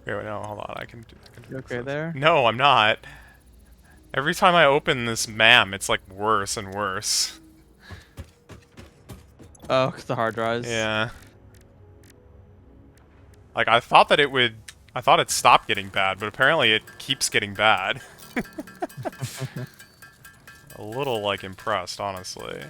no, hold on. I can You fix okay this. there? No, I'm not. Every time I open this MAM, it's like worse and worse. Oh, 'cause the hard drives. Yeah. Like, I thought that it would... I thought it stopped getting bad, but apparently it keeps getting bad. A little, like, impressed, honestly.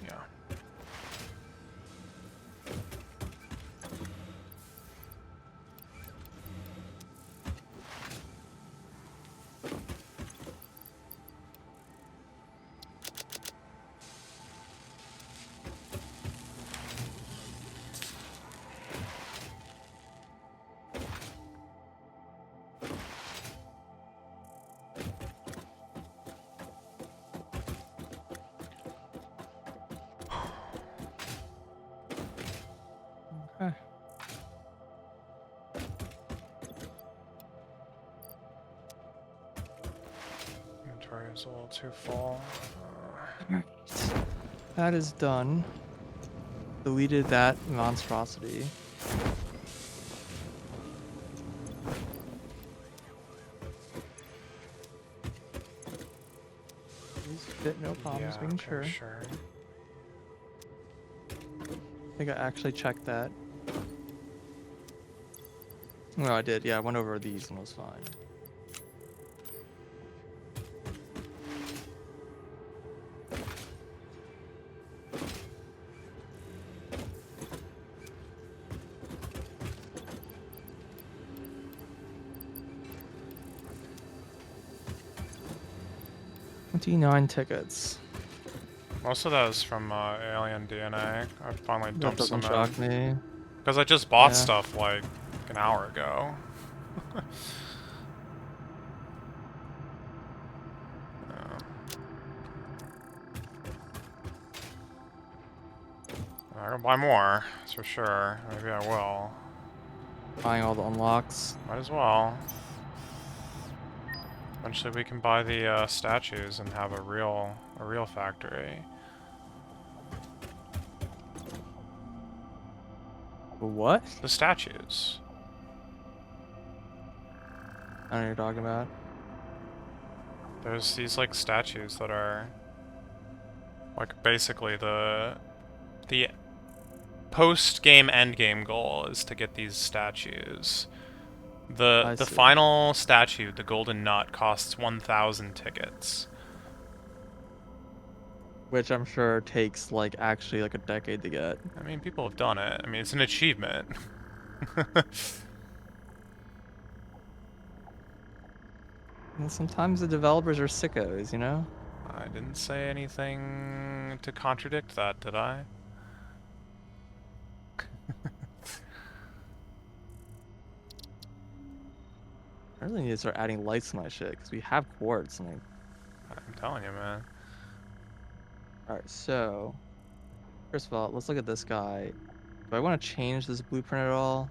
Yeah. Okay. Inventory is a little too full. That is done. Deleted that monstrosity. These fit, no problems, Yeah, making okay, sure. sure. I think I actually checked that. No, I did. Yeah, I went over these and it was fine. $29 tickets. Most of that is from Alien DNA. I finally That dumped some doesn't shock in. me. Because I just bought Yeah. stuff like an hour ago. I'm gonna buy more, that's for sure. Maybe I will. Buying all the unlocks. Might as well. Eventually we can buy the statues and have a real factory. What? The statues. I don't know what you're talking about. There's these like statues that are like basically the post-game end-game goal is to get these statues. I The see. final statue, the golden nut, costs 1,000 tickets. Which I'm sure takes like actually like a decade to get. I mean, people have done it. I mean, it's an achievement. Well, sometimes the developers are sickos, you know? I didn't say anything to contradict that, did I? I really need to start adding lights to my shit, because we have quartz, and like... I'm telling you, man. Alright, so... First of all, let's look at this guy. Do I want to change this blueprint at all?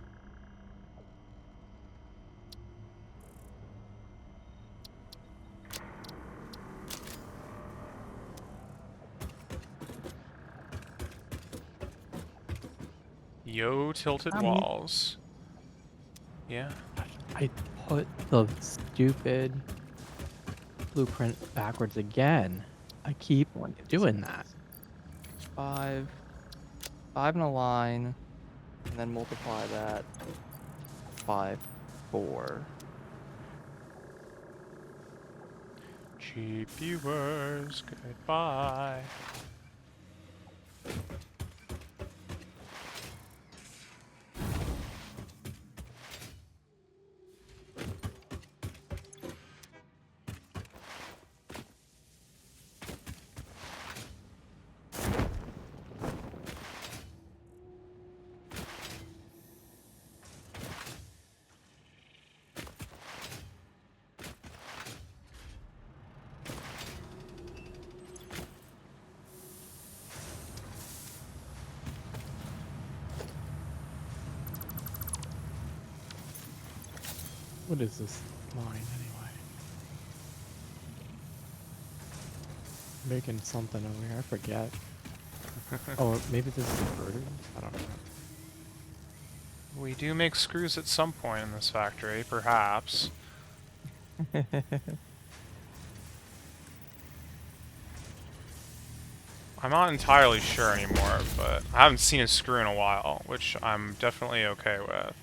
Yo, tilted walls. Yeah. I put the stupid blueprint backwards again. I keep doing that. 5. 5 in a line, and then multiply that 5, 4. Cheap viewers, goodbye. What is this line anyway? Making something over here. I forget. Oh, maybe this is inverted? I don't know. We do make screws at some point in this factory, perhaps. I'm not entirely sure anymore, but I haven't seen a screw in a while, which I'm definitely okay with.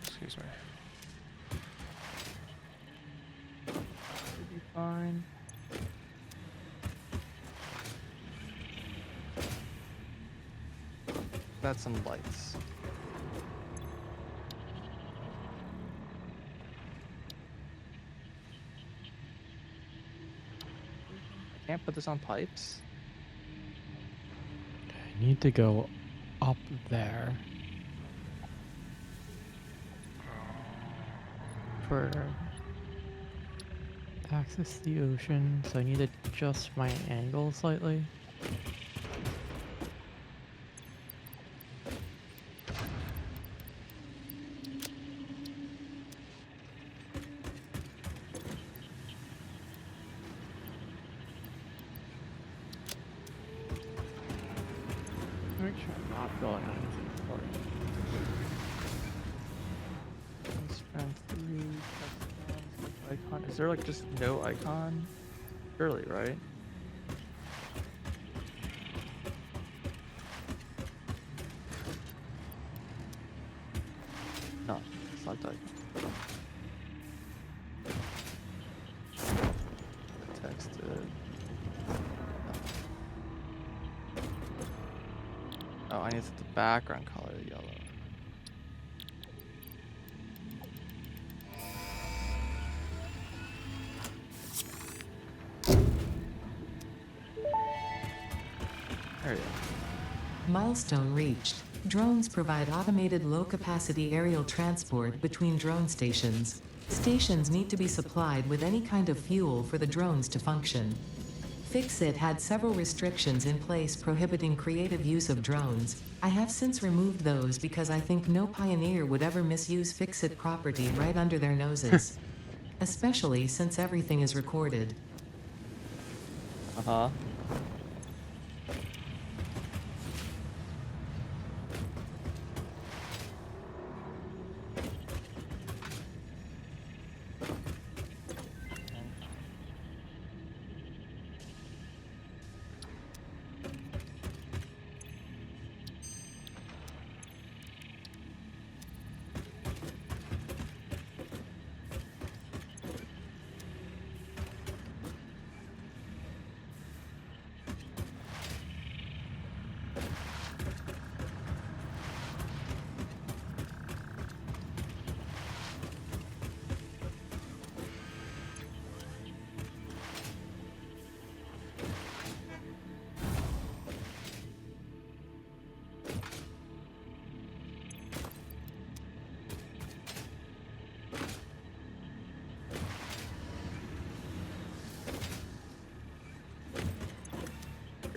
Excuse me. Should be fine. That's some lights. I can't put this on pipes. I need to go up there for access to the ocean, so I need to adjust my angle slightly. Make sure I'm not building anything important. Strength 3, icon. Is there like just no icon? Surely, right? No, it's not that. Texted. Oh, I need to set the background color yellow. There you go. Milestone reached. Drones provide automated low-capacity aerial transport between drone stations. Stations need to be supplied with any kind of fuel for the drones to function. Fixit had several restrictions in place prohibiting creative use of drones. I have since removed those because I think no pioneer would ever misuse Fixit property right under their noses. Especially since everything is recorded. Uh-huh.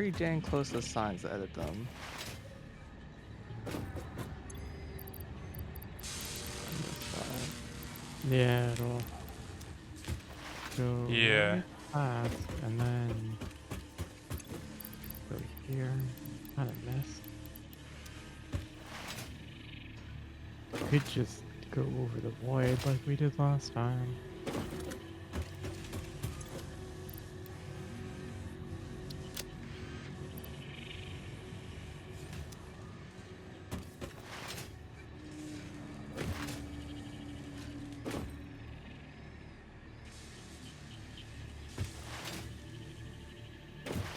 pretty dang close to the signs to edit them. On this side. Yeah, it'll go Yeah. right past and then go here. Kind of missed. Could just go over the void like we did last time.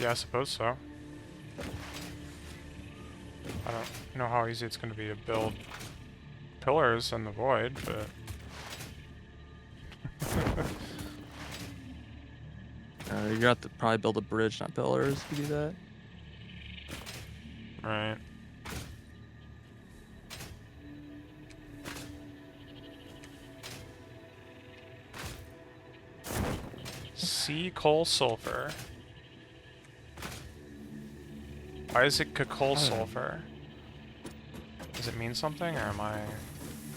Yeah, I suppose so. I don't know how easy it's going to be to build pillars in the void, but... You're gonna have to probably build a bridge, not pillars, if you do that. Right. Sea coal sulfur. Why is it coal sulfur? Does it mean something, or am I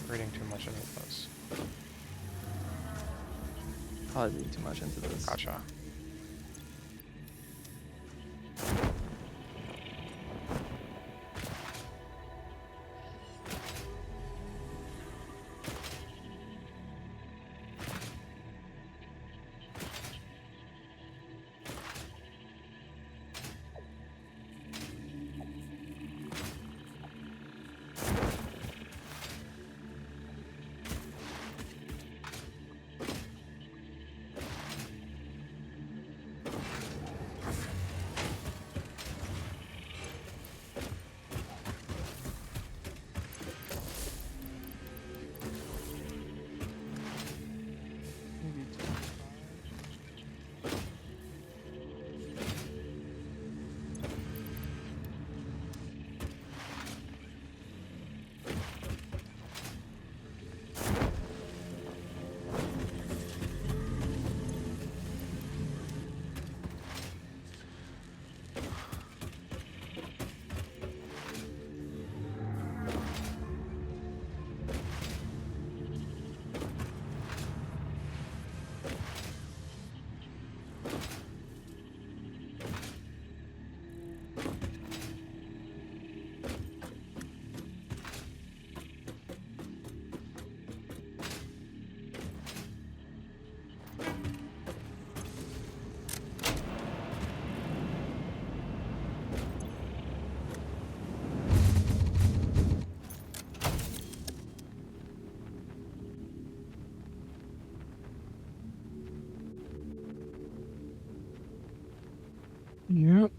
reading too much into this? Probably reading too much into this. Gotcha. Maybe 25. Yep.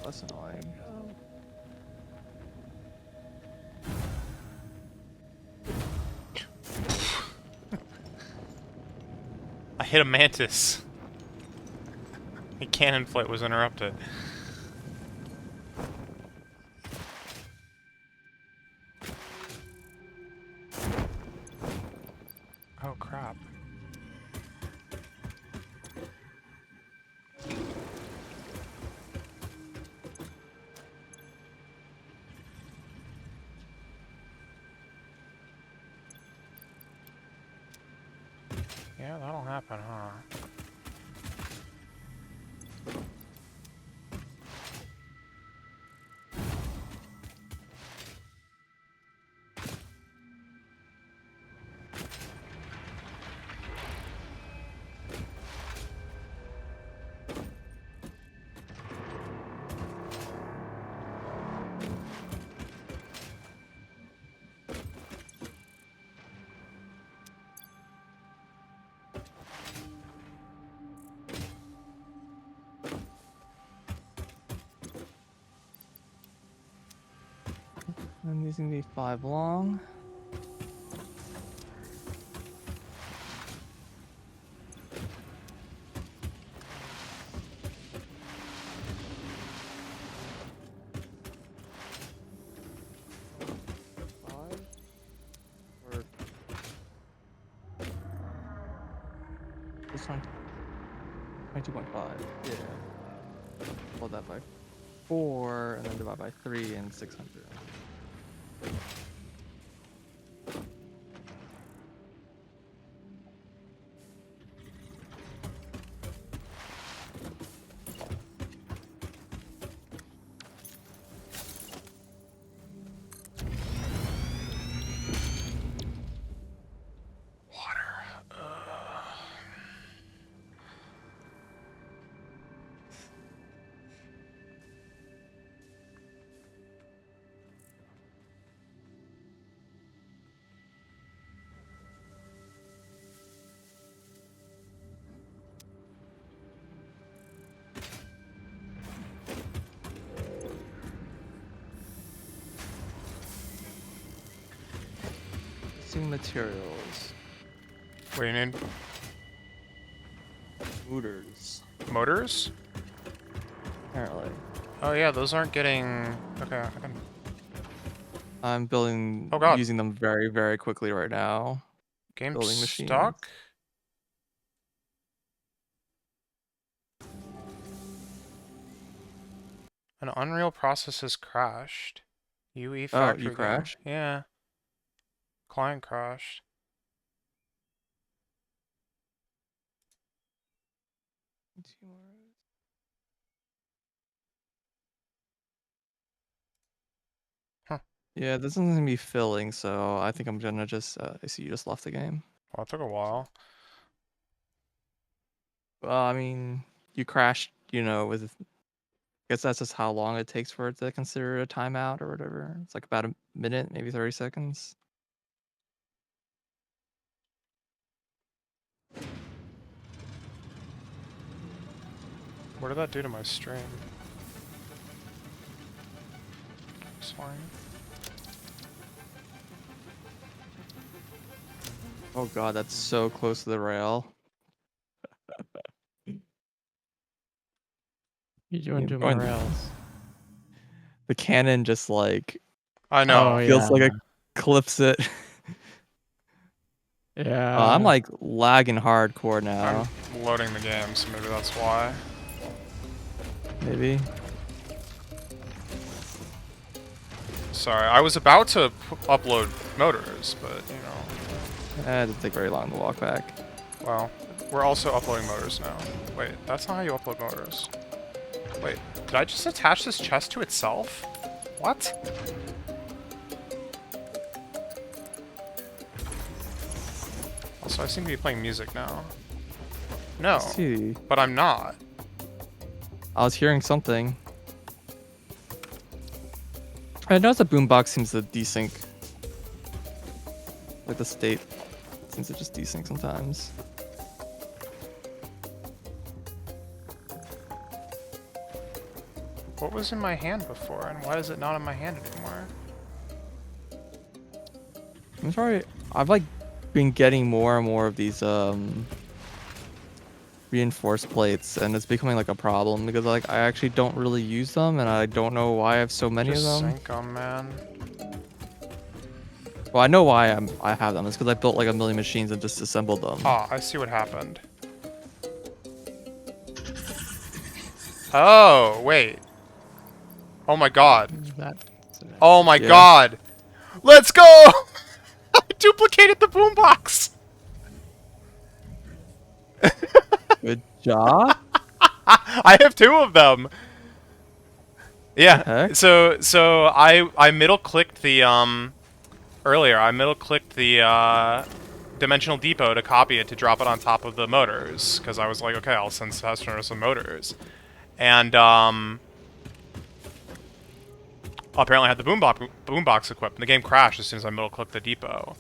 That's annoying. I hit a mantis. A cannon flight was interrupted. Oh crap. Yeah, that'll happen, huh? And these gonna be 5 long. Five? Or this one? 22.5. Yeah. Hold that by 4 and then divide by 3 and 600. Missing materials. What do you need? Looters. Motors? Apparently. Oh yeah, those aren't getting... Okay, I can... I'm building, Oh god. using them very, very quickly right now. Game Building machines. stuck? An Unreal process has crashed. UE Oh, factory you game. crashed? Yeah. Client crashed. Huh. Yeah, this isn't gonna be filling, so I think I'm gonna just. I see you just left the game. Well, it took a while. Well, I mean, you crashed, with. I guess that's just how long it takes for it to consider a timeout or whatever. It's like about a minute, maybe 30 seconds. What did that do to my stream? It's fine. Oh god, that's so close to the rail. You doing You're to my going- rails? The cannon just like I know. Oh, feels like yeah. it clips it. Yeah. I'm like lagging hardcore now. I'm loading the game, so maybe that's why. Maybe. Sorry, I was about to upload motors, but, you know. It didn't take very long to walk back. Well, we're also uploading motors now. Wait, that's not how you upload motors. Wait, did I just attach this chest to itself? What? Also, I seem to be playing music now. No, Let's see. but I'm not. I was hearing something. I noticed the boombox seems to desync. Like the state seems to just desync sometimes. What was in my hand before, and why is it not in my hand anymore? I'm sorry. I've like been getting more and more of these reinforced plates, and it's becoming like a problem because like I actually don't really use them, and I don't know why I have so many Just of them. sync 'em, man. Well, I know why I have them. It's because I built like a million machines and just assembled them. Ah, I see what happened. Oh, wait. Oh my god. Oh my Yeah. god. Let's go! I duplicated the boombox! Good job. I have 2 of them. Yeah. heck? So I middle clicked the earlier I middle clicked the dimensional depot to copy it to drop it on top of the motors because I was like, okay, I'll send Satisfactory some motors. And apparently I had the boombox equipped. And the game crashed as soon as I middle clicked the depot.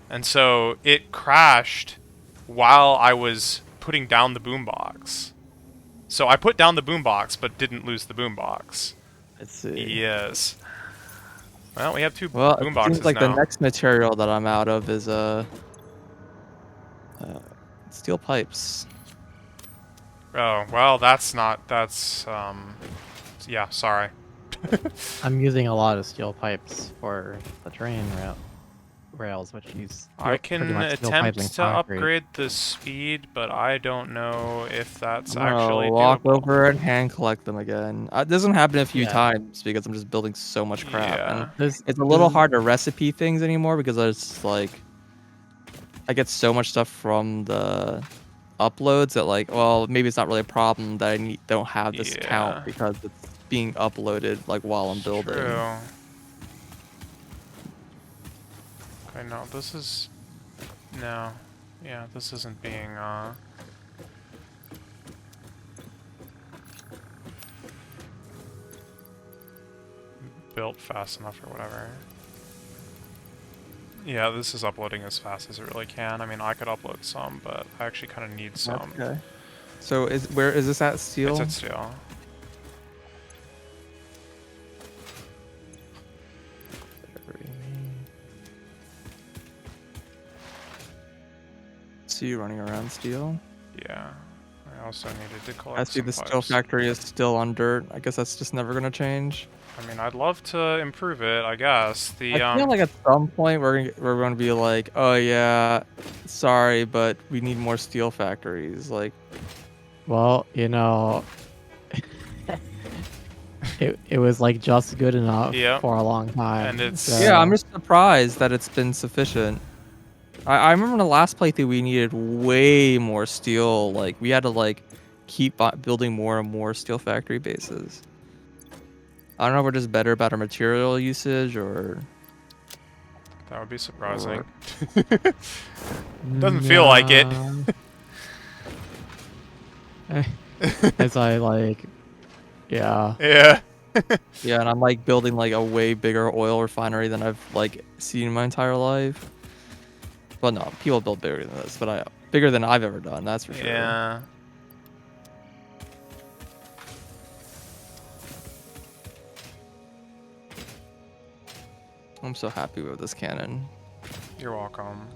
And so it crashed while I was putting down the boombox. So I put down the boombox, but didn't lose the boombox. Let's see. Yes. Well, we have 2 Well, it seems boomboxes like the now. next material that I'm out of is steel pipes. Oh, well, that's not, yeah, sorry. I'm using a lot of steel pipes for the train rails, which use I pretty can much steel pipes and attempt to concrete. upgrade the speed, but I don't know if that's I'm gonna actually walk doable. over and hand collect them again. This doesn't happen a few Yeah, times because I'm just building so much crap, and Yeah. it's a this little is hard to recipe things anymore because it's like I get so much stuff from the uploads that like, well, maybe it's not really a problem that don't have this count Yeah. because it's being uploaded like while I'm It's building. true. Okay, no, this is... No. Yeah, this isn't being, built fast enough or whatever. Yeah, this is uploading as fast as it really can. I mean, I could upload some, but I actually kind of need some. Okay. So where is this at It's steel? at steel. See you running around steel. Yeah. I also needed to I collect see some the steel pipes. factory is still on dirt. I guess that's just never gonna change. I mean, I'd love to improve it, I guess. I feel like at some point we're gonna be like, oh yeah, sorry, but we need more steel factories. Like, well, you know, it was like just good enough Yep. for a long And time. it's... yeah, I'm So just surprised that it's been sufficient. I remember in the last playthrough we needed way more steel. Like we had to like keep building more and more steel factory bases. I don't know if we're just better about our material usage or That would be surprising. or Doesn't feel like it. as I like, yeah. Yeah. yeah, and I'm like building like a way bigger oil refinery than I've like seen in my entire life. Well, no, people build bigger than this, but bigger than I've ever done. That's for sure. Yeah. I'm so happy with this cannon. You're welcome.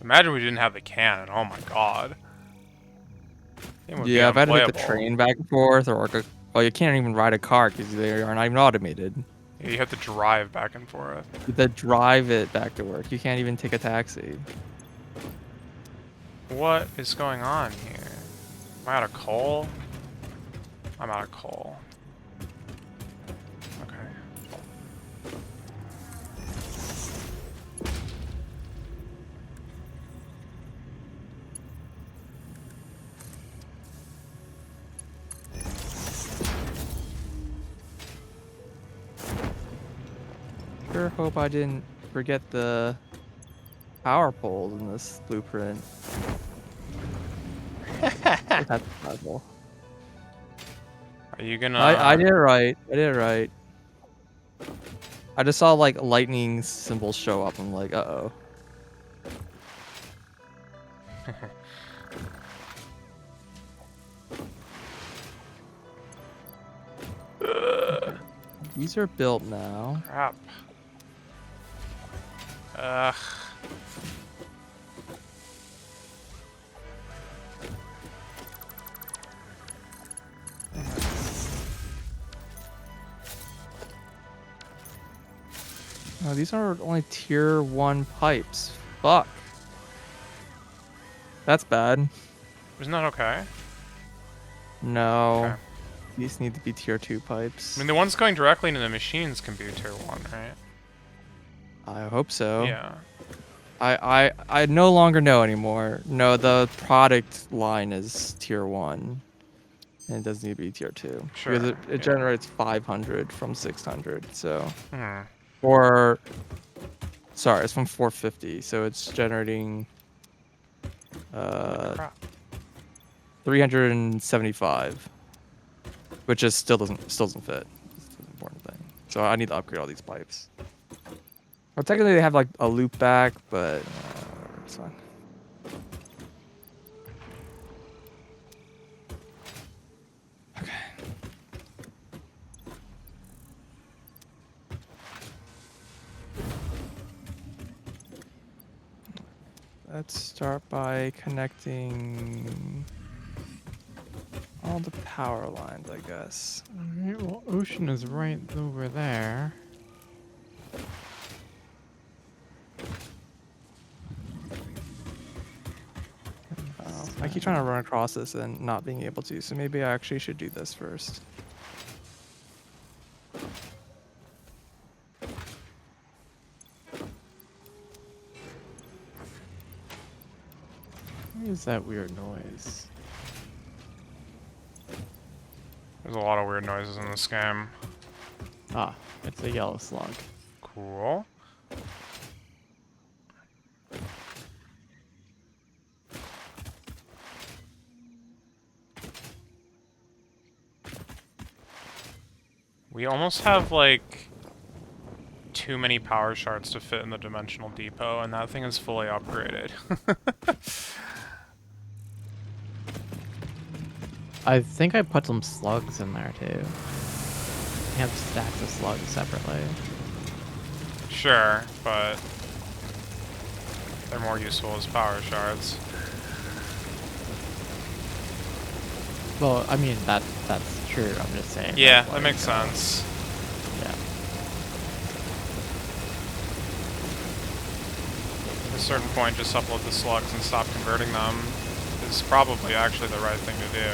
Imagine we didn't have the cannon. Oh my god. It would Yeah, be if I had to take the unplayable. train back and forth, or like well, you can't even ride a car because they aren't even automated. Yeah, you have to drive back and forth. You have to drive it back to work. You can't even take a taxi. What is going on here? Am I out of coal? I'm out of coal. Okay. Sure hope I didn't forget the power poles in this blueprint. That's possible. Are you gonna... I did it right. I did it right. I just saw like lightning symbols show up. I'm like, uh-oh. These are built now. Crap. Ugh. Oh, these are only tier 1 pipes. Fuck. That's bad. Isn't that okay? No. Okay. These need to be tier 2 pipes. I mean, the ones going directly into the machines can be tier 1, right? I hope so. Yeah. I no longer know anymore. No, the product line is tier 1. And it does need to be tier 2. Sure, Because it yeah. generates 500 from 600, so... Hmm. Or... Sorry, it's from 450, so it's generating... Crap. 375. Which is still doesn't fit. It's the important thing. So I need to upgrade all these pipes. Well, technically they have like a loop back, but it's fine. Okay. Let's start by connecting all the power lines, I guess. Alright, well, ocean is right over there. I keep trying to run across this and not being able to, so maybe I actually should do this first. What is that weird noise? There's a lot of weird noises in this game. Ah, it's a yellow slug. Cool. We almost have, like, too many power shards to fit in the dimensional depot, and that thing is fully upgraded. I think I put some slugs in there too. I have stacks of slugs separately. Sure, but they're more useful as power shards. Well, I mean that's true. I'm just saying. Yeah, like, that makes sense. Yeah. At a certain point, just upload the slugs and stop converting them is probably actually the right thing to do.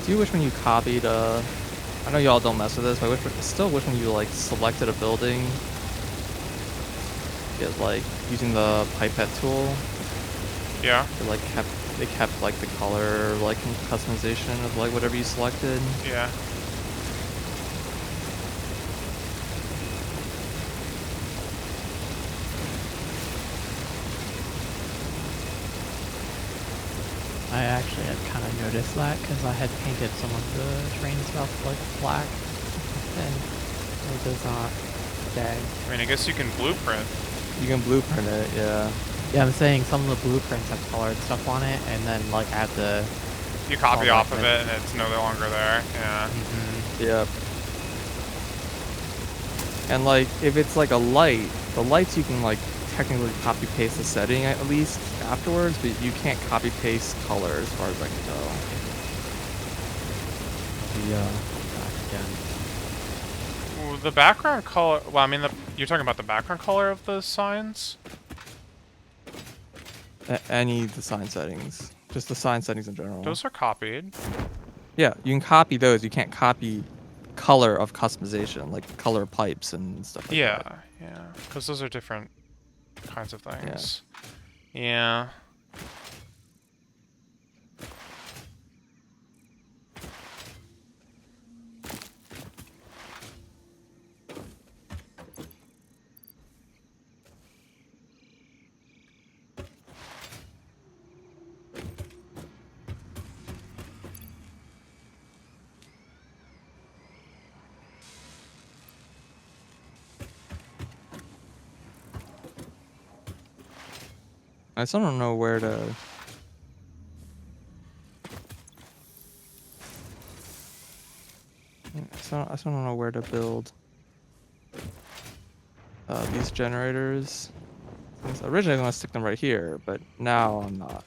Do you wish when you copied, I know y'all don't mess with this, but I still wish when you, like, selected a building, it, like, using the pipette tool, Yeah? it kept, like, the color, like, customization of, like, whatever you selected. Yeah. I actually had kind of noticed that because I had painted some of the train stuff like black, and it does not stay. I mean, I guess you can blueprint. You can blueprint it, yeah. Yeah, I'm saying some of the blueprints have colored stuff on it, and then like add the. You copy all off that of it, and it's no longer there. Yeah. Yep. And, like, if it's, like, a light, the lights you can, like, technically copy-paste the setting at least afterwards, but you can't copy-paste color as far as I can tell. Back again. Ooh, the background color. Well, I mean, you're talking about the background color of the signs? Any of the sign settings. Just the sign settings in general. Those are copied. Yeah, you can copy those. You can't copy color of customization, like color pipes and stuff like Yeah, that. yeah. Because those are different kinds of things. Yeah. I still don't know where to... I still don't know where to build these generators. Originally I was going to stick them right here, but now I'm not.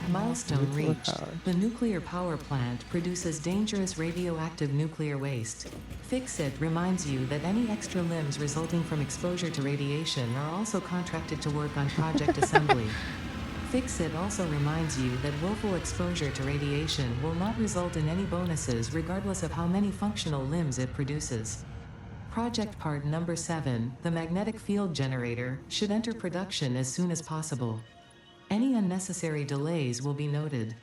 Milestone Nuclear reached. power. The nuclear power plant produces dangerous radioactive nuclear waste. Fix-It reminds you that any extra limbs resulting from exposure to radiation are also contracted to work on Project Assembly. Fix-It also reminds you that willful exposure to radiation will not result in any bonuses regardless of how many functional limbs it produces. Project Part Number 7, the magnetic field generator, should enter production as soon as possible. Any unnecessary delays will be noted.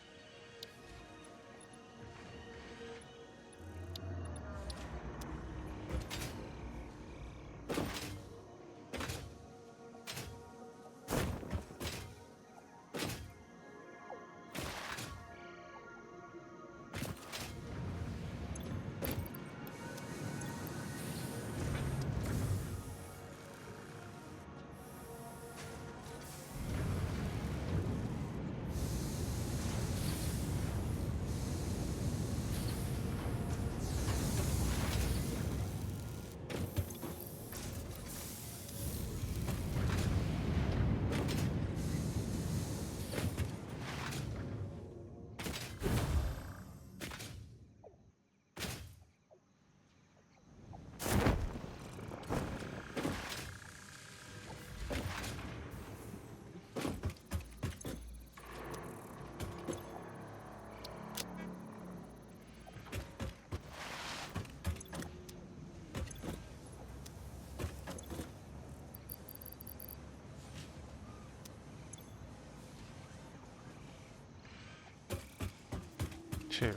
Shoot.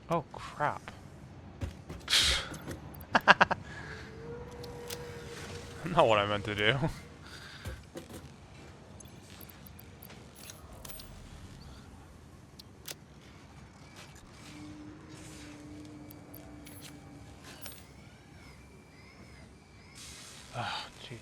Oh, crap. Not what I meant to do. Oh, gee.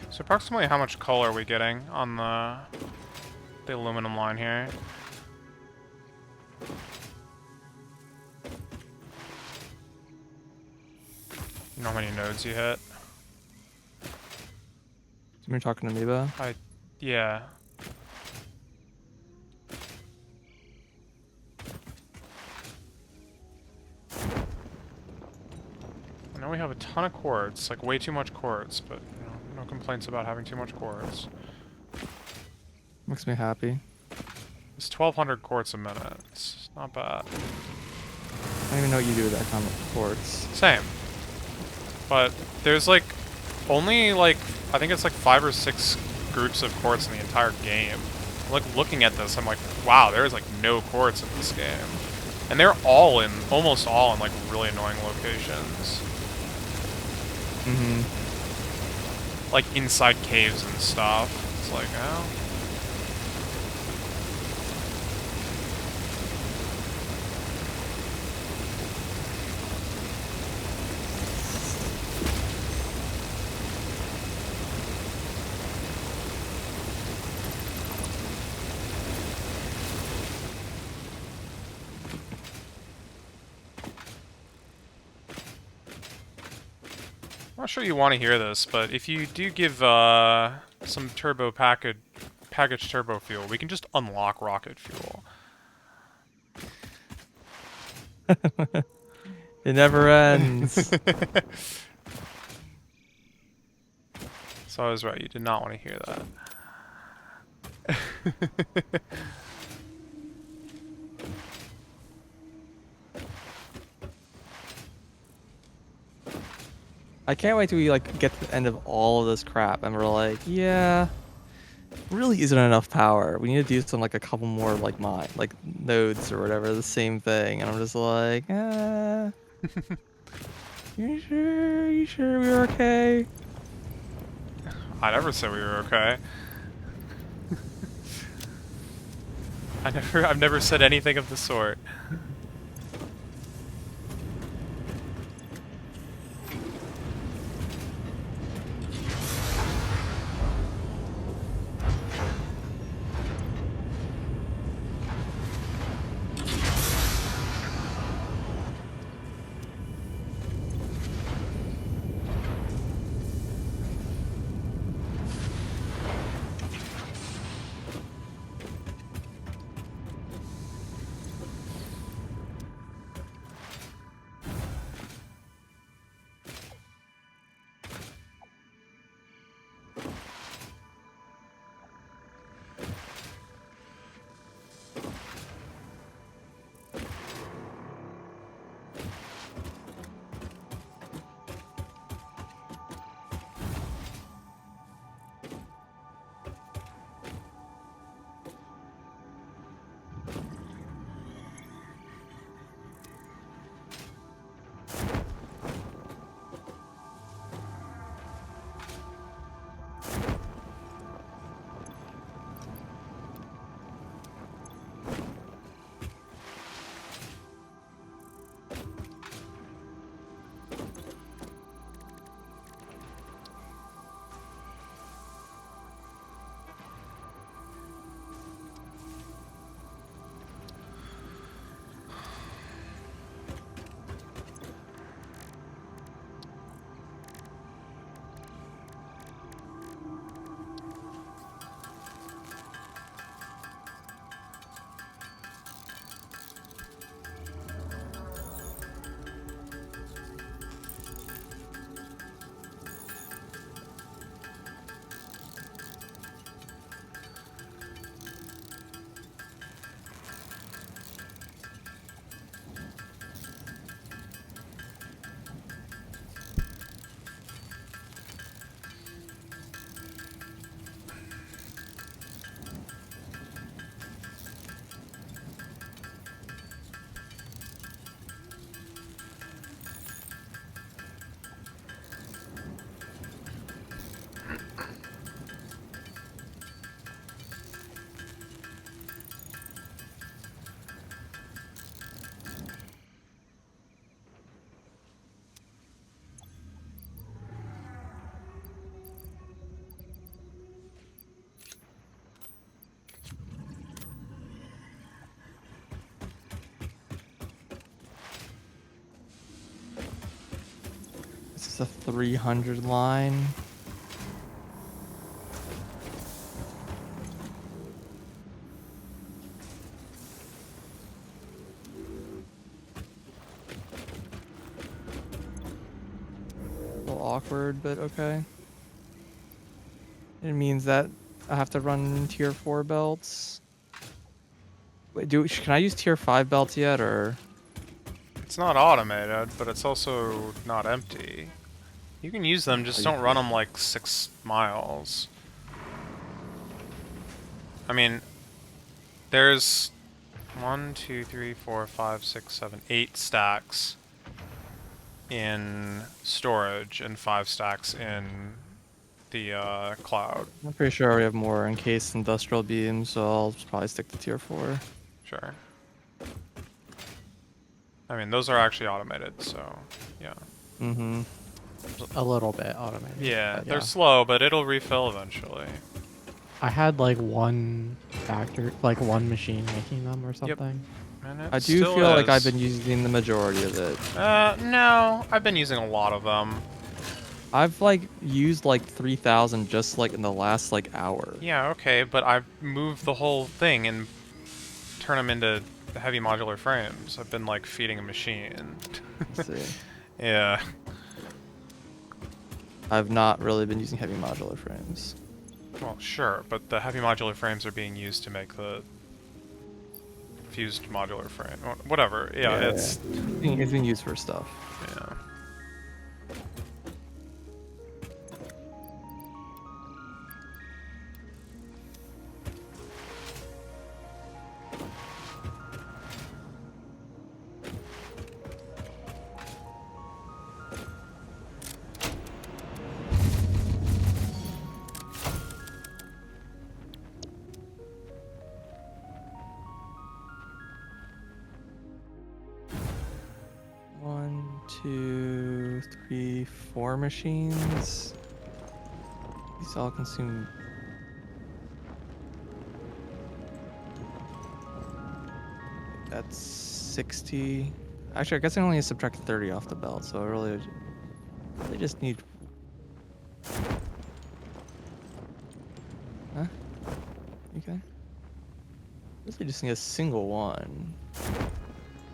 So approximately how much coal are we getting on the aluminum line here? You know how many nodes you hit? So you're talking amoeba? Yeah. I know we have a ton of quartz, like way too much quartz, but you know, no complaints about having too much quartz. Makes me happy. It's 1,200 quartz a minute. It's not bad. I don't even know what you do with that kind of quartz. Same. But there's like only like I think it's like 5 or 6 groups of quartz in the entire game. Like looking at this, I'm like, wow, there is like no quartz in this game. And they're all in almost all in like really annoying locations. Mm-hmm. Like inside caves and stuff. It's like, oh. I'm not sure you want to hear this, but if you do give some turbo packaged turbo fuel, we can just unlock rocket fuel. It never ends. So I was right, you did not want to hear that. I can't wait till we like get to the end of all of this crap and we're like, yeah, really isn't enough power. We need to do some like a couple more like nodes or whatever, the same thing. And I'm just like, you sure? You sure we're okay? I never said we were okay. I've never said anything of the sort. This is a 300 line. A little awkward, but okay. It means that I have to run tier 4 belts. Wait, can I use tier 5 belts yet, or? It's not automated, but it's also not empty. You can use them, just don't run them like 6 miles. I mean, there's 1, 2, 3, 4, 5, 6, 7, 8 stacks in storage and 5 stacks in the cloud. I'm pretty sure we have more encased industrial beams, so I'll probably stick to tier 4. Sure. I mean, those are actually automated, so yeah. Mm-hmm. A little bit automated. Yeah, but they're slow, but it'll refill eventually. I had like one one machine making them or something. And it I do still feel like I've is. been using the majority of it. No, I've been using a lot of them. I've like used like 3,000 just like in the last like hour. Yeah, okay, but I've moved the whole thing and turn them into the heavy modular frames. I've been, like, feeding a machine. Let's see. Yeah. I've not really been using heavy modular frames. Well, sure, but the heavy modular frames are being used to make the fused modular frame. Whatever. Yeah, it's... It's being used for stuff. Yeah. One, two, three, 4 machines. These all consume. That's 60. Actually, I guess I only subtract 30 off the belt, so I really just need. Huh? Okay. Really just need a single one.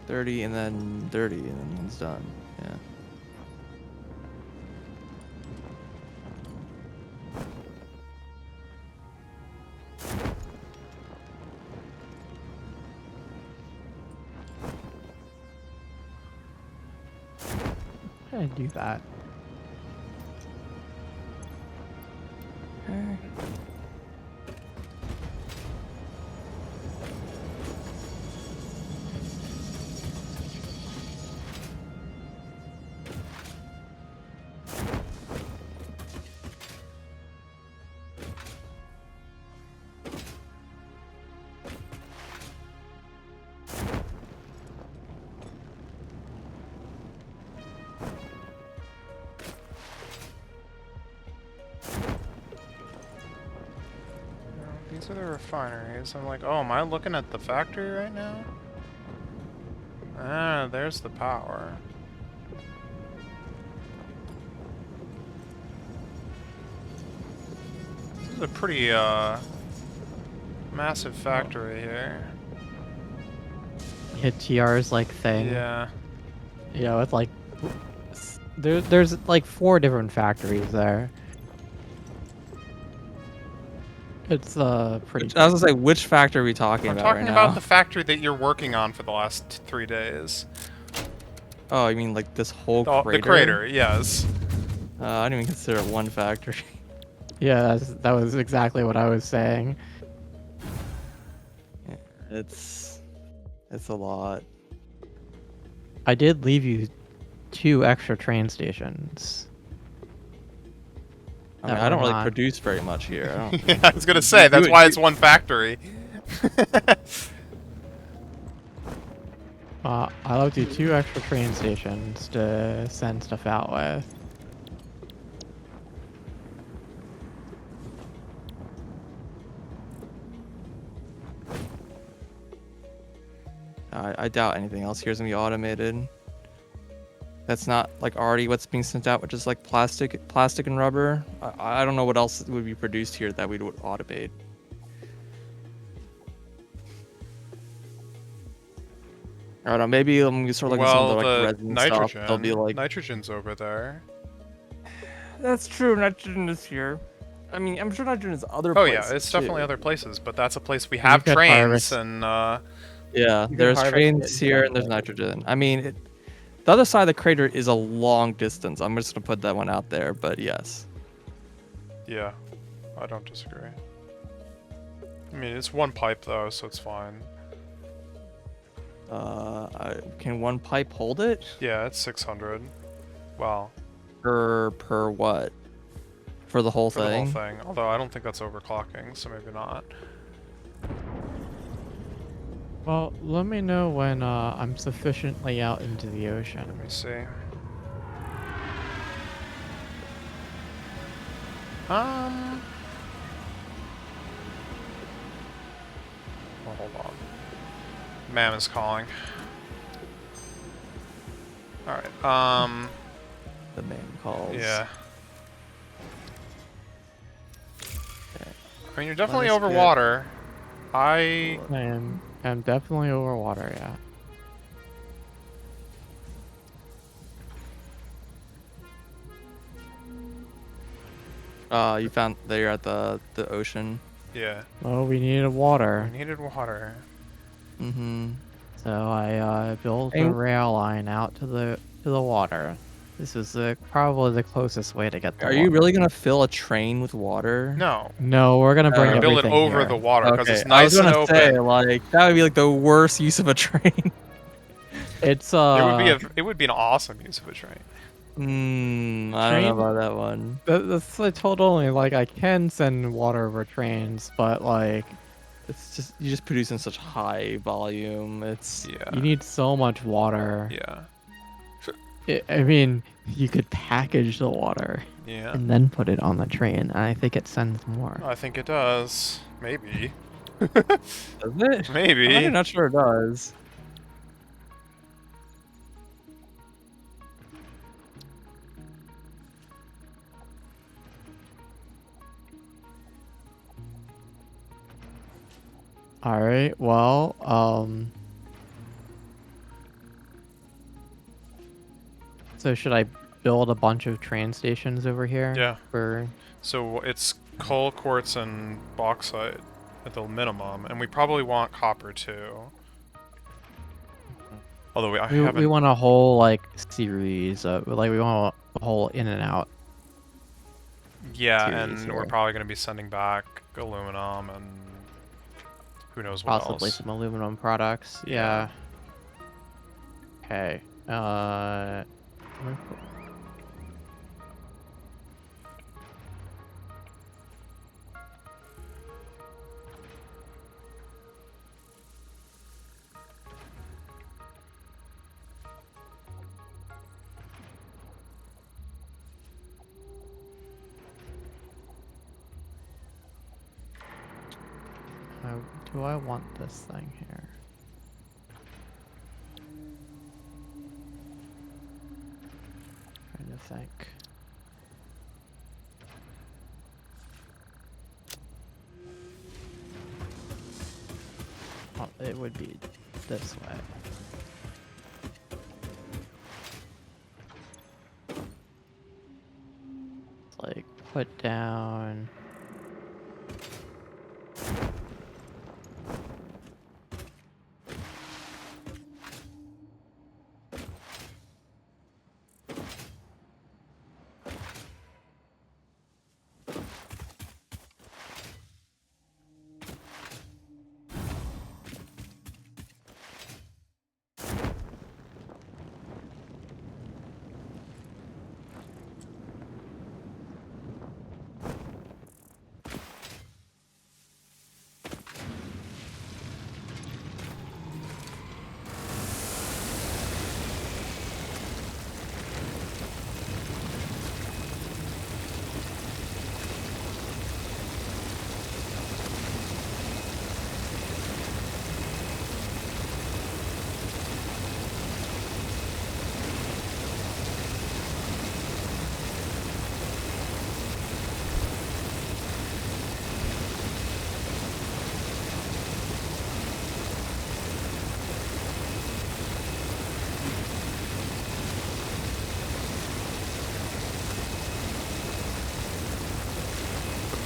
30 and then 30 and then it's done. Yeah. How did I do that? Okay. These are the refineries. I'm like, oh, am I looking at the factory right now? Ah, there's the power. This is a pretty, massive factory here. Hit TR's like thing. Yeah. You know, it's like there's like 4 different factories there. It's pretty. I was gonna say, which factory are we talking I'm about talking right about now? the factory that you're working on for the last 3 days. Oh, you mean like this whole The crater? crater, yes. I didn't even consider it one factory. Yeah, that was exactly what I was saying. It's a lot. I did leave you 2 extra train stations. I mean, that I don't were really not- produce very much here. I don't, Yeah, I was gonna say, that's why it's one factory. I left you 2 extra train stations to send stuff out with. I doubt anything else here is gonna be automated. That's not like already what's being sent out, which is like plastic and rubber. I don't know what else would be produced here that we would automate. I don't know. Maybe we start looking at some of Well, the like the resin stuff. nitrogen. They'll be like, Nitrogen's over there. that's true. Nitrogen is here. I mean, I'm sure nitrogen is other Oh places. yeah, it's definitely too. other places, but that's a place we have could trains harvest- and Yeah, You could there's harvest trains it here and there's nitrogen. I mean, the other side of the crater is a long distance. I'm just gonna put that one out there, but yes. yeah, I don't disagree. I mean, it's one pipe though, so it's fine. Can one pipe hold it? Yeah, it's 600. Wow, Per what? For the whole for the thing? whole thing. Although I don't think that's overclocking, so maybe not. Well, let me know when I'm sufficiently out into the ocean. Let me see. Well, hold on. Mam is calling. Alright, The man calls. yeah. Okay. I mean, you're definitely us over get- water. And I'm definitely over water, yeah. You found that you're at the ocean. Yeah. Well, we needed We water, needed water. Mm-hmm. so I built a And rail line out to the water. This was probably the closest way to get the are you water. really gonna fill a train with water? No. No, we're gonna We're bring gonna build it everything over the here. water because Okay, it's I was nice and gonna say open. like that would be like the worst use of a train. It's It would be an awesome use of a train. I don't know train. about that one. That's like totally like I can send water over trains, but like It's just you just produce in such high volume. It's you Yeah. need so much water. Yeah. I mean, you could package the water Yeah. and then put it on the train, and I think it sends more. I think it does. Maybe. does it? I'm Maybe. actually not sure it does. All right. Well, so should I build a bunch of train stations over here? Yeah. For So it's coal, quartz, and bauxite at the minimum, and we probably want copper too. Although I we haven't. want a whole like series of like we want a whole in and out Yeah, series and we're here. probably going to be sending back aluminum and who knows what Possibly else. some aluminum products. Yeah. Yeah. Okay. Do I want this thing here? Trying to think. Oh, it would be this way. It's like put down.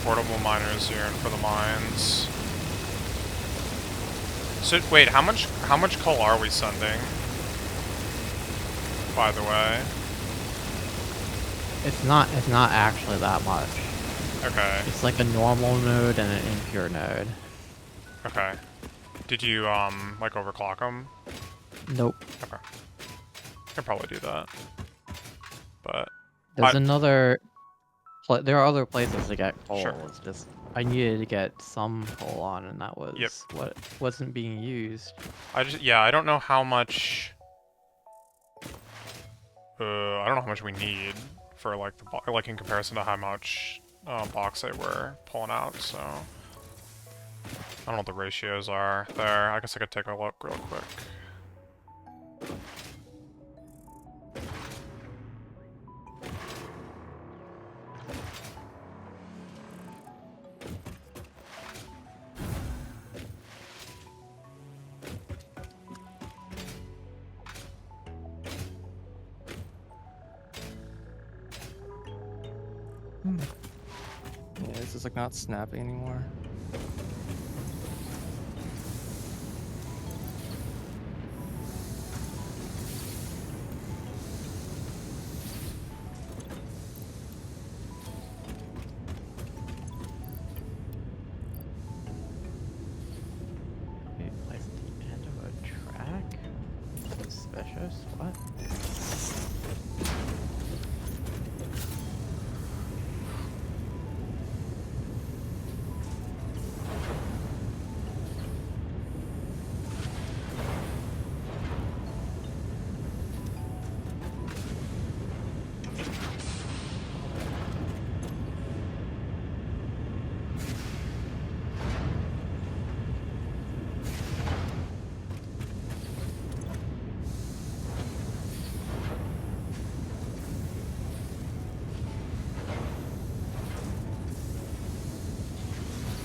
Portable miners here for the mines. So wait, how much coal are we sending? By the way. It's not actually that much. Okay. It's like a normal node and an impure node. Okay. Did you like overclock them? Nope. Okay. Could probably do that. But There's another. There are other places to get coal. Sure. It's just I needed to get some coal on, and that was Yep. what wasn't being used. I don't know how much. I don't know how much we need for like like in comparison to how much bauxite we're pulling out. So I don't know what the ratios are there. I guess I could take a look real quick. Is this like not snapping anymore? Okay, place at the end of a track. Suspicious. What?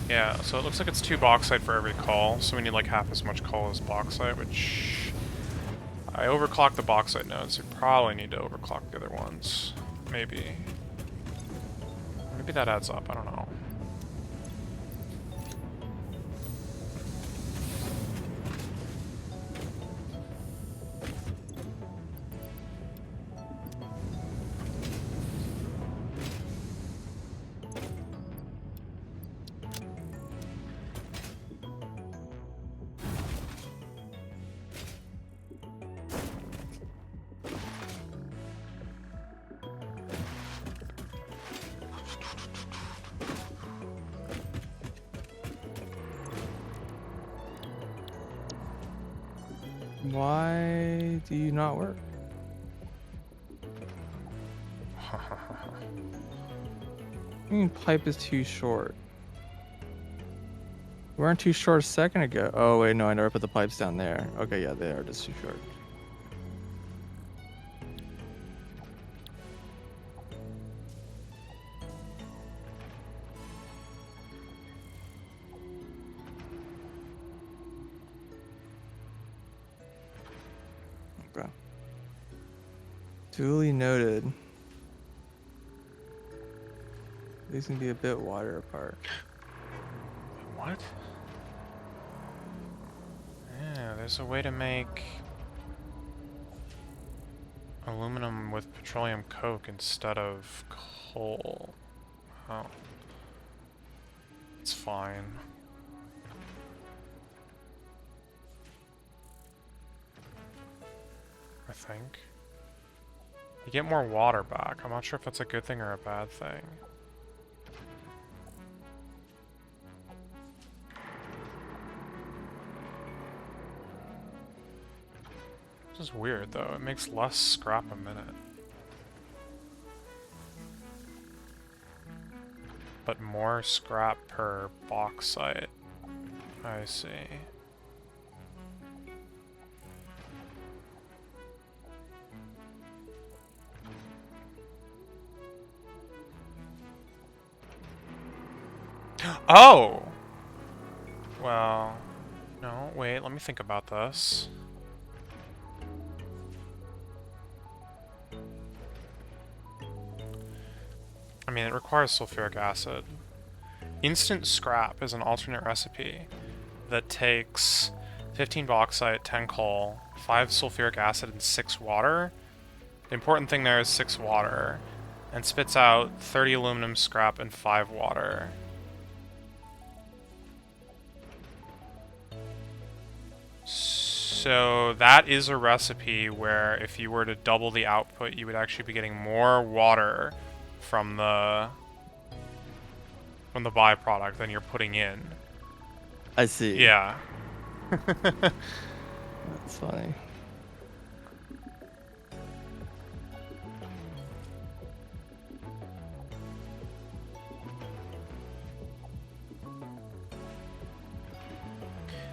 Yeah, so it looks like it's 2 bauxite for every coal, so we need like half as much coal as bauxite, which... I overclocked the bauxite nodes, so we probably need to overclock the other ones. Maybe. Maybe that adds up, I don't know. Why do you not work? I mean, pipe is too short. We weren't too short a second ago. Oh, wait, no, I never put the pipes down there. Okay, yeah, they are just too short. Okay. Duly noted. These can be a bit wider apart. What? Yeah, there's a way to make aluminum with petroleum coke instead of coal. Oh. It's fine. I think. You get more water back. I'm not sure if that's a good thing or a bad thing. This is weird though. It makes less scrap a minute. But more scrap per bauxite. I see. Oh! Well, no, wait, let me think about this. I mean, it requires sulfuric acid. Instant scrap is an alternate recipe that takes 15 bauxite, 10 coal, 5 sulfuric acid, and 6 water. The important thing there is 6 water, and spits out 30 aluminum scrap and 5 water. So that is a recipe where if you were to double the output, you would actually be getting more water from the byproduct than you're putting in. I see. Yeah. That's funny.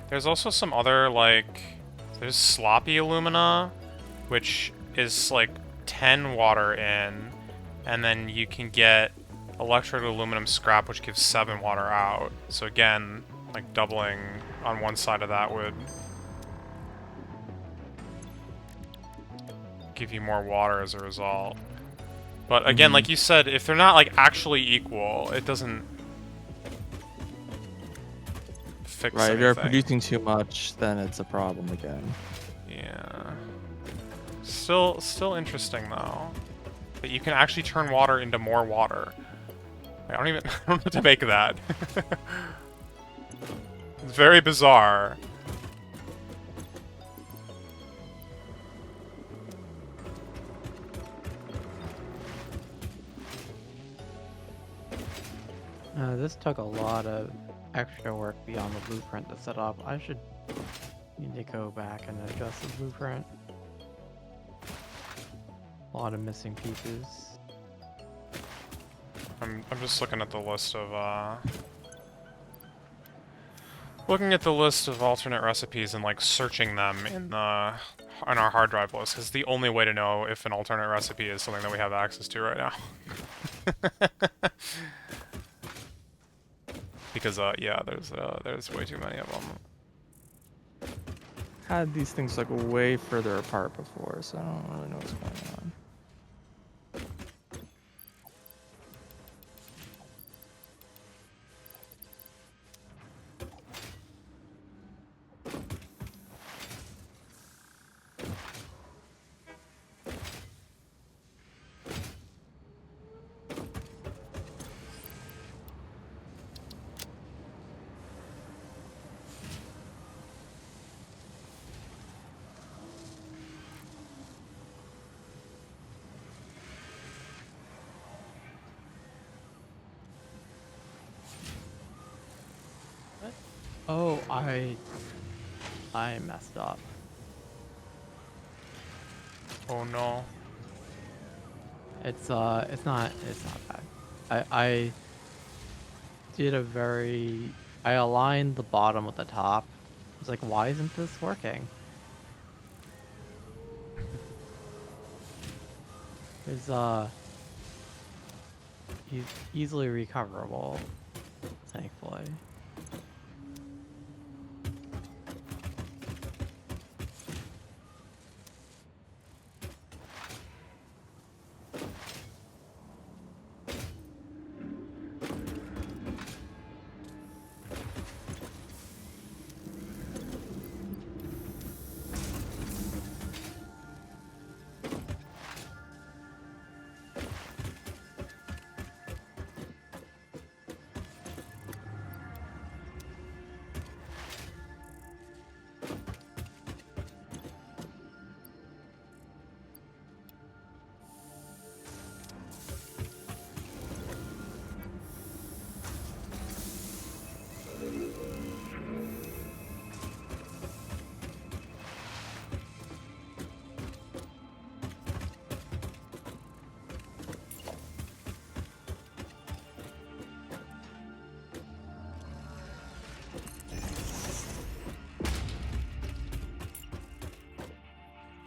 There's also some other, like, there's sloppy alumina, which is like 10 water in, and then you can get electrode aluminum scrap, which gives 7 water out. So again, like doubling on one side of that would give you more water as a result. But again, like you said, if they're not like actually equal, it doesn't fix Right, if anything. you're producing too much, then it's a problem again. Yeah. Still interesting though. That you can actually turn water into more water. I don't even I don't know what to make of that. It's very bizarre. This took a lot of extra work beyond the blueprint to set up. I should need to go back and adjust the blueprint. A lot of missing pieces. I'm just looking at the list of looking at the list of alternate recipes and like searching them in our hard drive list, because the only way to know if an alternate recipe is something that we have access to right now. Because yeah, there's way too many of them. Had these things like way further apart before, so I don't really know what's going on. Oh, I messed up. Oh no. It's not bad. I did a very I aligned the bottom with the top. I was like, why isn't this working? It's easily recoverable, thankfully.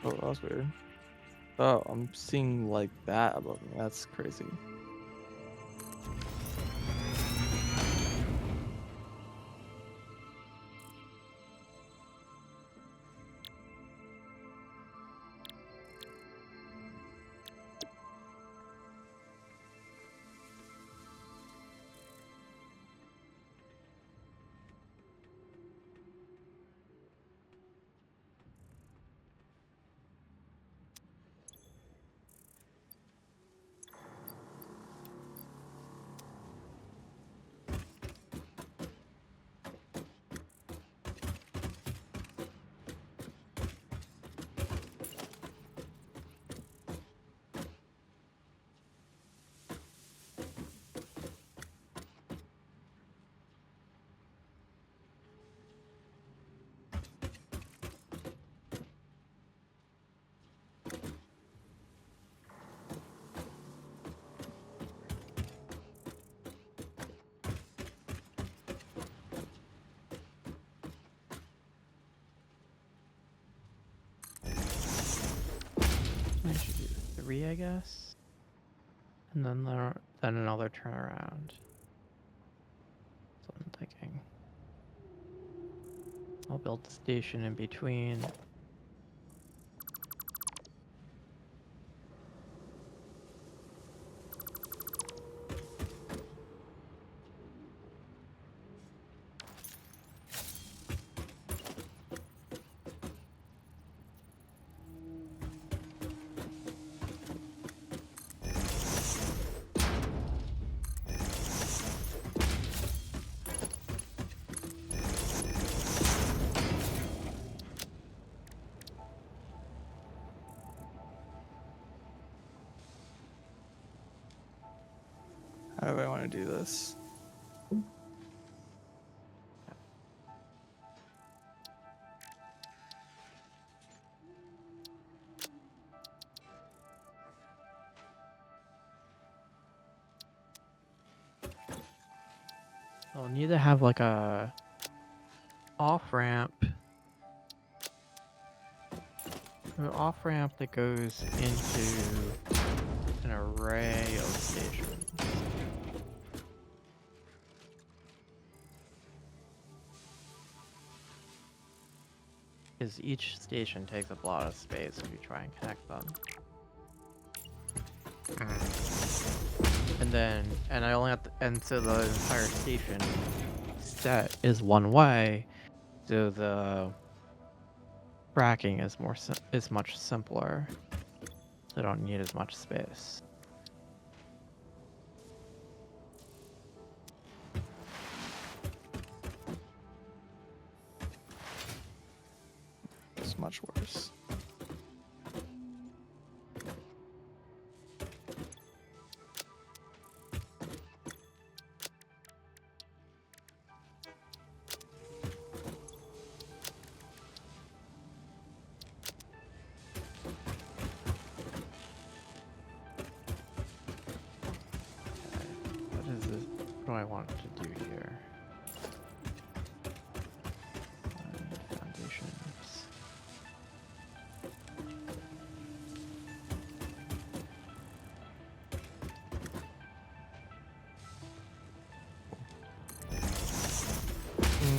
Oh, that was weird. Oh, I'm seeing like that above me. That's crazy. I should do 3, I guess. And then then another turnaround. That's what I'm thinking. I'll build the station in between. Why would I want to do this? I'll need to have like a off ramp. An off ramp that goes into an array of stations. Because each station takes up a lot of space if you try and connect them. And I only have to, and so the entire station set is one way, so the tracking is is much simpler. So I don't need as much space. It's much worse. What is this? What do I want to do here? Foundations.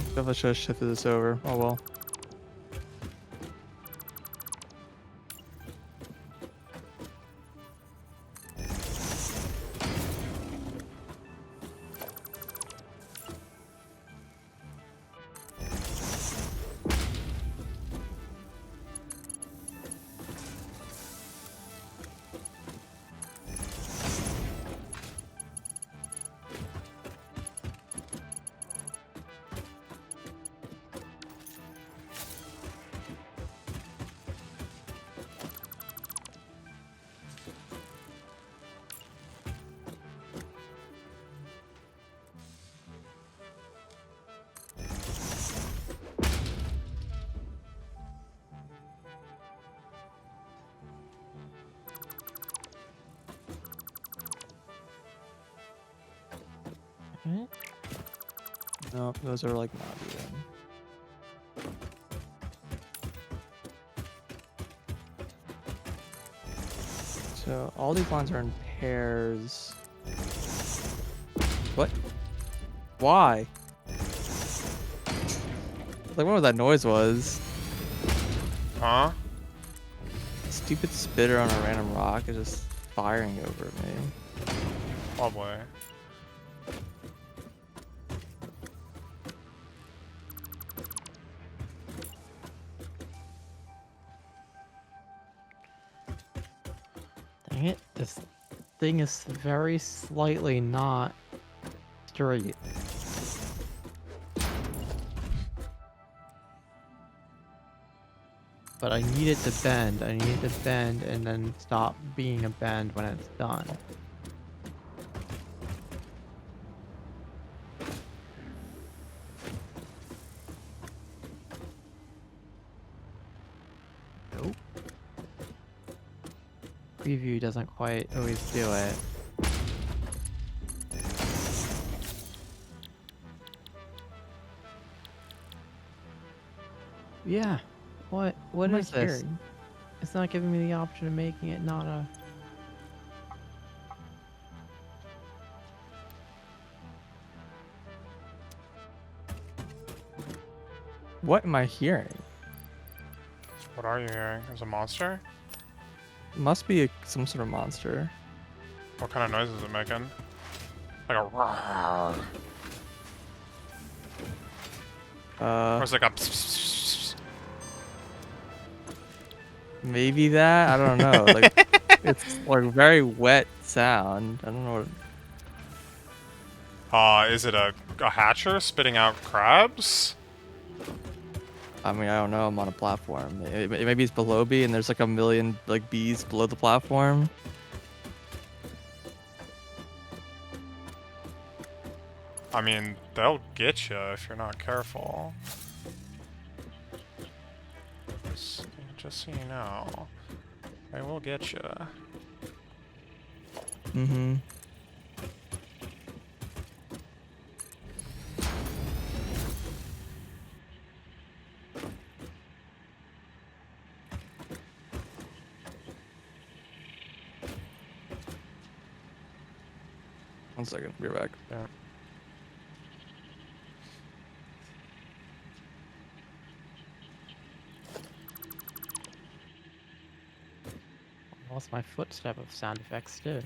Definitely should have shifted this over. Oh well. Okay. No, those are like not even. So all these lines are in pairs. What? Why? Like, what that noise was? Huh? Stupid spitter on a random rock is just firing over at me. Probably. Dang it, this thing is very slightly not straight. But I need it to bend. I need it to bend and then stop being a bend when it's done. Nope. Preview doesn't quite always do it. Yeah. What am I is this? hearing? It's not giving me the option of making it not a... What am I hearing? What are you hearing? There's a monster? Must be some sort of monster. What kind of noise is it making? Like a roar. Or is it like a Maybe that? I don't know. Like, it's like very wet sound. I don't know what... is it a hatcher spitting out crabs? I mean, I don't know. I'm on a platform. Maybe it's below me and there's like a million like bees below the platform. I mean, they'll get you if you're not careful. Just so you know, they will get you. Mm-hmm. One second, be right back. Yeah. I lost my footstep of sound effects too.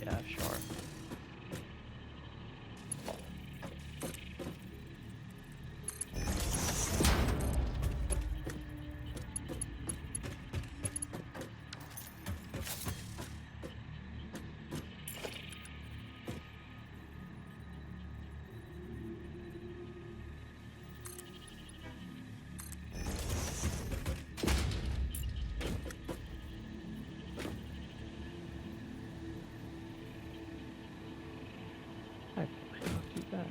Yeah, sure. Actually, not too bad.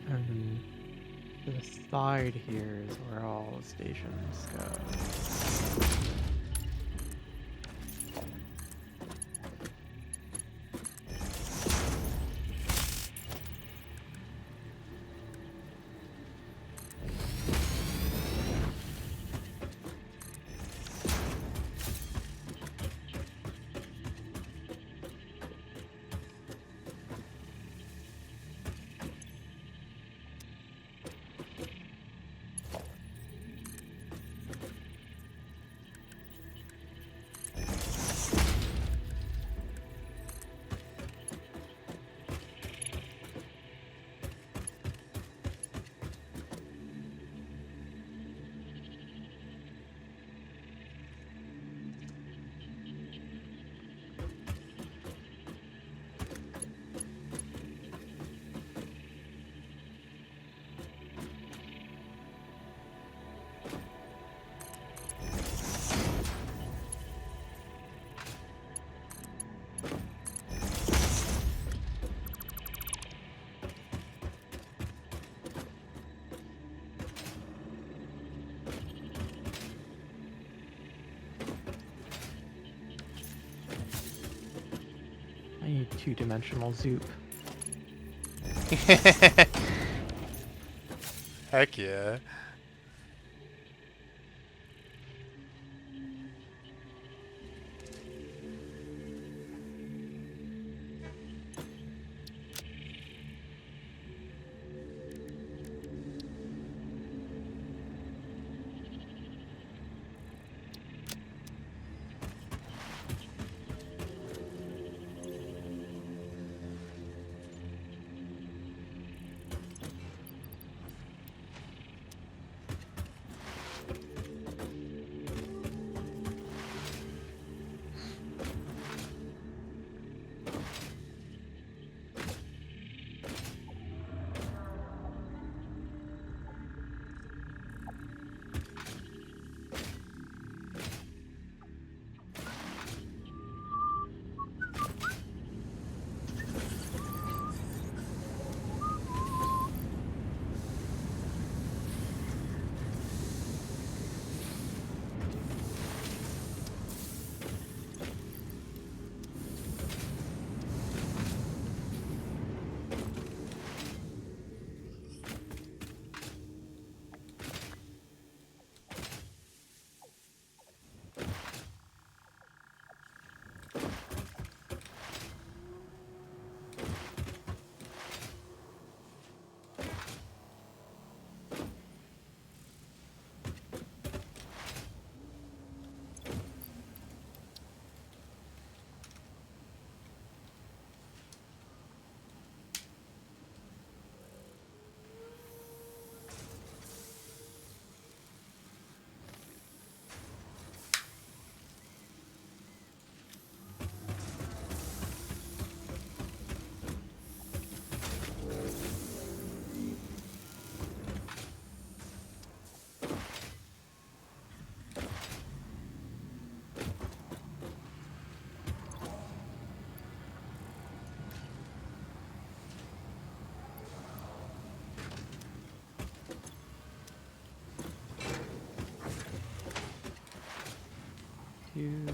And to the side here is where all the stations go. two-dimensional Zoop. Heck yeah. Too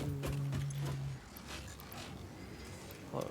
close.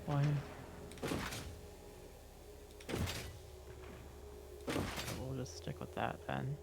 One. We'll just stick with that then.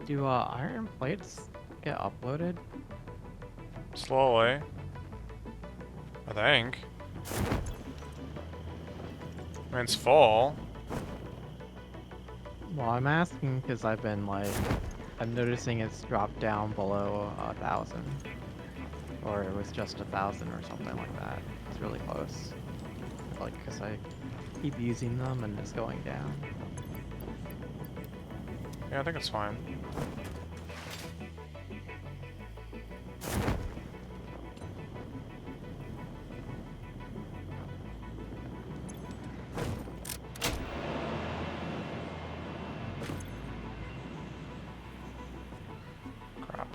Do iron plates get uploaded? Slowly. I think. I mean, it's full. Well, I'm asking because I've been like, I'm noticing it's dropped down below 1,000, or it was just 1,000 or something like that. It's really close. Like, because I keep using them and it's going down. Yeah, I think it's fine. Crap.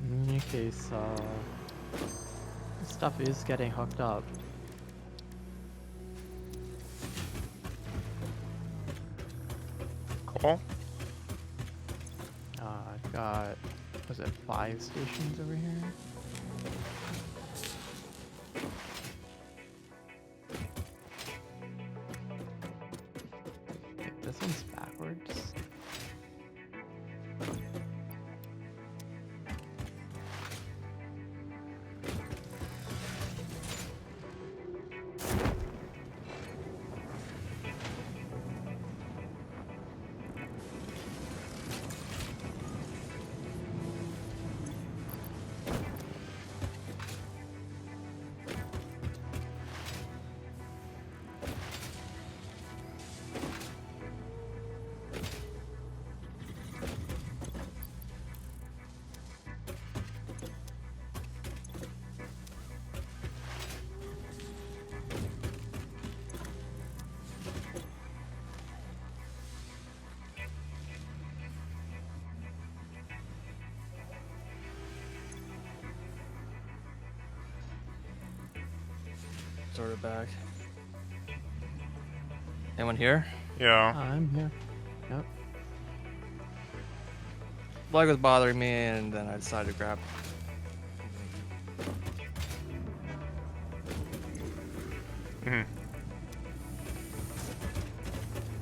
In any case, stuff is getting hooked up. Cool. I've got, was it 5 stations over here? Wait, this one's backwards. Sort of back. Anyone here? Yeah. I'm here. Yep. Lag was bothering me, and then I decided to grab. Mhm.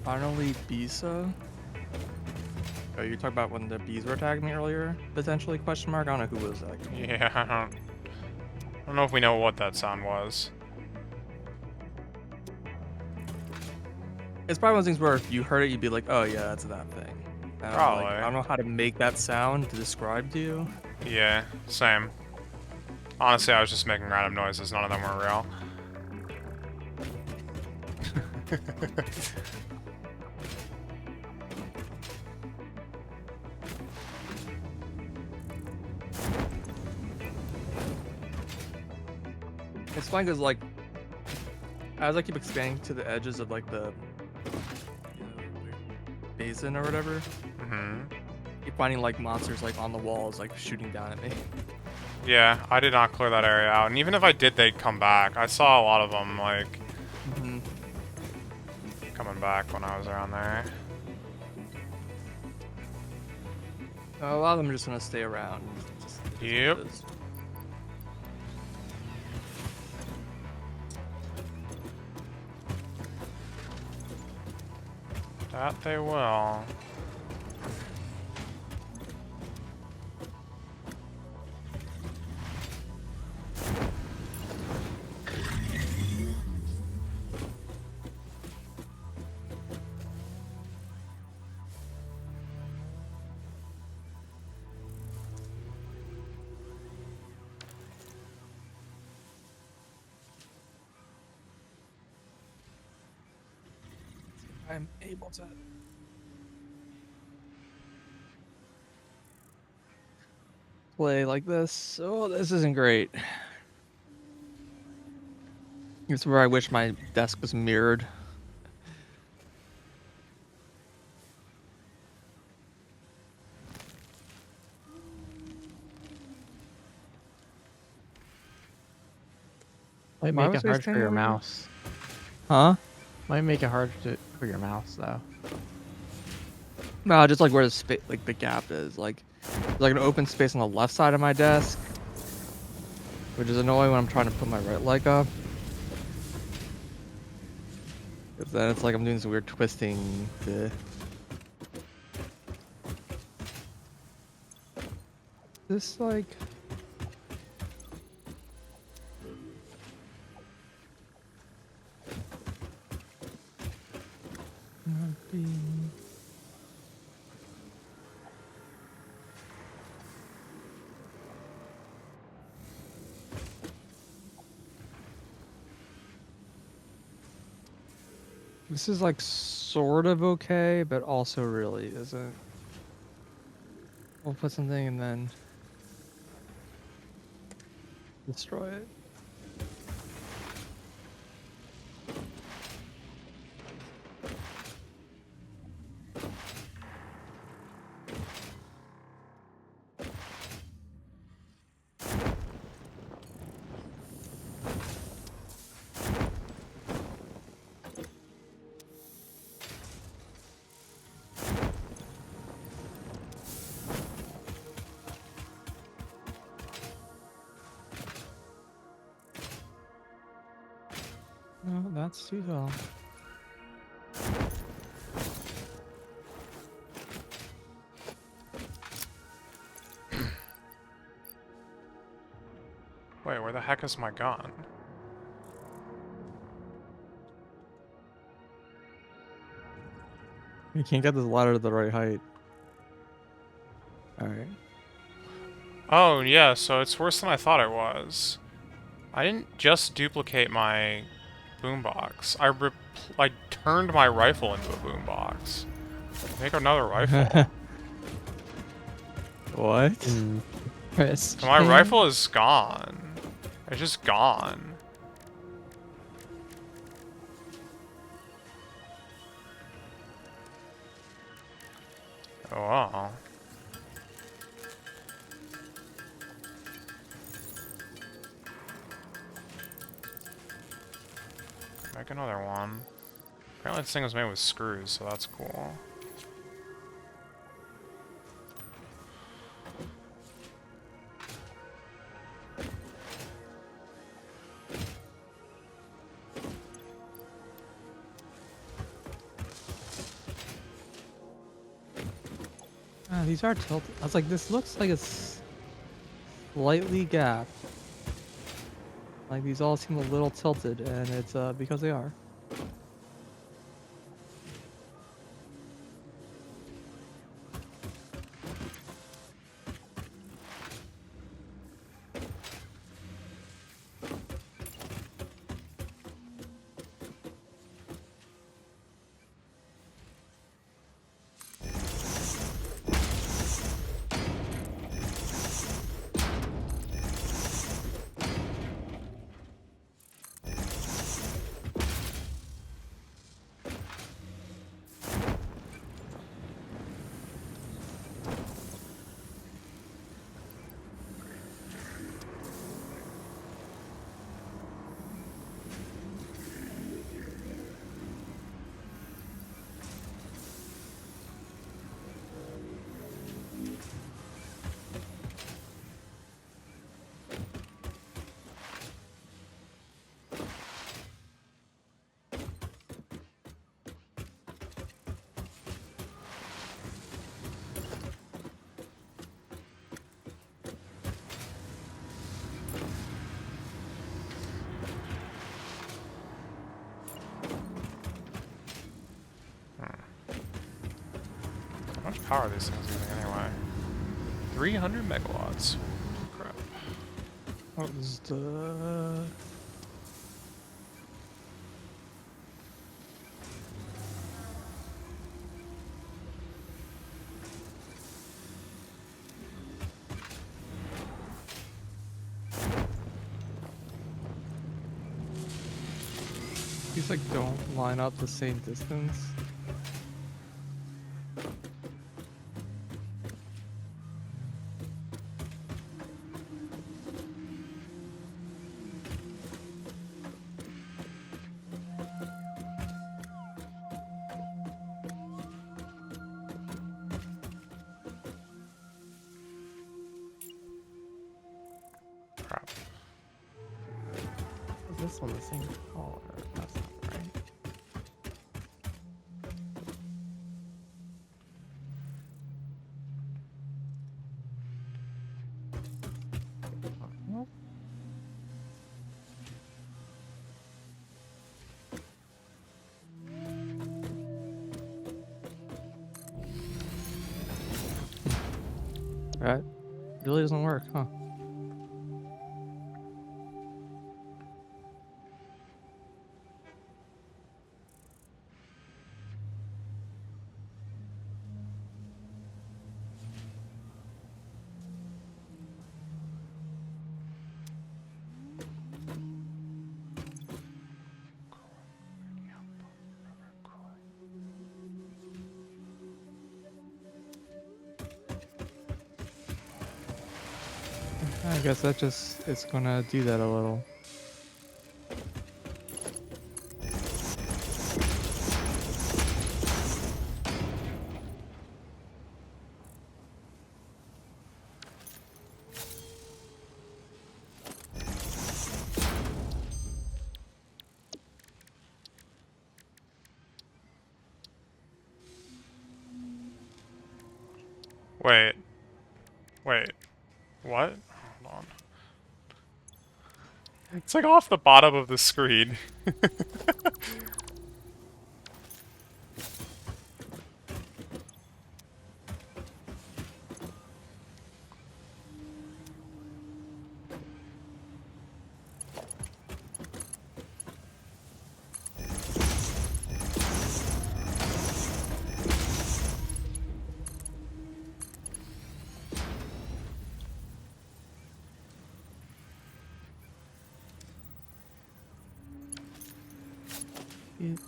Finally, Bisa. Oh, you talking about when the bees were attacking me earlier? Potentially? Question mark. I don't know who was that. Yeah, I don't know if we know what that sound was. It's probably one of those things where if you heard it, you'd be like, "Oh yeah, that's that thing." And I'm like, Probably. I don't know how to make that sound to describe to you. Yeah, same. Honestly, I was just making random noises. None of them were real. It's fine because like, as I keep expanding to the edges of like the basin or whatever, Mm-hmm. keep finding like monsters like on the walls like shooting down at me. Yeah, I did not clear that area out, and even if I did, they'd come back. I saw a lot of them, like, Mm-hmm. coming back when I was around there. A lot of them are just gonna stay around. Just, it is what it Yep. is. That they will. I'm able to play like this. Oh, this isn't great. It's where I wish my desk was mirrored. Might Why make was it I hard for standing your over here? mouse. Huh? Might make it hard for your mouse though. No, just like where the like the gap is. Like there's like an open space on the left side of my desk, which is annoying when I'm trying to put my right leg up. Because then it's like I'm doing some weird twisting to. This like. Not being. This is like sort of okay, but also really isn't. We'll put something and then destroy it. No, that's too tall. Wait, where the heck is my gun? You can't get this ladder to the right height. Alright. Oh, yeah, so it's worse than I thought it was. I didn't just duplicate my boombox. I turned my rifle into a boombox. Make another rifle. What? Chris. So my rifle is gone. It's just gone. Oh, wow. Make another one. Apparently this thing was made with screws, so that's cool. Ah, these are tilted. I was like, this looks like it's slightly gapped. Like these all seem a little tilted, and it's because they are. How much power are these things using anyway? 300 megawatts. Crap. What was the... These like don't line up the same distance. Crap. Is this one the same color? That's not right. Oh, Right? Really doesn't work, huh? I guess that just it's gonna do that a little. Wait. Wait. What? Hold on. It's like off the bottom of the screen.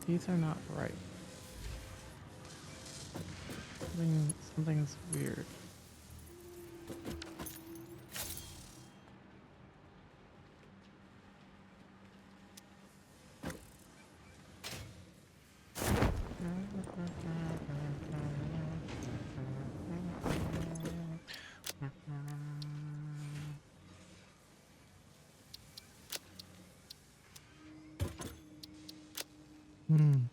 these are not right. Something's weird. Hmm.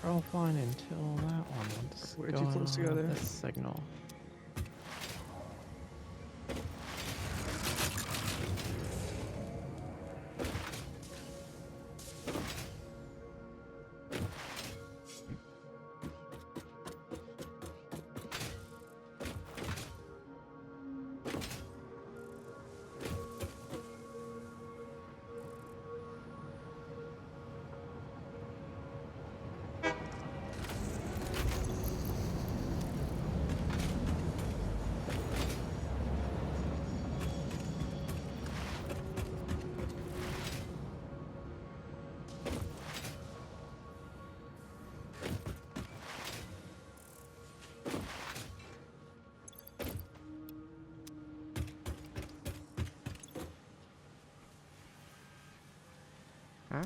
We're all fine until that one. What's Way too going close on with together. this signal? Huh?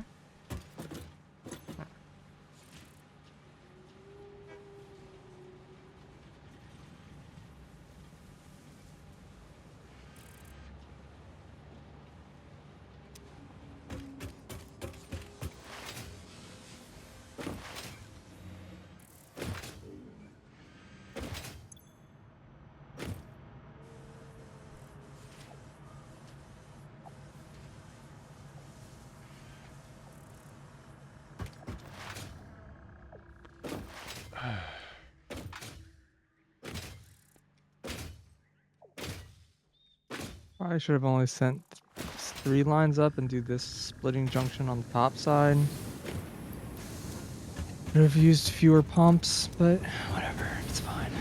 I should have only sent 3 lines up and do this splitting junction on the top side. Could have used fewer pumps, but whatever, it's fine.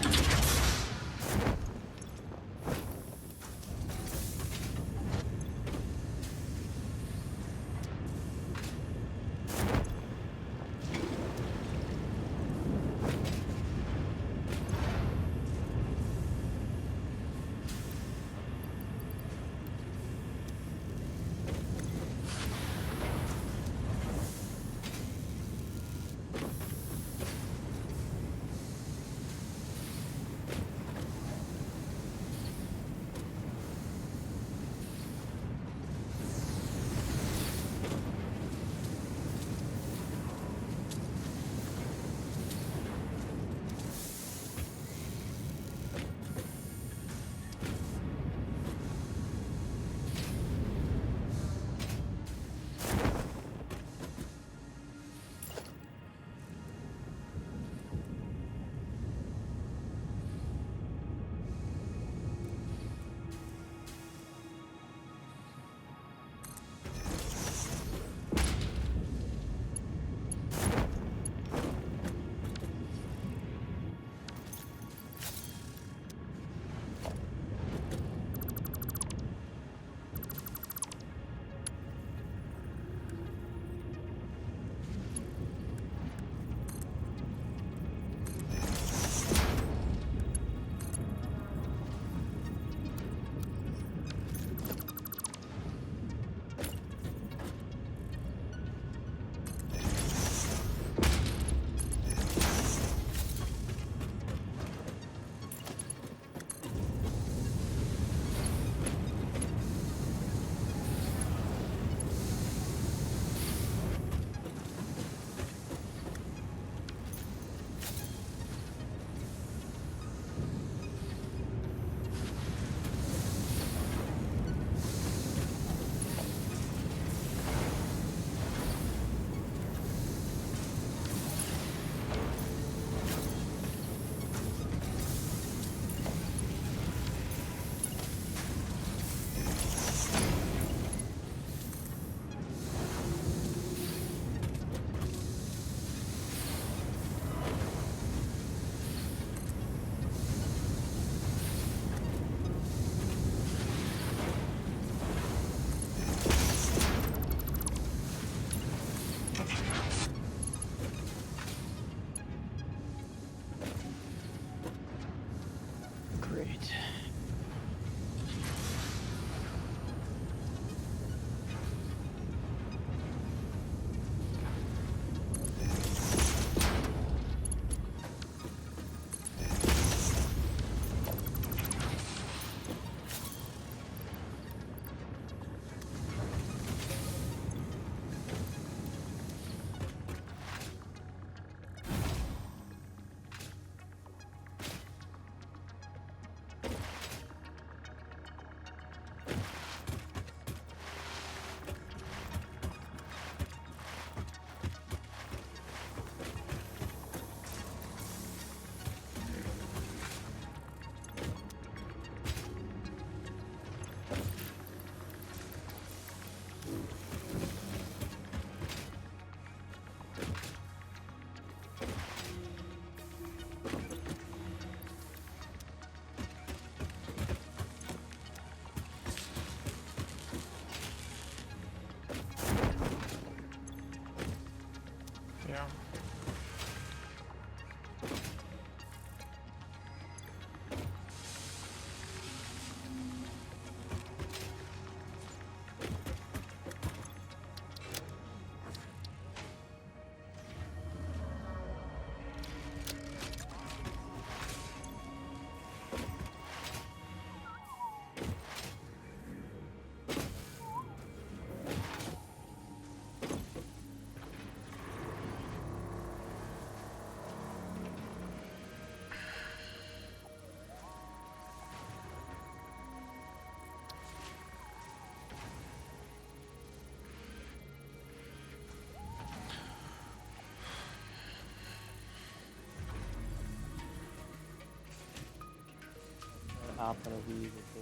top of these is the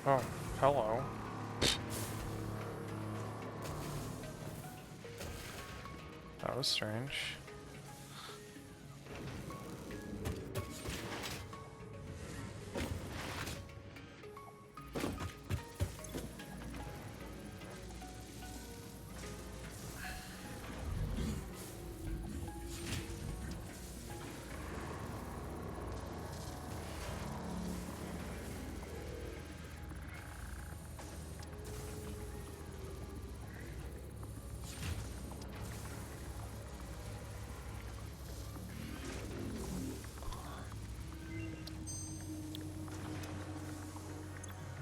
Oh, hello. That was strange.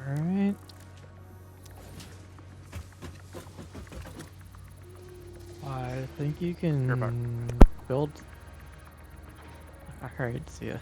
Alright. I think you You're back. can build. Alright, see ya.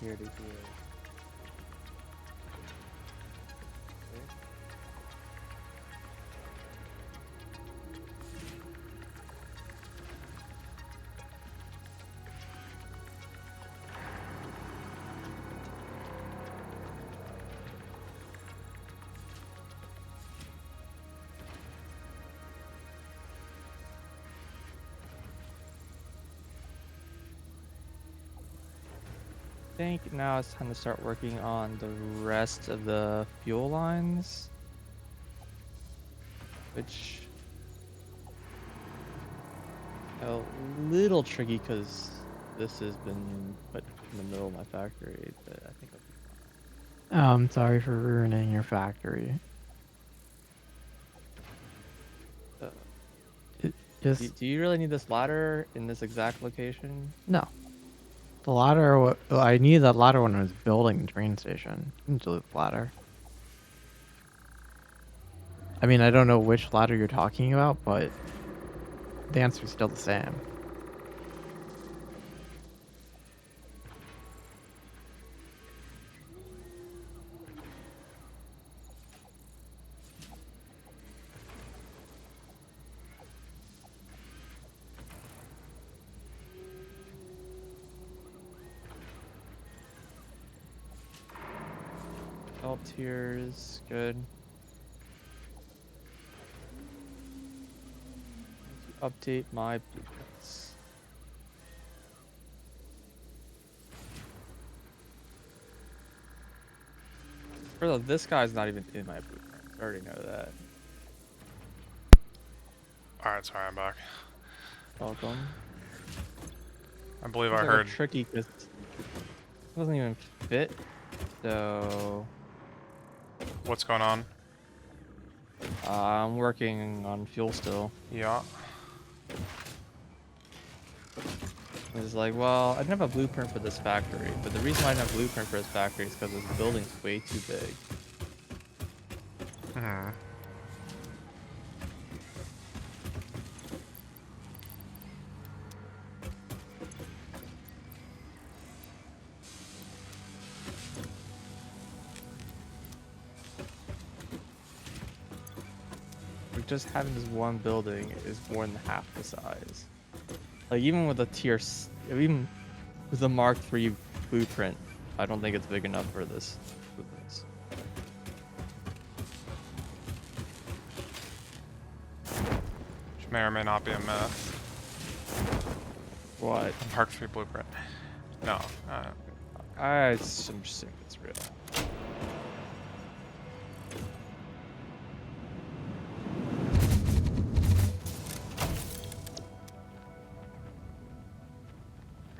here to here. I think now it's time to start working on the rest of the fuel lines, which a little tricky because this has been put in the middle of my factory, but I think I'll be Sorry for ruining your factory. fine. It just Do you really need this ladder in this exact location? no. The ladder. I needed that ladder when I was building the train station. Into the ladder. I mean, I don't know which ladder you're talking about, but the answer's still the same. All tiers, good. Update my blueprints. Further, this guy's not even in my blueprints. I already know that. Alright, sorry, I'm back. Welcome. I believe It's I like heard. tricky because it doesn't even fit. So What's going on? I'm working on fuel still. Yeah. It's like, well, I didn't have a blueprint for this factory, but the reason why I didn't have a blueprint for this factory is because this building's way too big. Hmm. like just having this one building is more than half the size. Like even with a even with a Mark III blueprint, I don't think it's big enough for this. Which may or may not be a myth. What? A Mark III blueprint. No. I'm just saying it's real.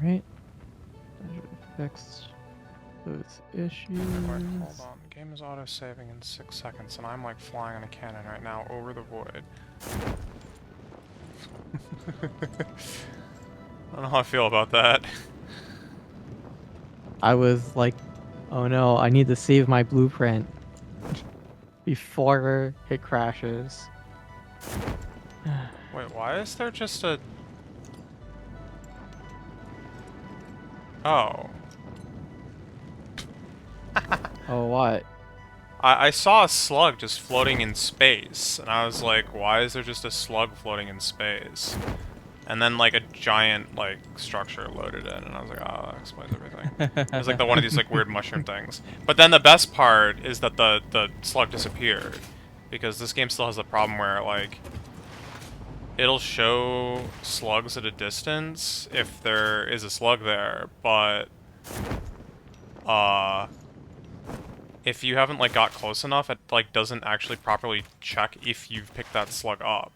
Right. That should fix those issues. Wait, hold on. The game is auto-saving in 6 seconds, and I'm like flying on a cannon right now over the void. I don't know how I feel about that. I was like, oh no, I need to save my blueprint before it crashes. Wait, why is there just a... Oh. Oh, what? I saw a slug just floating in space, and I was like, why is there just a slug floating in space? And then, like, a giant, like, structure loaded in, and I was like, oh, that explains everything. It was like one of these, like, weird mushroom things. But then the best part is that the slug disappeared. Because this game still has the problem where, like, it'll show slugs at a distance if there is a slug there, but, if you haven't, like, got close enough, it, like, doesn't actually properly check if you've picked that slug up.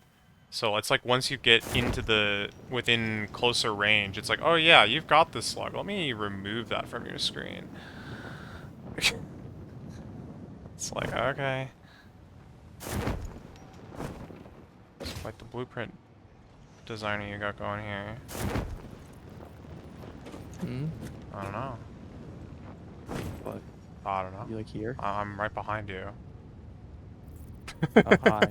So it's like once you get into within closer range, it's like, oh yeah, you've got this slug. Let me remove that from your screen. It's like, okay. It's quite the blueprint designer you got going here. I don't know. What? I don't know. You like here? I'm right behind you. Oh, hi.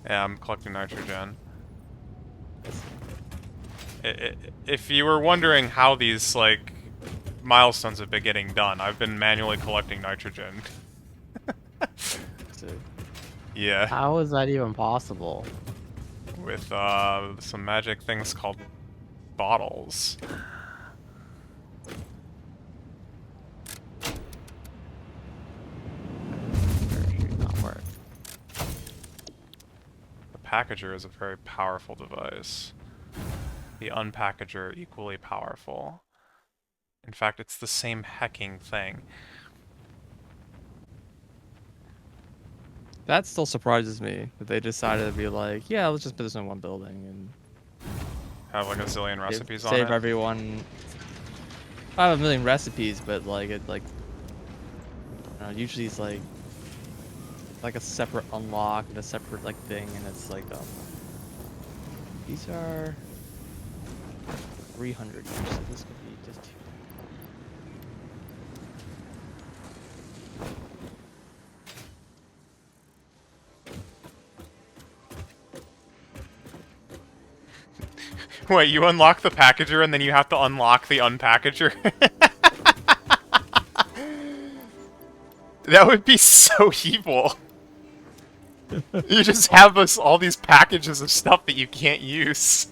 Yeah, I'm collecting nitrogen. If you were wondering how these, like, milestones have been getting done, I've been manually collecting nitrogen. Yeah. How is that even possible? With, some magic things called bottles. Parachute not work. The packager is a very powerful device. The unpackager equally powerful. In fact, it's the same hecking thing. That still surprises me that they decided to be like, yeah, let's just put this in one building and Have like a zillion recipes on save it. everyone. I have a million recipes, but like usually it's like a separate unlock and a separate like thing, and it's like these are 300 each, so this could be just 2. Wait, you unlock the packager and then you have to unlock the unpackager? That would be so evil. You just have all these packages of stuff that you can't use.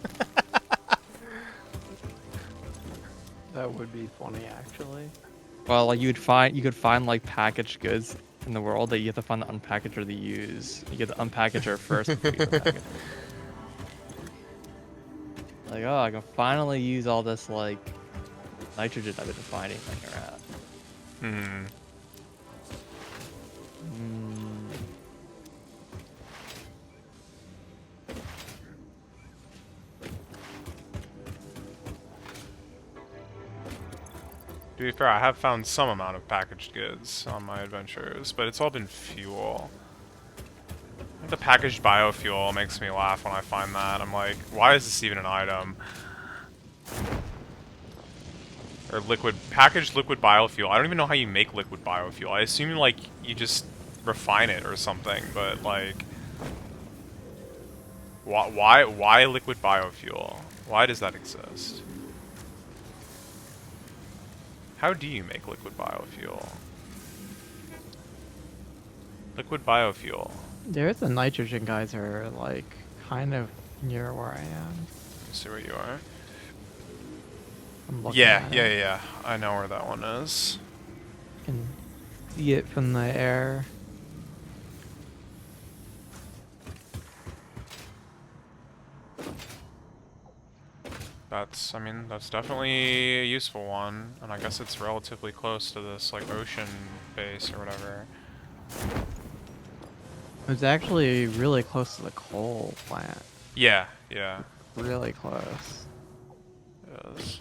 That would be funny, actually. Well, like you could find like packaged goods in the world that you have to find the unpackager to use. You get the unpackager first before you package. Like, oh, I can finally use all this like nitrogen I've been finding laying around. To be fair, I have found some amount of packaged goods on my adventures, but it's all been fuel. The packaged biofuel makes me laugh when I find that. I'm like, why is this even an item? Or packaged liquid biofuel. I don't even know how you make liquid biofuel. I assume, like, you just refine it or something, but, like... Why liquid biofuel? Why does that exist? How do you make liquid biofuel? Liquid biofuel. There's a nitrogen geyser, like, kind of near where I am. Let's see where you are. I'm looking Yeah, at yeah, it. yeah, yeah. I know where that one is. You can see it from the air. That's, I mean, that's definitely a useful one, and I guess it's relatively close to this, like, ocean base or whatever. It's actually really close to the coal plant. Yeah, yeah. Really close. Yes.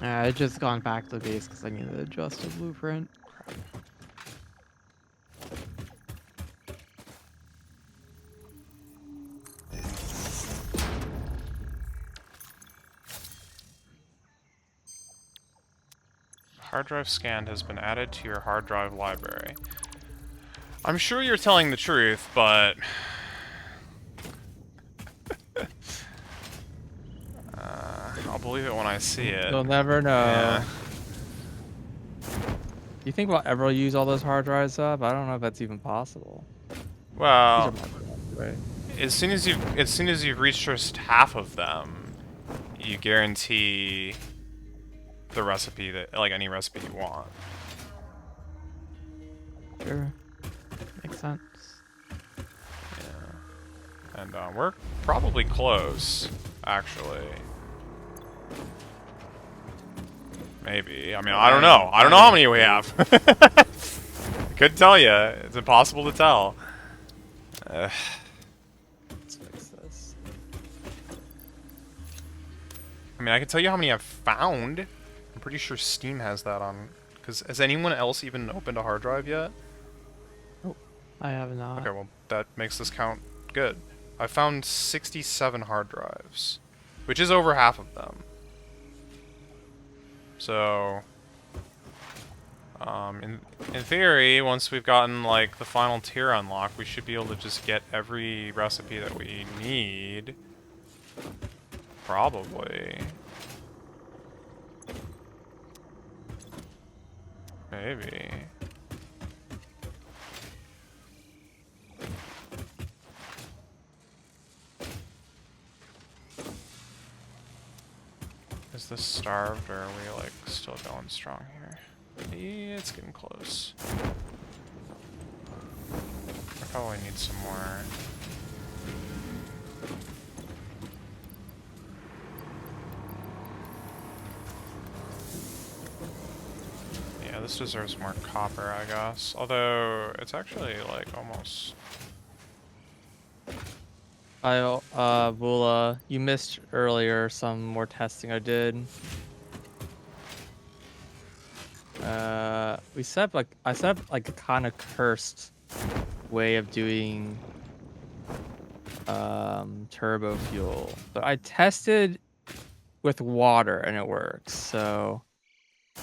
I just gone back to the base because I needed to adjust the blueprint. Hard drive scanned has been added to your hard drive library. I'm sure you're telling the truth, but... I'll believe it when I see it. You'll never know. Yeah. You think we'll ever use all those hard drives up? I don't know if that's even possible. These are Well, my drives, right? as soon as you've reached just half of them, you guarantee the recipe that, like, any recipe you want. Sure. Makes sense. Yeah. And we're probably close, actually. Maybe. I mean, I don't know. I don't know how many we have. Couldn't tell you. It's impossible to tell. Let's fix this. I mean, I can tell you how many I've found. I'm pretty sure Steam has that on. Because has anyone else even opened a hard drive yet? I have not. Okay, well, that makes this count good. I found 67 hard drives, which is over half of them. So, in theory, once we've gotten, like, the final tier unlocked, we should be able to just get every recipe that we need. Probably. Maybe. Is this starved, or are we, like, still going strong here? Yeah, it's getting close. I probably need some more. Yeah, this deserves more copper, I guess. Although, it's actually, like, almost... Vula, you missed earlier some more testing I did. I set up like a kind of cursed way of doing turbo fuel, but I tested with water and it works. So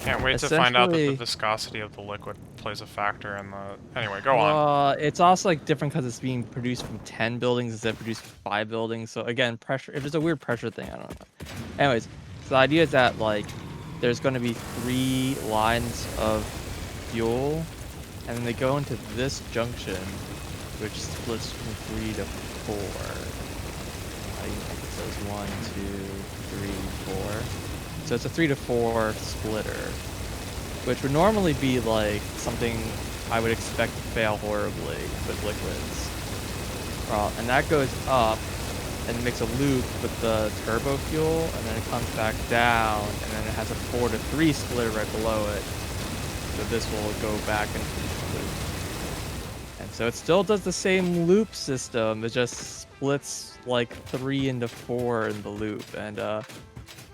Can't wait to find out that the essentially, viscosity of the liquid plays a factor in the... Anyway, go on. well, it's also like different because it's being produced from 10 buildings instead of produced from 5 buildings. So again, pressure. If it's a weird pressure thing, I don't know. Anyways, so the idea is that like there's going to be 3 lines of fuel, and then they go into this junction, which splits from 3 to 4. So it's 1, 2, 3, 4. So it's a 3 to 4 splitter, which would normally be like something I would expect to fail horribly with liquids. And that goes up and makes a loop with the turbo fuel, and then it comes back down, and then it has a 4 to 3 splitter right below it. So this will go back into the loop. And so it still does the same loop system, it just splits like 3 into 4 in the loop, and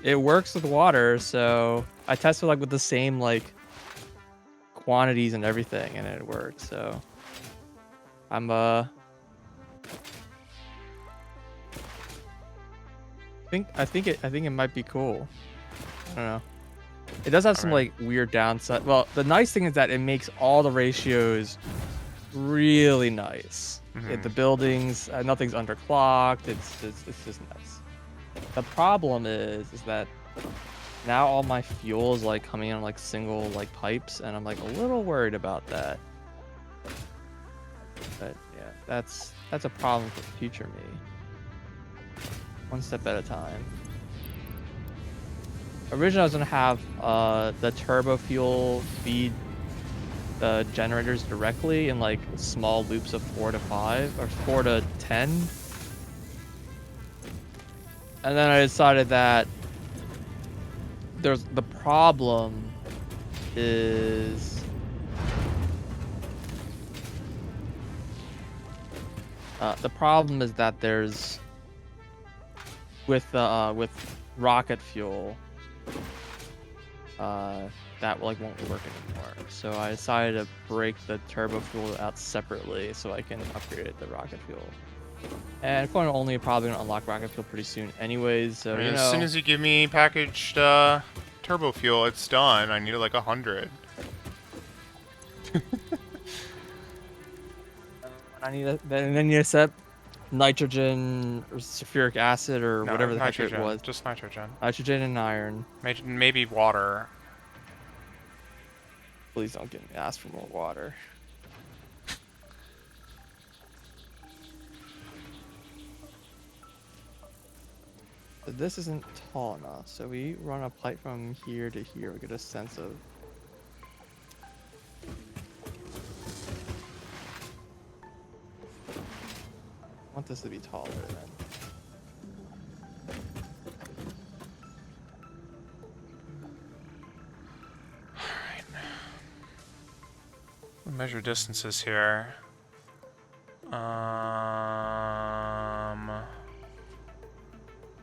it works with water. So I tested like with the same like quantities and everything, and it works. So I'm I think it might be cool. I don't know. It does have I some mean, like weird downside. Well, the nice thing is that it makes all the ratios really nice. The mhm. buildings, nothing's underclocked. It's just nice. The problem is that now all my fuel is like coming in like single like pipes, and I'm like a little worried about that. But yeah, that's a problem for future me. One step at a time. Originally, I was gonna have the turbo fuel feed the generators directly in like small loops of 4 to 5 or 4 to 10, and then I decided that there's the problem is that there's with rocket fuel that like won't work anymore. So I decided to break the turbo fuel out separately so I can upgrade it to rocket fuel. And I'm going to only probably gonna unlock rocket fuel pretty soon anyways, I so mean, you as soon know. as you give me packaged turbo fuel, it's done. I need like 100. I need it, then you set nitrogen or sulfuric acid or No, whatever the heck it nitrogen. was. Just nitrogen. Nitrogen and iron. Maybe water. Please don't get me asked for more water. But this isn't tall enough, so we run a pipe from here to here. We get a sense of. I want this to be taller then. Measure distances here.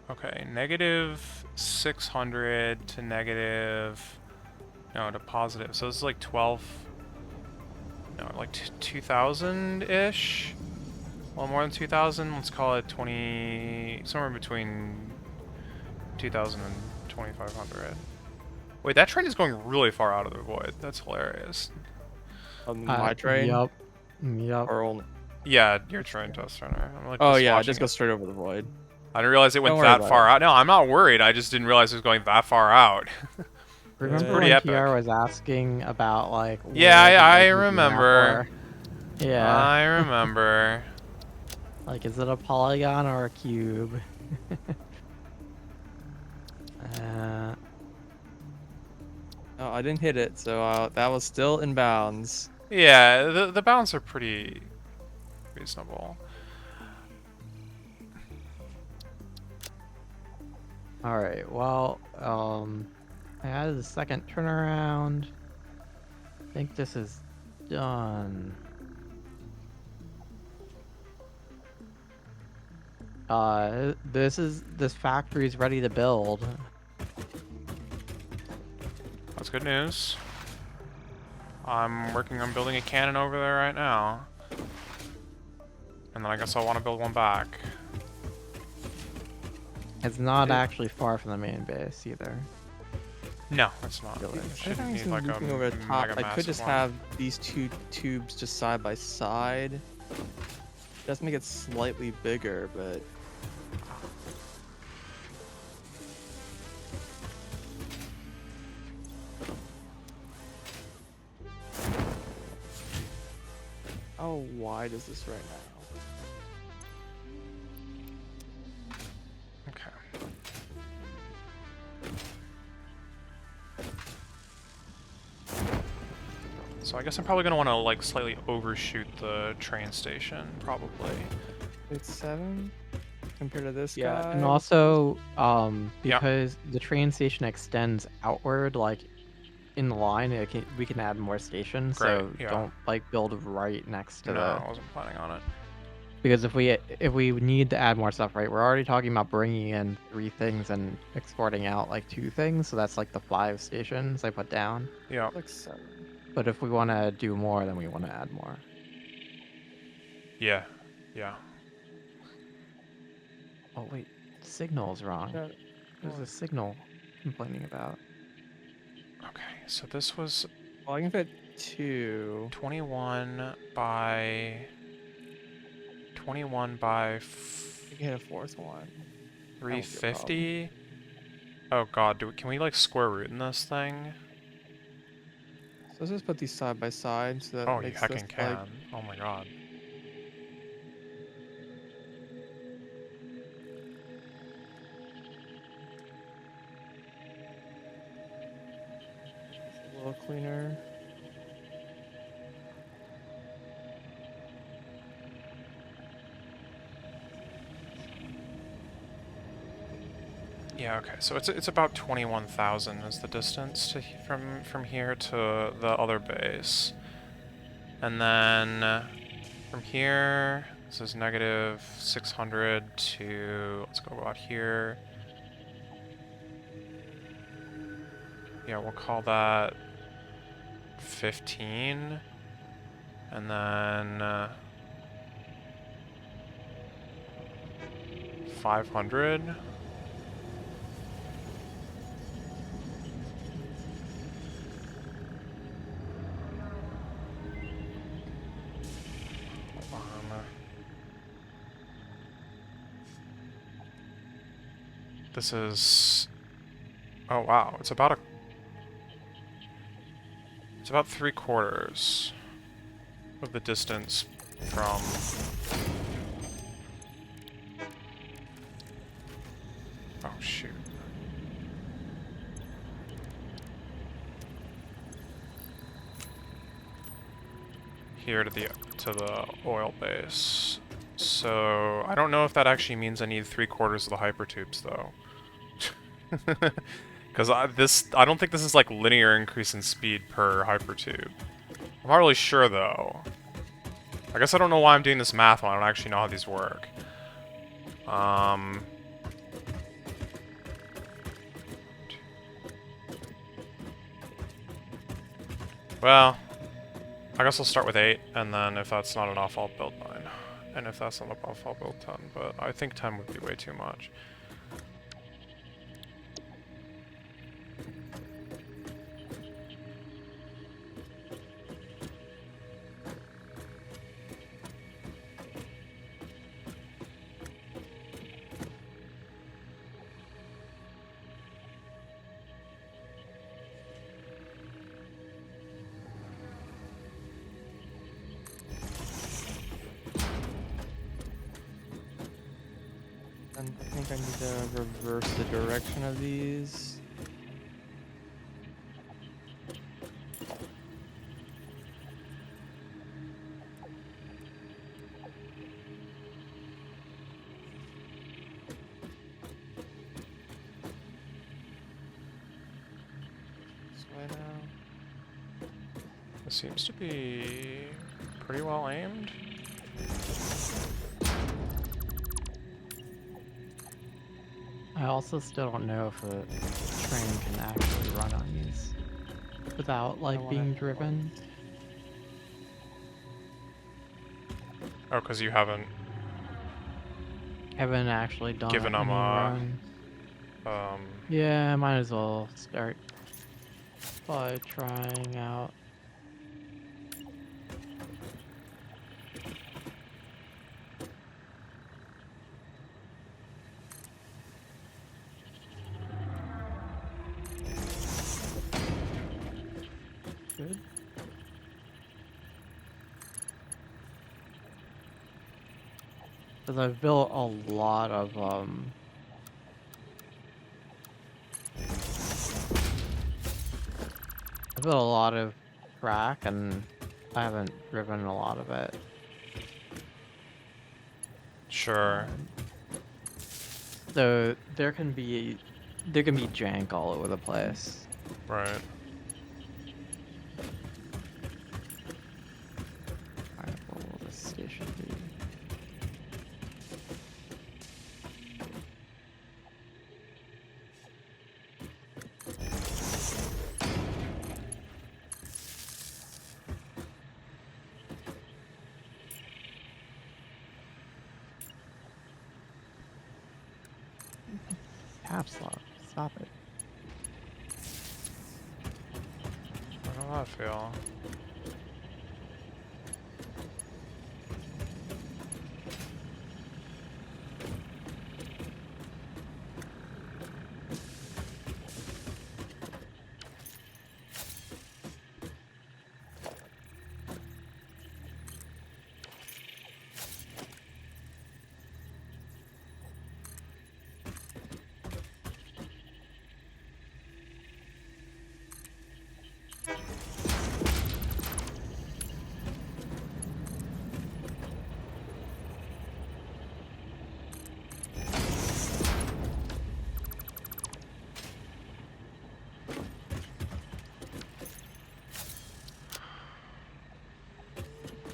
Okay, negative 600 to negative. No, to positive. So this is like 12. No, like 2,000 ish. Well, more than 2,000. Let's call it 20. Somewhere between 2,000 and 2,500. Wait, that train is going really far out of the void. That's hilarious. On my train? Yup. Yup. Or only. Yeah, your train, Dust Runner. I'm like Oh just yeah, watching just go it. straight over the void. I didn't realize it went Don't worry that about far it. out. No, I'm not worried. I just didn't realize it was going that far out. Remember pretty when epic. TR was asking about like Yeah, where the I edge would be at, remember. or- Yeah. I remember. Like, is it a polygon or a cube? uh, No, I didn't hit it, so that was still in bounds. Yeah, the bounds are pretty reasonable. all right. Well, I added the second turnaround. I think this is done. This factory is ready to build. That's good news. I'm working on building a cannon over there right now. And then I guess I'll want to build one back. It's not actually far from the main base either. No, it's not. Really? It I shouldn't think need like a looking over the top. mega I could massive just one. have these two tubes just side by side. Just make it slightly bigger, but how wide is this right now? Okay. So I guess I'm probably gonna want to like slightly overshoot the train station, probably. It's 7 compared to this Yeah, guy. and also, Yeah. because the train station extends outward, like in the line, we can add more stations. Great, So yeah. don't like build right next to No, the. I wasn't planning on it. Because if we need to add more stuff, right? We're already talking about bringing in 3 things and exporting out like 2 things. So that's like the 5 stations I put down. Yeah. Like 7. But if we want to do more, then we want to add more. Yeah. Yeah. Oh wait, signal's wrong. Yeah, There's a signal complaining about. so this was Well, I can fit 2. 21 by 21 by You can hit a 4th one. That won't be a problem. 350. Oh god, can we like square root in this thing? So let's just put these side by side so that Oh, you makes this heckin' like can. Oh my god. a little cleaner. Yeah, okay. So it's about 21,000 is the distance to from here to the other base. And then from here, this is negative 600 to, let's go about here. Yeah, we'll call that 15. And then 500. This is, oh wow, it's about 3/4 of the distance from, oh shoot. Here to the oil base. So I don't know if that actually means I need 3/4 of the hypertubes though. Because I don't think this is like linear increase in speed per hypertube. I'm not really sure though. I guess I don't know why I'm doing this math when I don't actually know how these work. Well, I guess I'll start with 8, and then if that's not enough, I'll build 9. And if that's not enough, I'll build 10, but I think 10 would be way too much. And I think I need to reverse the direction of these. This way now. This seems to be pretty well aimed. I also still don't know if a train can actually run on these without like being driven. Oh, because you haven't Haven't actually done given any them runs. a Yeah, I might as well start by trying out. Good. Because I've built a lot of I built a lot of track and I haven't driven a lot of it. Sure. So there can be jank all over the place. Right. Alright, what will this station be? Caps lock. Stop it. How does that feel?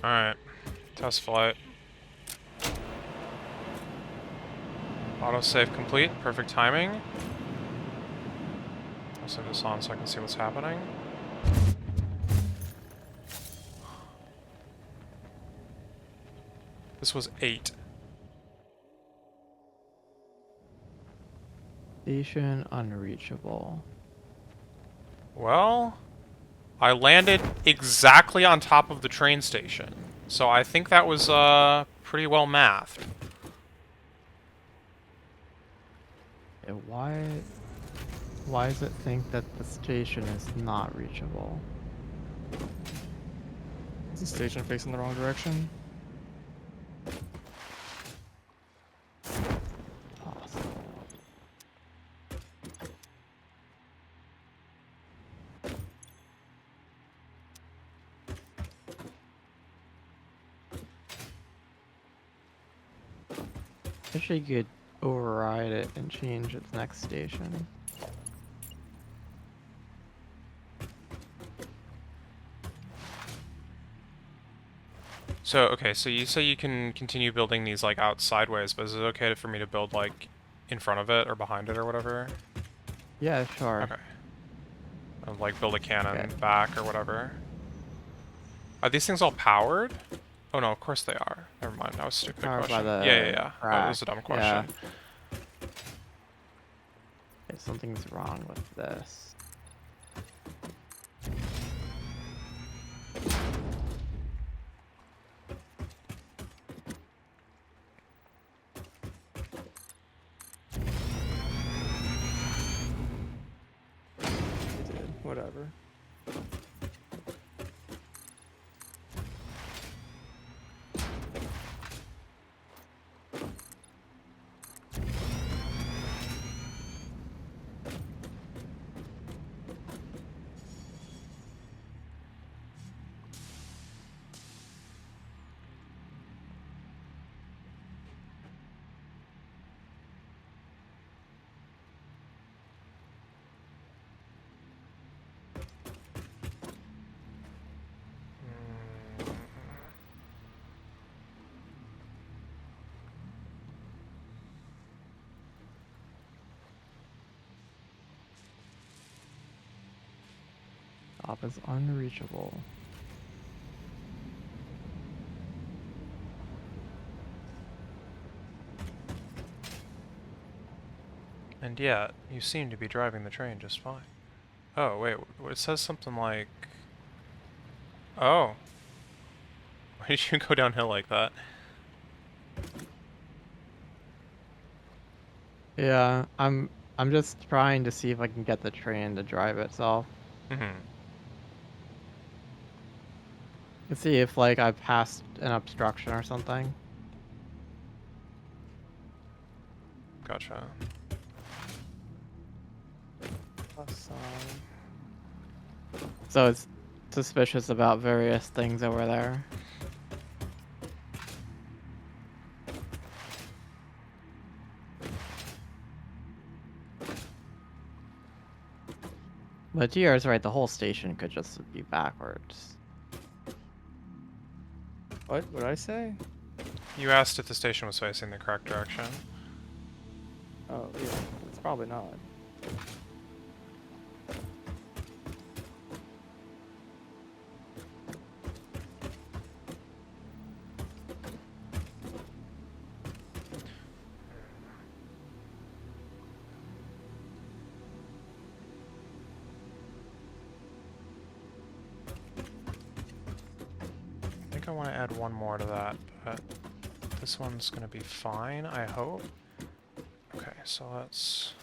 Alright. Test flight. Autosave complete. Perfect timing. I'll save this on so I can see what's happening. This was 8. Station unreachable. Well, I landed exactly on top of the train station. So I think that was, pretty well mathed. Yeah, why does it think that the station is not reachable? Is the station facing the wrong direction? Possible. Wish I could override it and change its next station. So, okay, so you say you can continue building these, like, out sideways, but is it okay for me to build, like, in front of it or behind it or whatever? Yeah, sure. Okay. Like, build a cannon Okay. back or whatever. Are these things all powered? Oh no, of course they are. Never mind, that was a stupid Powered by question. the Yeah, yeah, yeah. That was a crack. dumb question. Okay, something's wrong with this. It did. Whatever. Top is unreachable. And yet, you seem to be driving the train just fine. Oh, wait, it says something like... Oh. Why did you go downhill like that? Yeah, I'm just trying to see if I can get the train to drive itself. Mm-hmm. To see if like I passed an obstruction or something. Gotcha. So it's suspicious about various things over there. But GR is right, the whole station could just be backwards. What did I say? You asked if the station was facing the correct direction. Oh, yeah. It's probably not. I want to add one more to that, but this one's gonna be fine, I hope. Okay, so let's...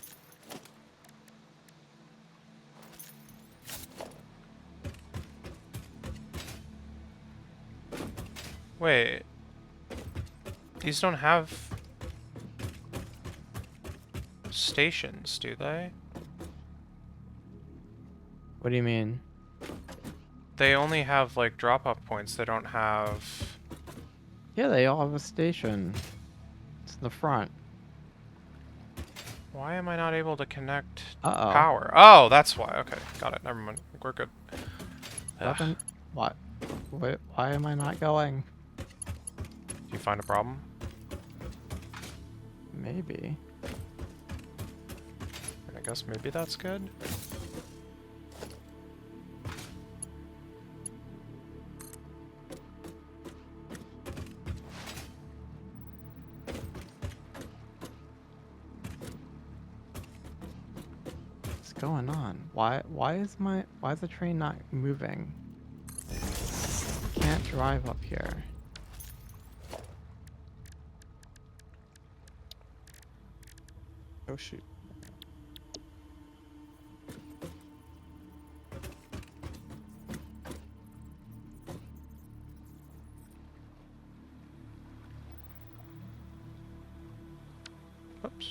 Wait. These don't have stations, do they? What do you mean? They only have, like, drop-off points. They don't have... Yeah, they all have a station. It's in the front. Why am I not able to connect Uh-oh. power? Oh, that's why. Okay, got it. Never mind. We're good. Weapon? What? Wait, why am I not going? Do you find a problem? Maybe. I guess maybe that's good. What's going on? Why is the train not moving? Can't drive up here. Oh shoot. Oops.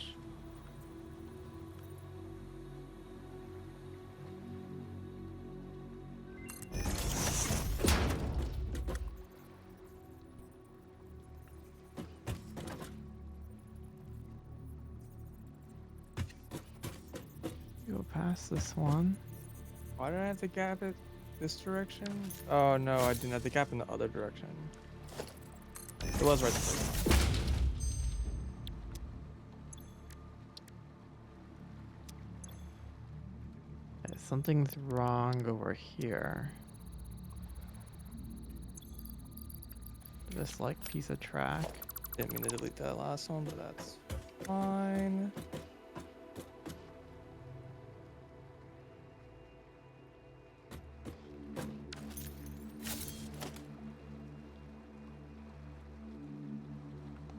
Go past this one. Why did I have to gap it this direction? Oh no, I didn't have to gap in the other direction. It was right there. Something's wrong over here. This like piece of track. Didn't mean to delete that last one, but that's fine.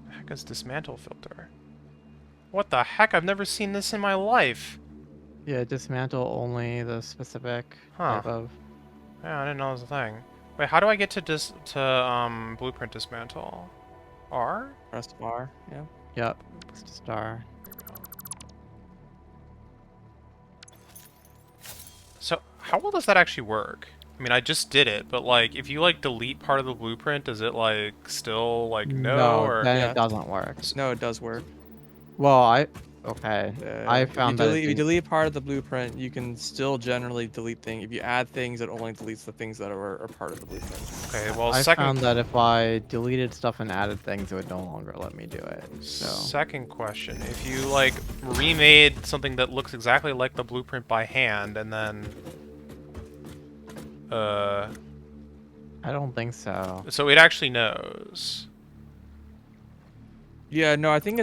The heck is dismantle filter? What the heck? I've never seen this in my life. Yeah, dismantle only the specific Huh. type of. Yeah, I didn't know it was a thing. Wait, how do I get to blueprint dismantle? R? Press R, yeah. Yep, it's a star. So, how well does that actually work? I mean, I just did it, but like, if you like delete part of the blueprint, does it like still like no or? Then Yeah. it doesn't work. No, it does work. Well, okay. I If you found that delete, if you delete part of the blueprint, you can still generally delete things. If you add things, it only deletes the things that are part of the blueprint. Okay, well, I second found that if I deleted stuff and added things, it would no longer let me do it. So second question: if you like remade something that looks exactly like the blueprint by hand, and then I don't think so. so it actually knows. Yeah, no, I think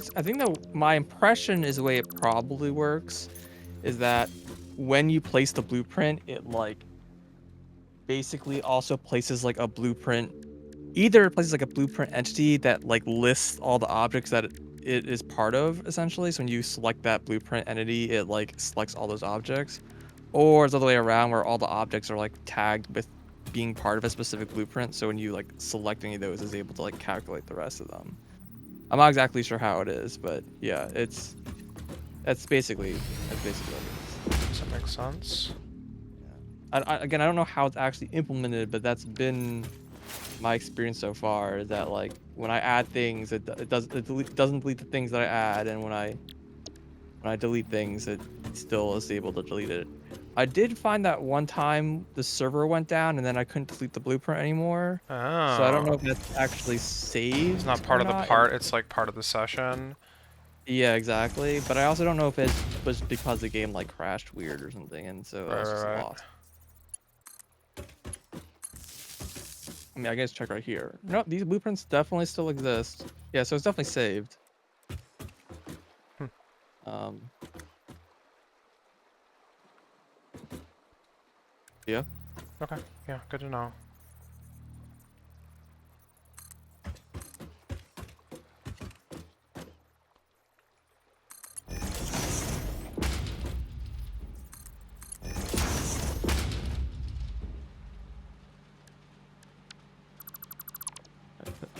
my impression is the way it probably works is that when you place the blueprint, it like basically also places like a blueprint, either places like a blueprint entity that like lists all the objects that it is part of essentially. So when you select that blueprint entity, it like selects all those objects, or it's the other way around where all the objects are like tagged with being part of a specific blueprint. So when you like select any of those, it's able to like calculate the rest of them. I'm not exactly sure how it is, but yeah, that's basically what it is. Does that make sense? Again, I don't know how it's actually implemented, but that's been my experience so far. Is that like when I add things, it doesn't delete the things that I add, and when I delete things, it still is able to delete it. I did find that one time the server went down, and then I couldn't delete the blueprint anymore. Oh. So I don't know if that's actually saved. It's not part or of the not. part. It's like part of the session. Yeah, exactly. But I also don't know if it was because the game like crashed weird or something, and so I was just Right. lost. I mean, I guess check right here. No, these blueprints definitely still exist. Yeah, so it's definitely saved. Hmm. Yeah. Okay. Yeah. Good to know.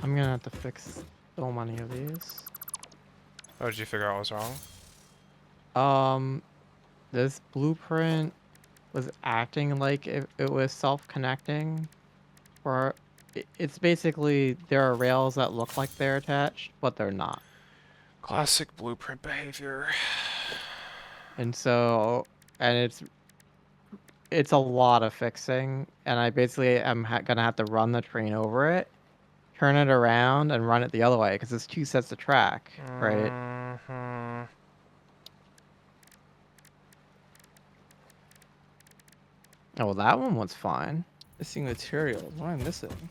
I'm gonna have to fix so many of these. What did you figure out was wrong? This blueprint was acting like it was self-connecting. Or it's basically there are rails that look like they're attached, but they're not. Classic blueprint behavior. And so, and it's a lot of fixing, and I basically am gonna have to run the train over it, turn it around, and run it the other way because it's two sets of track, right? Mm-hmm. Oh, well, that one was fine. Missing materials. What am I missing?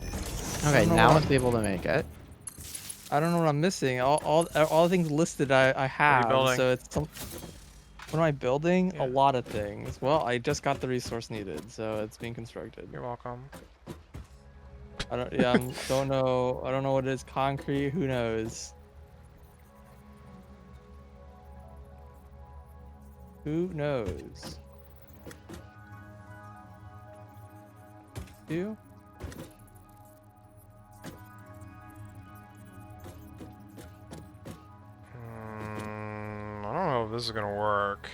I Okay, don't know now what it's able to make it. I don't know what I'm missing. All the things listed I What are you have. building? So it's some. What am I building? Yeah. A lot of things. Well, I just got the resource needed, so it's being constructed. You're welcome. I don't. Yeah, don't know. I don't know what it is. Concrete. Who knows? Who knows? You? I don't know if this is gonna work.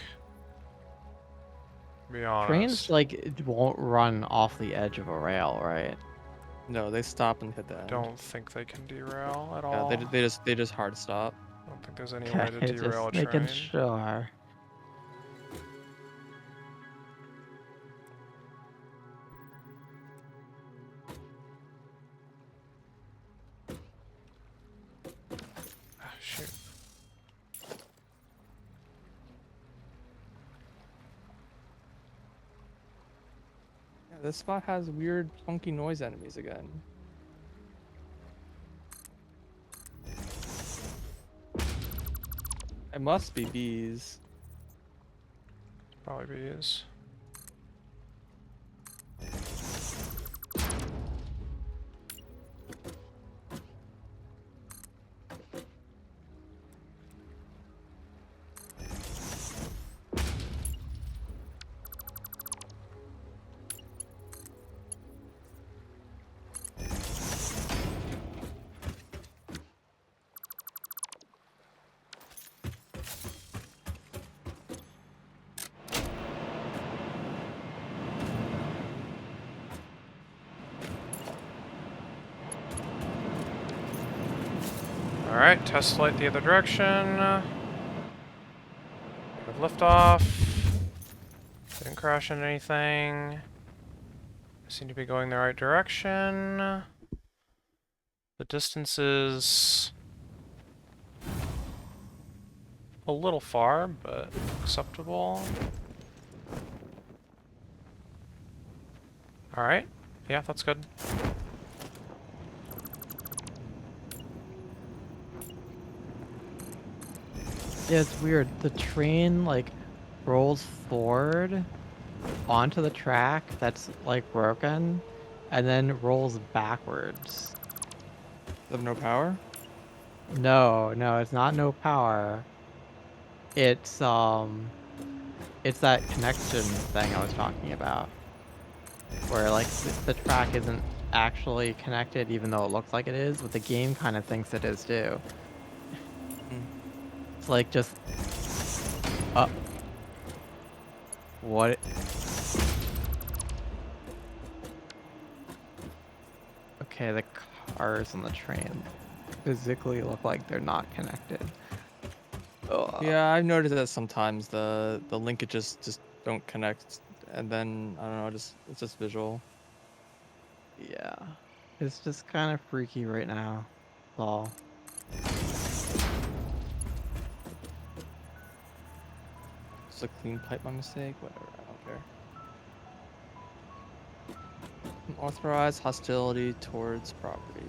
To be Trains honest. like it won't run off the edge of a rail, right? No, they stop and hit the I end. don't think they can derail at Yeah, all. they just hard stop. I don't think there's any way to Okay, derail a just making train. sure. Ah, shoot. Yeah, this spot has weird, funky noise enemies again. It must be bees. Probably bees. Alright, test flight the other direction. With liftoff. Didn't crash into anything. Seem to be going the right direction. The distance is a little far, but acceptable. Alright. Yeah, that's good. Yeah, it's weird. The train like rolls forward onto the track that's like broken and then rolls backwards. They have no power? No, no, it's not no power. It's it's that connection thing I was talking about. Where like the track isn't actually connected even though it looks like it is, but the game kind of thinks it is too. Hmm. It's like just what okay, the cars on the train physically look like they're not connected. Ugh. Yeah, I've noticed that sometimes the linkages just don't connect, and then I don't know, it's just visual. Yeah. It's just kind of freaky right now. That's all. It's a clean pipe by mistake. Whatever, I don't care. Unauthorized hostility towards property.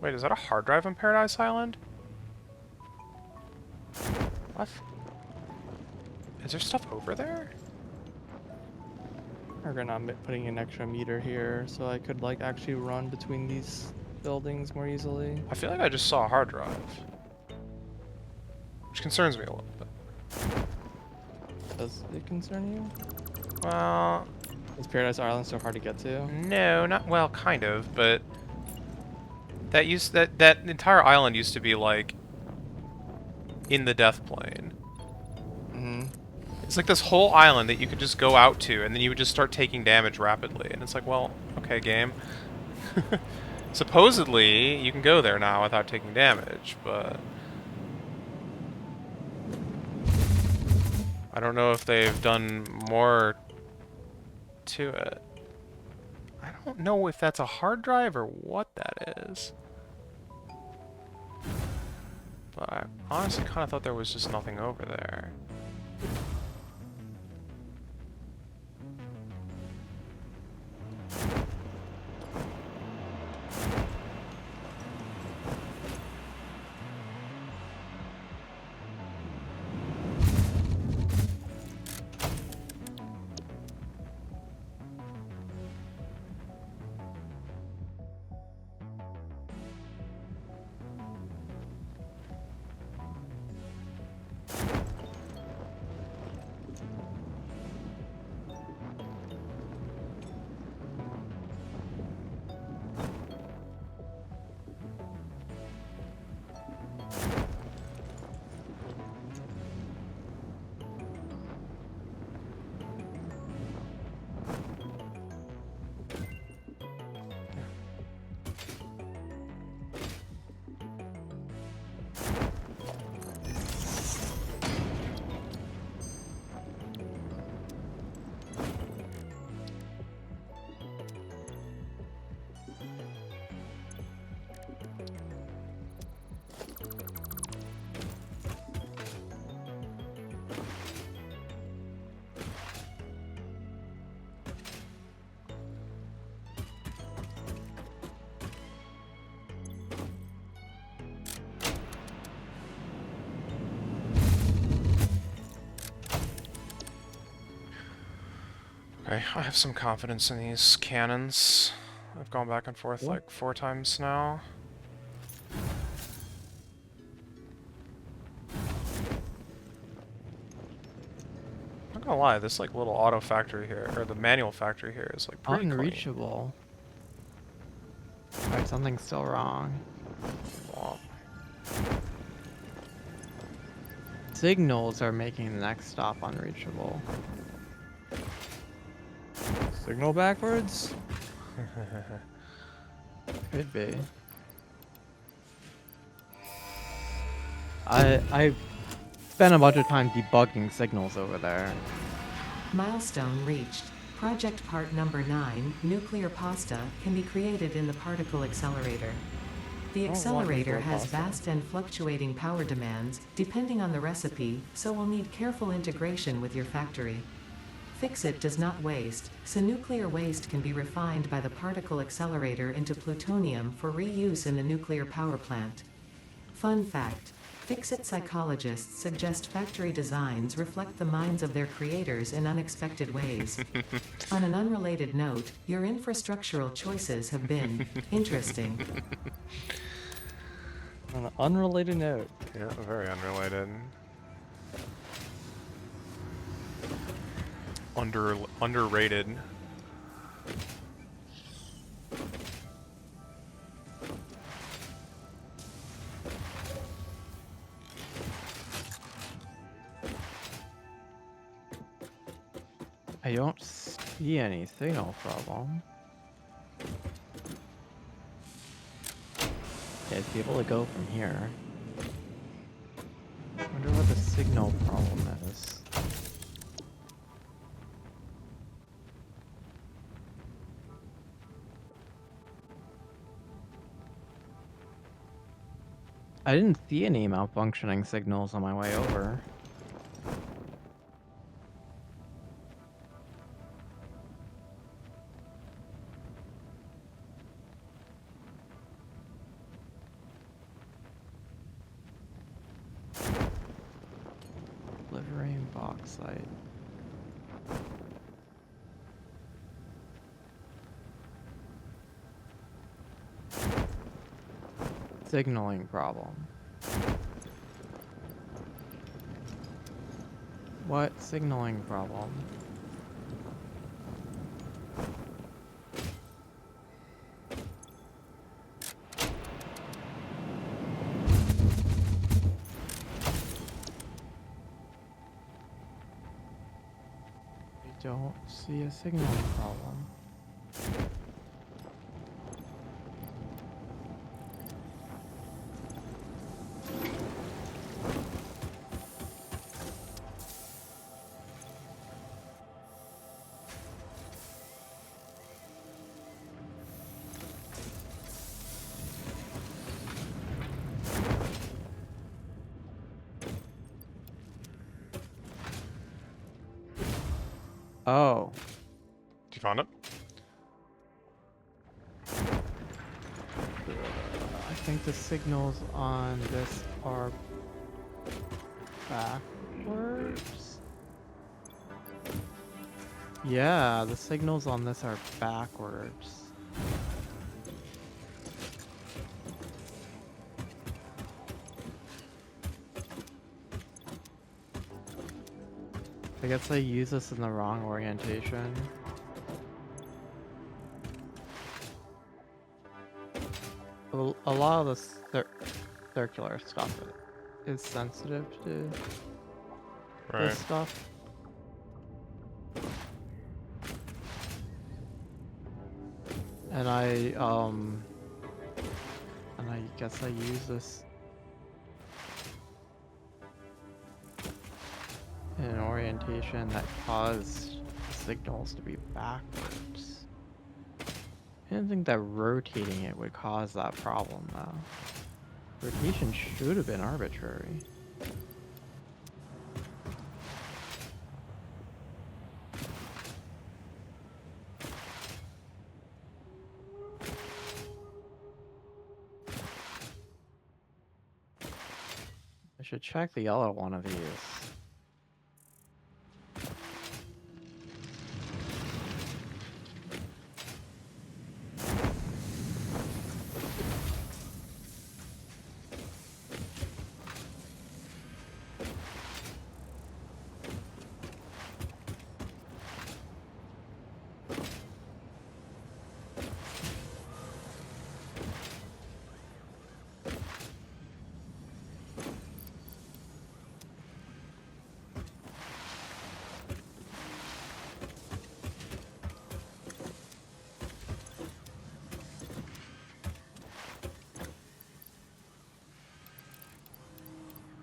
Wait, is that a hard drive on Paradise Island? What? Is there stuff over there? We're gonna putting an extra meter here so I could like actually run between these buildings more easily. I feel like I just saw a hard drive. Which concerns me a little bit. Does it concern you? Well, Is Paradise Island so hard to get to? no, not well, kind of, but that entire island used to be like in the death plane. Mm-hmm. It's like this whole island that you could just go out to, and then you would just start taking damage rapidly. And it's like, well, okay, game. Supposedly, you can go there now without taking damage, but I don't know if they've done more to it. I don't know if that's a hard drive or what that is. But I honestly kind of thought there was just nothing over there. Okay, I have some confidence in these cannons. I've gone back and forth like 4 times now. I'm not gonna lie, this like little auto factory here, or the manual factory here is like pretty clean. Unreachable. Alright, something's still wrong. Well, Signals are making the next stop unreachable. Signal backwards? Could be. I spent a bunch of time debugging signals over there. Milestone reached. Project part number 9, nuclear pasta, can be created in the particle accelerator. The accelerator has vast and fluctuating power demands, depending on the recipe, so will need careful integration with your factory. Fix-It does not waste, so nuclear waste can be refined by the particle accelerator into plutonium for reuse in the nuclear power plant. Fun fact: Fix-It psychologists suggest factory designs reflect the minds of their creators in unexpected ways. On an unrelated note, your infrastructural choices have been interesting. On an unrelated note. yeah, very unrelated. Underrated. I don't see any signal problem. Yeah, I'd be able to go from here. I wonder what the signal problem is. I didn't see any malfunctioning signals on my way over. site. Signaling problem. What signaling problem? I don't see a signaling problem. Oh, Did you find it? I think the signals on this are backwards. Yeah, the signals on this are backwards. I guess I use this in the wrong orientation. A lot of this circular stuff is sensitive to Right. this stuff. And I guess I use this in an orientation that caused signals to be backwards. I didn't think that rotating it would cause that problem though. Rotation should have been arbitrary. I should check the yellow one of these.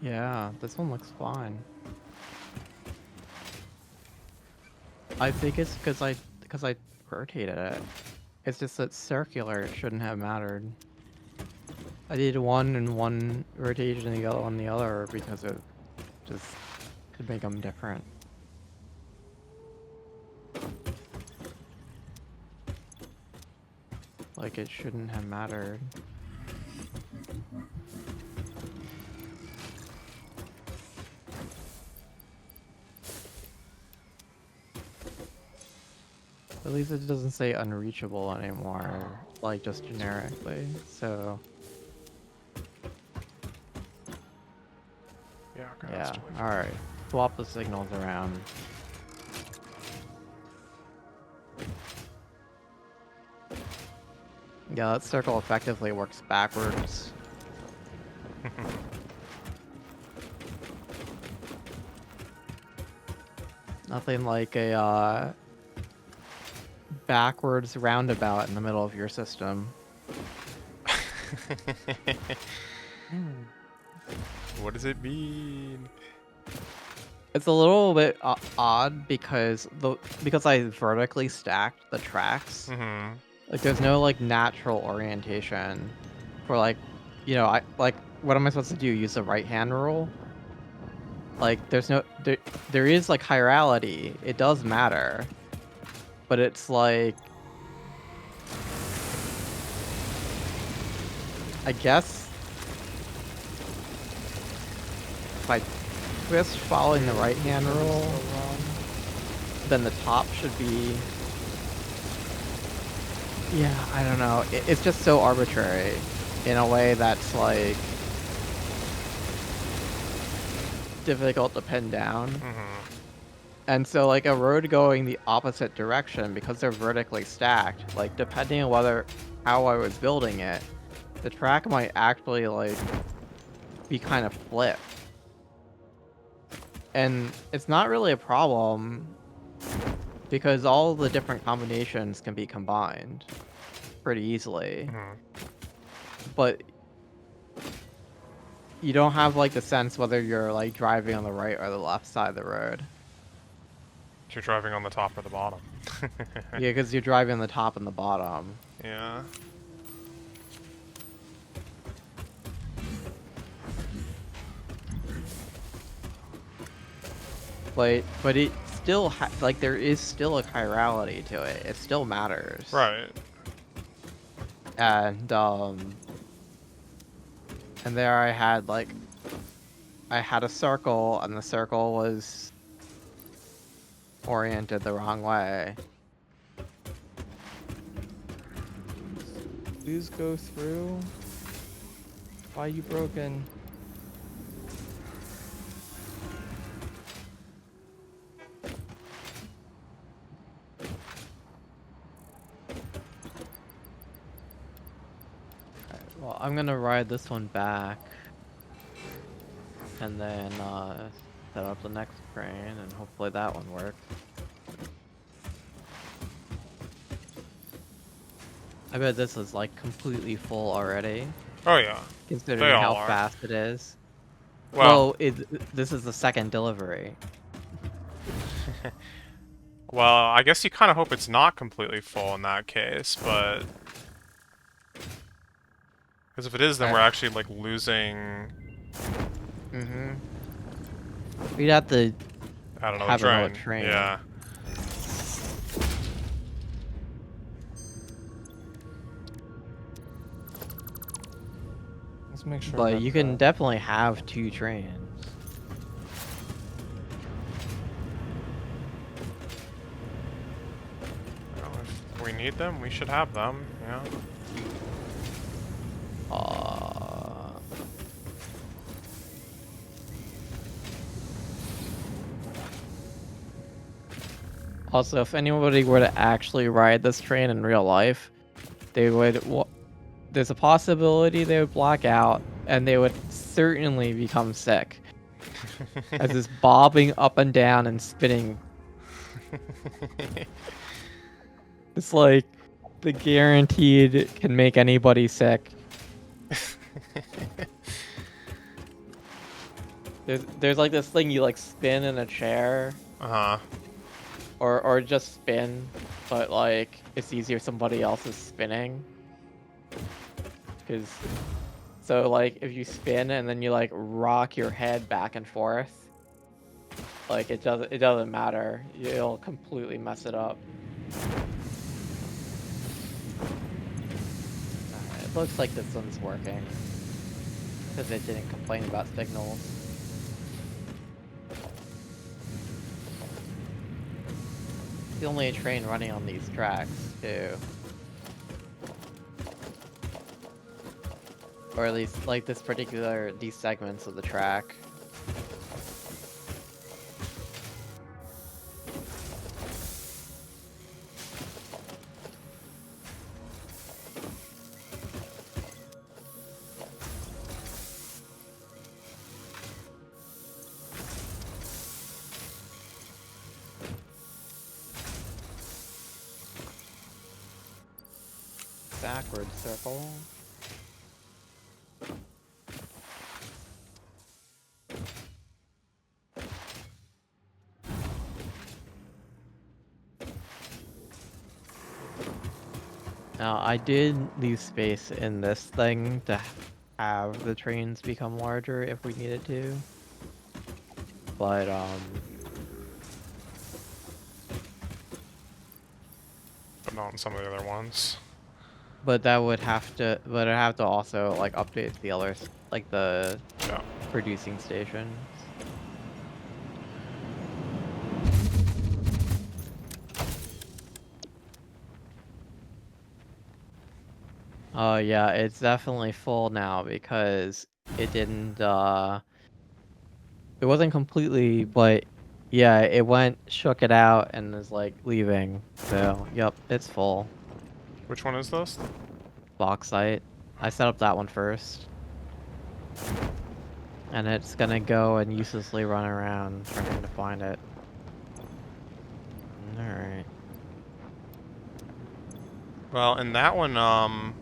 Yeah, this one looks fine. I think it's because I rotated it. It's just that circular shouldn't have mattered. I did one in one rotation and the other on the other because it just could make them different. Like it shouldn't have mattered. At least it doesn't say unreachable anymore, like just generically, so Yeah, okay, that's yeah, totally fine. alright. Swap the signals around. Yeah, that circle effectively works backwards. Nothing like a backwards roundabout in the middle of your system. What does it mean? It's a little bit odd because I vertically stacked the tracks. Mm-hmm. Like there's no like natural orientation for like, you know, what am I supposed to do? Use the right hand rule? Like there's no there is like chirality. It does matter. But it's like I guess if I we're just following the right-hand rule, then the top should be... Yeah, I don't know. It's just so arbitrary in a way that's, like, difficult to pin down. And so, like, a road going the opposite direction, because they're vertically stacked, like, depending on how I was building it, the track might actually, like, be kind of flipped. And it's not really a problem, because all the different combinations can be combined pretty easily. But you don't have, like, the sense whether you're, like, driving on the right or the left side of the road. You're driving on the top or the bottom. Yeah, because you're driving on the top and the bottom. Yeah. But it still like, there is still a chirality to it. It still matters. Right. And there I had, like, I had a circle, and the circle was oriented the wrong way. Please go through. Why are you broken? Well, I'm gonna ride this one back, and then set up the next train, and hopefully that one works. I bet this is, like, completely full already, Oh yeah. considering They how all are. fast it is. Well, This is the second delivery. well, I guess you kind of hope it's not completely full in that case, but because if it is, then we're actually like losing. We'd have to I don't know. have The another train. train. Yeah. Let's make sure. But you can definitely have 2 trains. Well, if we need them, we should have them. Yeah. Also, if anybody were to actually ride this train in real life, they would... there's a possibility they would black out, and they would certainly become sick. As it's bobbing up and down and spinning. It's like, the guaranteed can make anybody sick. There's like this thing you, like, spin in a chair. Or just spin, but, like, it's easier if somebody else is spinning. So, like, if you spin and then you, like, rock your head back and forth, like, it doesn't matter. You'll completely mess it up. Alright, it looks like this one's working. Because it didn't complain about signals. The only train running on these tracks, too. Or at least, like, these segments of the track. Backward circle. Now, I did leave space in this thing to have the trains become larger if we needed to. But, But not on some of the other ones. but I'd have to also, like, update the others, like, the producing stations. Oh yeah, it's definitely full now because it didn't it wasn't completely, but yeah, it went, shook it out, and is like leaving. So, yep, it's full. Which one is this? Bauxite. I set up that one first. And it's gonna go and uselessly run around trying to find it. Alright. Well, in that one,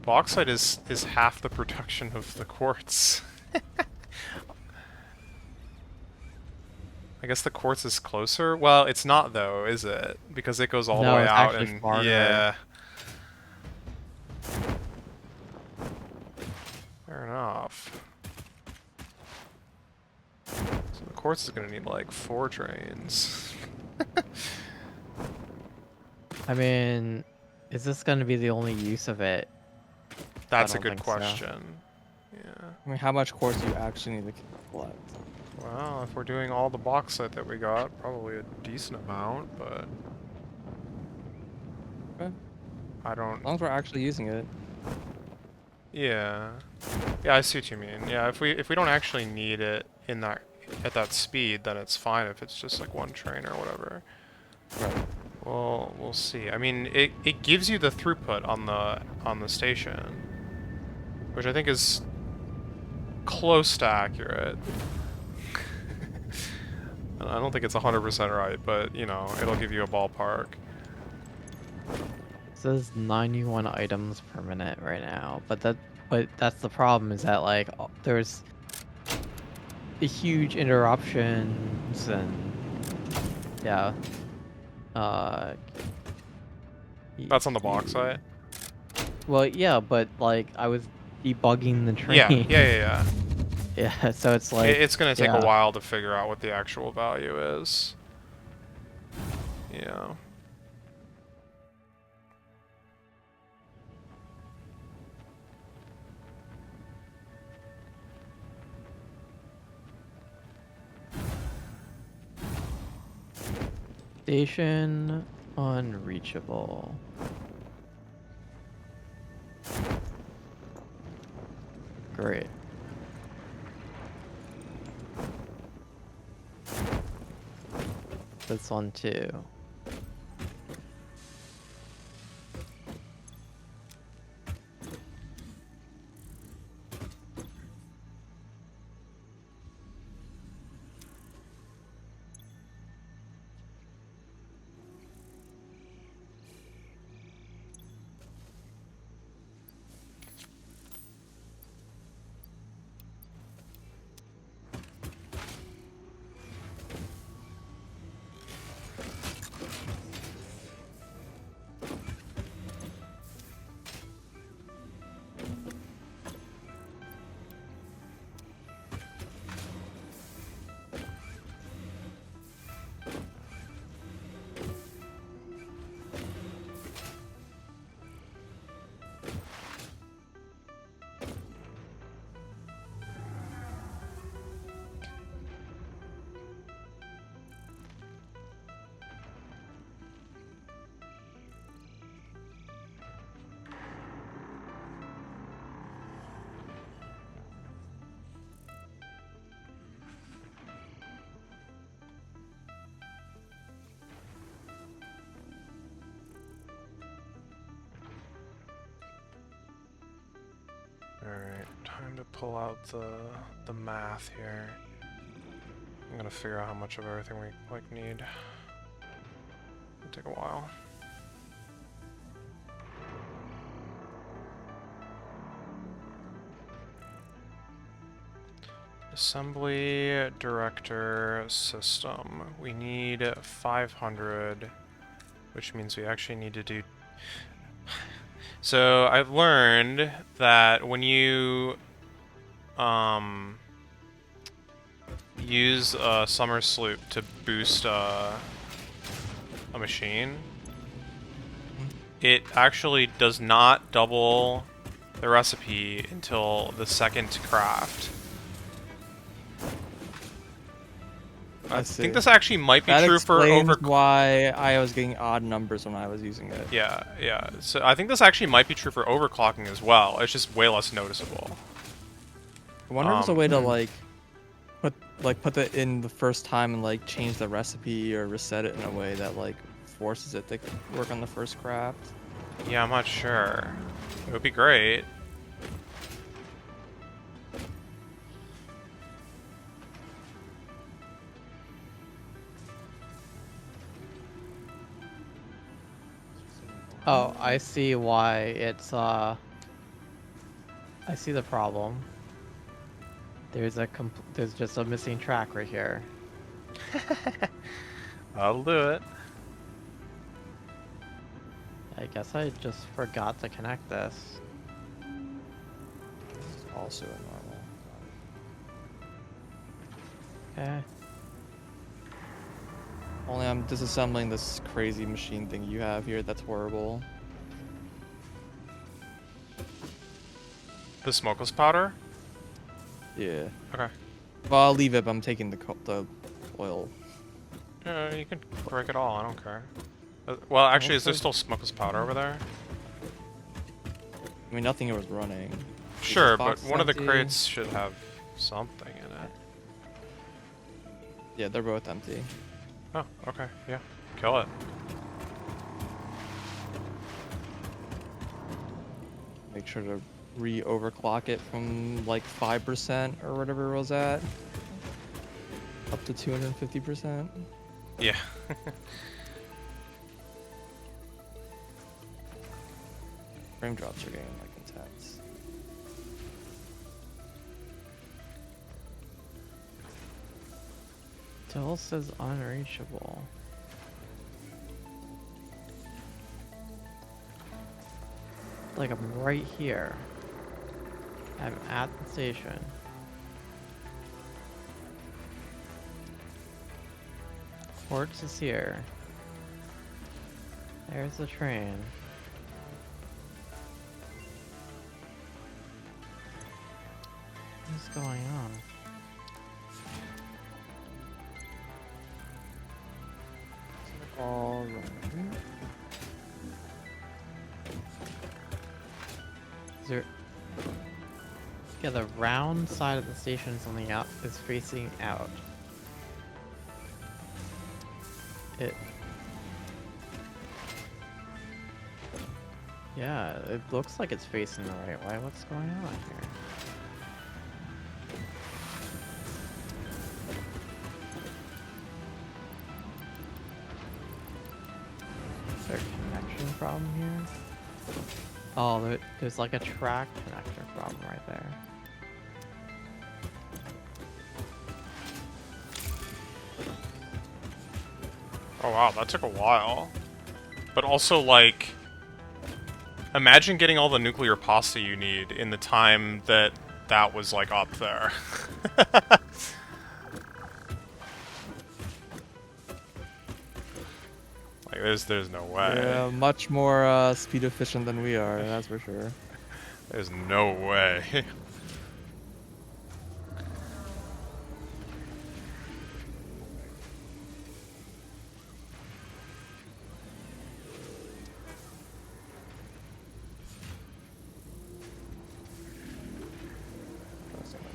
bauxite is half the production of the quartz. I guess the quartz is closer? Well, it's not though, is it? Because it goes all the No, way it's out actually and farther. yeah. Fair enough. So the quartz is gonna need like 4 trains. I mean, is this gonna be the only use of it? I That's a don't good think so. question. Yeah. I mean, how much quartz do you actually need to collect? Well, if we're doing all the bauxite that we got, probably a decent amount, but Okay. I don't. As long as we're actually using it. Yeah. Yeah, I see what you mean. Yeah, if we don't actually need it in that at that speed, then it's fine if it's just like 1 train or whatever. Right. Well, we'll see. I mean, it gives you the throughput on the station, which I think is close to accurate. I don't think it's 100% right, but you know, it'll give you a ballpark. It says 91 items per minute right now, but that's the problem, is that like there's a huge interruptions and yeah. Uh That's on the you bauxite. Well, yeah, but like I was debugging the Yeah, yeah, train. yeah, yeah. Yeah, so it's like, It's gonna take a yeah. while to figure out what the actual value is. Yeah. Station unreachable. Great. This one too. Alright, time to pull out the math here. I'm gonna figure out how much of everything we like need. It'll take a while. Assembly director system. We need 500, which means we actually need to do. So I've learned that when you use a summer sloop to boost a machine, it actually does not double the recipe until the second craft. I see. think this actually might be That true for explains why I was getting odd numbers when I was using it. Yeah, yeah. So I think this actually might be true for overclocking as well. It's just way less noticeable. I wonder if there's a way to like put that in the first time and like change the recipe or reset it in a way that like forces it to work on the first craft. Yeah, I'm not sure. It would be great. Oh, I see why it's I see the problem. There's just a missing track right here. I'll do it. I guess I just forgot to connect this. It's also a normal. Okay. Only I'm disassembling this crazy machine thing you have here. That's horrible. The smokeless powder? Yeah. Okay. Well, I'll leave it, but I'm taking the oil. You can break it all, I don't care. Well, actually, is there Okay. still smokeless powder over there? I mean, nothing was running. Sure, This but box is one of the empty. crates should have something in it. Yeah, they're both empty. Oh, okay, yeah. Kill it. Make sure to re-overclock it from like 5% or whatever it was at. Up to 250%. Yeah. Frame drops are getting like intense. Still says unreachable. Like I'm right here. I'm at the station. Quartz is here. There's the train. What's going on? All right. Is there... Yeah, the round side of the station is on the out is facing out. Yeah, it looks like it's facing the right way. What's going on here? Is there a connection problem here? Oh, there's like a track connector problem right there. Oh wow, that took a while. But also, like, imagine getting all the nuclear pasta you need in the time that that was, like, up there. Like, there's no way. Yeah, much more speed efficient than we are, that's for sure. There's no way.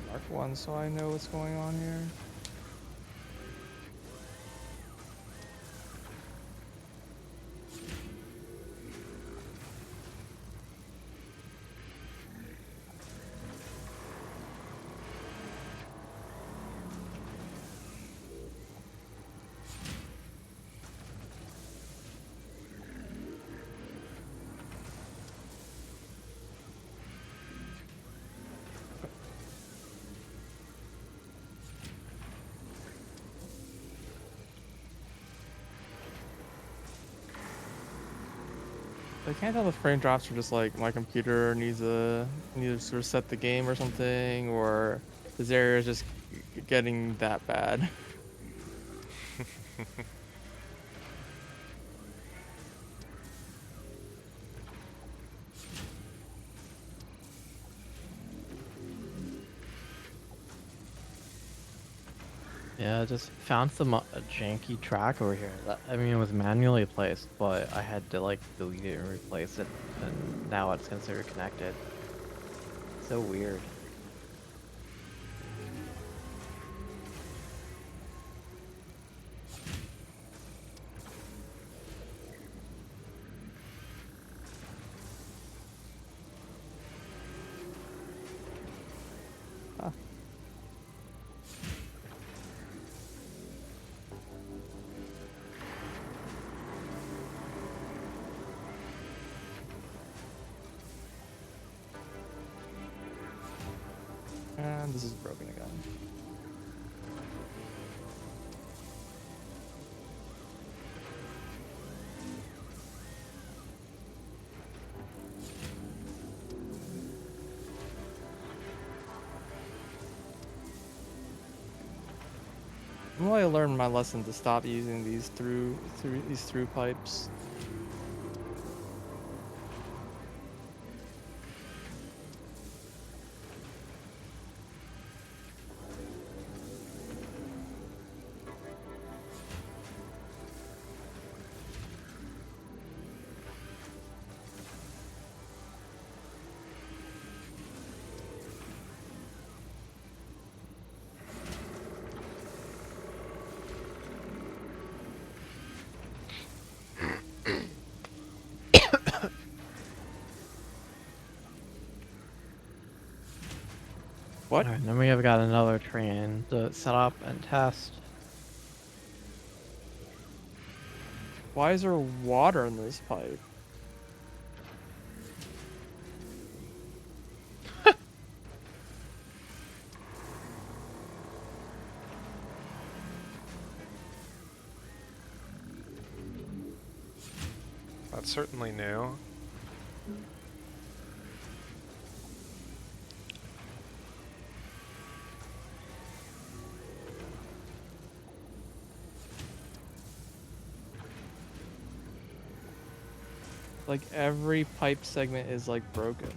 Mark one so I know what's going on here. I can't tell if frame drops are just like my computer needs to sort of set the game or something, or this area is just getting that bad. Yeah, I just found a janky track over here. I mean, it was manually placed, but I had to like delete it and replace it, and now it's considered connected. So weird. Ah, and this is broken again. Well, I learned my lesson to stop using these through pipes. What? Alright, then we have got another train to set up and test. Why is there water in this pipe? That's certainly new. Like every pipe segment is like broken.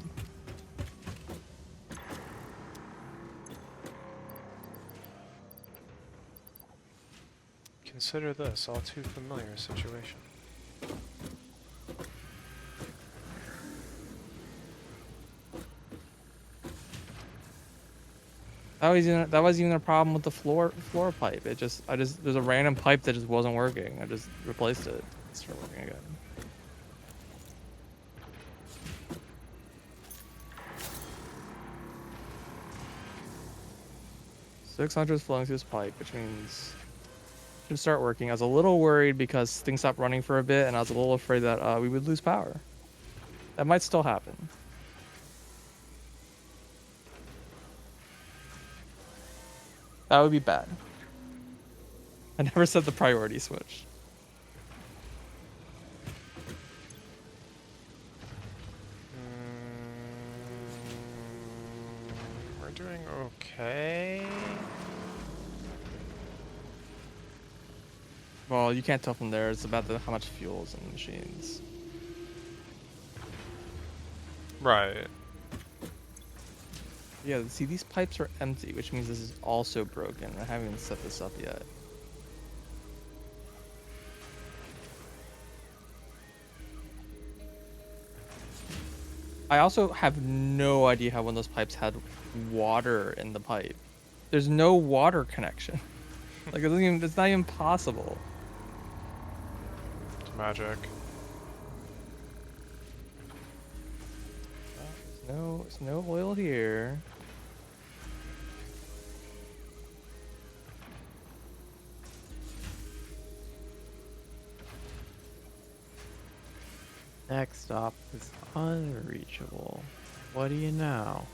Consider this all too familiar situation. That was even a problem with the floor pipe. There's a random pipe that just wasn't working. I just replaced it. It started working again. $600 is flowing through this pipe, which means it should start working. I was a little worried because things stopped running for a bit, and I was a little afraid that we would lose power. That might still happen. That would be bad. I never said the priority switch. We're doing okay. Well, you can't tell from there. It's about how much fuel's in the machines. Right. Yeah, see, these pipes are empty, which means this is also broken. I haven't even set this up yet. I also have no idea how one of those pipes had water in the pipe. There's no water connection. Like, it's not even possible. It's magic. There's no oil here. Next stop is unreachable. What do you know?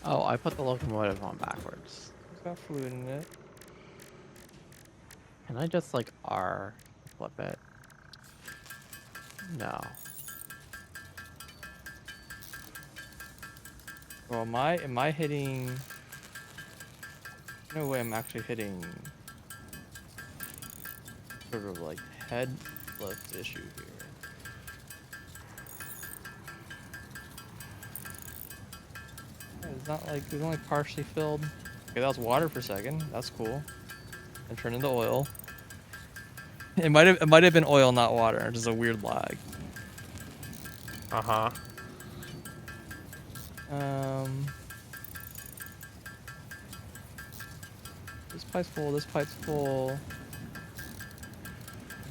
Oh, I put the locomotive on backwards. It's got fluid in it. Can I just like R flip it? No. Well, am I hitting? No way, I'm actually hitting sort of like head lift issue here. Not like it was only partially filled. Okay, that was water for a second. That's cool. And turned into oil. It might have been oil, not water. Just a weird lag. Uh-huh. Um, this pipe's full. This pipe's full.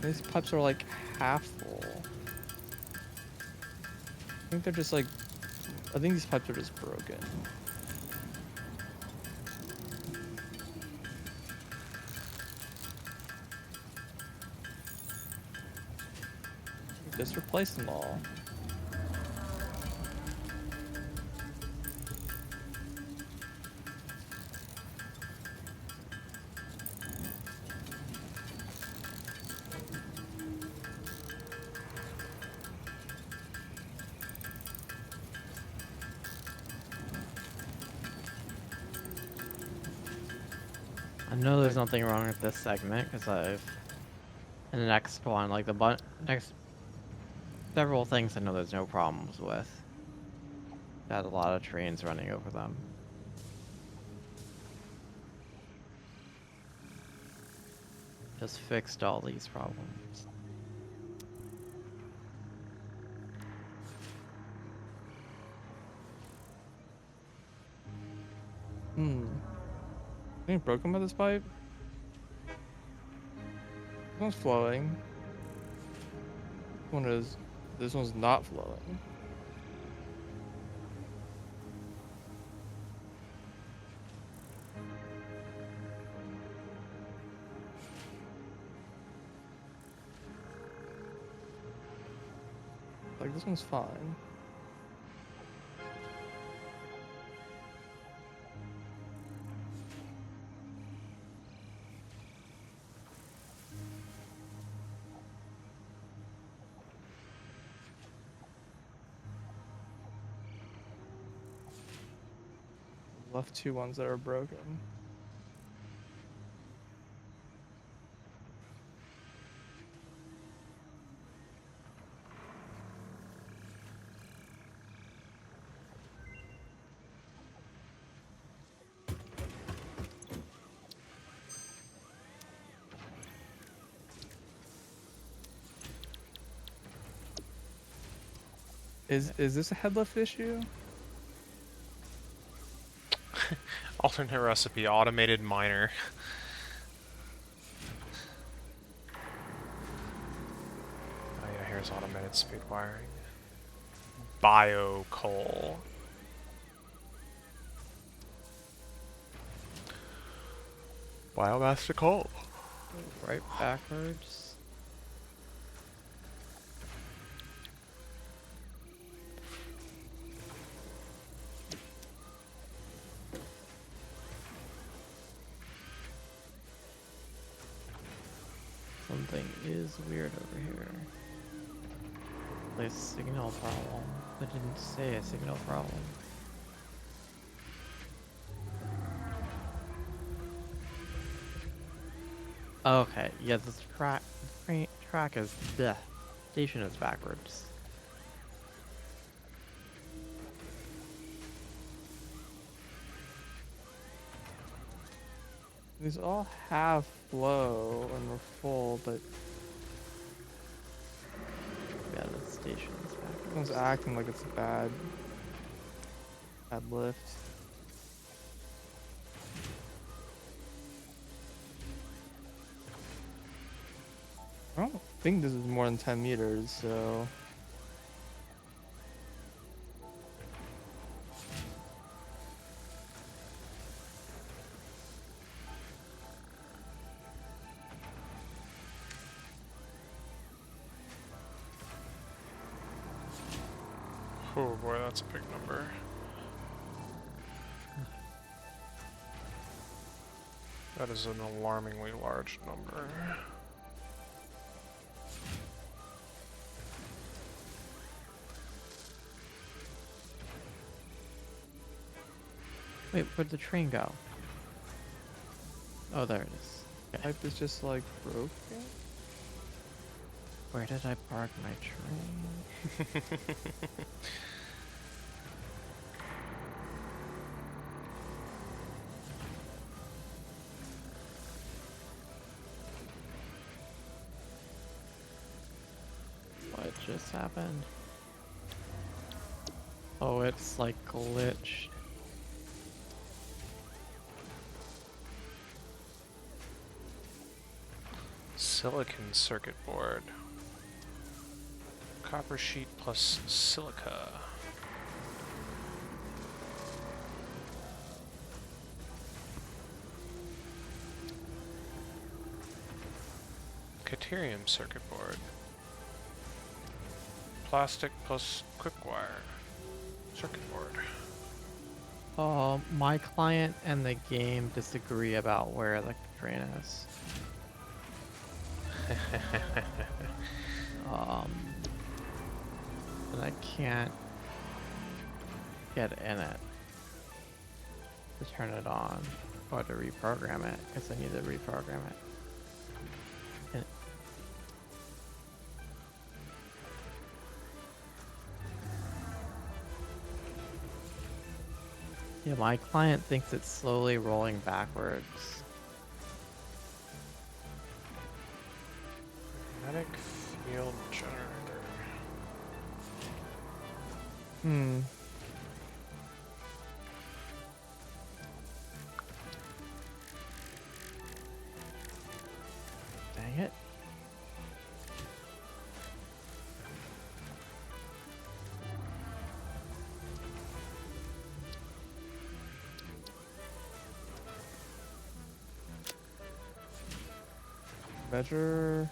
These pipes are like half full. I think they're just like. I think these pipes are just broken. Just replace them all. I know there's nothing wrong with this segment because I've in the next one, like the next several things I know there's no problems with. Got a lot of trains running over them. Just fixed all these problems. Anything broken by this pipe? This one's flowing. This one's not flowing. Like this one's fine. Left two ones that are broken. Is this a head lift issue? Alternate recipe, automated miner. Oh yeah, here's automated speed wiring. Bio coal. Biomass to coal. Right backwards. Something is weird over here. Like a signal problem. I didn't say a signal problem. Okay, yeah, this track is the station is backwards. These all have flow and we're full, but Yeah, the station is this backwards. one's acting like it's a bad lift. I don't think this is more than 10 meters, so. Oh boy, that's a big number. That is an alarmingly large number. Wait, where'd the train go? Oh, there it is. Okay. Pipe is just like broken. Where did I park my train? just happened? Oh, it's like glitched. Silicon circuit board. Copper sheet plus silica. Caterium circuit board. Plastic plus quick wire. Circuit board. Oh, my client and the game disagree about where the train is. And I can't get in it to turn it on or to reprogram it because I need to reprogram it. And yeah, my client thinks it's slowly rolling backwards. Magnetic field generator. Hmm. Dang it. Measure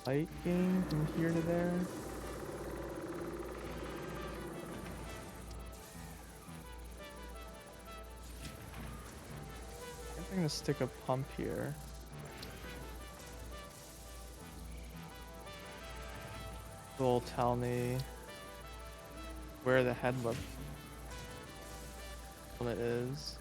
light gain from here to there. I'm gonna stick a pump here. It will tell me where the head limit is.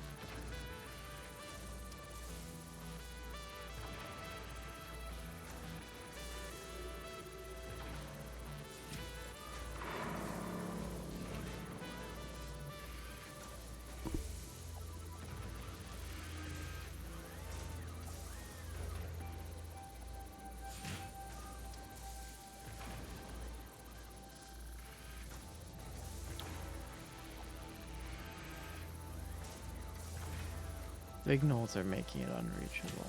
Signals are making it unreachable.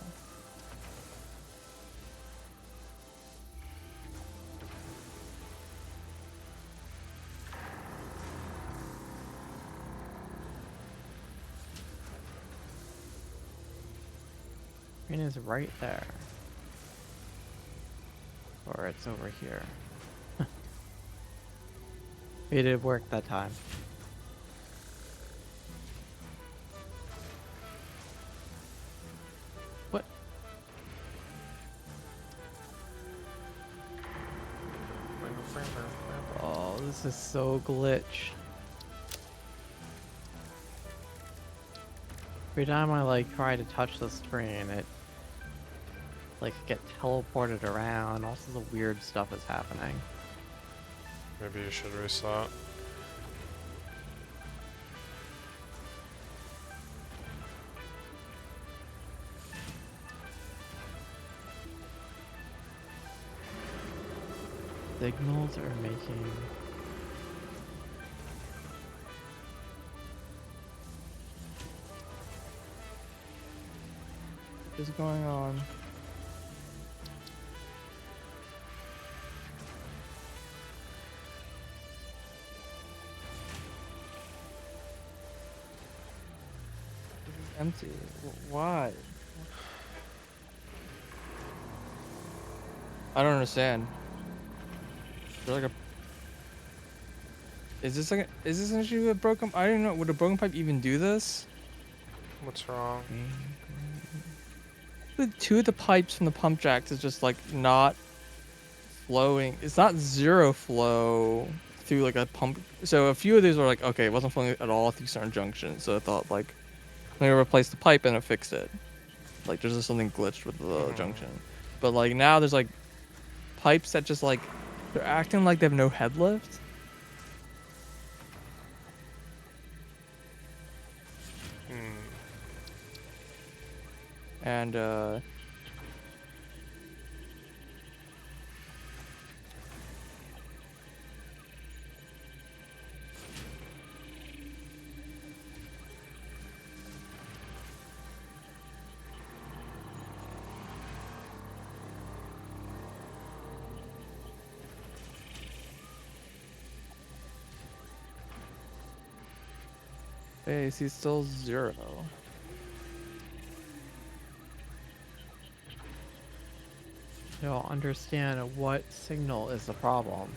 Train is right there. Or it's over here. It did work that time. What? Oh, this is so glitch. Every time I like try to touch the screen, it like get teleported around. All sorts of weird stuff is happening. Maybe you should restart. Signals are making. What is going on? Empty. Why? I don't understand. Is there like a... Is this an issue with broken? I don't know. Would a broken pipe even do this? What's wrong? Two of the pipes from the pump jacks is just like not flowing. It's not zero flow through like a pump. So a few of these were like, okay, it wasn't flowing at all through certain junctions. So I thought like, I'm gonna replace the pipe and it fixed it. Like there's just something glitched with the junction. But like now there's like pipes that just like, they're acting like they have no head lift. And Base, he's still 0. I don't understand what signal is the problem.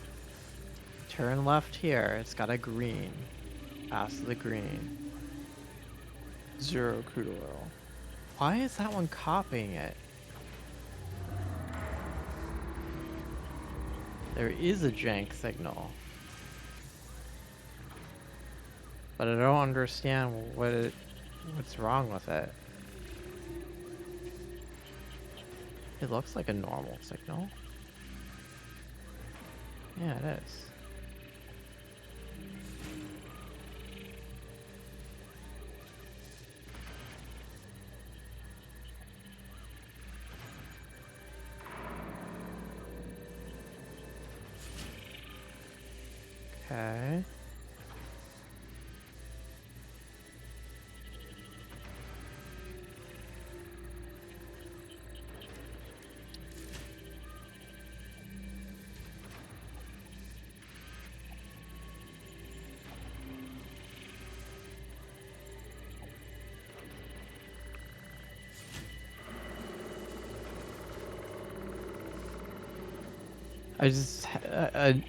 Turn left here, it's got a green. Pass the green. 0 crude oil. Why is that one copying it? There is a jank signal. But I don't understand what's wrong with it. It looks like a normal signal. Yeah, it is. Okay. I just had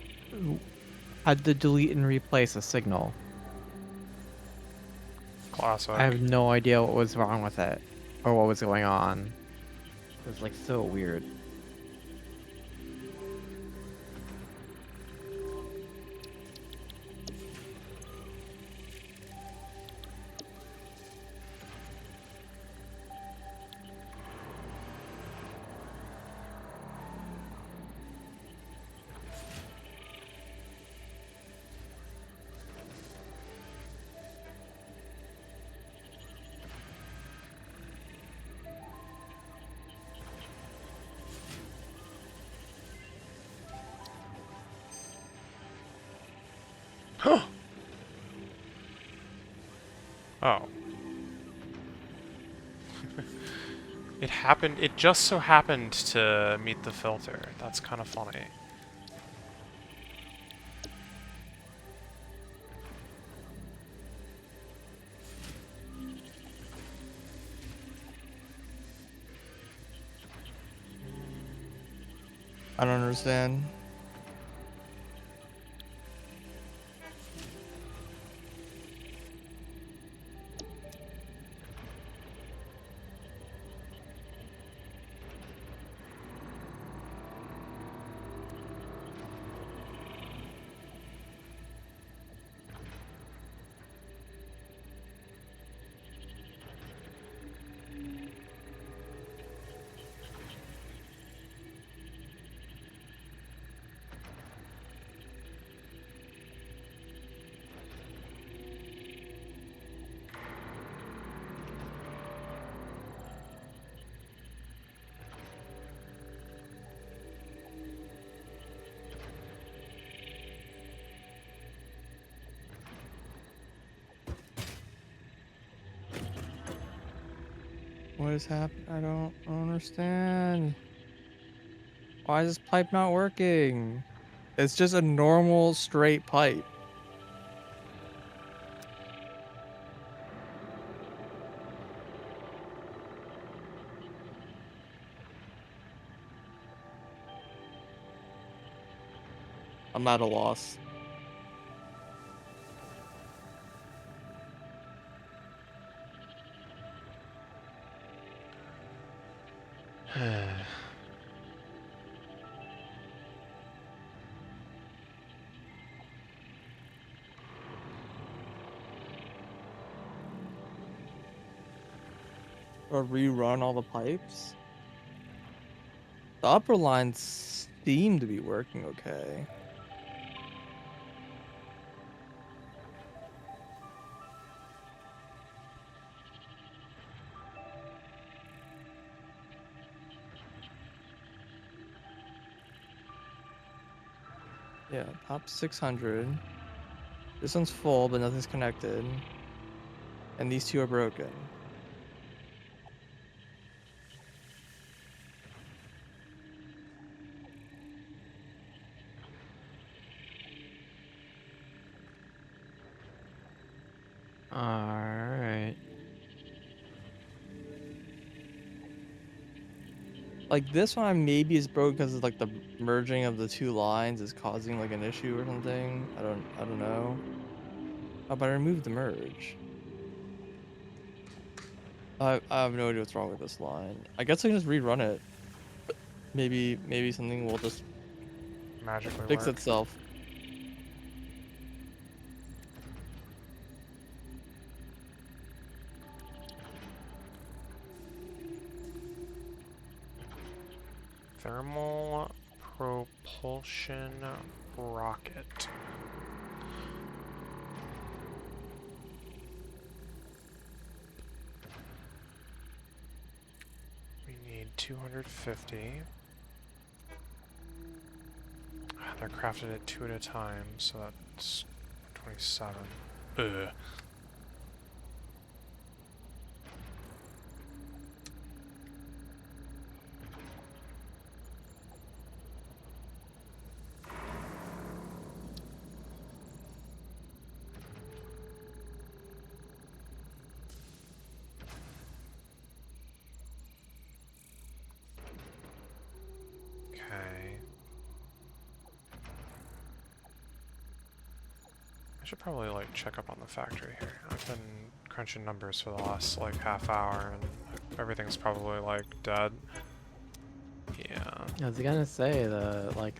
to delete and replace a signal. Classic. I have no idea what was wrong with it or what was going on. It was like so weird. Oh. It just so happened to meet the filter. That's kind of funny. I don't understand. What is happening? I don't understand. Why is this pipe not working? It's just a normal straight pipe. I'm at a loss. Or rerun all the pipes. The upper lines seem to be working okay. Yeah, top 600. This one's full, but nothing's connected. And these two are broken. Alright. Like this one maybe is broken because of like the merging of the two lines is causing like an issue or something. I don't know. Oh, but I removed the merge. I have no idea what's wrong with this line. I guess I can just rerun it. Maybe something will just Magically fix work. itself. Thermal propulsion rocket. We need 250. They're crafted at 2 at a time, so that's 27. Ugh. Okay. I should probably like check up on the factory here. I've been crunching numbers for the last like half hour and everything's probably like dead. Yeah. I was gonna say the like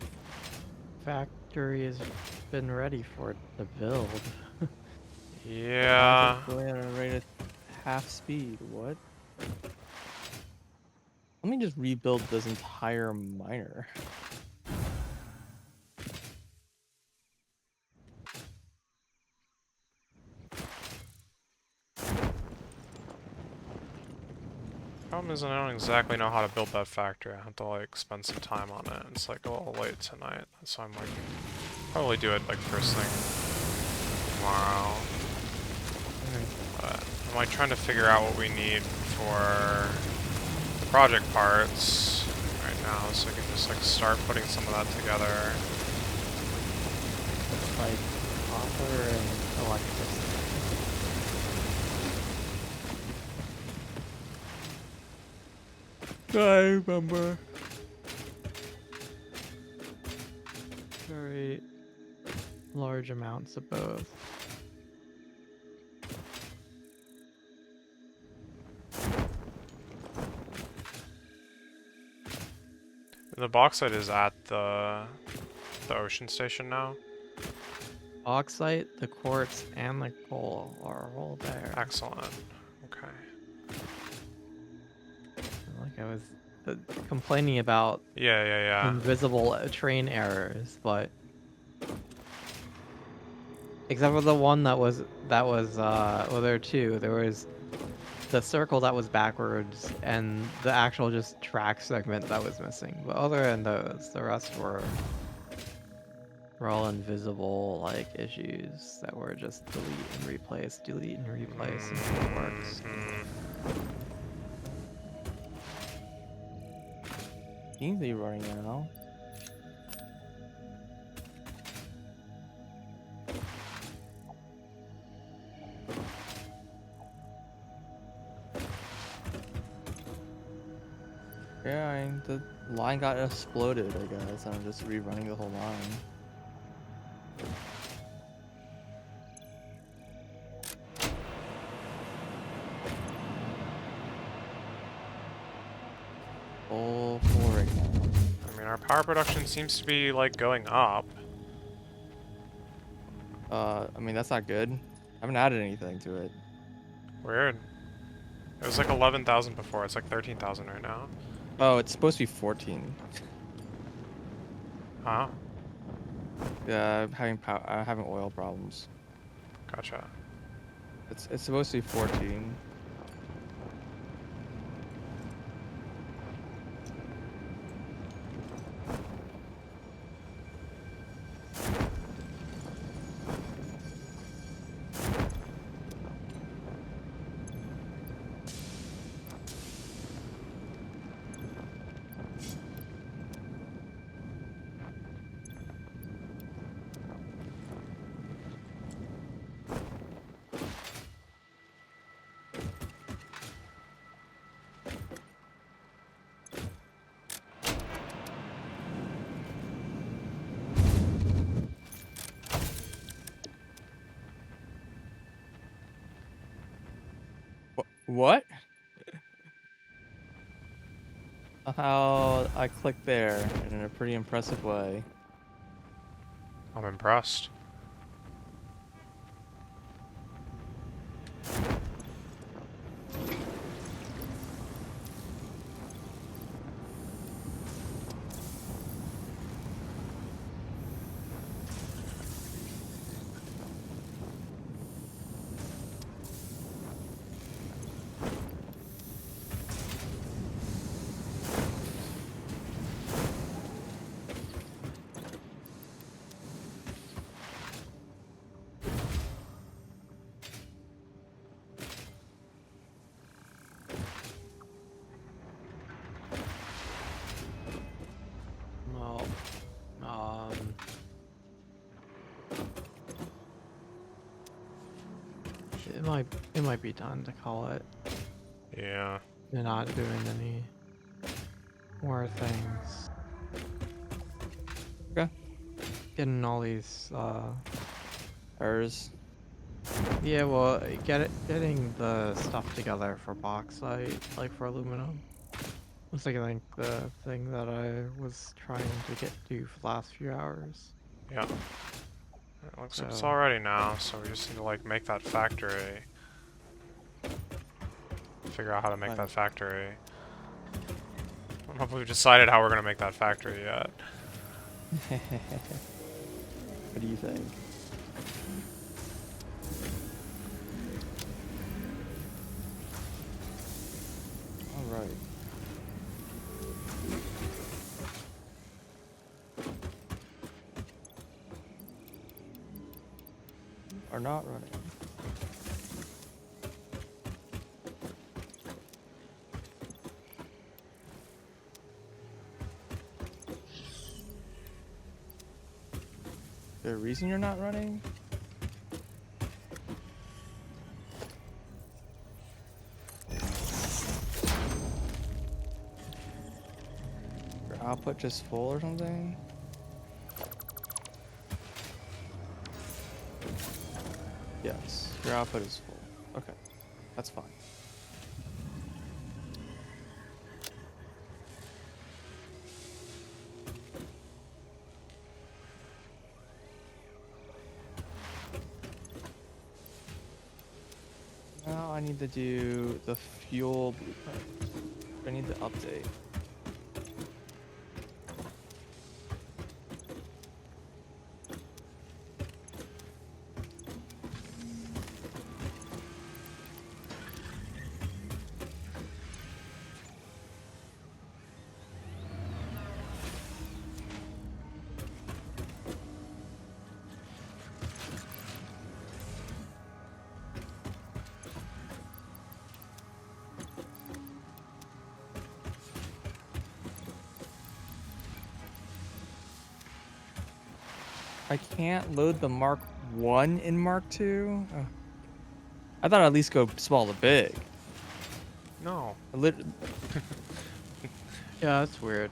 factory has been ready for the build. Why is Yeah. it going at a rate of half speed? What? Let me just rebuild this entire miner. Problem is I don't exactly know how to build that factory. I have to like spend some time on it. It's like a little late tonight, so I'm like probably do it like first thing tomorrow. But I'm like trying to figure out what we need for the project parts right now, so I can just like start putting some of that together. Like copper and electricity. I remember. Very large amounts of both. The bauxite is at the ocean station now. Bauxite, the quartz, and the coal are all there. Excellent. Okay. Like I was complaining about Yeah. invisible train errors, but except for the one that was well, there were two. There was the circle that was backwards and the actual just track segment that was missing. But other than those, the rest were all invisible like issues that were just delete and replace until it works. Seems to be running now. Yeah, I mean, the line got exploded, I guess, and I'm just rerunning the whole line. Full right now. I mean, our power production seems to be like going up. I mean, that's not good. I haven't added anything to it. Weird. It was like 11,000 before. It's like 13,000 right now. Oh, it's supposed to be 14. Huh? Yeah, I'm having oil problems. Gotcha. It's supposed to be 14. What? Somehow I clicked there in a pretty impressive way. I'm impressed. Well, um, it might be time to call it. Yeah. You're not doing any more things. Okay. Getting all these, Hers. yeah, well, getting the stuff together for bauxite, like for aluminum. Looks like I think the thing that I was trying to do for the last few hours. Yeah. It looks like it's So, all ready now, so we just need to, like, make that factory. Figure out how to make Right. that factory. I don't know if we've decided how we're gonna make that factory yet. What do you think? All right. Are not running. Is there a reason you're not running? Your output just full or something? Yes, your output is full. Okay, that's fine. Now I need to do the fuel blueprint. I need to update. I can't load the Mark 1 in Mark 2? I thought I'd at least go small to big. No. yeah, that's weird.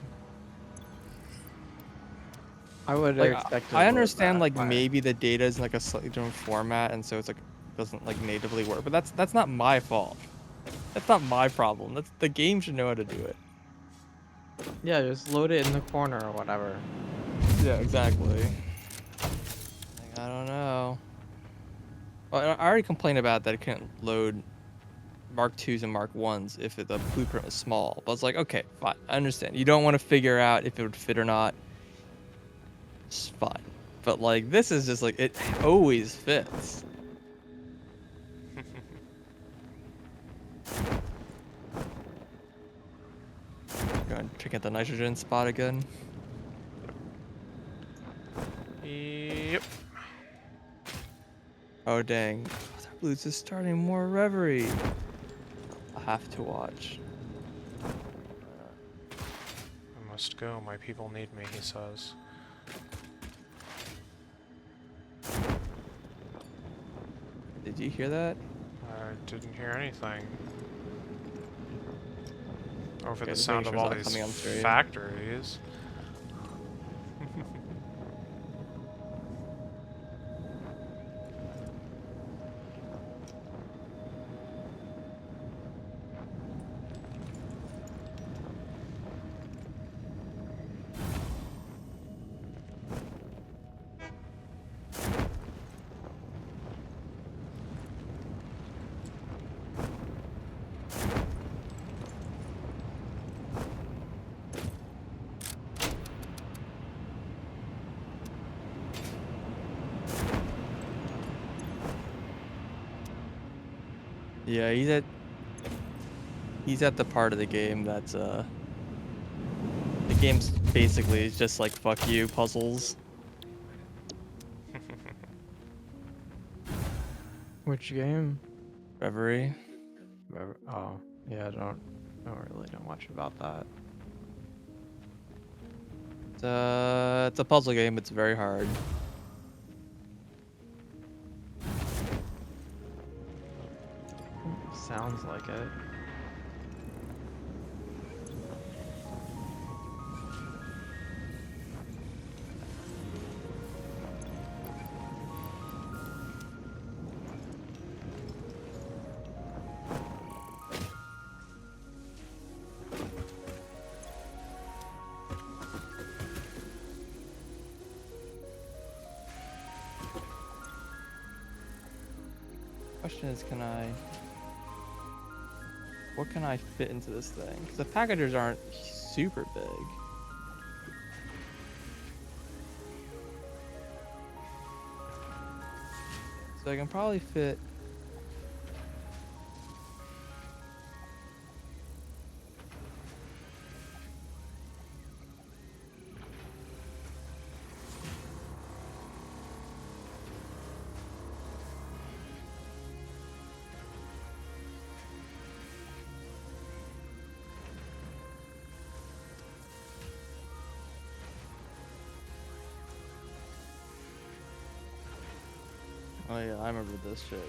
I would have Like expected I to load understand that like by- maybe the data is in, like a slightly different format and so it's like doesn't like natively work, but that's not my fault. That's not my problem. That's the game should know how to do it. Yeah, just load it in the corner or whatever. Yeah, exactly. Like, I don't know. Well, I already complained about that I couldn't load Mark 2s and Mark 1s if the blueprint was small. But I was like, okay, fine. I understand. You don't want to figure out if it would fit or not. It's fine. But like this is just like it always fits. Go and check out the nitrogen spot again. Yep. Oh dang. Other Blues is starting more reverie. I'll have to watch. I must go. My people need me, he says. Did you hear that? I didn't hear anything. Over Okay, the just sound making of sure all it's not these coming on stream. factories. Yeah, he's at the part of the game that's the game's basically is just like fuck you puzzles. Which game? Reverie. Oh, yeah, I don't really know much about that. It's a puzzle game. It's very hard. Sounds like it. Question is, what can I fit into this thing? Because the packages aren't super big. So I can probably fit. Oh yeah, I remember this shit.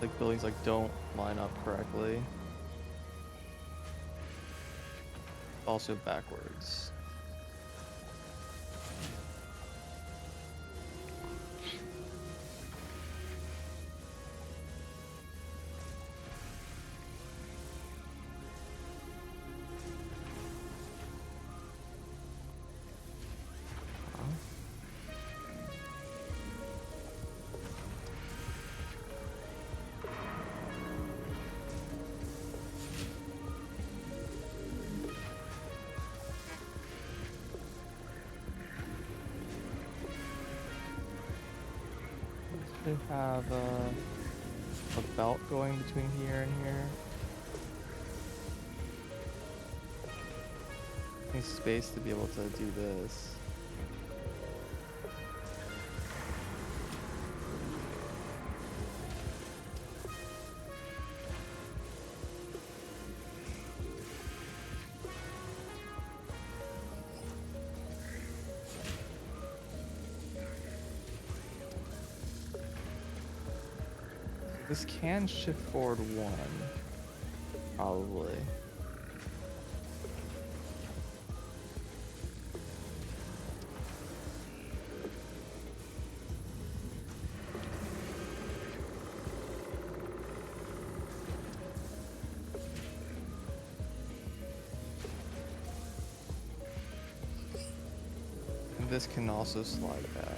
Like buildings like don't line up correctly. Also backwards. Should have a belt going between here and here. Need space to be able to do this. This can shift forward one, probably. And this can also slide back.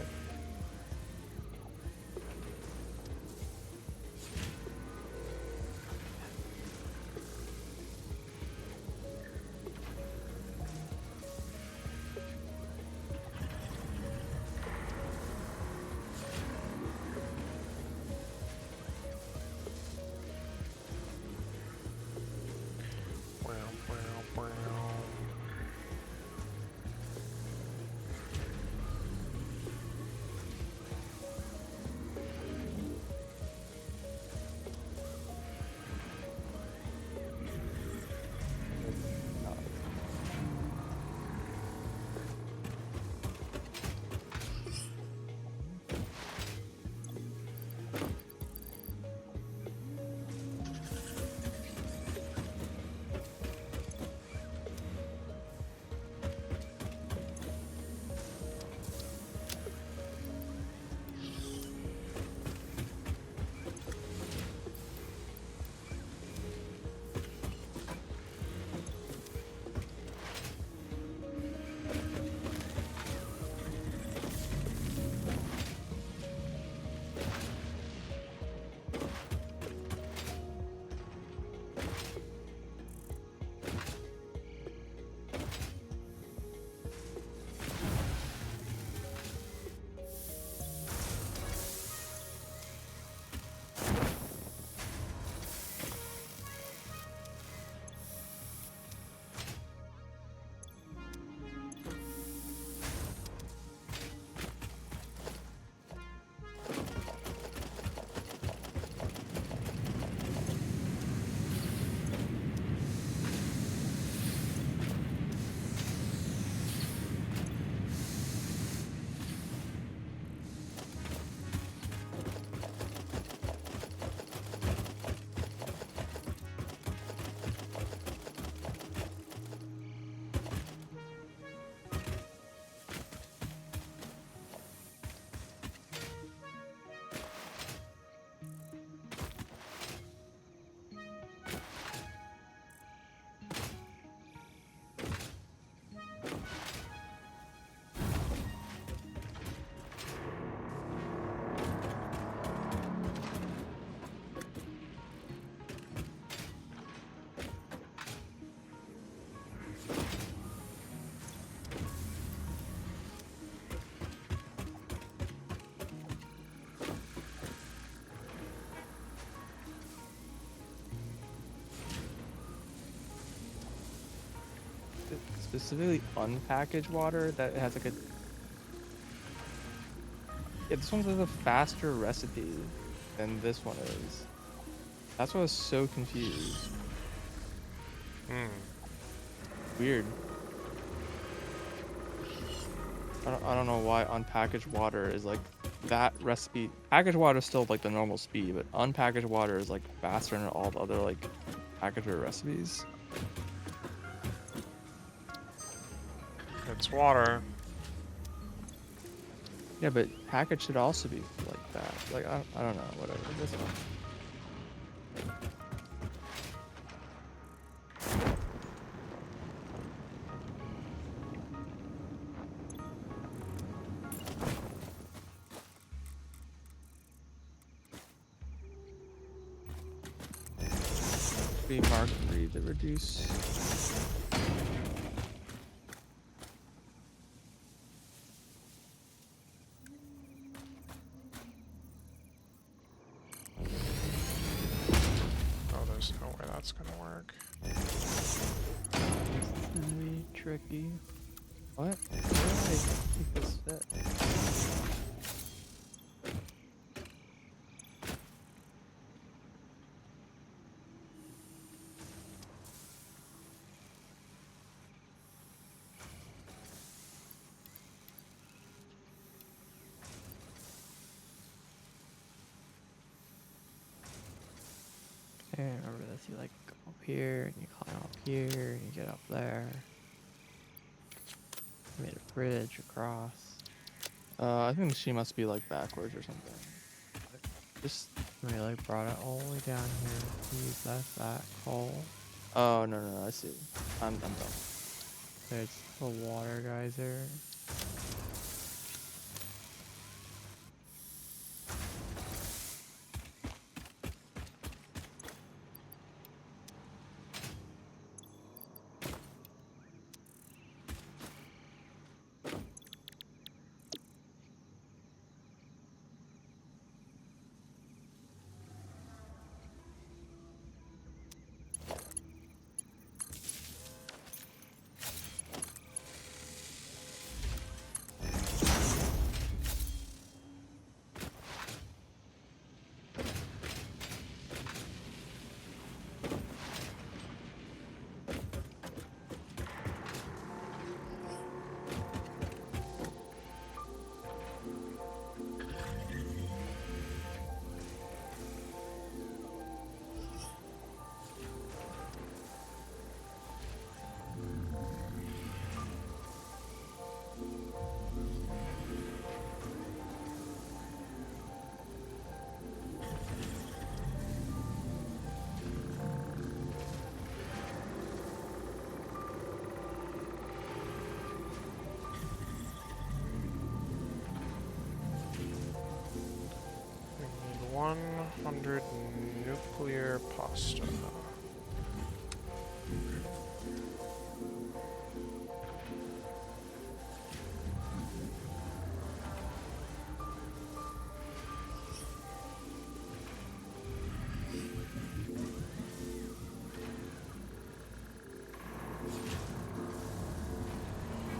specifically unpackaged water that has like a. Yeah, this one has a faster recipe than this one is. That's why I was so confused. Hmm. Weird. I don't know why unpackaged water is like that recipe. Packaged water is still like the normal speed, but unpackaged water is like faster than all the other like packaged recipes. It's water. Yeah, but package should also be like that. Like I don't know, whatever. This one. Be Mark 3 to reduce. Oh, there's no way that's gonna work. It's gonna be tricky. What? Where do I make this fit? Okay, remember this. You like go up here, and you climb up here, and you get up there. You made a bridge across. I think she must be like backwards or something. Just. And we like brought it all the way down here to use that coal. Oh no, I see. I'm done. There's the water geyser. We need 100 nuclear pasta.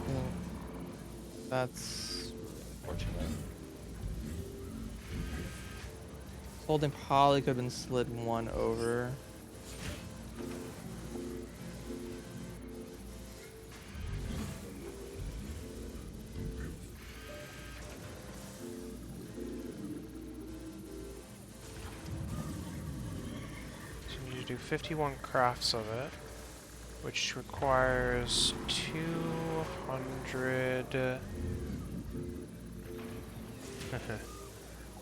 Well, that's fortunate. Holding probably could have been slid one over. So you need to do 51 crafts of it, which requires 200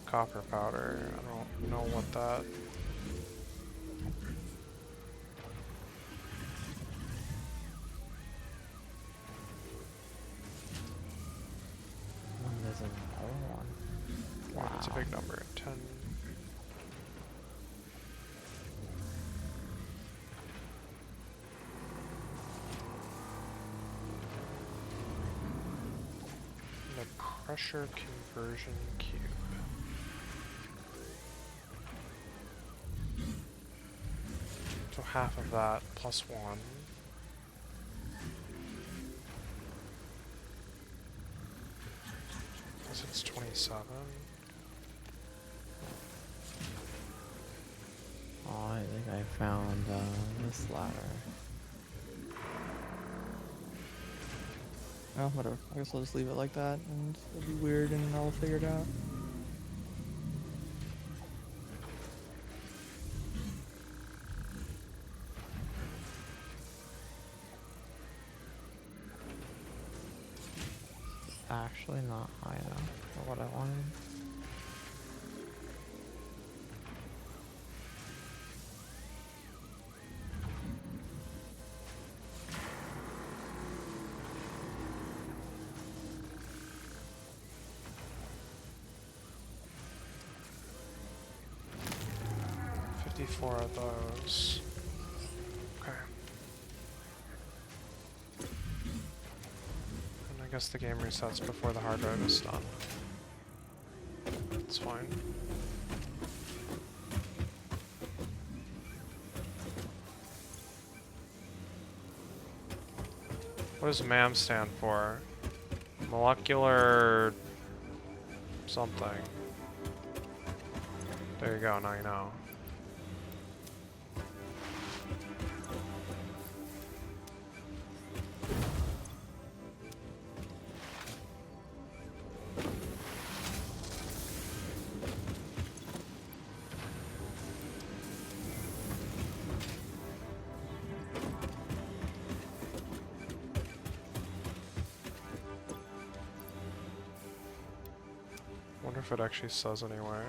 copper powder. I don't know what that. And there's another one. Wow, that's a big number. 10. The pressure conversion cube. So half of that plus 1. It's 27. Oh, I think I found this ladder. Oh, whatever. I guess I'll just leave it like that, and it'll be weird, and I'll figure it out. Actually not high enough for what I wanted. Four of those. Okay. And I guess the game resets before the hard drive is done. That's fine. What does MAM stand for? Molecular something. There you go, now you know. Wonder if it actually says anywhere.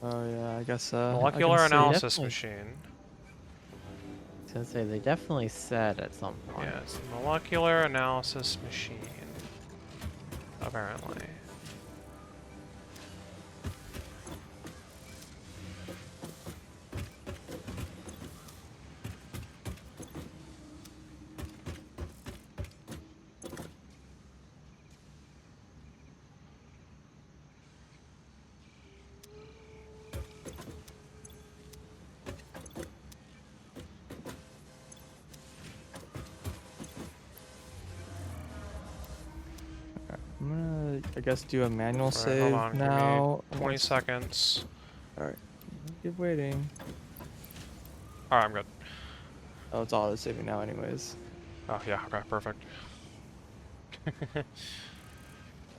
Oh yeah, I guess Molecular I can see. analysis Definitely. machine. I was gonna say they definitely said at some point. Yeah, it's the molecular analysis machine. Apparently. I'm gonna, I guess, do a manual Alright, save hold on, now. give me 20 seconds. Alright, keep waiting. Alright, I'm good. Oh, it's auto saving now, anyways. Oh, yeah, okay, perfect.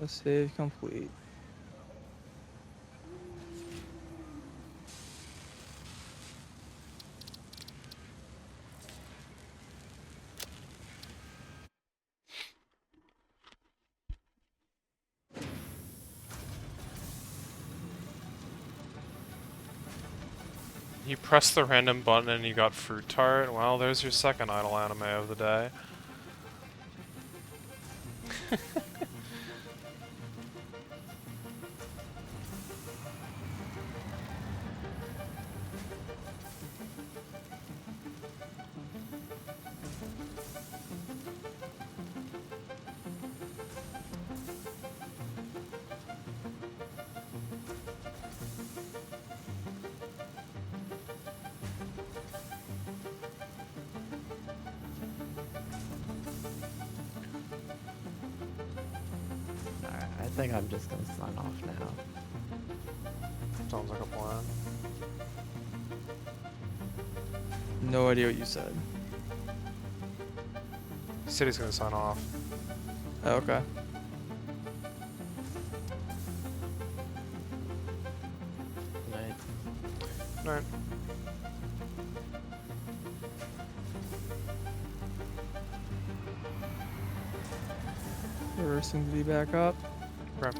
Save complete. You pressed the random button and you got fruit tart? Well, there's your second idle anime of the day. Alright, I think I'm just gonna sign off now. Sounds like a plan. No idea what you said. City's gonna sign off. Oh, okay. Night. Alright. Reversing to be back up. Okay.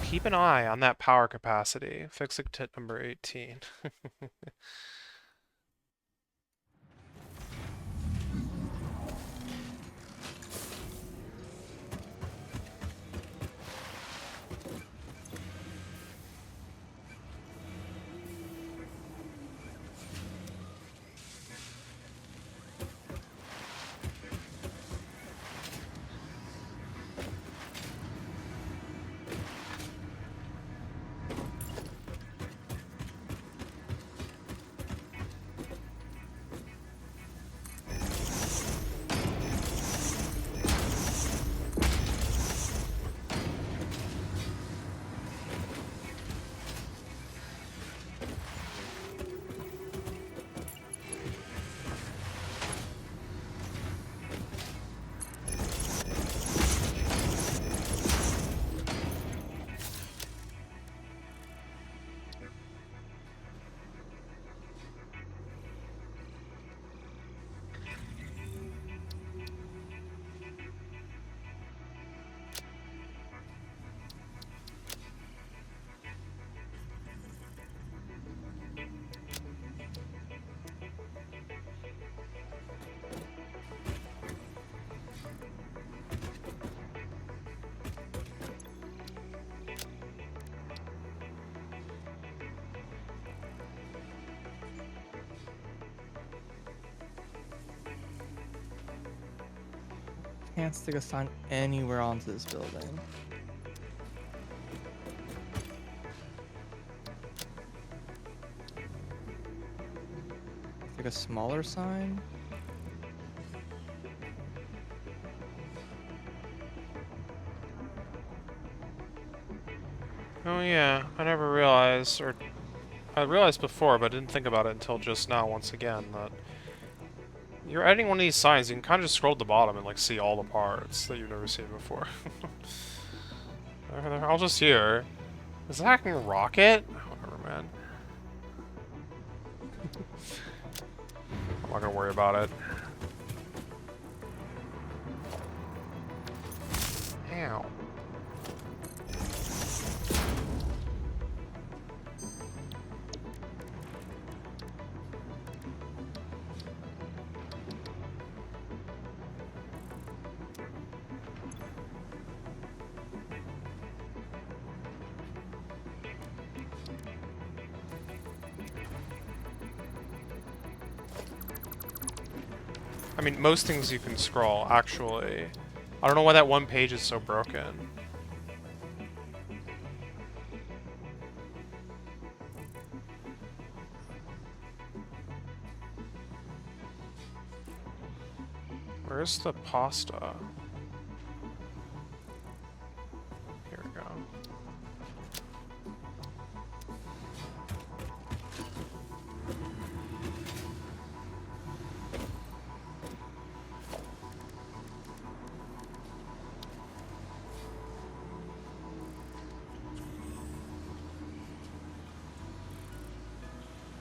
Keep an eye on that power capacity. Fix it to number 18. can't stick a sign anywhere onto this building. Like a smaller sign? Oh yeah, I never realized, or I realized before, but didn't think about it until just now once again, that you're editing one of these signs, you can kind of just scroll to the bottom and like see all the parts that you've never seen before. They're all just here. Is that hacking Rocket? Whatever, man. I'm not gonna worry about it. Ow. I mean, most things you can scroll, actually. I don't know why that one page is so broken. Where's the pasta? Here we go.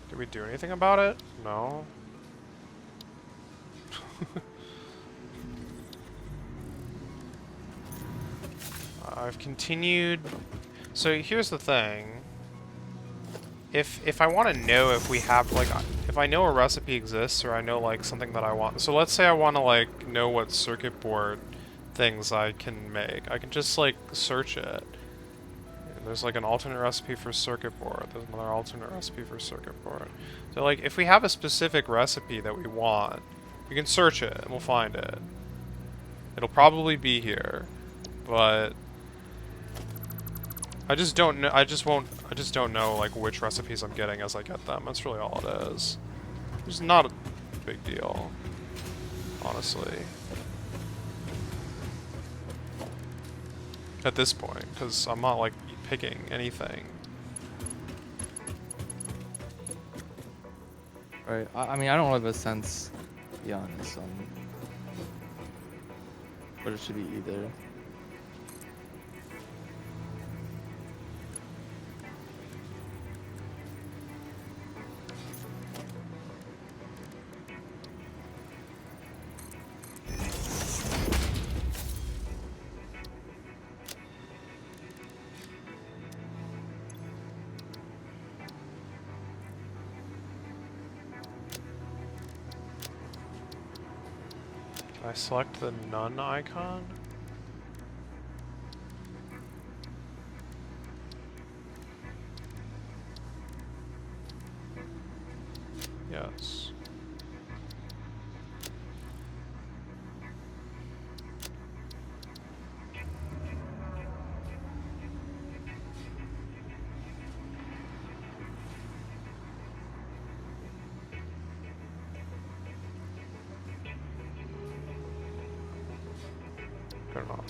Did we do anything about it? No. I've continued. So here's the thing. If I want to know if we have like if I know a recipe exists or I know like something that I want. So let's say I want to like know what circuit board things I can make. I can just like search it. There's like an alternate recipe for circuit board. There's another alternate recipe for circuit board. So like if we have a specific recipe that we want, we can search it and we'll find it. It'll probably be here, but I just don't know. I just don't know like which recipes I'm getting as I get them. That's really all it is. It's not a big deal, honestly. At this point, because I'm not like picking anything. Right. I mean, I don't have a sense, to be honest, on what it should be either. Can I select the none icon? Yes. Good enough.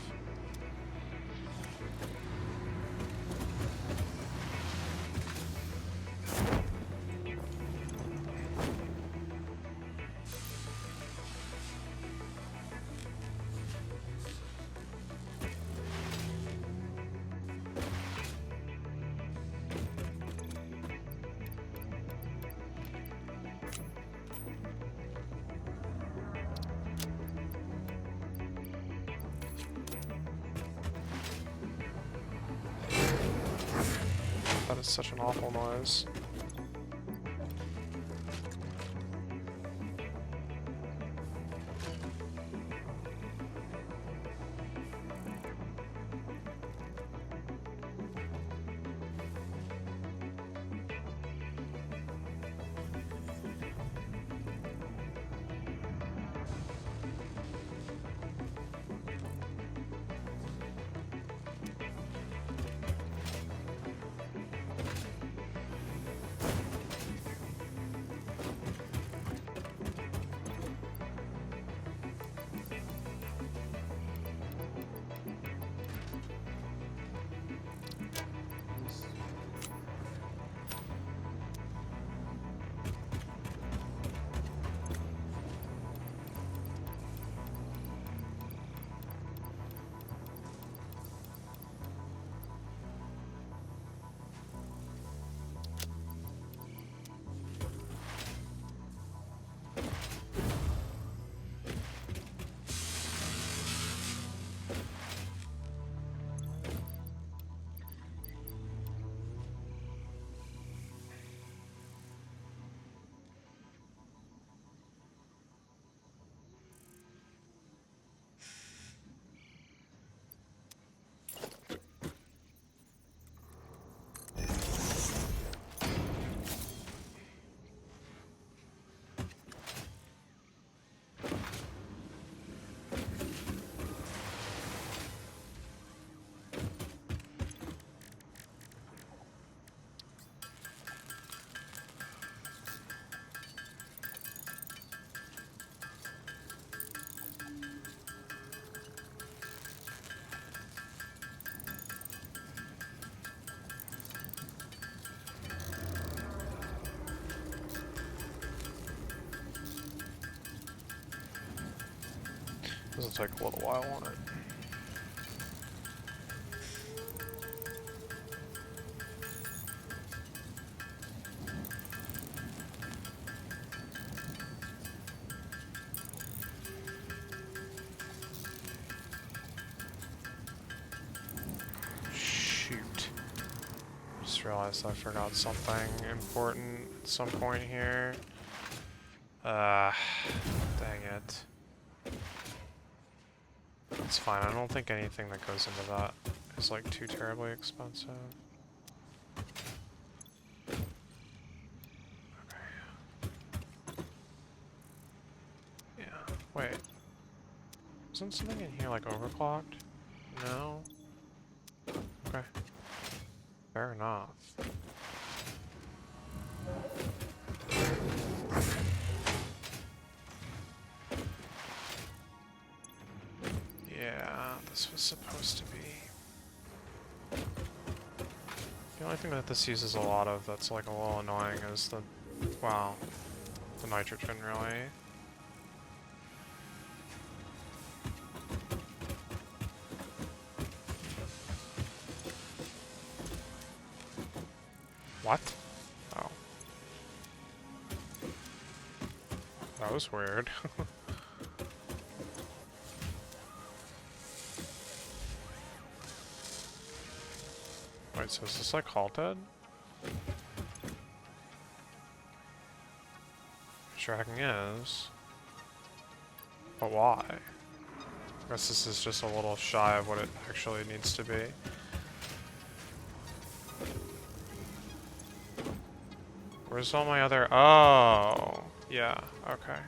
That is such an awful noise. This will take a little while on it. Shoot. Just realized I forgot something important at some point here. Dang it. It's fine, I don't think anything that goes into that is like too terribly expensive. Okay. Yeah, wait. Isn't something in here like overclocked? No? Okay. Fair enough. Yeah, this was supposed to be. The only thing that this uses a lot of that's like a little annoying is the, wow, the nitrogen really. What? Oh. That was weird. Wait, so is this like halted? Tracking is. But why? I guess this is just a little shy of what it actually needs to be. Where's all my other... Oh! Yeah, okay.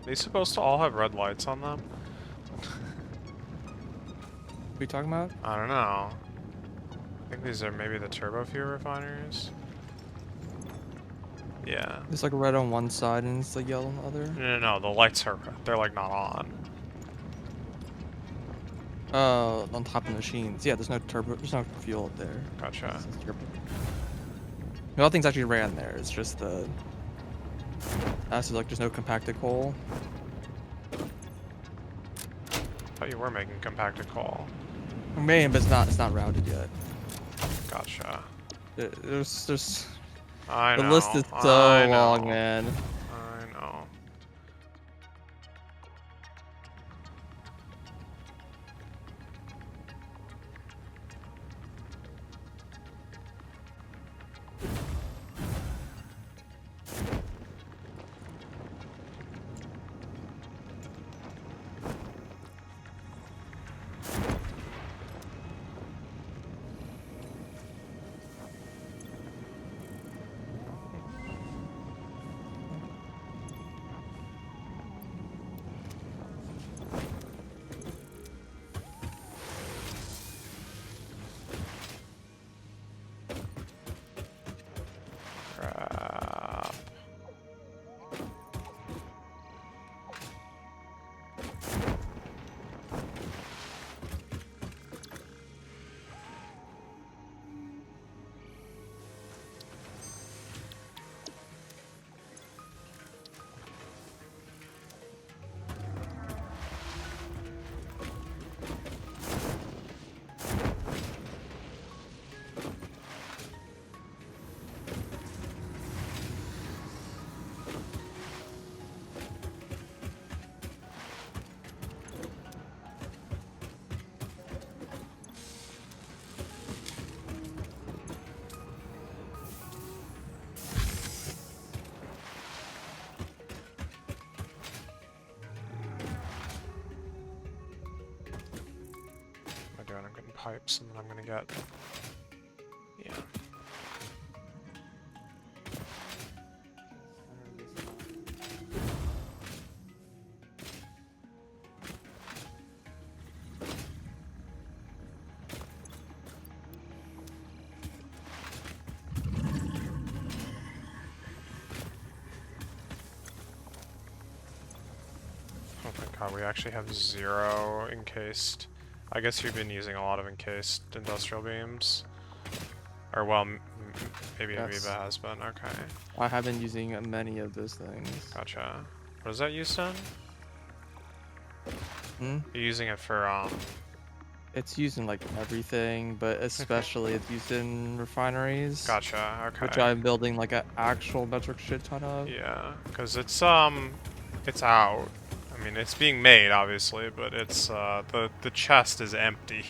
Are they supposed to all have red lights on them? What are you talking about? I don't know. I think these are maybe the turbo fuel refineries. Yeah. It's like red on one side and it's like yellow on the other. No, the lights are red. They're like not on. On top of the machines. Yeah, there's no turbo, there's no fuel up there. Gotcha. It's turbo. Nothing's actually ran there. It's just the. So like there's no compacted coal. Thought you were making compacted coal. Man, but it's not routed yet. Gotcha. There's I the know. list is so I know. long, man. I know. pipes, and then I'm gonna get... Yeah. Oh my god, we actually have 0 encased. I guess you've been using a lot of encased industrial beams. Or, well, maybe Yes. Aviva has been. Okay. I have been using many of those things. Gotcha. What is that used in? Hmm? You're using it for, It's used in like everything, but especially it's used in refineries. Gotcha, okay. Which I'm building like an actual metric shit ton of. Yeah, because it's out. I mean, it's being made, obviously, but it's, the chest is empty.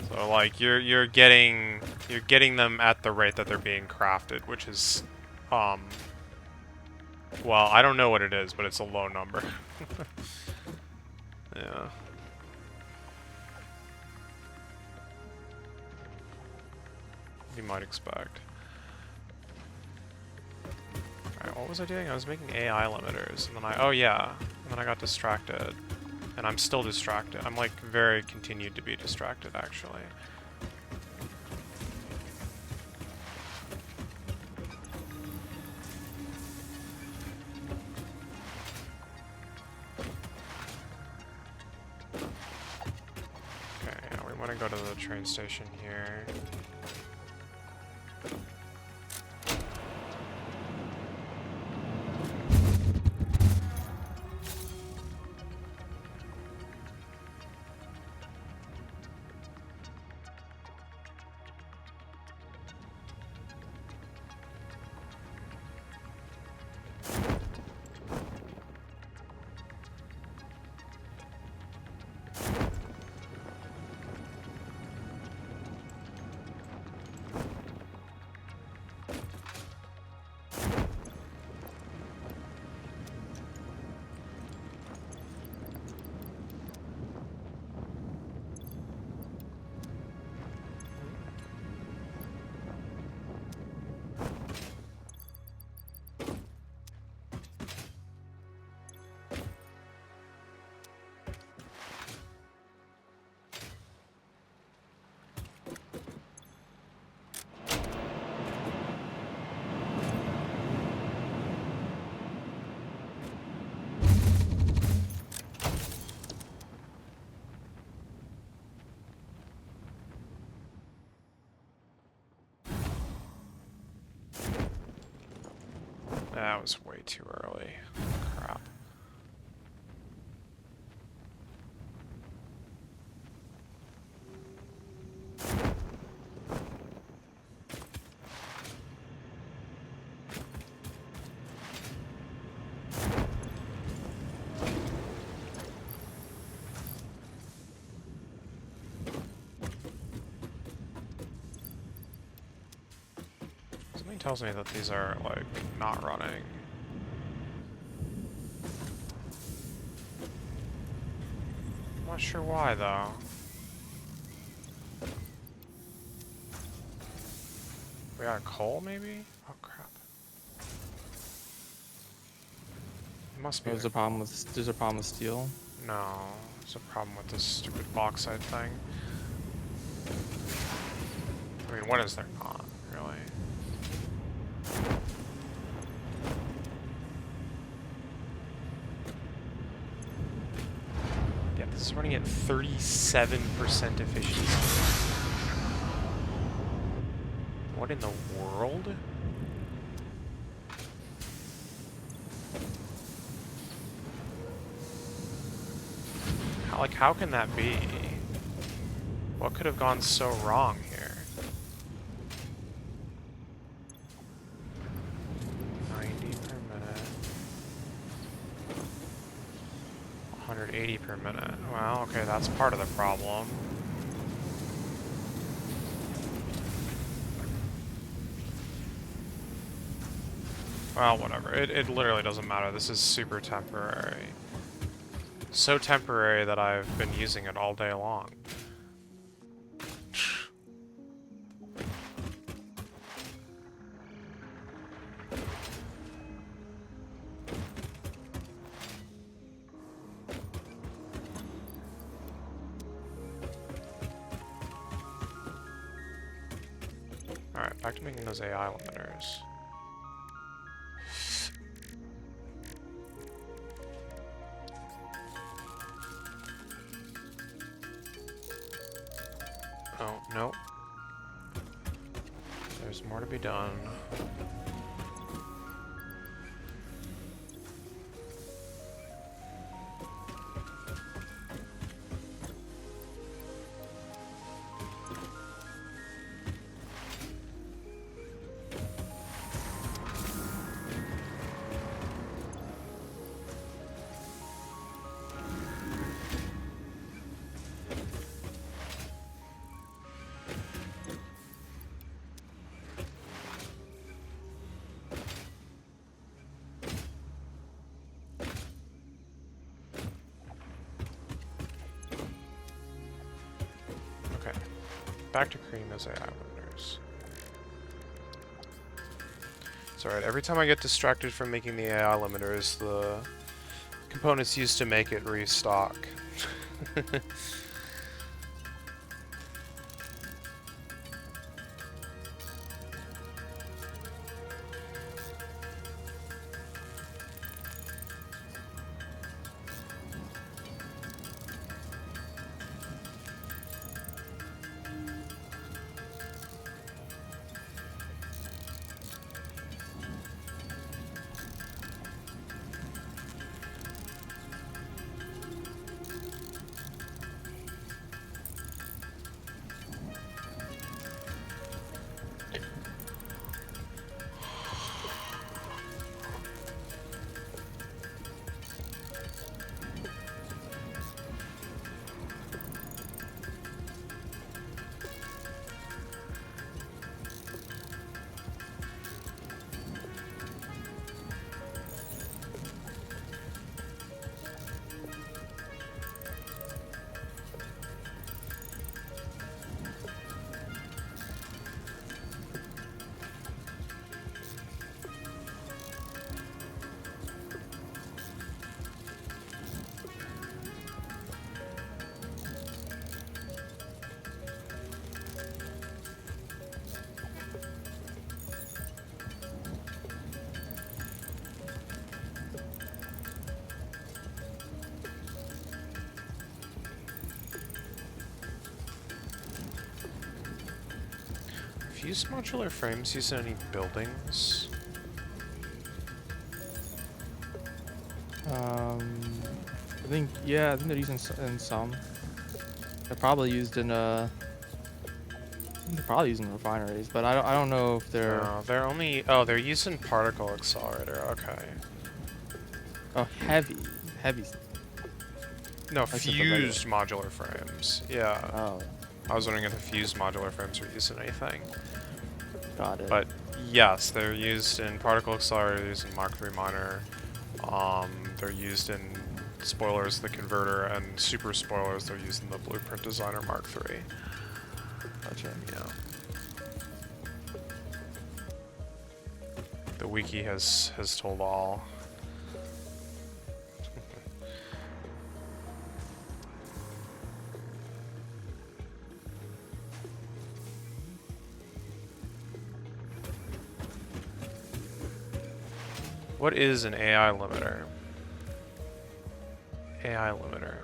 So, like, you're getting them at the rate that they're being crafted, which is, well, I don't know what it is, but it's a low number. Yeah. You might expect. Alright, what was I doing? I was making AI limiters, and then oh yeah, and then I got distracted. And I'm still distracted. I'm like very continued to be distracted, actually. Okay, yeah, we want to go to the train station here. That was way too early. Crap. Something tells me that these are, like, not running. I'm not sure why, though. We got a coal, maybe? Oh, crap. It must be There's the... a problem with steel. No, there's a problem with this stupid bauxite thing. I mean, what is there not, really? Yeah, this is running at 37% efficiency. What in the world? How can that be? What could have gone so wrong here? 90 per minute. 180 per minute. Well, okay, that's part of the problem. Well, whatever. It literally doesn't matter. This is super temporary. so temporary that I've been using it all day long. Alright, back to making those AI limiters. Oh, no. There's more to be done. Okay, back to creating those AI limiters. It's alright, every time I get distracted from making the AI limiters, the components used to make it restock. Fuse modular frames used in any buildings? I think they're used in some. They're probably used in I think they're probably used in refineries, but I don't know if they're. No, they're only. Oh, they're used in particle accelerator. Okay. Oh, heavy. No, Like just the regular- fused modular frames. Yeah. Oh, I was wondering if the fused modular frames were used in anything. got it. But yes, they're used in particle accelerators and Mach 3 miner. They're used in spoilers, the converter, and super spoilers. They're used in the Blueprint Designer Mark 3. Gotcha. Yeah. The wiki has told all. What is an AI limiter? AI limiter.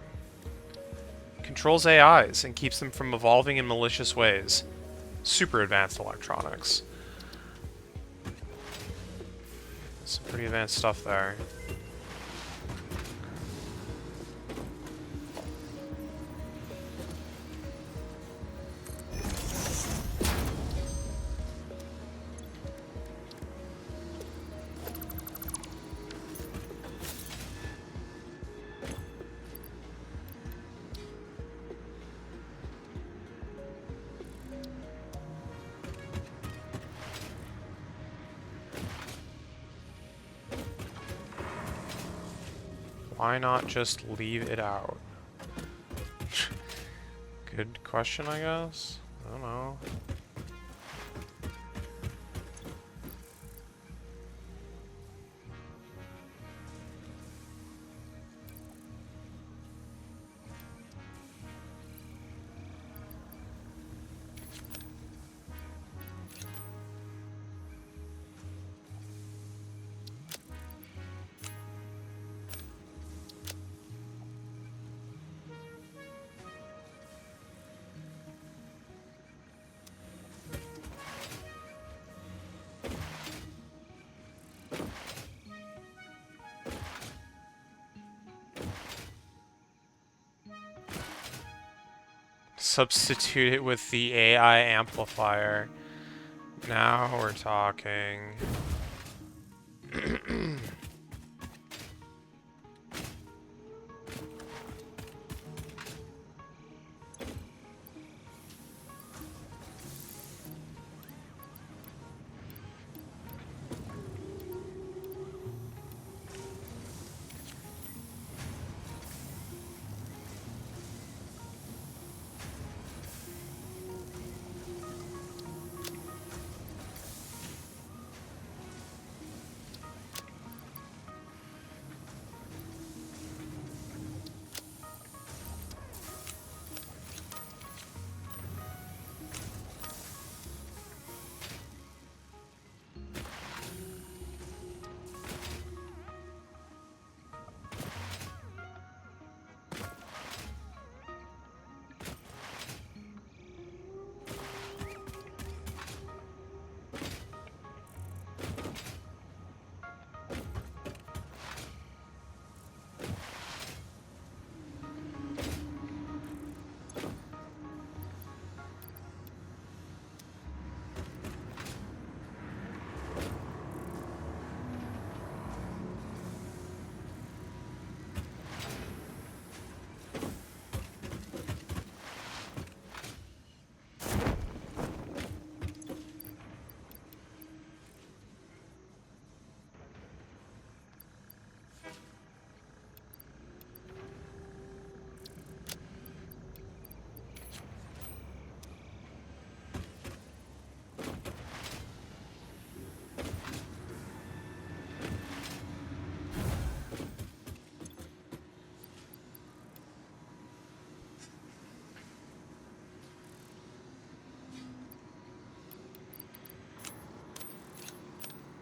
Controls AIs and keeps them from evolving in malicious ways. Super advanced electronics. Some pretty advanced stuff there. Why not just leave it out? Good question, I guess. I don't know. Substitute it with the AI amplifier. Now we're talking.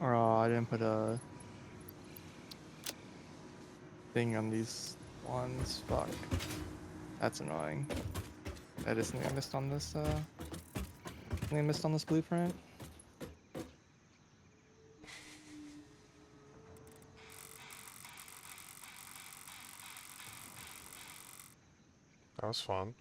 Oh, I didn't put a thing on these ones. Fuck. That's annoying. That is something I missed on this, something I missed on this blueprint. That was fun.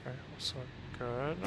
Okay, also good.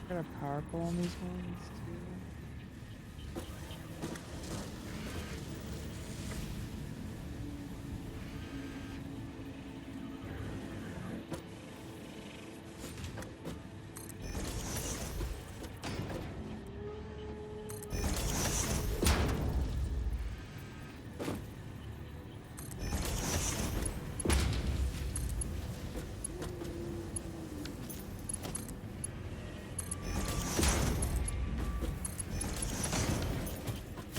Got a power pole on these ones too.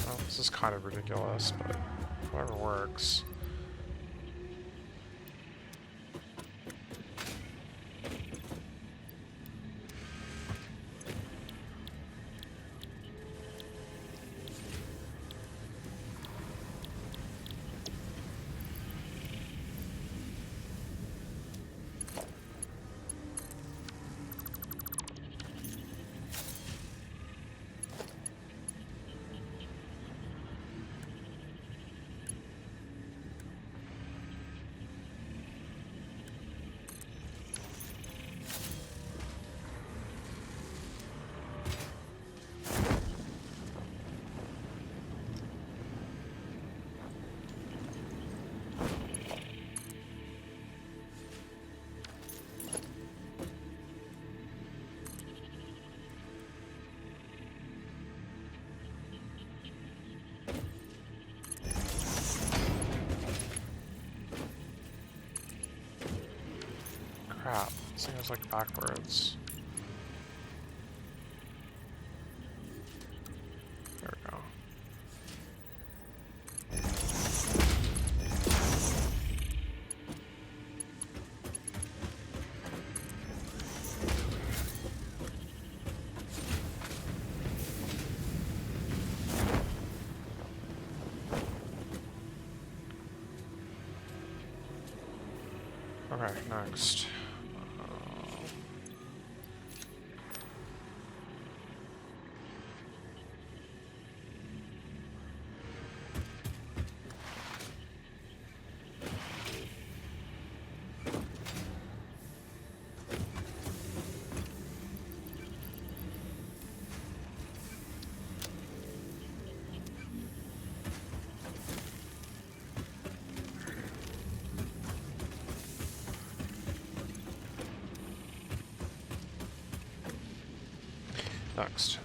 Well, this is kind of ridiculous, but whatever works. Crap, this thing is like backwards. There we go. Okay, next. Next.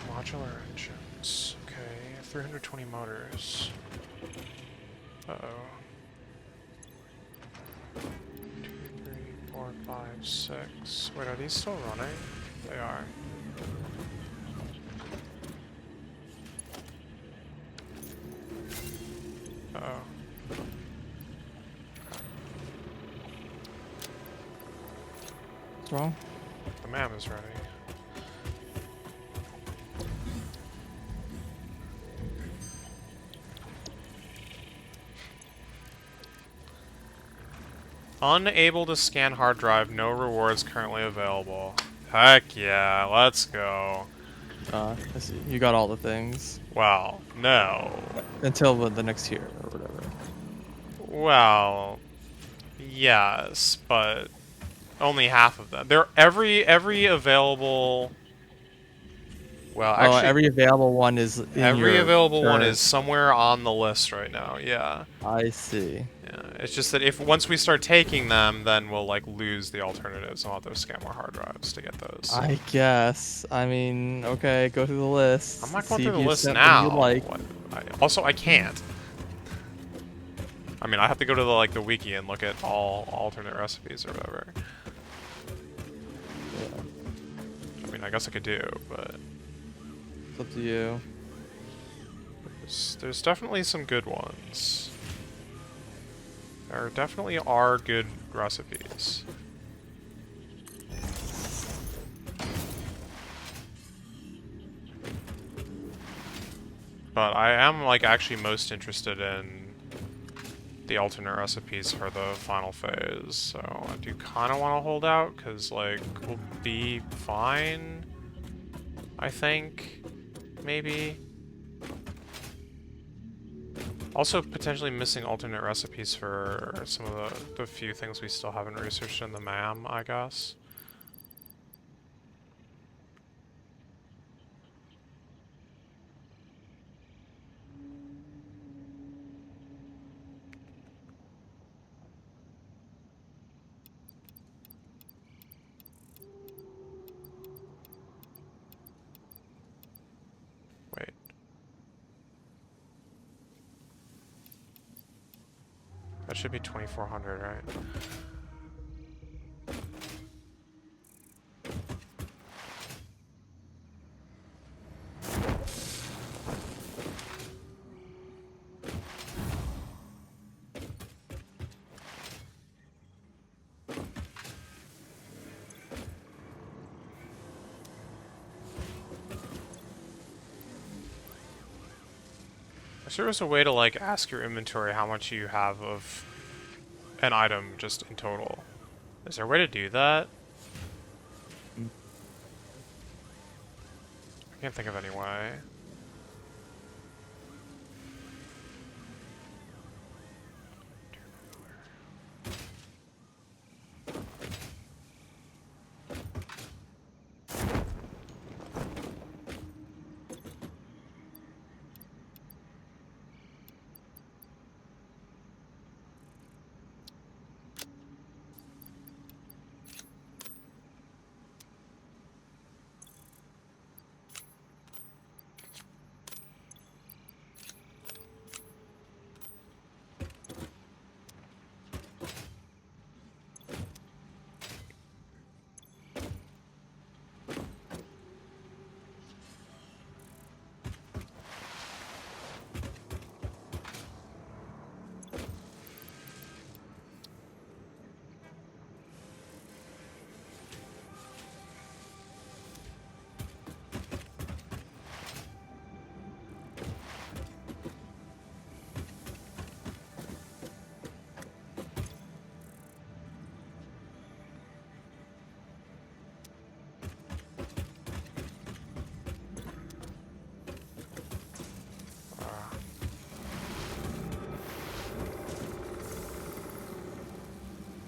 Modular engines. Okay, 320 motors. Uh-oh. 2, 3, 4, 5, 6. Wait, are these still running? They are. Uh-oh. What's wrong? The MAM is ready. Unable to scan hard drive, no rewards currently available. Heck yeah, let's go. I see. You got all the things. Well, no. Until the next tier or whatever. Well, yes, but only half of them. They're every available. Well, Oh, actually, every available one is in every your available one current. is somewhere on the list right now. Yeah, I see. yeah. Yeah, it's just that if once we start taking them, then we'll like lose the alternatives and we'll have to scan more hard drives to get those. I guess. I mean, okay, go through the I'm list. not going See through if the you list set one you now. like. Also, I can't. I mean, I have to go to the wiki and look at all alternate recipes or whatever. Yeah, I mean, I guess I could do, but it's up to you. there's definitely some good ones. There definitely are good recipes. But I am like actually most interested in the alternate recipes for the final phase, so I do kind of want to hold out because like we'll be fine. I think maybe. Also potentially missing alternate recipes for some of the few things we still haven't researched in the MAM, I guess. Wait. That should be 2400, right? If there was a way to like ask your inventory how much you have of an item just in total. Is there a way to do that? I can't think of any way.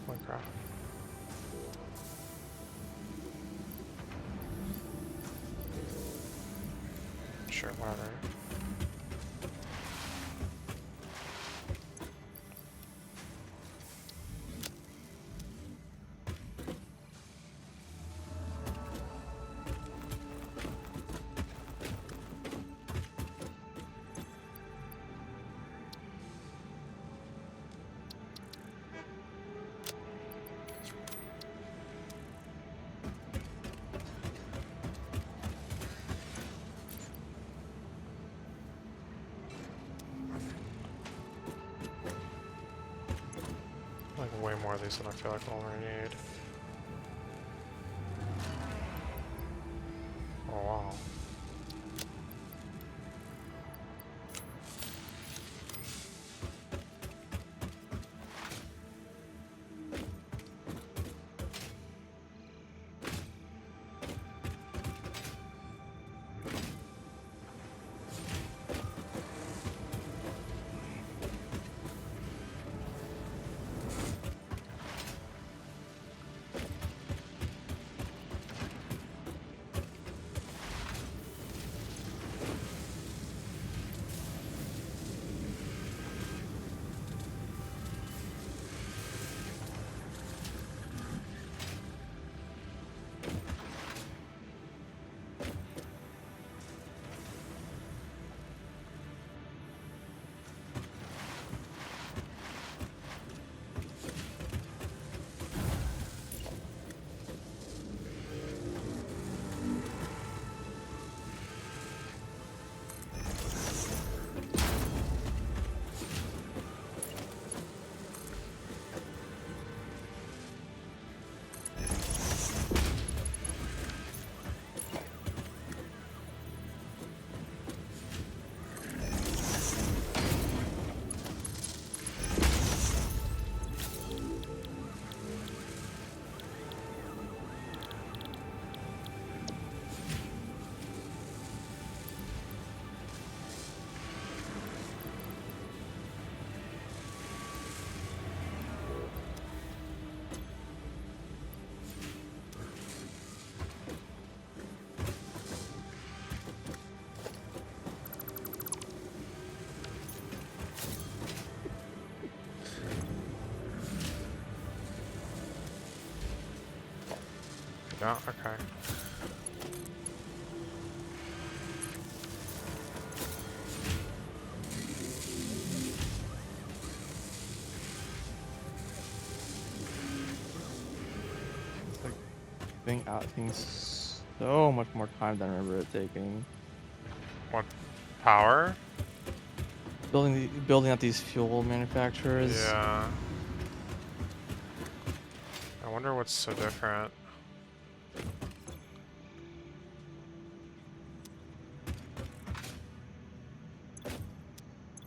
Holy crap. Sure, whatever. Like way more of these than I feel like I'll ever need. Oh wow. Yeah, okay. It's like being out things so much more time than I remember it taking. What? Power? Building out these fuel manufacturers. Yeah. I wonder what's so different.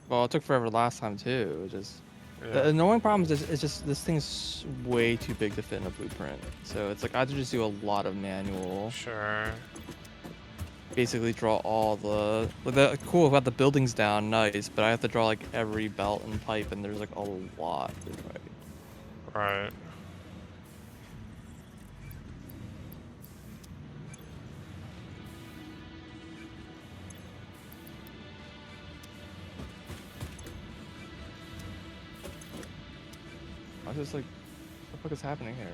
Well, it took forever last time too. It just the Yeah. annoying problem is it's just this thing's way too big to fit in a blueprint. So it's like I have to just do a lot of manual. Sure. Basically draw all the cool about the buildings down, nice, but I have to draw like every belt and pipe, and there's like a lot to write. Right. I was just like, what the fuck is happening here?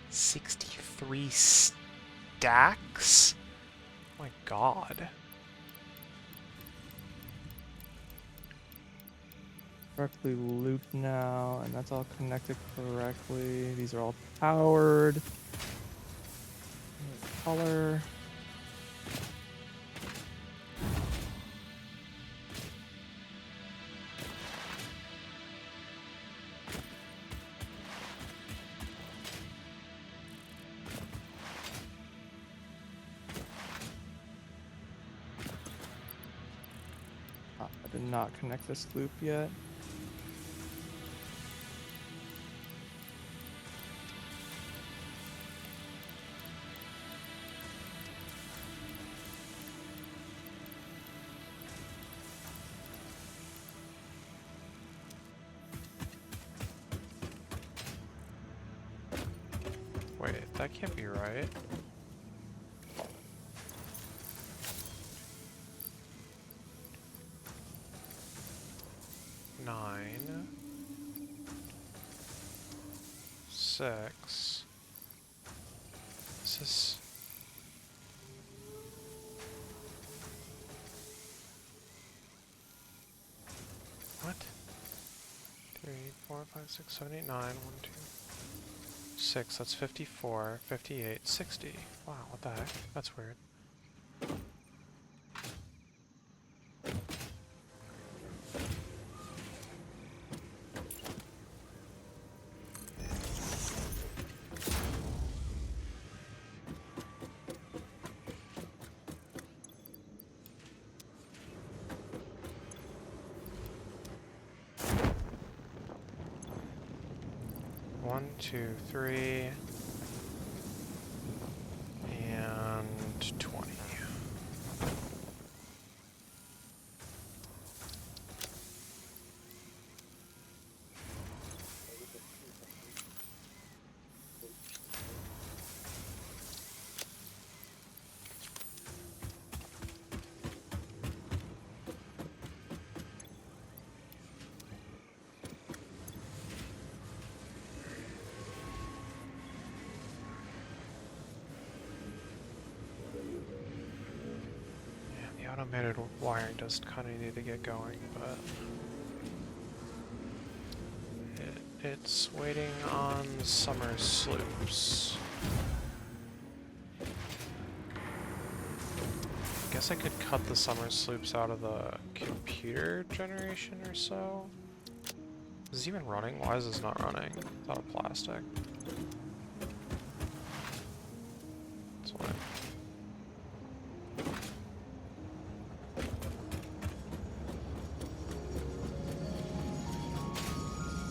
63 stacks? Oh my god. Correctly looped now, and that's all connected correctly. These are all powered. Color. I did not connect this loop yet. Wait, that can't be right. Nine. 6. This is... What? 3, 4, 5, 6, 7, 8, 9. 1, 2, 6. That's 54, 58, 60. Wow, what the heck? That's weird. One, two, three, and 20. Yeah, the automated wiring does kind of need to get going, but it's waiting on summer sloops. I guess I could cut the summer sloops out of the computer generation or so. Is this even running? Why is this not running? It's out of plastic. That's why.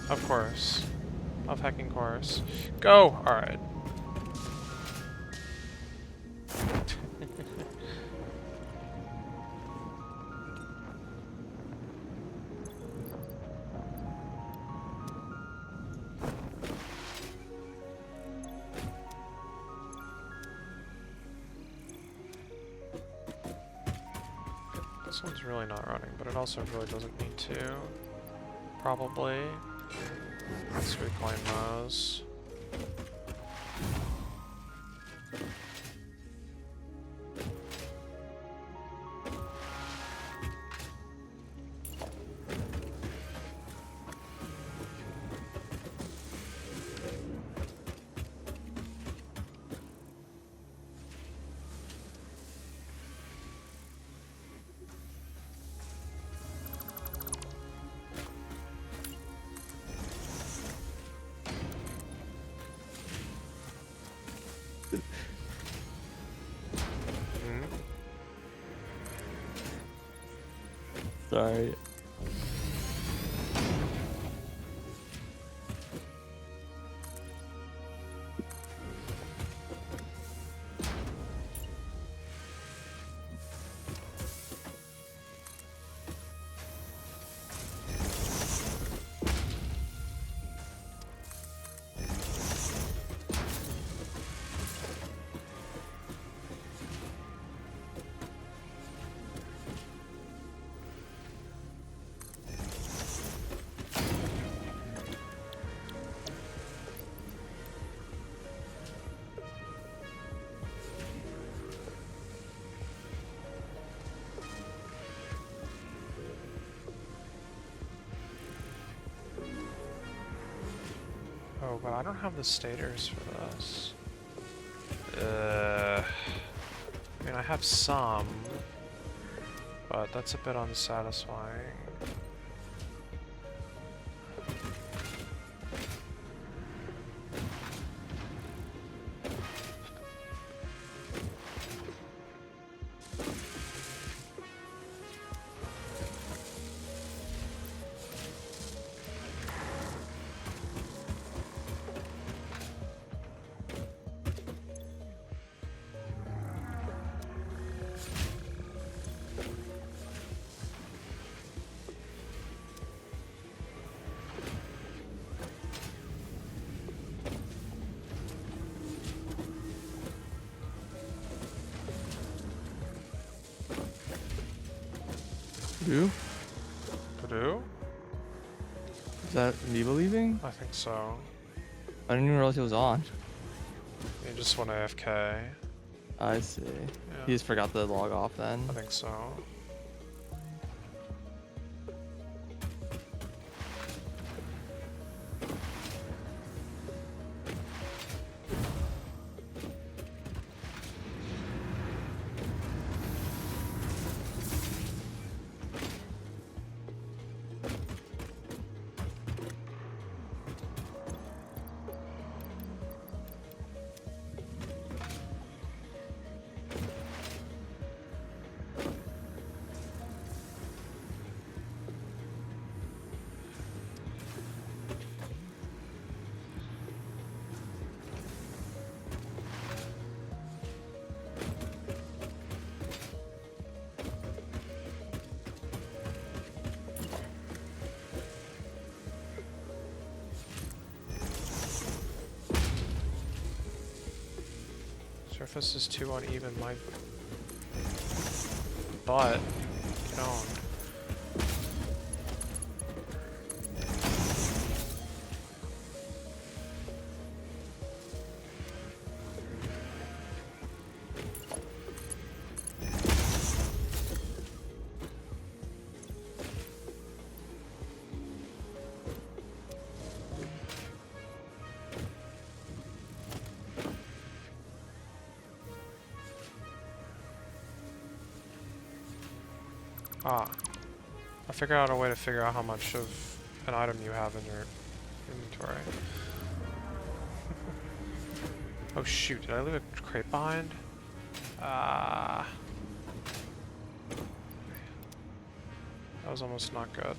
Of course. Of hecking course. Go! Alright. This one's really not running, but it also really doesn't need to. Probably. Let's reclaim those. Sorry. Oh, but I don't have the stators for this. I mean, I have some, but that's a bit unsatisfying. You? Purdue? Is that me believing? I think so. I didn't even realize it was on. You just went AFK. I see. Yeah. He just forgot to log off then. I think so. Surface is too uneven, my butt. Get on. Ah. I figured out a way to figure out how much of an item you have in your inventory. Oh shoot, did I leave a crate behind? That was almost not good.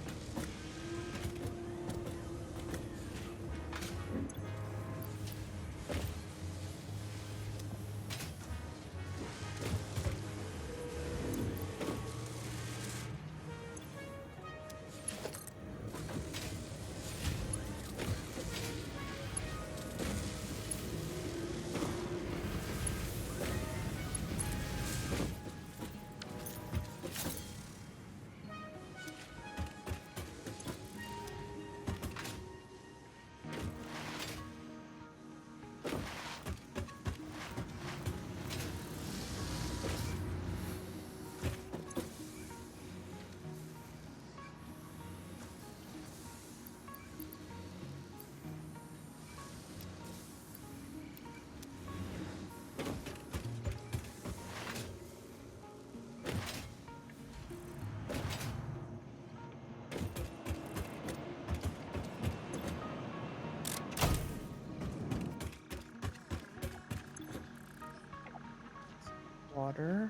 water.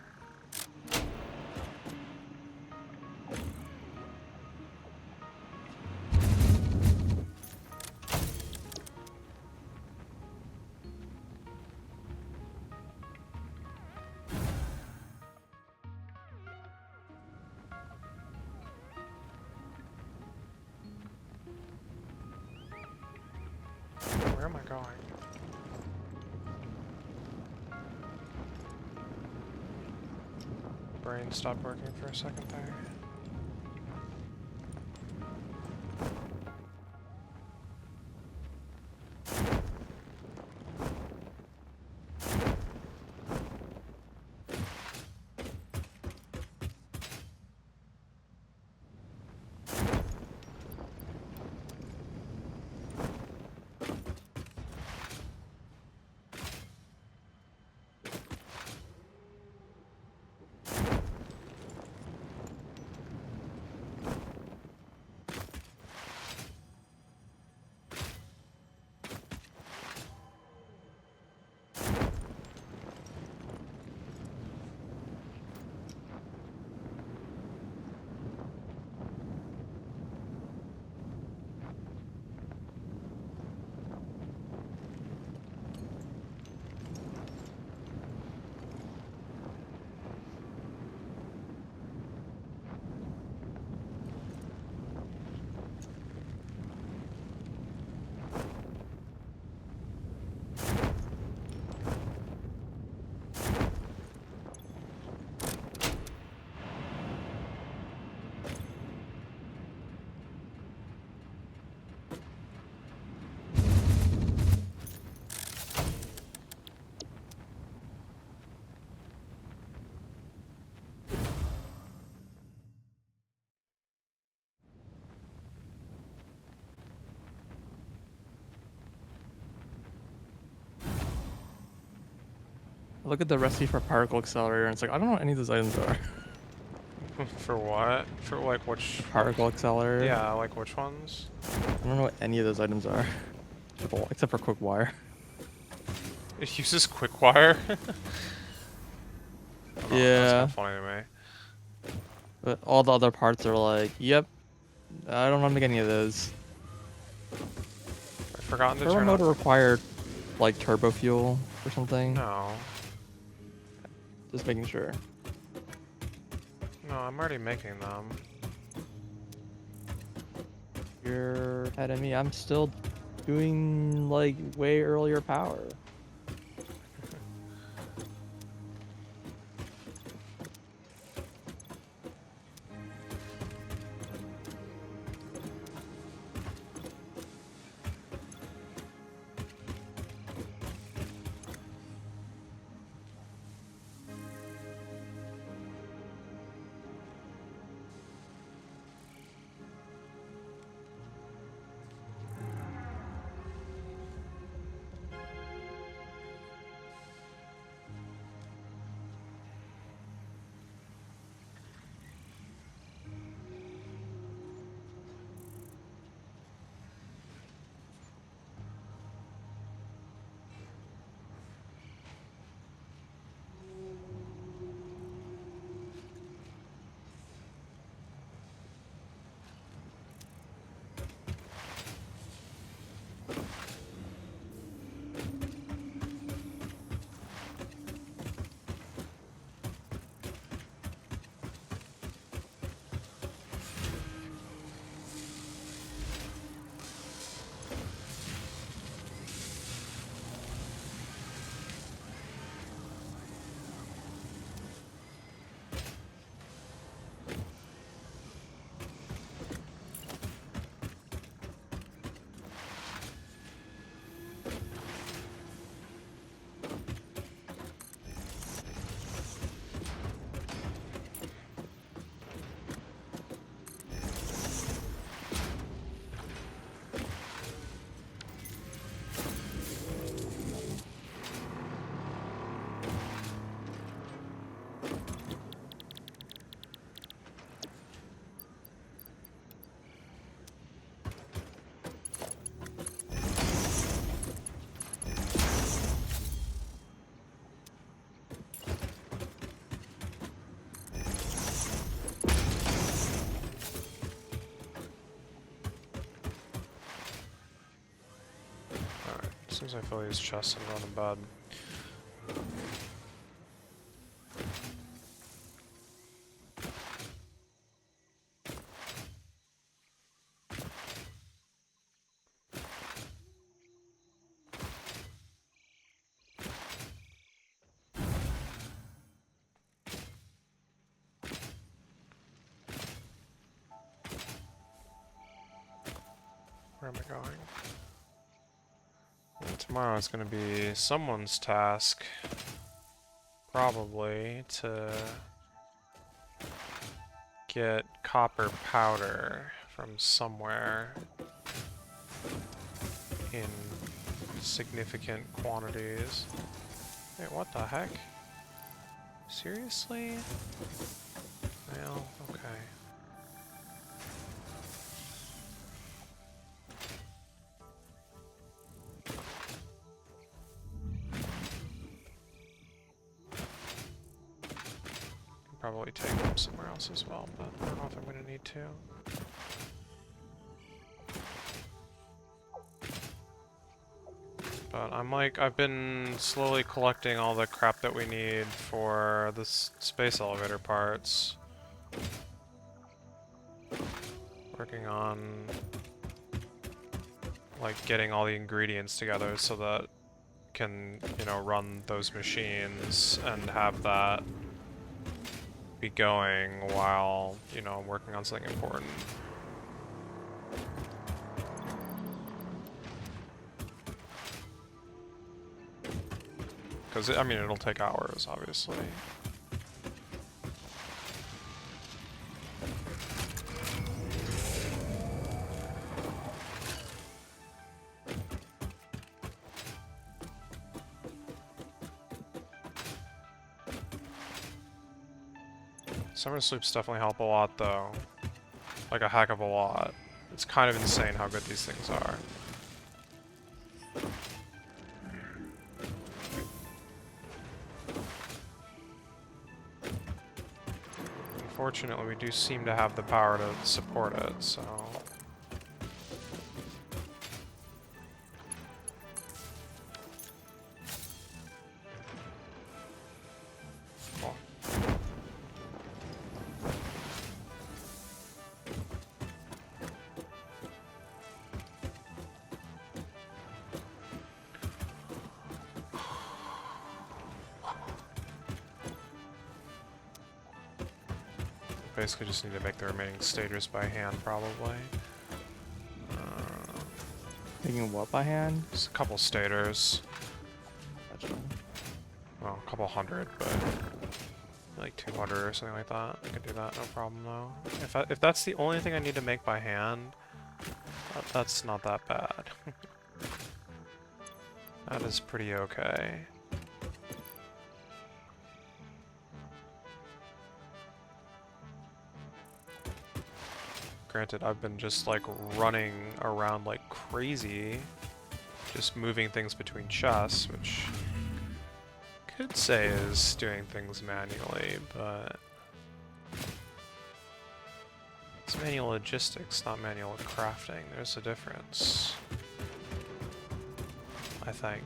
Where am I going? Brain stopped working for a second there. Look at the recipe for particle accelerator, and it's like I don't know what any of those items are. For what? For like which? Particle accelerator. Yeah, like which ones? I don't know what any of those items are. Except for quick wire. It uses quick wire. That's kind Yeah, of funny to me. but all the other parts are like, yep, I don't want to make any of those. I've forgotten to Turbo turn on. motor required like turbo fuel or something. No, Just making sure. no, I'm already making them. You're ahead of me. I'm still doing like way earlier power. As soon as I fill these chests, I'm going to bed. Where am I going? Well, tomorrow is going to be someone's task, probably, to get copper powder from somewhere in significant quantities. Wait, what the heck? Seriously? Well, okay. Probably take them somewhere else as well, but I don't know if I'm going to need to. But I've been slowly collecting all the crap that we need for the space elevator parts. Working on, like, getting all the ingredients together so that can, you know, run those machines and have that be going while, you know, working on something important. Because, I mean, it'll take hours, obviously. Summer sleeps definitely help a lot, though. Like, a heck of a lot. It's kind of insane how good these things are. Unfortunately, we do seem to have the power to support it, so... Cool. Basically just need to make the remaining stages by hand, probably. Making what by hand? Just a couple stators. Gotcha. Well, a couple hundred, but like 200 or something like that. I could do that, no problem though. If that's the only thing I need to make by hand, that's not that bad. That is pretty okay. Granted, I've been just like running around like crazy, just moving things between chests, which could say is doing things manually, but it's manual logistics, not manual crafting. There's a difference, I think.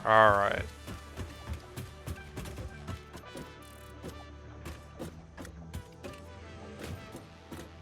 Alright.